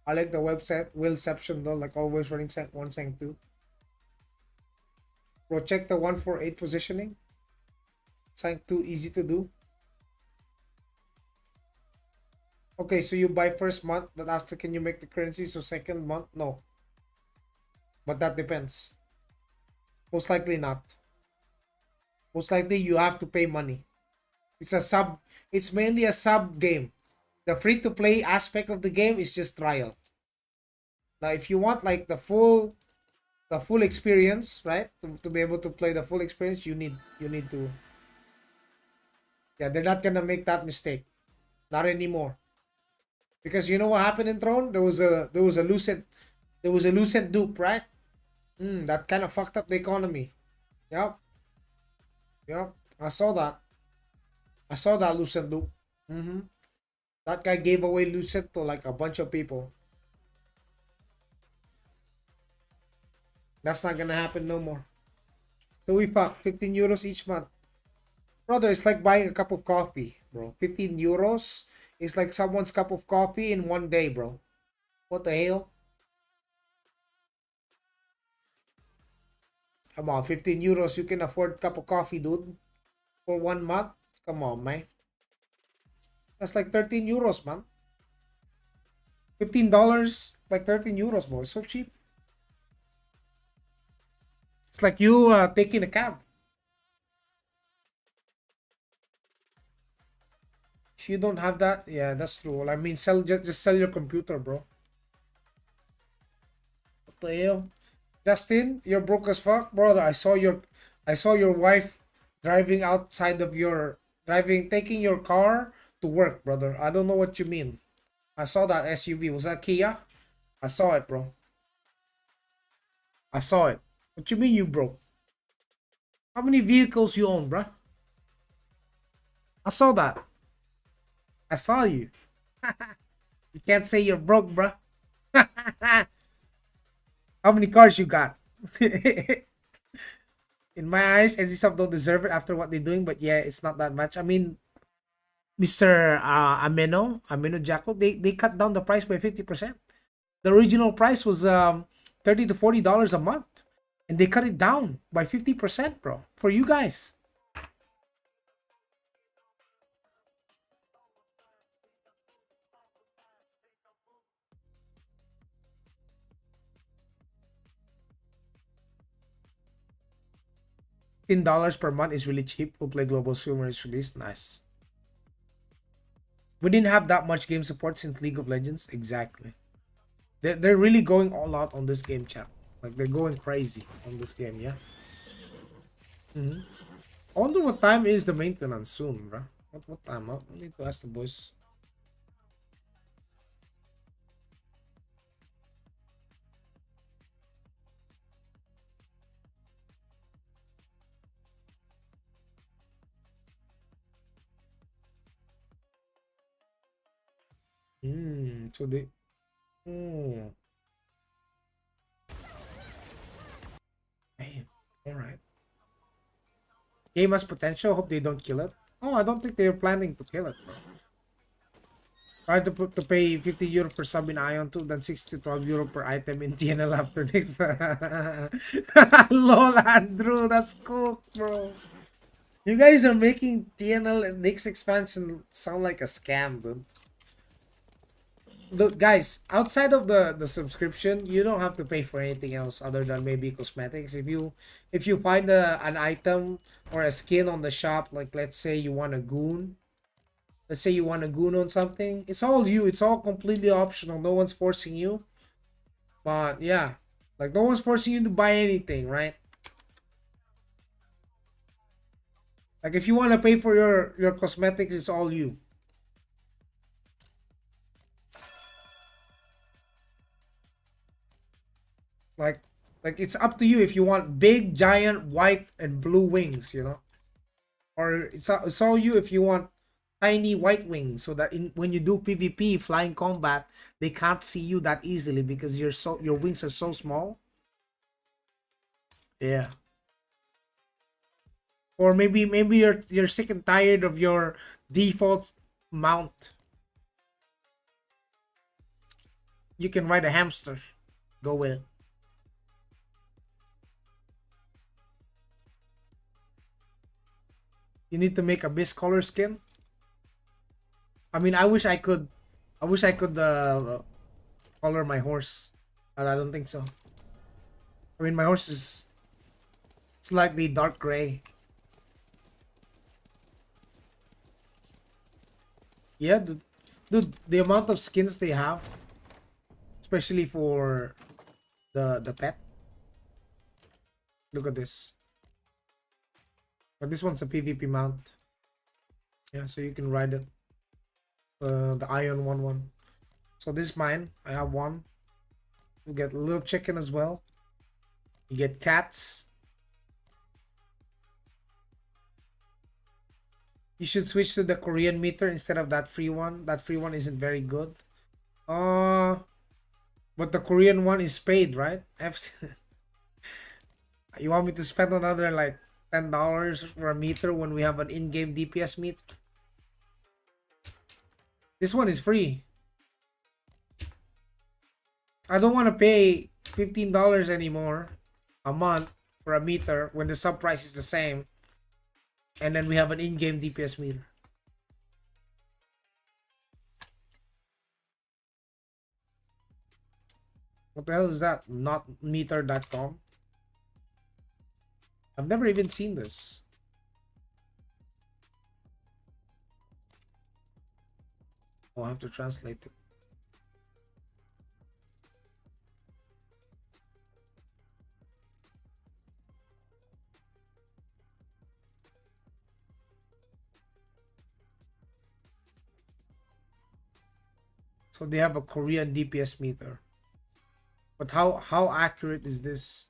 I like the website Willception though, like always running Sank 1, Sank 2. Bro, check the 148 positioning. Sank 2, easy to do. Okay, so you buy first month, but after can you make the currency? So second month, no. But that depends. Most likely not. Most likely you have to pay money. It's a sub. It's mainly a sub game. The free to play aspect of the game is just trial. Now, if you want like the full experience, right? To be able to play the full experience, you need to. Yeah, they're not gonna make that mistake. Not anymore. Because you know what happened in Throne? There was a lucent dupe, right? That kind of fucked up the economy. Yep. Yep. I saw that lucent dupe. That guy gave away lucent to like a bunch of people. That's not gonna happen no more. So we fuck 15 euros each month. Brother, it's like buying a cup of coffee, bro. 15 euros is like someone's cup of coffee in one day, bro. What the hell? Come on, 15 euros, you can afford a cup of coffee, dude. For 1 month? Come on, man. That's like 13 euros, man. $15, like 13 euros, bro. It's so cheap. It's like you taking a cab. If you don't have that, yeah, that's true. Well, I mean, just sell your computer, bro. What the hell? Justin, you're broke as fuck, brother. I saw your wife driving outside of your taking your car to work, brother. I don't know what you mean. I saw that SUV. Was that Kia? I saw it, bro. I saw it. What you mean you broke? How many vehicles you own, bruh? I saw that. I saw you. You can't say you're broke, bruh. How many cars you got? In my eyes, NC don't deserve it after what they're doing, but yeah, it's not that much. I mean, Mr. Ameno Jacko, they cut down the price by 50%. The original price was $30 to $40 a month, and they cut it down by 50%, bro, for you guys. $10 per month is really cheap to play Global Swimmer is released. Nice. We didn't have that much game support since League of Legends. Exactly. They're really going all out on this game, chat. Like they're going crazy on this game, yeah. I wonder what time is the maintenance soon, bro. What time? I need to ask the boys. So they. Hmm. Damn. All right. Game has potential. Hope they don't kill it. Oh, I don't think they're planning to kill it. Try to pay 50 euro per sub in Ion 2, then 6 to 12 euro per item in TNL after next. Lol, Andrew, that's cool, bro. You guys are making TNL and next expansion sound like a scam, dude. Look, guys, outside of the subscription, you don't have to pay for anything else other than maybe cosmetics. If you find an item or a skin on the shop, like let's say you want a goon, let's say you want a goon on something, it's all you. It's all completely optional. No one's forcing you. But yeah, like no one's forcing you to buy anything, right? Like if you want to pay for your cosmetics, it's all you. Like like it's up to you if you want big, giant, white, and blue wings, you know, or it's all you if you want tiny white wings so that when you do PvP flying combat, they can't see you that easily because your wings are so small. Yeah. Or maybe you're sick and tired of your default mount. You can ride a hamster. Go with it. You need to make a base color skin. I mean, I wish I could color my horse, but I don't think so. I mean, my horse is slightly dark gray. Yeah, dude, the amount of skins they have, especially for the pet. Look at this. But this one's a PvP mount. Yeah, so you can ride it. The Aion one. So this is mine. I have one. You get a little chicken as well. You get cats. You should switch to the Korean meter instead of that free one. That free one isn't very good. But the Korean one is paid, right? You want me to spend another like $10 for a meter when we have an in-game DPS meter? This one is free. I don't want to pay $15 anymore a month for a meter when the sub price is the same. And then we have an in-game DPS meter. What the hell is that? Not meter.com. I've never even seen this. Oh, I have to translate it. So they have a Korean DPS meter. But how accurate is this?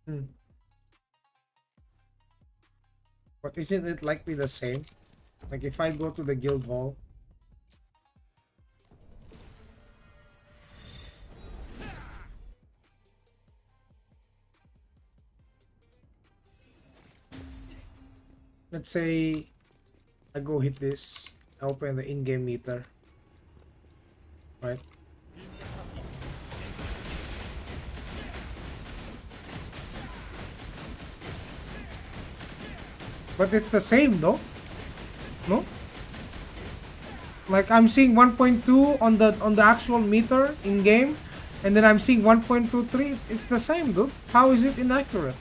Hmm. But isn't it likely the same? Like if I go to the guild hall. Let's say I go hit this. I open the in-game meter. Right? But it's the same though. No? Like I'm seeing 1.2 on the actual meter in game, and then I'm seeing 1.23. It's the same, dude. How is it inaccurate?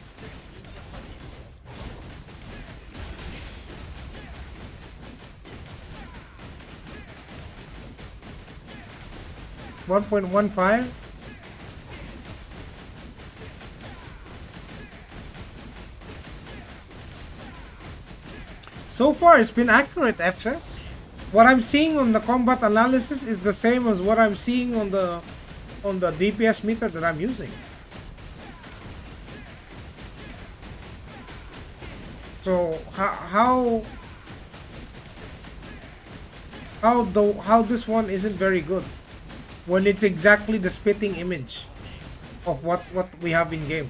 $1.15. So far, it's been accurate, FS. What I'm seeing on the combat analysis is the same as what I'm seeing on the DPS meter that I'm using. So How this one isn't very good when it's exactly the spitting image of what we have in game.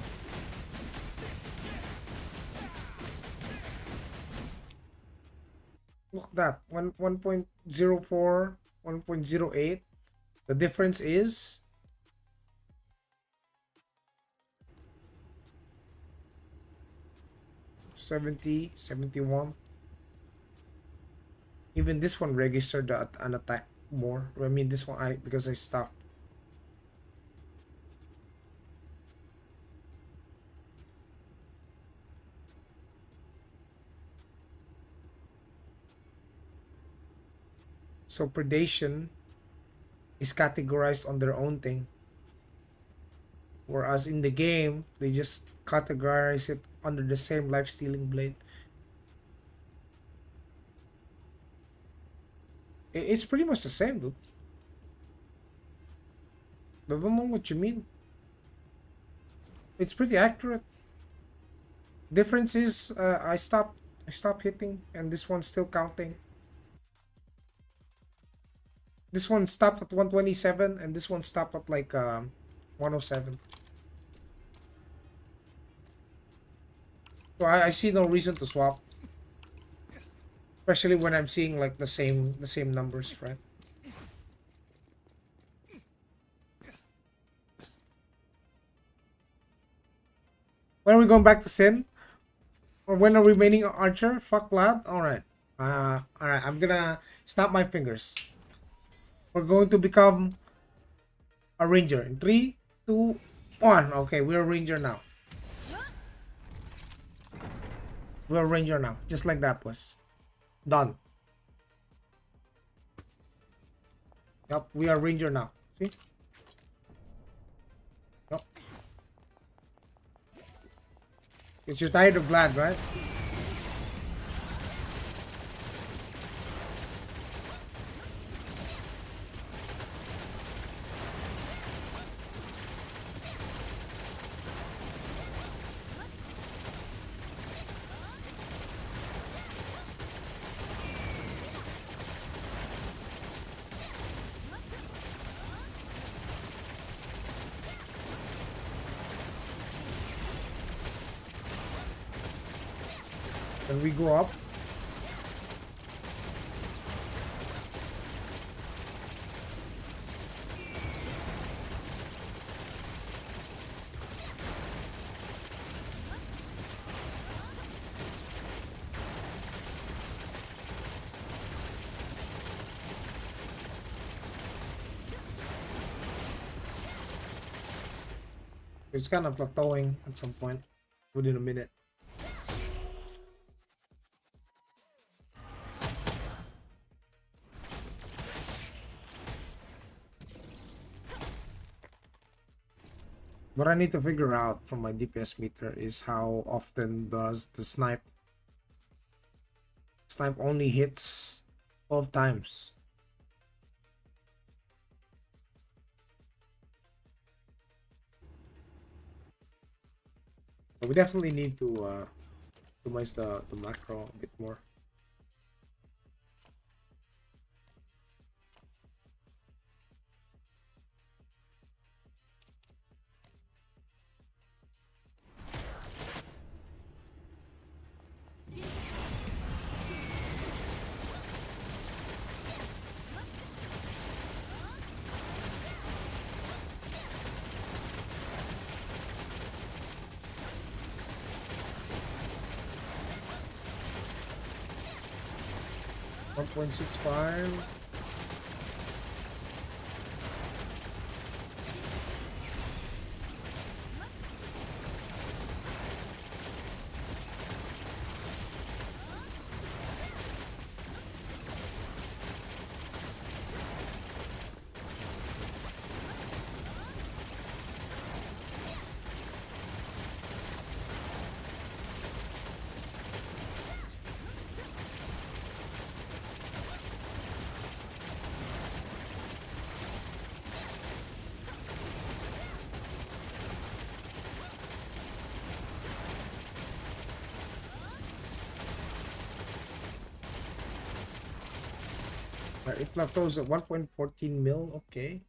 Look that 1.04, 1.08. The difference is 70, 71. Even this one registered an attack more. I mean this one I because I stopped. So predation is categorized on their own thing. Whereas in the game, they just categorize it under the same life stealing blade. It's pretty much the same, dude. I don't know what you mean. It's pretty accurate. Difference is I stopped hitting and this one's still counting. This one stopped at 127 and this one stopped at like 107. So I see no reason to swap. Especially when I'm seeing like the same numbers, right? When are we going back to Sin? Or when are we remaining Archer? Fuck lad. Alright. Alright, I'm gonna snap my fingers. We're going to become a ranger in 3, 2, 1. Okay, we're a ranger now. We're a ranger now. Just like that was. Done. Yup, we are ranger now. See? Yup. Because you're tired of Vlad, right? When we grow up. It's kind of plateauing at some point within a minute. What I need to figure out from my DPS meter is how often does the snipe only hits 12 times. But we definitely need to optimize the macro a bit more. One 1.65. It plateaus at 1.14 mil. Okay.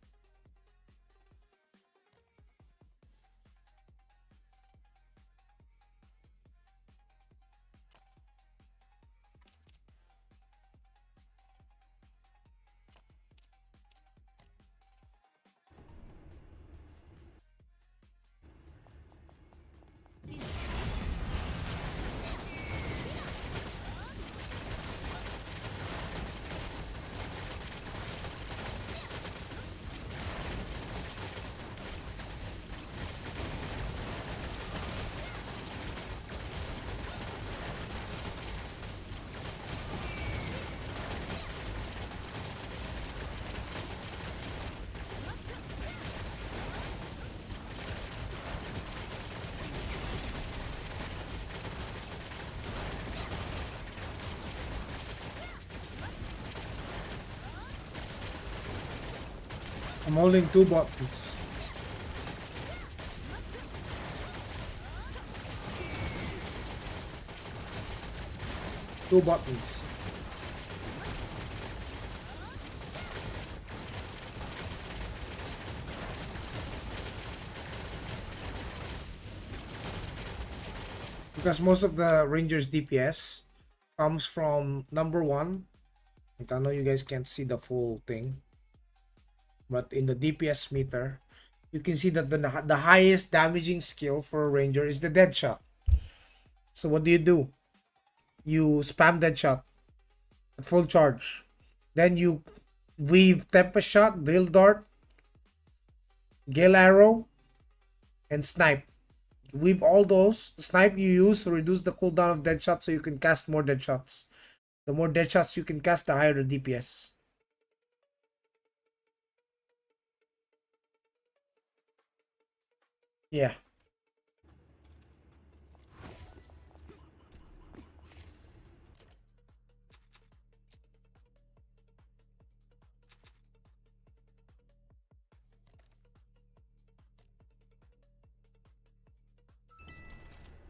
I'm holding 2 buttons. Two buttons. Because most of the Rangers DPS comes from number 1. I know you guys can't see the full thing, but in the DPS meter, you can see that the highest damaging skill for a Ranger is the dead shot. So what do? You spam dead shot at full charge. Then you weave Tempest Shot, Drill Dart, Gale Arrow, and Snipe. Weave all those. Snipe you use to reduce the cooldown of dead shots so you can cast more dead shots. The more dead shots you can cast, the higher the DPS. Yeah.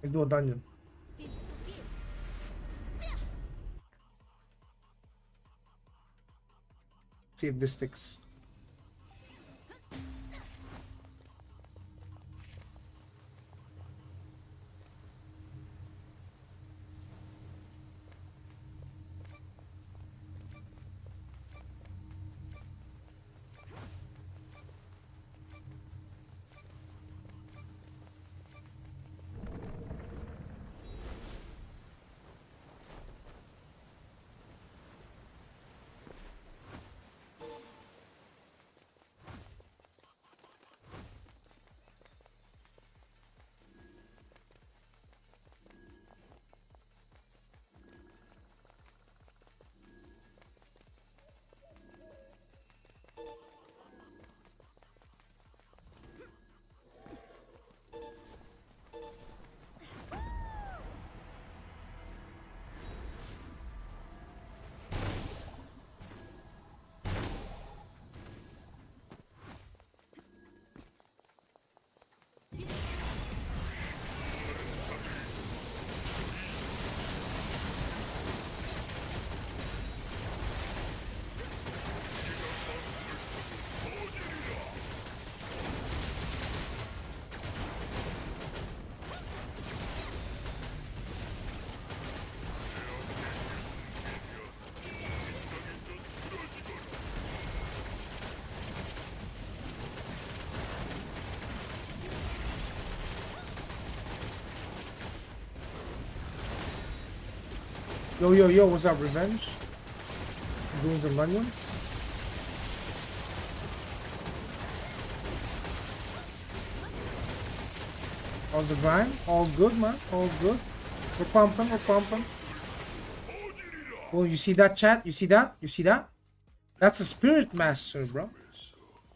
Let's do a dungeon. See if this sticks. Yo, what's up, Revenge? Doing some onions? How's the grind? All good, man. All good. We're pumping, we're pumping. Oh, you see that, chat? You see that? You see that? That's a Spirit Master, bro.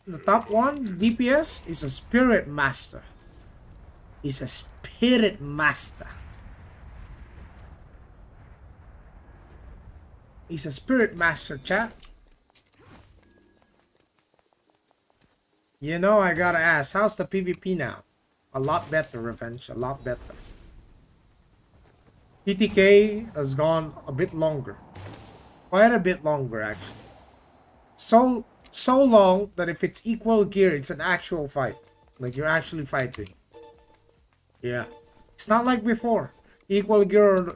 The top one, DPS, is a Spirit Master. He's a Spirit Master. He's a Spirit Master, chat. You know, I gotta ask, how's the PvP now? A lot better, Revenge. A lot better. PTK has gone a bit longer. Quite a bit longer, actually. so long that if it's equal gear, it's an actual fight. Like you're actually fighting. Yeah. It's not like before. Equal gear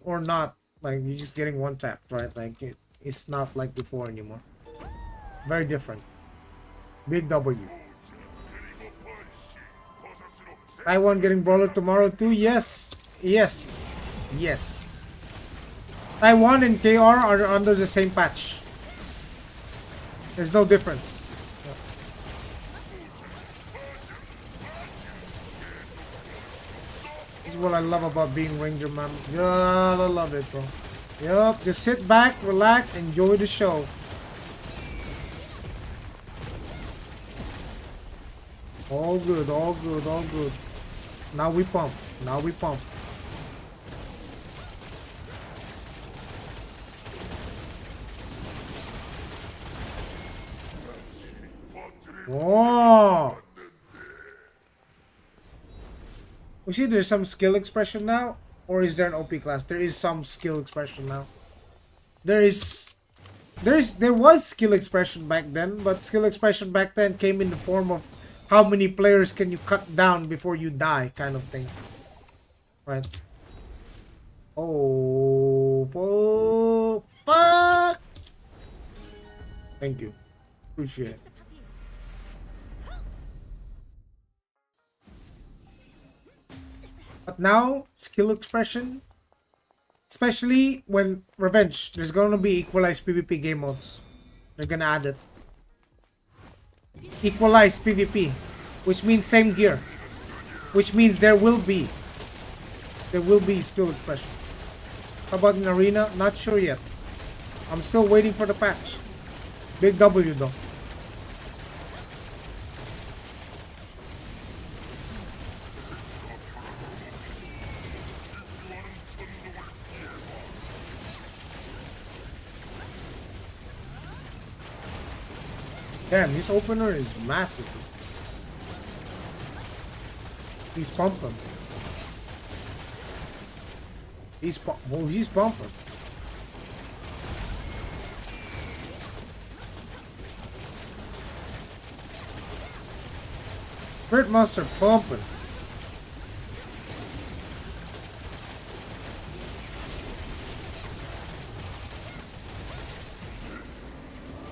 or not. Like you're just getting one tap, right? Like it's not like before anymore. Very different. Big W. Taiwan getting brawler tomorrow too? Yes. Yes. Yes. Taiwan and KR are under the same patch. There's no difference. This is what I love about being Ranger, man. Yeah, I love it, bro. Yup, just sit back, relax, enjoy the show. All good, all good, all good. Now we pump. Now we pump. Whoa! We see there's some skill expression now, or is there an OP class? There is some skill expression now. There was skill expression back then, but skill expression back then came in the form of how many players can you cut down before you die, kind of thing. Right? Oh, fuck! Thank you. Appreciate it. But now, skill expression, especially when Revenge, there's gonna be equalized PvP game modes. They're gonna add it. Equalized PvP, which means same gear. Which means there will be skill expression. How about in Arena? Not sure yet. I'm still waiting for the patch. Big W though. Damn, his opener is massive. He's pumping. He's pumping. Spirit Monster pumping.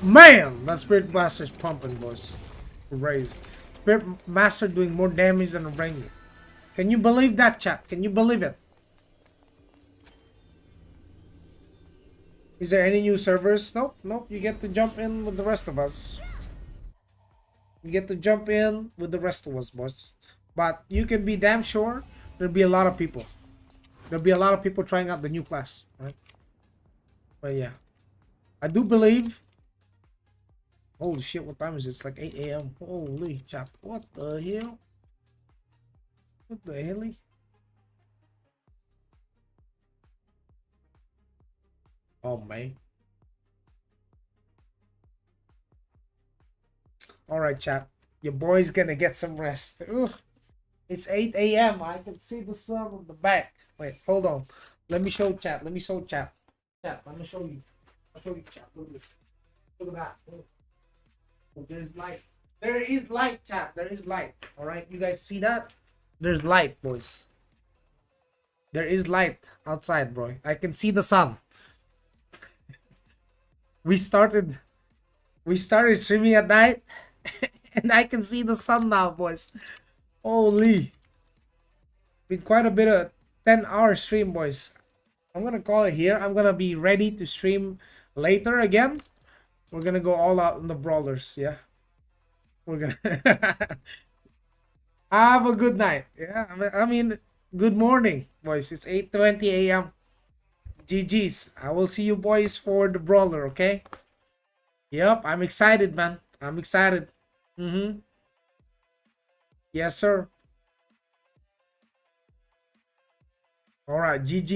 Man, that Spirit Master's pumping, boys. Crazy. Spirit Master doing more damage than a Ranger. Can you believe that, chat? Can you believe it? Is there any new servers? Nope, nope. You get to jump in with the rest of us. You get to jump in with the rest of us, boys. But you can be damn sure there'll be a lot of people. There'll be a lot of people trying out the new class, right? But yeah. I do believe... Holy shit, what time is it? It's like 8 a.m. Holy chap. What the hell? What the hell? Oh, man. Alright, chat. Your boy's gonna get some rest. Ugh. It's 8 a.m. I can see the sun on the back. Wait, hold on. Let me show chat. Let me show chat. Chat, let me show you. I'll show you chat. Look at this. Look at that. Look. There's light. There is light, chat. There is light. Alright, you guys see that? There's light, boys. There is light outside, bro. I can see the sun. we started streaming at night and I can see the sun now, boys. Holy. Been quite a bit of 10-hour stream, boys. I'm gonna call it here. I'm gonna be ready to stream later again. We're gonna go all out in the brawlers, yeah. We're gonna have a good night. Yeah, I mean, good morning, boys. It's 8:20 a.m. GG's. I will see you boys for the brawler, okay? Yep, I'm excited, man. I'm excited. Yes, sir. All right, GG.